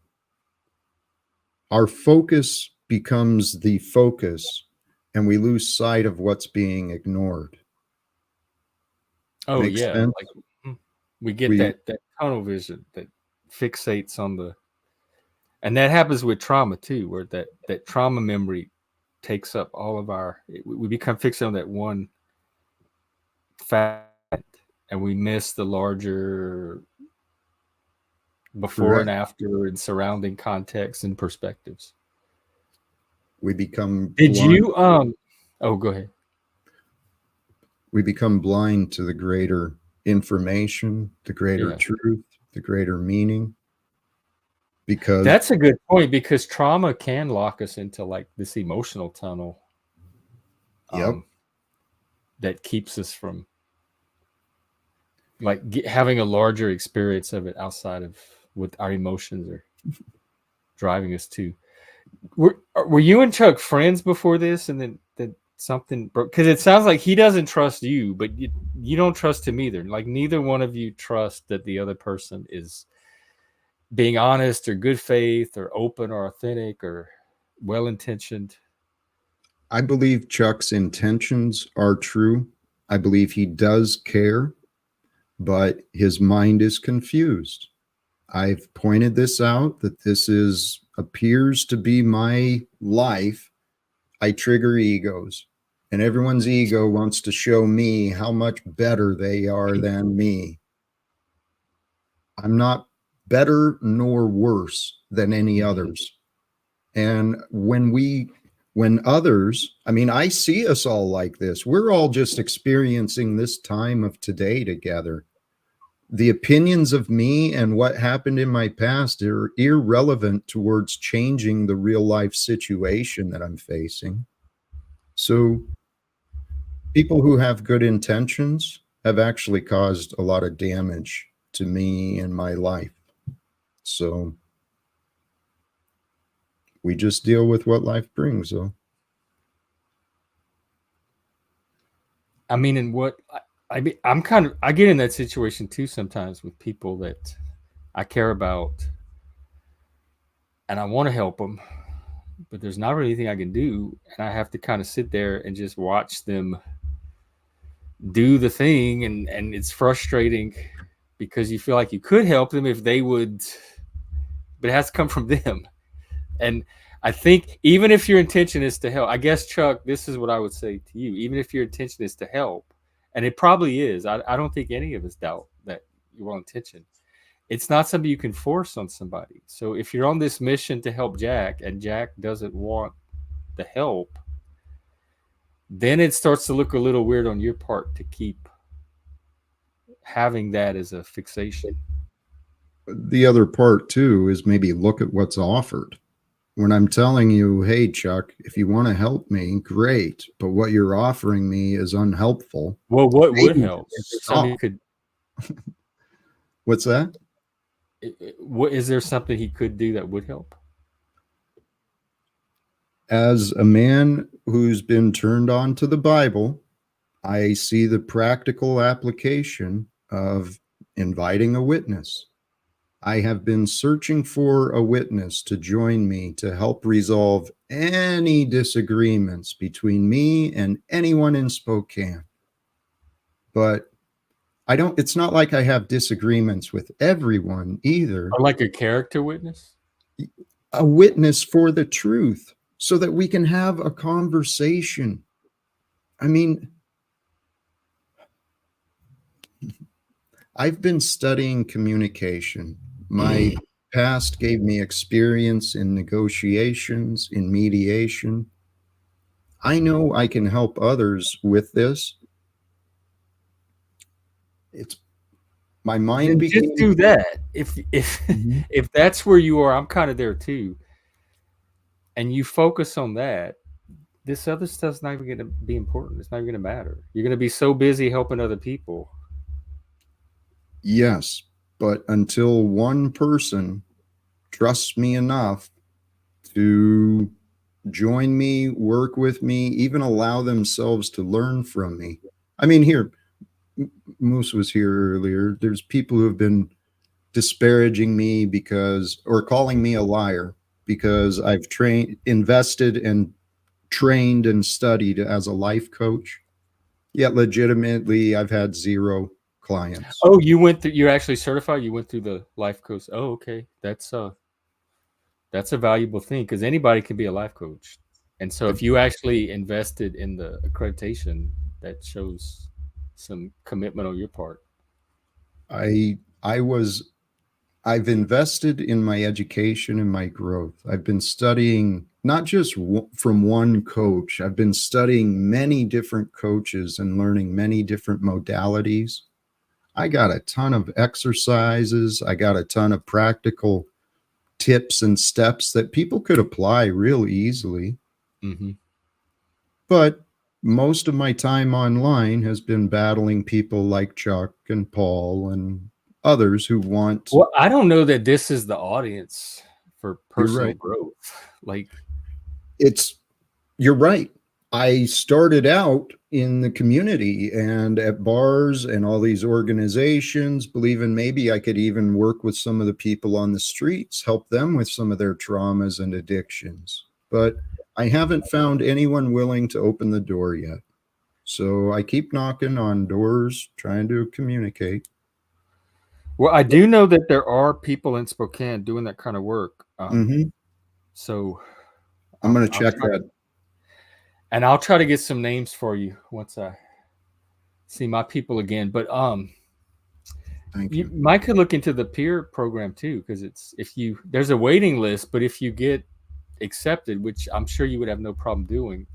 Our focus becomes the focus, and we lose sight of what's being ignored. Oh, Makes yeah. sense? Like, we get that tunnel vision that fixates on the, and that happens with trauma too, where that trauma memory takes up all of we become fixated on that one fact, and we miss the larger before and after and surrounding contexts and perspectives. We become Did blind. you oh, go ahead. We become blind to the greater information, the greater truth, the greater meaning. Because that's a good point, because trauma can lock us into like this emotional tunnel. That keeps us from like having a larger experience of it outside of what our emotions are driving us to. Were you and Chuck friends before this, and then something, because it sounds like he doesn't trust you, but you don't trust him either. Like neither one of you trust that the other person is being honest or good faith or open or authentic or well-intentioned. I believe Chuck's intentions are true. I believe he does care, but his mind is confused. I've pointed this out, that this appears to be my life. I trigger egos, and everyone's ego wants to show me how much better they are than me. I'm not better nor worse than any others. And when others, I mean, I see us all like this. We're all just experiencing this time of today together. The opinions of me and what happened in my past are irrelevant towards changing the real life situation that I'm facing. So people who have good intentions have actually caused a lot of damage to me and my life. So we just deal with what life brings, though. I mean, and what I mean, I get in that situation too sometimes with people that I care about and I want to help them, but there's not really anything I can do. And I have to kind of sit there and just watch them do the thing. And it's frustrating because you feel like you could help them if they would, but it has to come from them. And I think even if your intention is to help, I guess, Chuck, this is what I would say to you. Even if your intention is to help, and it probably is, I don't think any of us doubt that your well intention. It's not something you can force on somebody. So if you're on this mission to help Jack and Jack doesn't want the help, then it starts to look a little weird on your part to keep having that as a fixation. The other part too is maybe look at what's offered. When I'm telling you, hey, Chuck, if you want to help me, great. But what you're offering me is unhelpful. Well, what would help? Somebody could. What's that? What is there something he could do that would help? As a man who's been turned on to the Bible, I see the practical application of inviting a witness. I have been searching for a witness to join me to help resolve any disagreements between me and anyone in Spokane. But it's not like I have disagreements with everyone either. Or like a character witness? A witness for the truth so that we can have a conversation. I mean, I've been studying communication. My past gave me experience in negotiations, in mediation. I know I can help others with this. It's my mind. Just do that. If that's where you are, I'm kind of there too. And you focus on that, this other stuff's not even going to be important. It's not even going to matter. You're going to be so busy helping other people. Yes, but until one person trusts me enough to join me, work with me, even allow themselves to learn from me. I mean, here, Moose was here earlier. There's people who have been disparaging me or calling me a liar because I've invested and trained and studied as a life coach. Yet legitimately, I've had 0 clients. Oh, you're actually certified? You went through the life coach. Oh, okay. That's a valuable thing because anybody can be a life coach. And so if you actually invested in the accreditation, that shows some commitment on your part. I've invested in my education and my growth. I've been studying not just from one coach. I've been studying many different coaches and learning many different modalities. I got a ton of exercises. I got a ton of practical tips and steps that people could apply real easily. Mm-hmm. But most of my time online has been battling people like Chuck and Paul and others who want. Well, I don't know that this is the audience for personal growth. Like, you're right. I started out in the community and at bars and all these organizations, believing maybe I could even work with some of the people on the streets, help them with some of their traumas and addictions. But I haven't found anyone willing to open the door yet. So I keep knocking on doors, trying to communicate. Well, I do know that there are people in Spokane doing that kind of work. So I'm going to check that. And I'll try to get some names for you once I see my people again. But Thank you. Mike could look into the peer program too, because there's a waiting list, but if you get accepted, which I'm sure you would have no problem doing,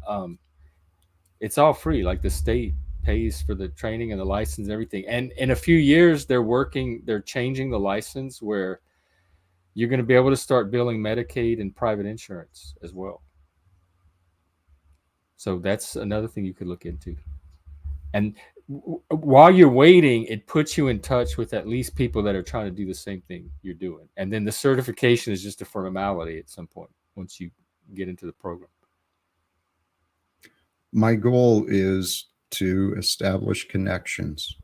it's all free. Like the state pays for the training and the license and everything. And in a few years, they're changing the license where you're going to be able to start billing Medicaid and private insurance as well. So that's another thing you could look into. And while you're waiting, it puts you in touch with at least people that are trying to do the same thing you're doing. And then the certification is just a formality at some point once you get into the program. My goal is to establish connections.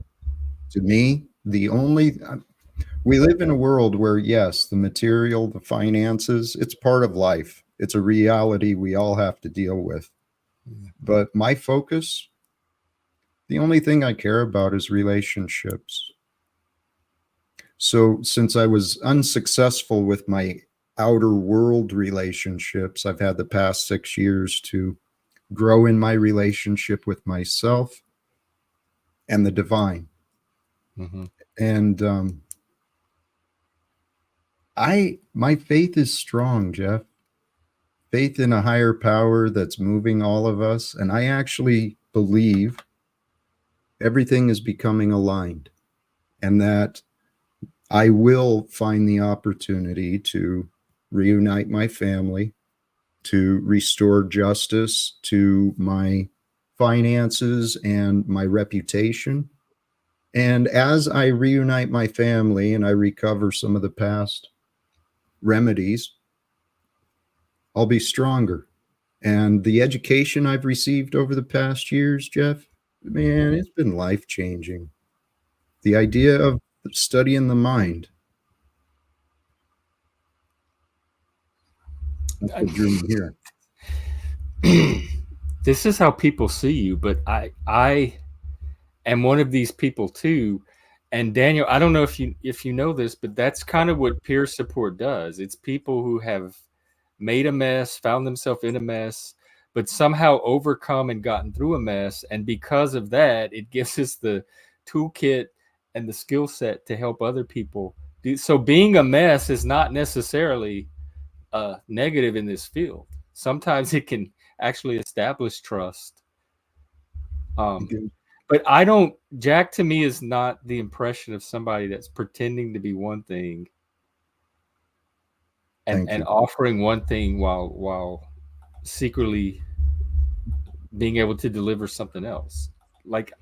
To me, we live in a world where, yes, the material, the finances, it's part of life. It's a reality we all have to deal with. But my focus, the only thing I care about is relationships. So since I was unsuccessful with my outer world relationships, I've had the past 6 years to grow in my relationship with myself and the divine. And my faith is strong, Jeff. Faith in a higher power that's moving all of us. And I actually believe everything is becoming aligned and that I will find the opportunity to reunite my family, to restore justice to my finances and my reputation. And as I reunite my family and I recover some of the past remedies, I'll be stronger. And the education I've received over the past years, Jeff, man, it's been life-changing. The idea of studying the mind. That's what drew me here. This is how people see you, but I am one of these people too. And Daniel, I don't know if you know this, but that's kind of what peer support does. It's people who have made a mess, found themselves in a mess, but somehow overcome and gotten through a mess. And because of that, it gives us the toolkit and the skill set to help other people do. So being a mess is not necessarily negative in this field. Sometimes it can actually establish trust. But Jack to me is not the impression of somebody that's pretending to be one thing and offering one thing while secretly being able to deliver something else. Like,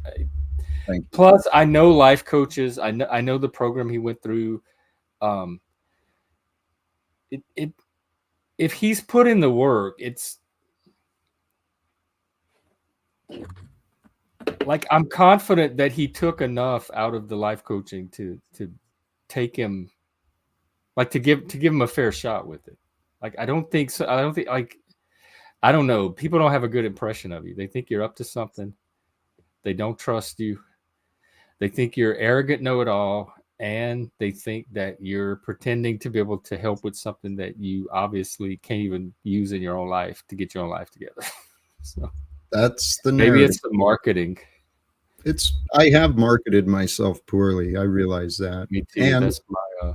plus I know life coaches. I know the program he went through. If he's put in the work, it's like I'm confident that he took enough out of the life coaching to take him, like to give him a fair shot with it. Like I don't think so. I don't know. People don't have a good impression of you. They think you're up to something. They don't trust you. They think you're arrogant know-it-all, and they think that you're pretending to be able to help with something that you obviously can't even use in your own life to get your own life together. So that's the maybe it's the marketing. I have marketed myself poorly. I realize that. Me too. And that's my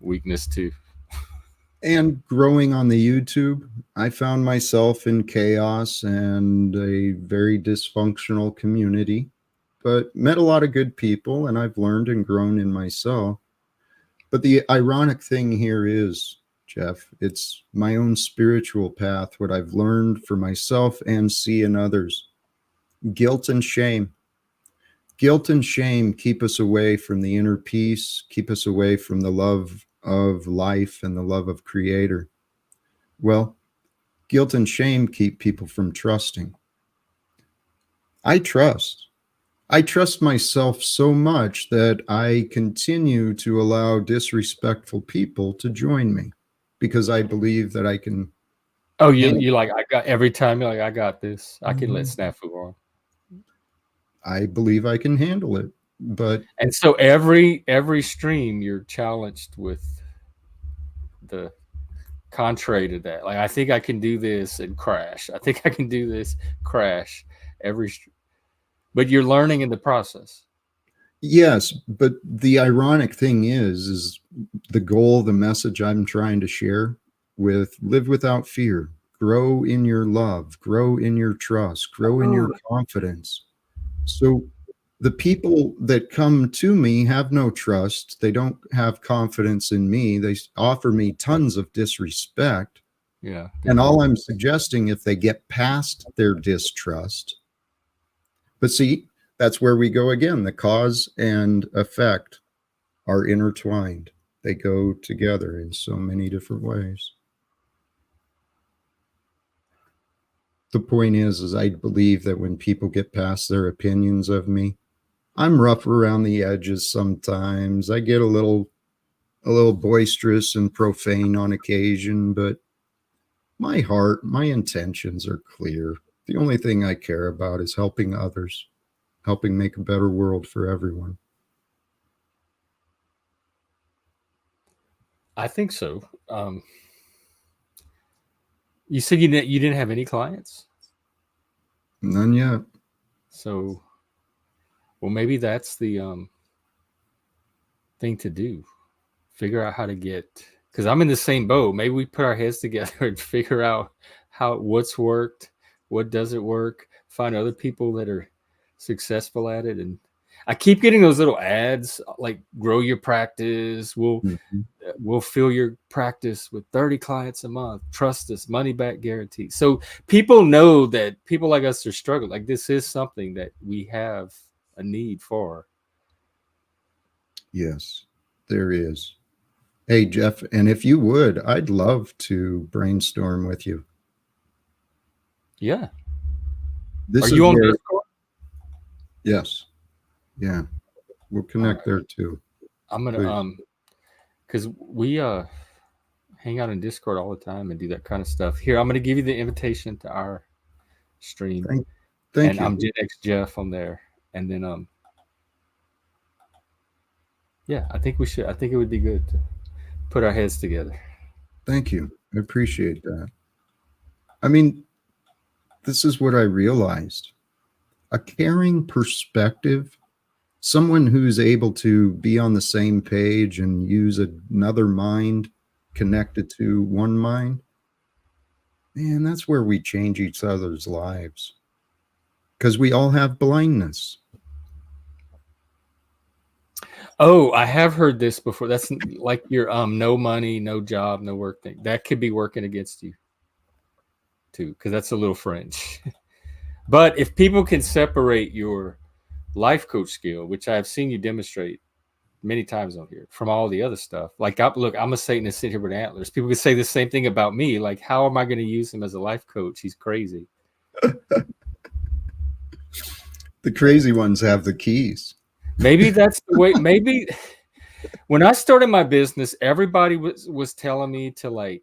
weakness too. And growing on the YouTube, I found myself in chaos and a very dysfunctional community, but met a lot of good people, and I've learned and grown in myself. But the ironic thing here is, Jeff, it's my own spiritual path, what I've learned for myself and see in others. Guilt and shame. Guilt and shame keep us away from the inner peace, keep us away from the love of life and the love of Creator. Well, guilt and shame keep people from trusting. I trust. I trust myself so much that I continue to allow disrespectful people to join me because I believe that I can. Oh, you like, I got, every time you're like, I got this. I can let snafu on. I believe I can handle it. But And so every stream you're challenged with the contrary to that. Like, I think I can do this and crash. I think I can do this, crash. But you're learning in the process. yes, but the ironic thing is the goal, the message I'm trying to share with live without fear, grow in your love, grow in your trust, grow in your confidence. So the people that come to me have no trust. They don't have confidence in me. They offer me tons of disrespect. Yeah. And all I'm suggesting, if they get past their distrust, but see, that's where we go again. The cause and effect are intertwined. They go together in so many different ways. The point is I believe that when people get past their opinions of me, I'm rough around the edges sometimes. I get a little boisterous and profane on occasion, but my heart, my intentions are clear. The only thing I care about is helping others, helping make a better world for everyone. I think so. You said you didn't have any clients? None yet. So, well, maybe that's the thing to do. Figure out how to get, because I'm in the same boat. Maybe we put our heads together and figure out what's worked, what doesn't work, find other people that are successful at it. And I keep getting those little ads like, grow your practice. We'll fill your practice with 30 clients a month. Trust us, money back guarantee. So people know that people like us are struggling. Like, this is something that we have a need for. Yes, there is. Hey, Jeff, and if you would, I'd love to brainstorm with you. Yeah. This Are is you on where, Discord? yes. Yeah. We'll connect there too. I'm gonna Please. because we hang out in Discord all the time and do that kind of stuff. Here, I'm gonna give you the invitation to our stream, Thank and you. I'm Gen X Jeff on there, and then yeah, I think it would be good to put our heads together. Thank you. I appreciate that. I mean, this is what I realized. A caring perspective, someone who's able to be on the same page and use another mind connected to one mind, man, that's where we change each other's lives. Because we all have blindness. Oh, I have heard this before. That's like your no money, no job, no work thing. That could be working against you too, because that's a little French. But if people can separate your life coach skill, which I've seen you demonstrate many times on here, from all the other stuff, like, I'm a Satanist sitting here with antlers. People could say the same thing about me. Like, how am I going to use him as a life coach? He's crazy. The crazy ones have the keys. Maybe that's the way. Maybe when I started my business, everybody was telling me to, like,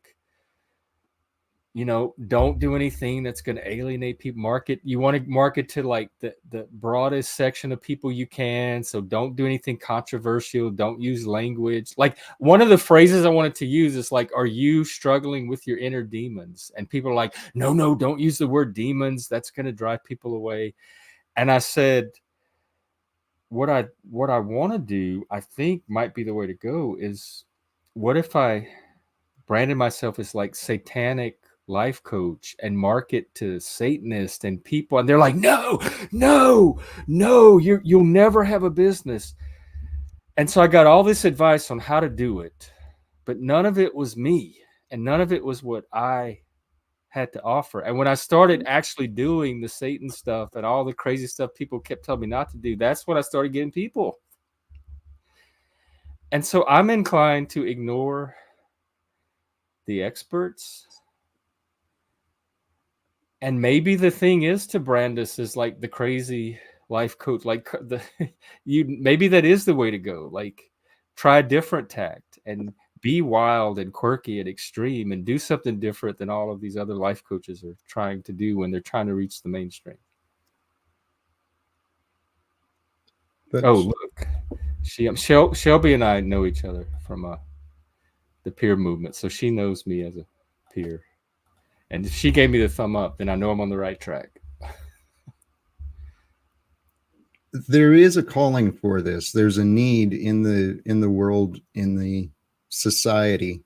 don't do anything that's going to alienate people. You want to market to, like, the broadest section of people you can. So don't do anything controversial. Don't use language. Like, one of the phrases I wanted to use is like, are you struggling with your inner demons? And people are like, no, don't use the word demons. That's going to drive people away. And I said, what I want to do, I think might be the way to go, is, what if I branded myself as like satanic life coach and market to Satanists and people, and they're like, no, you'll never have a business. And so I got all this advice on how to do it, but none of it was me, and none of it was what I had to offer. And when I started actually doing the Satan stuff and all the crazy stuff people kept telling me not to do, that's when I started getting people. And so I'm inclined to ignore the experts And maybe the thing is to brand us as like the crazy life coach, like the maybe that is the way to go. Like try a different tact and be wild and quirky and extreme and do something different than all of these other life coaches are trying to do when they're trying to reach the mainstream. But oh, look, Shelby and I know each other from the peer movement, so she knows me as a peer. And if she gave me the thumb up, then I know I'm on the right track. there is a calling for this. There's a need in the world, in the society,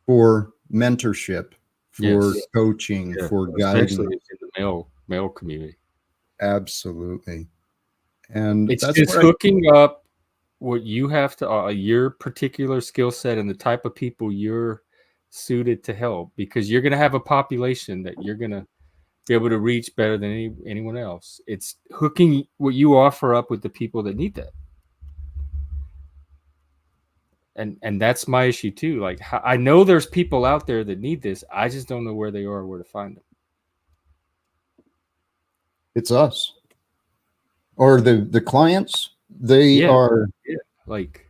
for mentorship, for coaching, for guidance, especially in the male community. Absolutely. And it's that's just hooking up what you have to your particular skill set and the type of people you're suited to help, because you're going to have a population that you're going to be able to reach better than anyone else. It's hooking what you offer up with the people that need that. And that's my issue too. Like, I know there's people out there that need this. I just don't know where they are or where to find them. It's us. Or the clients, they are like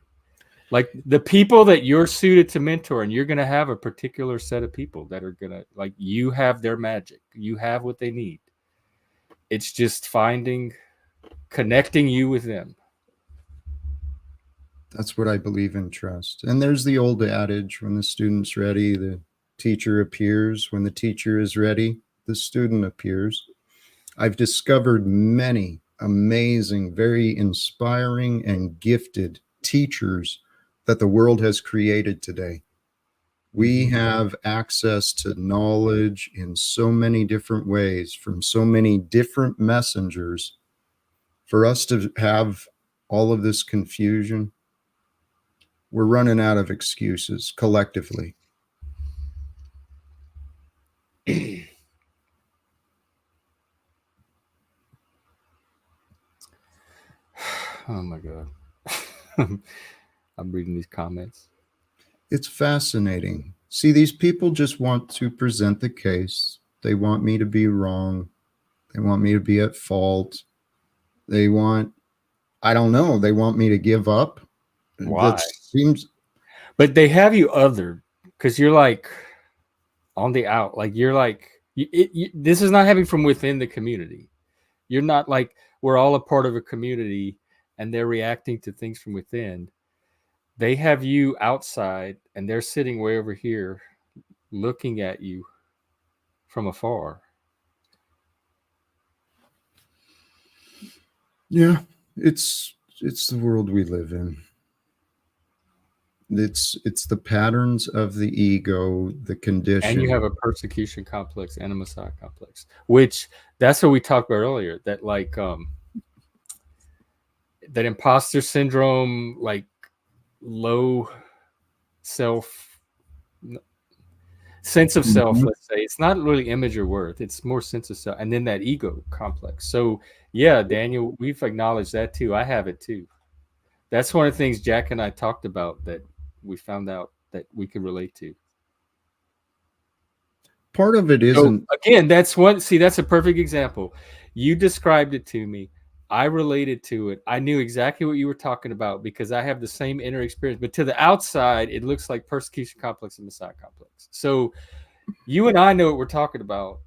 the people that you're suited to mentor, and you're going to have a particular set of people that are going to, like, you have their magic. You have what they need. It's just connecting you with them. That's what I believe in, trust. And there's the old adage, when the student's ready, the teacher appears. When the teacher is ready, the student appears. I've discovered many amazing, very inspiring and gifted teachers that the world has created today. We have access to knowledge in so many different ways from so many different messengers. For us to have all of this confusion, we're running out of excuses collectively. Oh my God. I'm reading these comments. It's fascinating. See, these people just want to present the case. They want me to be wrong. They want me to be at fault. They want, I don't know, they want me to give up. Why? That seems. But they have you othered because you're like on the out. Like you're like, this is not happening from within the community. You're not like, we're all a part of a community and they're reacting to things from within. They have you outside and they're sitting way over here looking at you from afar. Yeah, it's the world we live in. It's the patterns of the ego, the condition. And you have a persecution complex and a Messiah complex, which that's what we talked about earlier, that like that imposter syndrome, like low sense of self, let's say. It's not really image or worth, it's more sense of self, and then that ego complex. So yeah, Daniel, we've acknowledged that too. I have it too. That's one of the things Jack and I talked about that we found out that we could relate to. Part of it isn't. So again, that's a perfect example. You described it to me. I related to it. I knew exactly what you were talking about because I have the same inner experience. But to the outside, it looks like persecution complex and Messiah complex. So you and I know what we're talking about,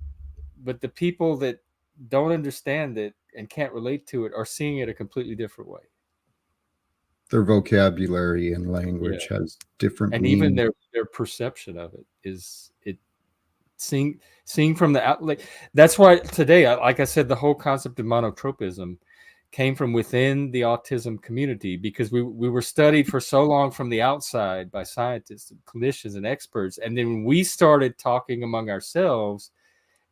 but the people that don't understand it and can't relate to it are seeing it a completely different way. Their vocabulary and language has different and meaning. Even their perception of it is seeing from the out. Like, that's why today, like I said, the whole concept of monotropism came from within the autism community, because we were studied for so long from the outside by scientists and clinicians and experts, and then when we started talking among ourselves,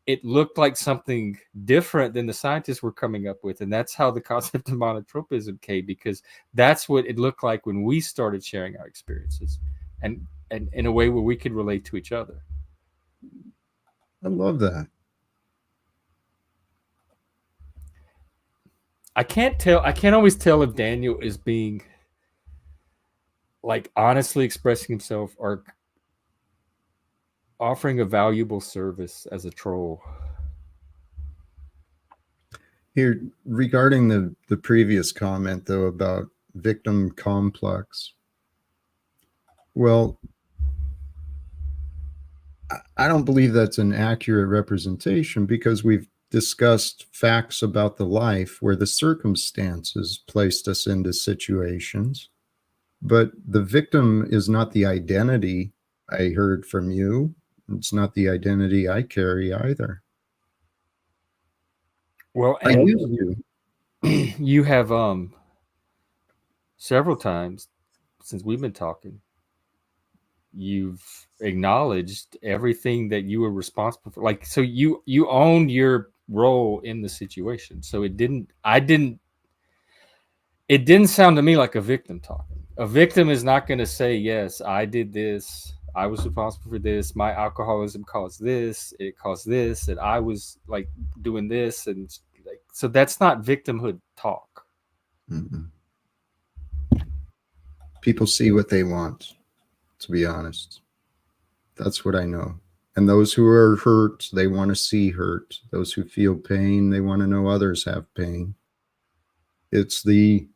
it looked like something different than the scientists were coming up with. And that's how the concept of monotropism came, because that's what it looked like when we started sharing our experiences and in a way where we could relate to each other. I love that. I can't always tell if Daniel is being like honestly expressing himself, or offering a valuable service as a troll. Here, regarding the previous comment, though, about victim complex, well, I don't believe that's an accurate representation, because we've discussed facts about the life where the circumstances placed us into situations, but the victim is not the identity I heard from you. It's not the identity I carry either. Well, I and used to. you have several times since we've been talking, you've acknowledged everything that you were responsible for. Like, so you owned your role in the situation. So it didn't sound to me like a victim talking. A victim is not going to say, yes, I did this, I was responsible for this, my alcoholism caused this, it caused this, and I was like doing this, and like, so that's not victimhood talk. Mm-mm. People see what they want, to be honest. That's what I know. And those who are hurt, they want to see hurt. Those who feel pain, they want to know others have pain. It's the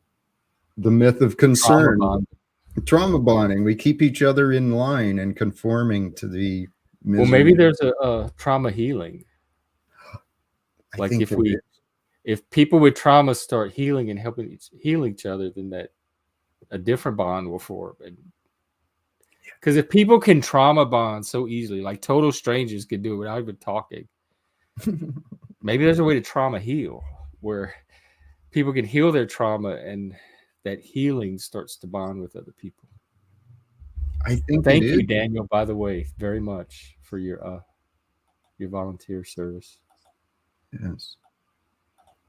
myth of concern. Trauma bonding. We keep each other in line and conforming to the misery. Well, maybe there's a trauma healing. I think if people with trauma start healing and helping heal each other, then that a different bond will form. Because if people can trauma bond so easily, like total strangers can do it without even talking, maybe there's a way to trauma heal where people can heal their trauma and that healing starts to bond with other people. I think Thank you, Daniel, by the way, very much for your volunteer service. Yes.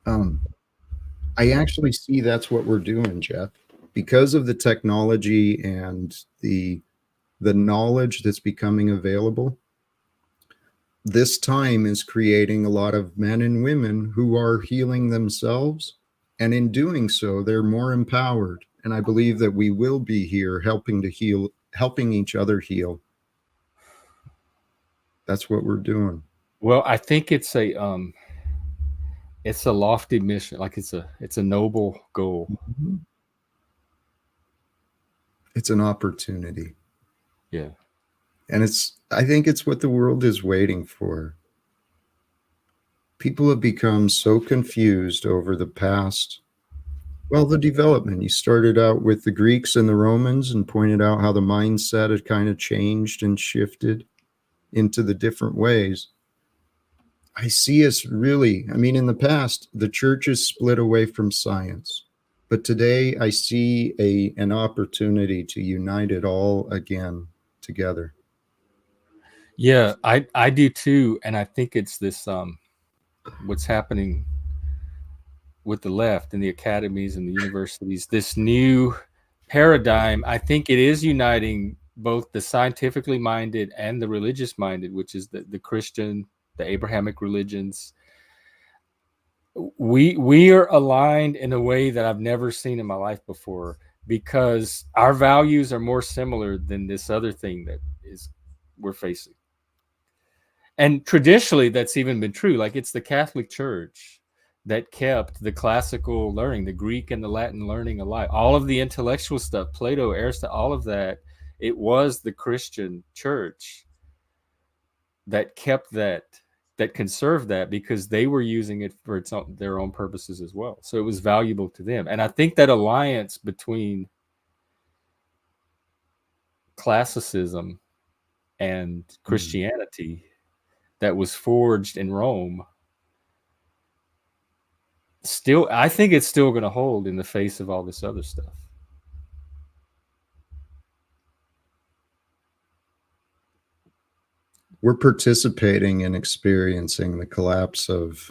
I actually see that's what we're doing, Jeff, because of the technology and the knowledge that's becoming available. This time is creating a lot of men and women who are healing themselves, and in doing so, they're more empowered. And I believe that we will be here helping each other heal. That's what we're doing. Well, I think it's a lofty mission. Like it's a noble goal. Mm-hmm. It's an opportunity. Yeah. And I think it's what the world is waiting for. People have become so confused over the past. Well, the development. You started out with the Greeks and the Romans and pointed out how the mindset had kind of changed and shifted into the different ways. I see us really, in the past, the church is split away from science. But today I see an opportunity to unite it all again together. Yeah, I do too. And I think it's this what's happening with the left and the academies and the universities, this new paradigm. I think it is uniting both the scientifically minded and the religious minded, which is the Christian, the Abrahamic religions. We are aligned in a way that I've never seen in my life before, because our values are more similar than this other thing that we're facing. And traditionally, that's even been true. Like it's the Catholic Church that kept the classical learning, the Greek and the Latin learning alive. All of the intellectual stuff, Plato, Aristotle, all of that, it was the Christian Church that kept that conserved that, because they were using it for their own purposes as well. So it was valuable to them. And I think that alliance between classicism and Christianity that was forged in Rome, I think it's still going to hold in the face of all this other stuff. We're participating in experiencing the collapse of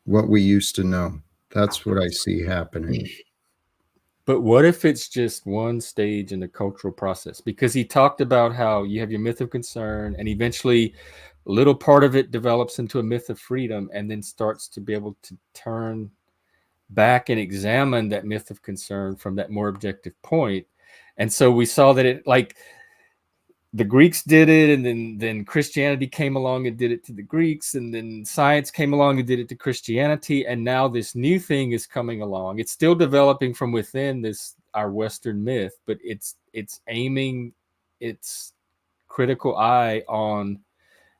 what we used to know. That's what I see happening. But what if it's just one stage in the cultural process? Because he talked about how you have your myth of concern, and eventually a little part of it develops into a myth of freedom, and then starts to be able to turn back and examine that myth of concern from that more objective point. And so we saw that the Greeks did it, and then Christianity came along and did it to the Greeks, and then science came along and did it to Christianity, and now this new thing is coming along. It's still developing from within this our Western myth, but it's aiming its critical eye on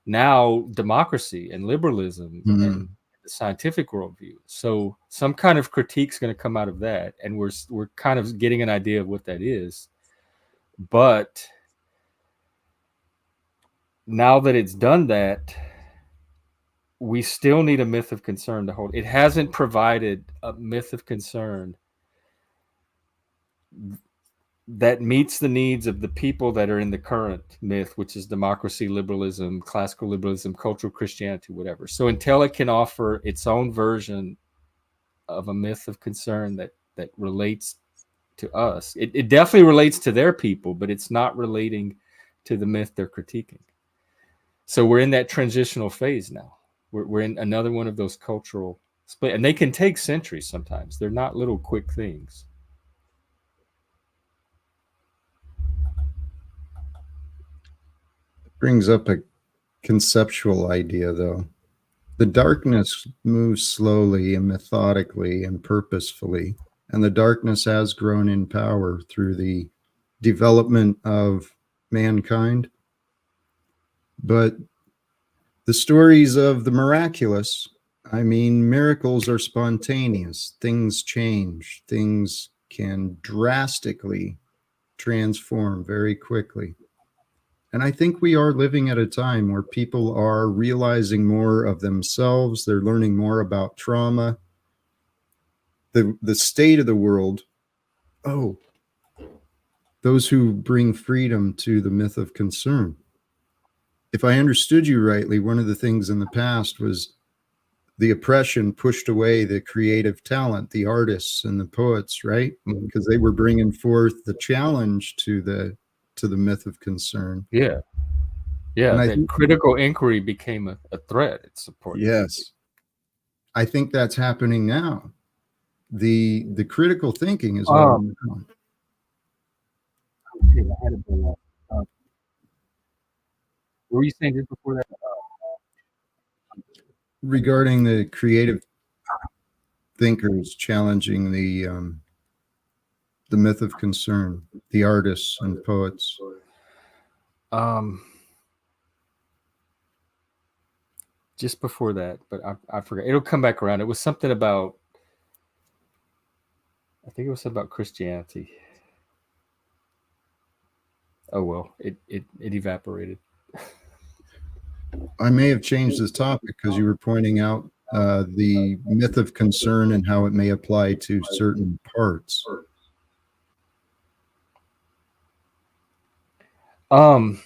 now democracy and liberalism and the scientific worldview. So some kind of critique is going to come out of that, and we're kind of getting an idea of what that is, but now that it's done that, we still need a myth of concern to hold. It hasn't provided a myth of concern that meets the needs of the people that are in the current myth, which is democracy, liberalism, classical liberalism, cultural Christianity, whatever. So until it can offer its own version of a myth of concern that relates to us, it definitely relates to their people, but it's not relating to the myth they're critiquing. So we're in that transitional phase now. We're in another one of those cultural split, and they can take centuries sometimes. They're not little quick things. Brings up a conceptual idea, though. The darkness moves slowly and methodically and purposefully, and the darkness has grown in power through the development of mankind. But the stories of the miraculous, I mean, miracles are spontaneous. Things change. Things can drastically transform very quickly. And I think we are living at a time where people are realizing more of themselves. They're learning more about trauma. The state of the world. Oh, those who bring freedom to the myth of concern. If I understood you rightly, one of the things in the past was the oppression pushed away the creative talent, the artists and the poets, right? Because they were bringing forth the challenge to the myth of concern. Yeah. That critical inquiry became a threat. It's supported. Yes. I think that's happening now. The critical thinking is all what were you saying just before that? Regarding the creative thinkers challenging the myth of concern, the artists and poets. Just before that, but I forgot. It'll come back around. It was something about, I think it was about Christianity. Oh well, it evaporated. I may have changed this topic because you were pointing out the myth of concern and how it may apply to certain parts. Well,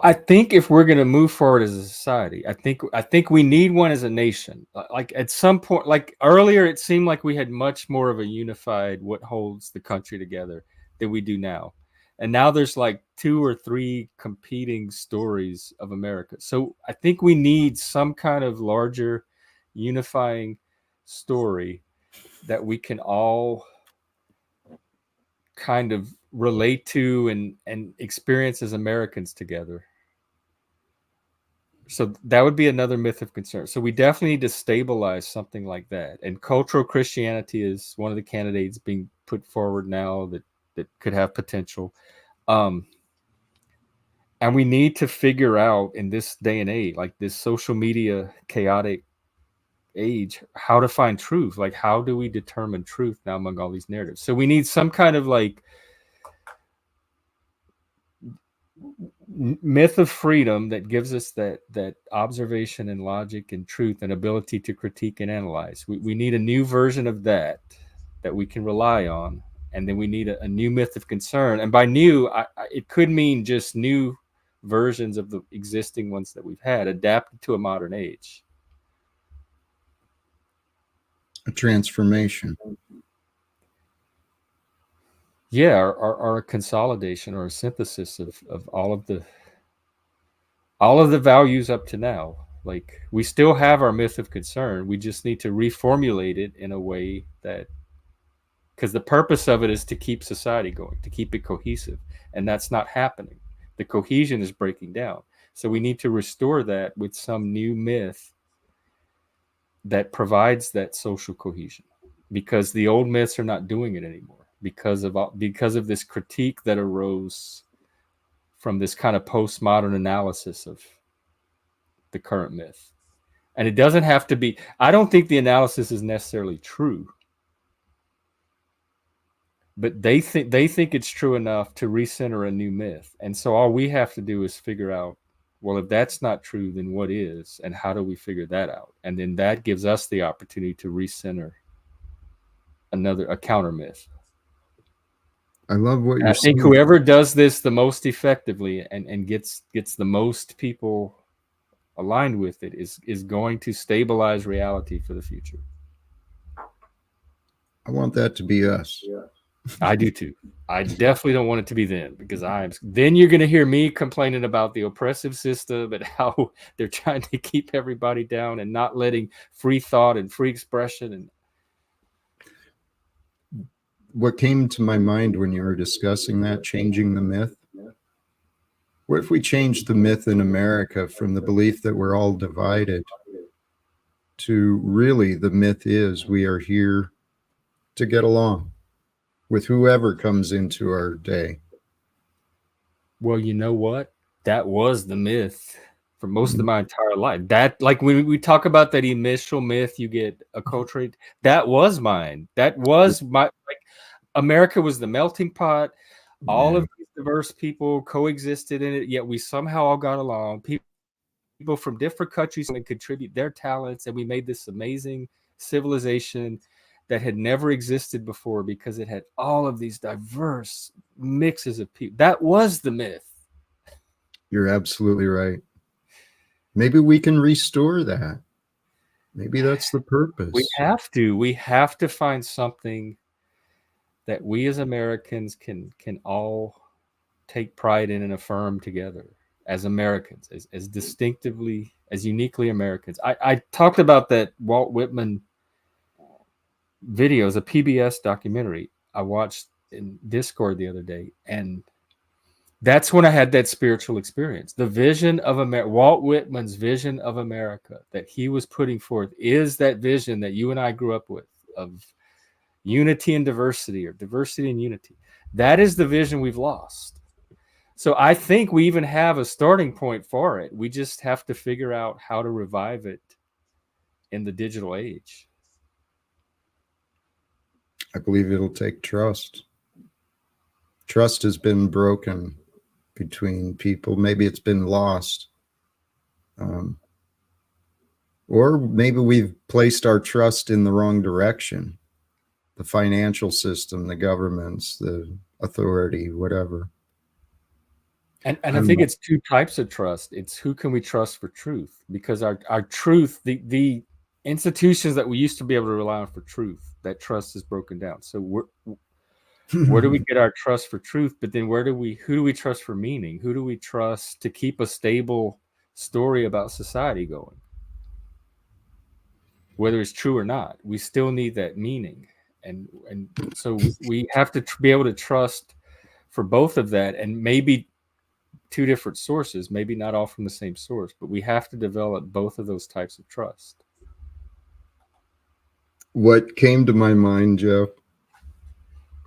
I think if we're going to move forward as a society, I think we need one as a nation. Like at some point, like earlier, it seemed like we had much more of a unified what holds the country together than we do now. And now there's like 2 or 3 competing stories of America. So I think we need some kind of larger unifying story that we can all kind of relate to and experience as Americans together. So that would be another myth of concern. So we definitely need to stabilize something like that. And cultural Christianity is one of the candidates being put forward now that could have potential. And we need to figure out in this day and age, like this social media chaotic age, how to find truth. Like, how do we determine truth now among all these narratives? So we need some kind of like myth of freedom that gives us that observation and logic and truth and ability to critique and analyze. We need a new version of that we can rely on. And then we need a new myth of concern. And by new, it could mean just new versions of the existing ones that we've had, adapted to a modern age. A transformation. Yeah, or a consolidation or a synthesis of all of the values up to now. Like, we still have our myth of concern. We just need to reformulate it in a way that because the purpose of it is to keep society going, to keep it cohesive, and that's not happening. The cohesion is breaking down. So we need to restore that with some new myth that provides that social cohesion, because the old myths are not doing it anymore because of this critique that arose from this kind of postmodern analysis of the current myth. And it doesn't have to be, I don't think the analysis is necessarily true, but they think it's true enough to recenter a new myth. And so all we have to do is figure out, well, if that's not true, then what is, and how do we figure that out? And then that gives us the opportunity to recenter a counter myth. I love what you're I think saying. whoever does this the most effectively and gets the most people aligned with it is going to stabilize reality for the future. I want that to be us. Yeah. I do too. I definitely don't want it to be them, because then you're going to hear me complaining about the oppressive system and how they're trying to keep everybody down and not letting free thought and free expression. And what came to my mind when you were discussing that, changing the myth? What if we change the myth in America from the belief that we're all divided to really the myth is we are here to get along with whoever comes into our day? Well, you know what? That was the myth for most of my entire life. That, like, when we talk about that initial myth, you get acculturated. That was mine. That was like, America was the melting pot. All of these diverse people coexisted in it, yet we somehow all got along. People from different countries and contribute their talents, and we made this amazing civilization that had never existed before because it had all of these diverse mixes of people. That was the myth. You're absolutely right. Maybe we can restore that. Maybe that's the purpose. We have to find something that we as Americans can all take pride in and affirm together as Americans, as distinctively, as uniquely Americans. I talked about that Walt Whitman videos, a PBS documentary I watched in Discord the other day, and that's when I had that spiritual experience. The vision of America, Walt Whitman's vision of America that he was putting forth, is that vision that you and I grew up with of unity and diversity, or diversity and unity. That is the vision we've lost. So I think we even have a starting point for it. We just have to figure out how to revive it in the digital age. I believe it'll take trust. Trust has been broken between people. Maybe it's been lost. Or maybe we've placed our trust in the wrong direction. The financial system, the governments, the authority, whatever. And I think it's two types of trust. It's who can we trust for truth? Because our truth, the institutions that we used to be able to rely on for truth, that trust is broken down. So where do we get our trust for truth? But then who do we trust for meaning? Who do we trust to keep a stable story about society going? Whether it's true or not, we still need that meaning. And so we have to be able to trust for both of that, and maybe two different sources, maybe not all from the same source, but we have to develop both of those types of trust. What came to my mind, Jeff,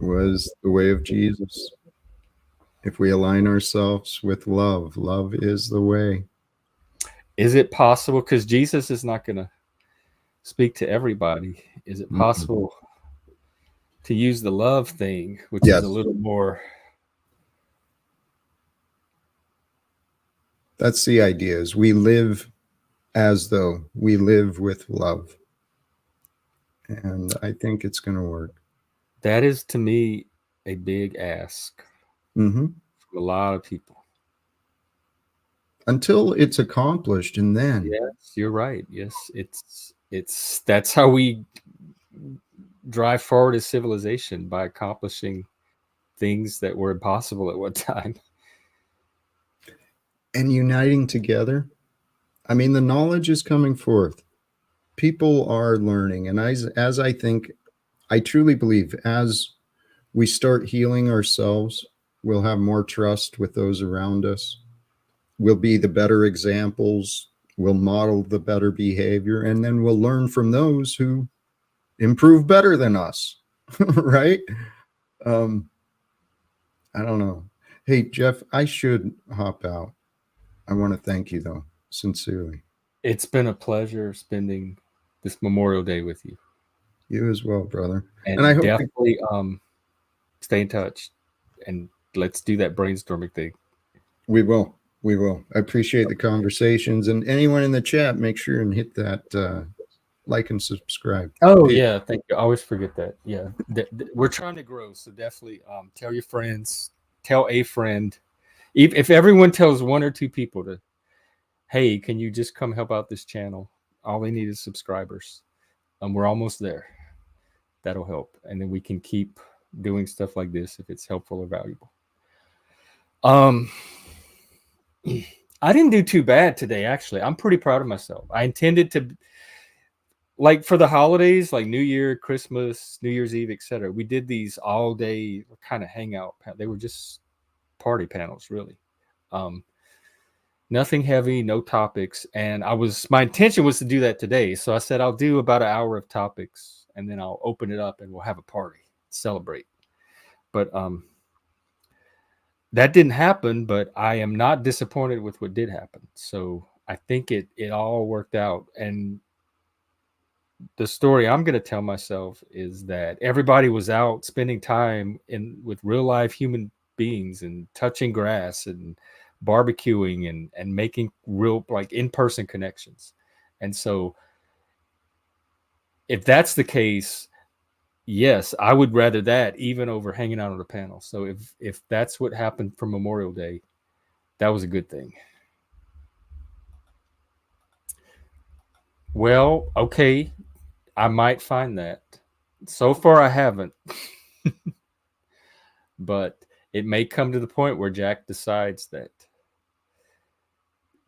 was the way of Jesus. If we align ourselves with love, love is the way. Is it possible? Because Jesus is not going to speak to everybody. Is it possible to use the love thing, which is a little more? That's the idea, is we live as though we live with love. And I think it's going to work. That is, to me, a big ask from a lot of people. Until it's accomplished, and then. Yes, you're right. Yes, that's how we drive forward as civilization, by accomplishing things that were impossible at one time. And uniting together. I mean, the knowledge is coming forth. People are learning. And as I think I truly believe as we start healing ourselves, we'll have more trust with those around us. We'll be the better examples. We'll model the better behavior, and then we'll learn from those who improve better than us. Right? I don't know. Hey, Jeff, I should hop out. I want to thank you, though, sincerely. It's been a pleasure spending this Memorial Day with you. You as well, brother. And I hope definitely stay in touch, and let's do that brainstorming thing. we will. We will. I appreciate the conversations, and anyone in the chat, make sure and hit that like and subscribe. Oh yeah, thank you. I always forget that. Yeah, we're trying to grow, so definitely tell your friends, tell a friend. If everyone tells one or two people to, hey, can you just come help out this channel? All they need is subscribers. We're almost there. That'll help, and then we can keep doing stuff like this if it's helpful or valuable. I didn't do too bad today, actually. I'm pretty proud of myself. I intended to, like, for the holidays, like New Year, Christmas, New Year's Eve, etc. We did these all day kind of hangout. They were just party panels, really. Nothing heavy, no topics. And my intention was to do that today. So I said, I'll do about an hour of topics and then I'll open it up and we'll have a party, celebrate. But that didn't happen, but I am not disappointed with what did happen. So I think it all worked out. And the story I'm going to tell myself is that everybody was out spending time with real life human beings and touching grass and barbecuing and making real, like, in-person connections. And so if that's the case, yes, I would rather that even over hanging out on a panel. So if that's what happened for Memorial Day, that was a good thing. Well, okay, I might find that. So far, I haven't. But it may come to the point where Jack decides that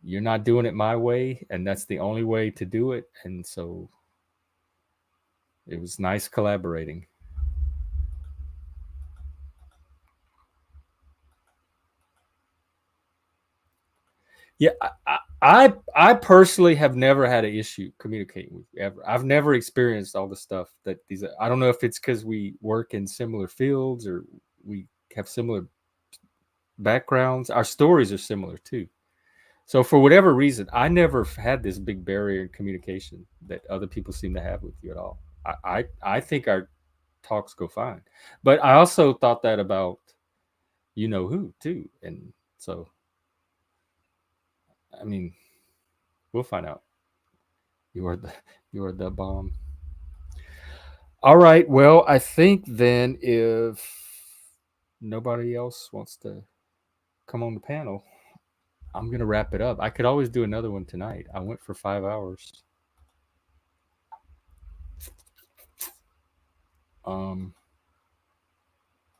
you're not doing it my way, and that's the only way to do it. And so it was nice collaborating. Yeah, I personally have never had an issue communicating with you ever. I've never experienced all the stuff that these. I don't know if it's because we work in similar fields or we have similar backgrounds. Our stories are similar too. So for whatever reason, I never had this big barrier in communication that other people seem to have with you at all. I think our talks go fine, but I also thought that about you know who too, and so I mean, we'll find out. You are the bomb. All right. Well, I think then if nobody else wants to come on the panel, I'm going to wrap it up. I could always do another one tonight. I went for 5 hours.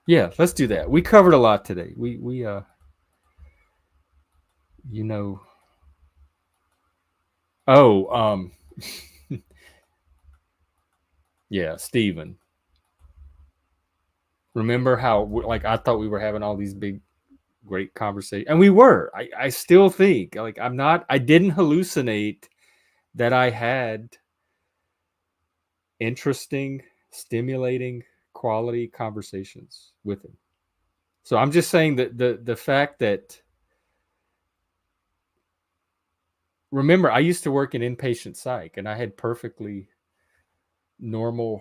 Yeah, let's do that. We covered a lot today. We you know, yeah, Stephen. Remember how, like, I thought we were having all these big, great conversations, and we were. I still think, like, I didn't hallucinate that I had interesting, stimulating, quality conversations with him. So I'm just saying that the fact that, remember, I used to work in inpatient psych, and I had perfectly normal,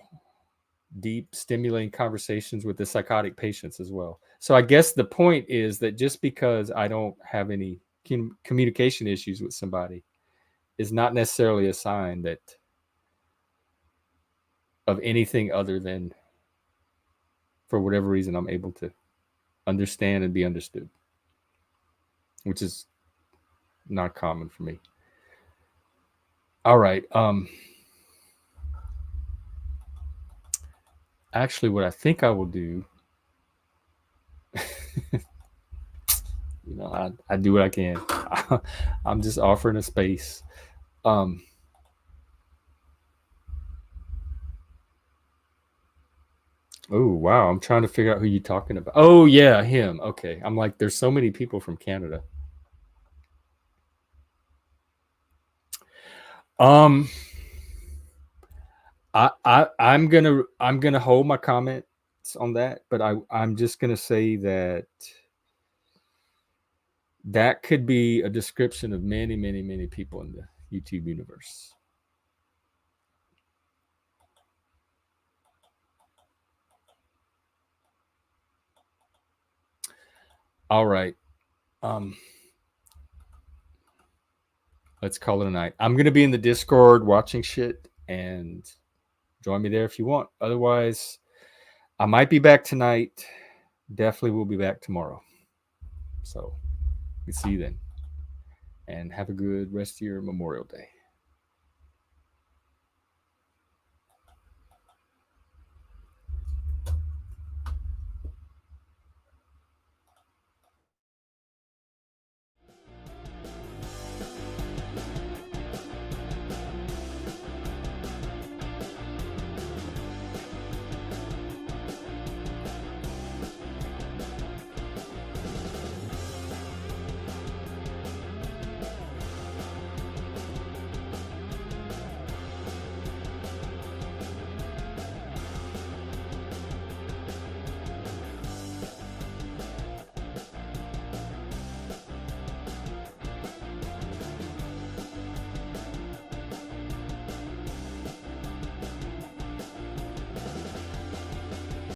deep, stimulating conversations with the psychotic patients as well. So I guess the point is that just because I don't have any communication issues with somebody is not necessarily a sign that of anything other than, for whatever reason, I'm able to understand and be understood, which is not common for me. All right. Actually, what I think I will do, you know, I do what I can. I'm just offering a space. Oh, wow. I'm trying to figure out who you're talking about. Oh, yeah, him. Okay. I'm like, there's so many people from Canada. Um, I'm gonna hold my comments on that, but I'm just gonna say that that could be a description of many, many, many people in the YouTube universe. All right. Let's call it a night. I'm gonna be in the Discord watching shit, and join me there if you want. Otherwise, I might be back tonight. Definitely will be back tomorrow. So we see you then. And have a good rest of your Memorial Day.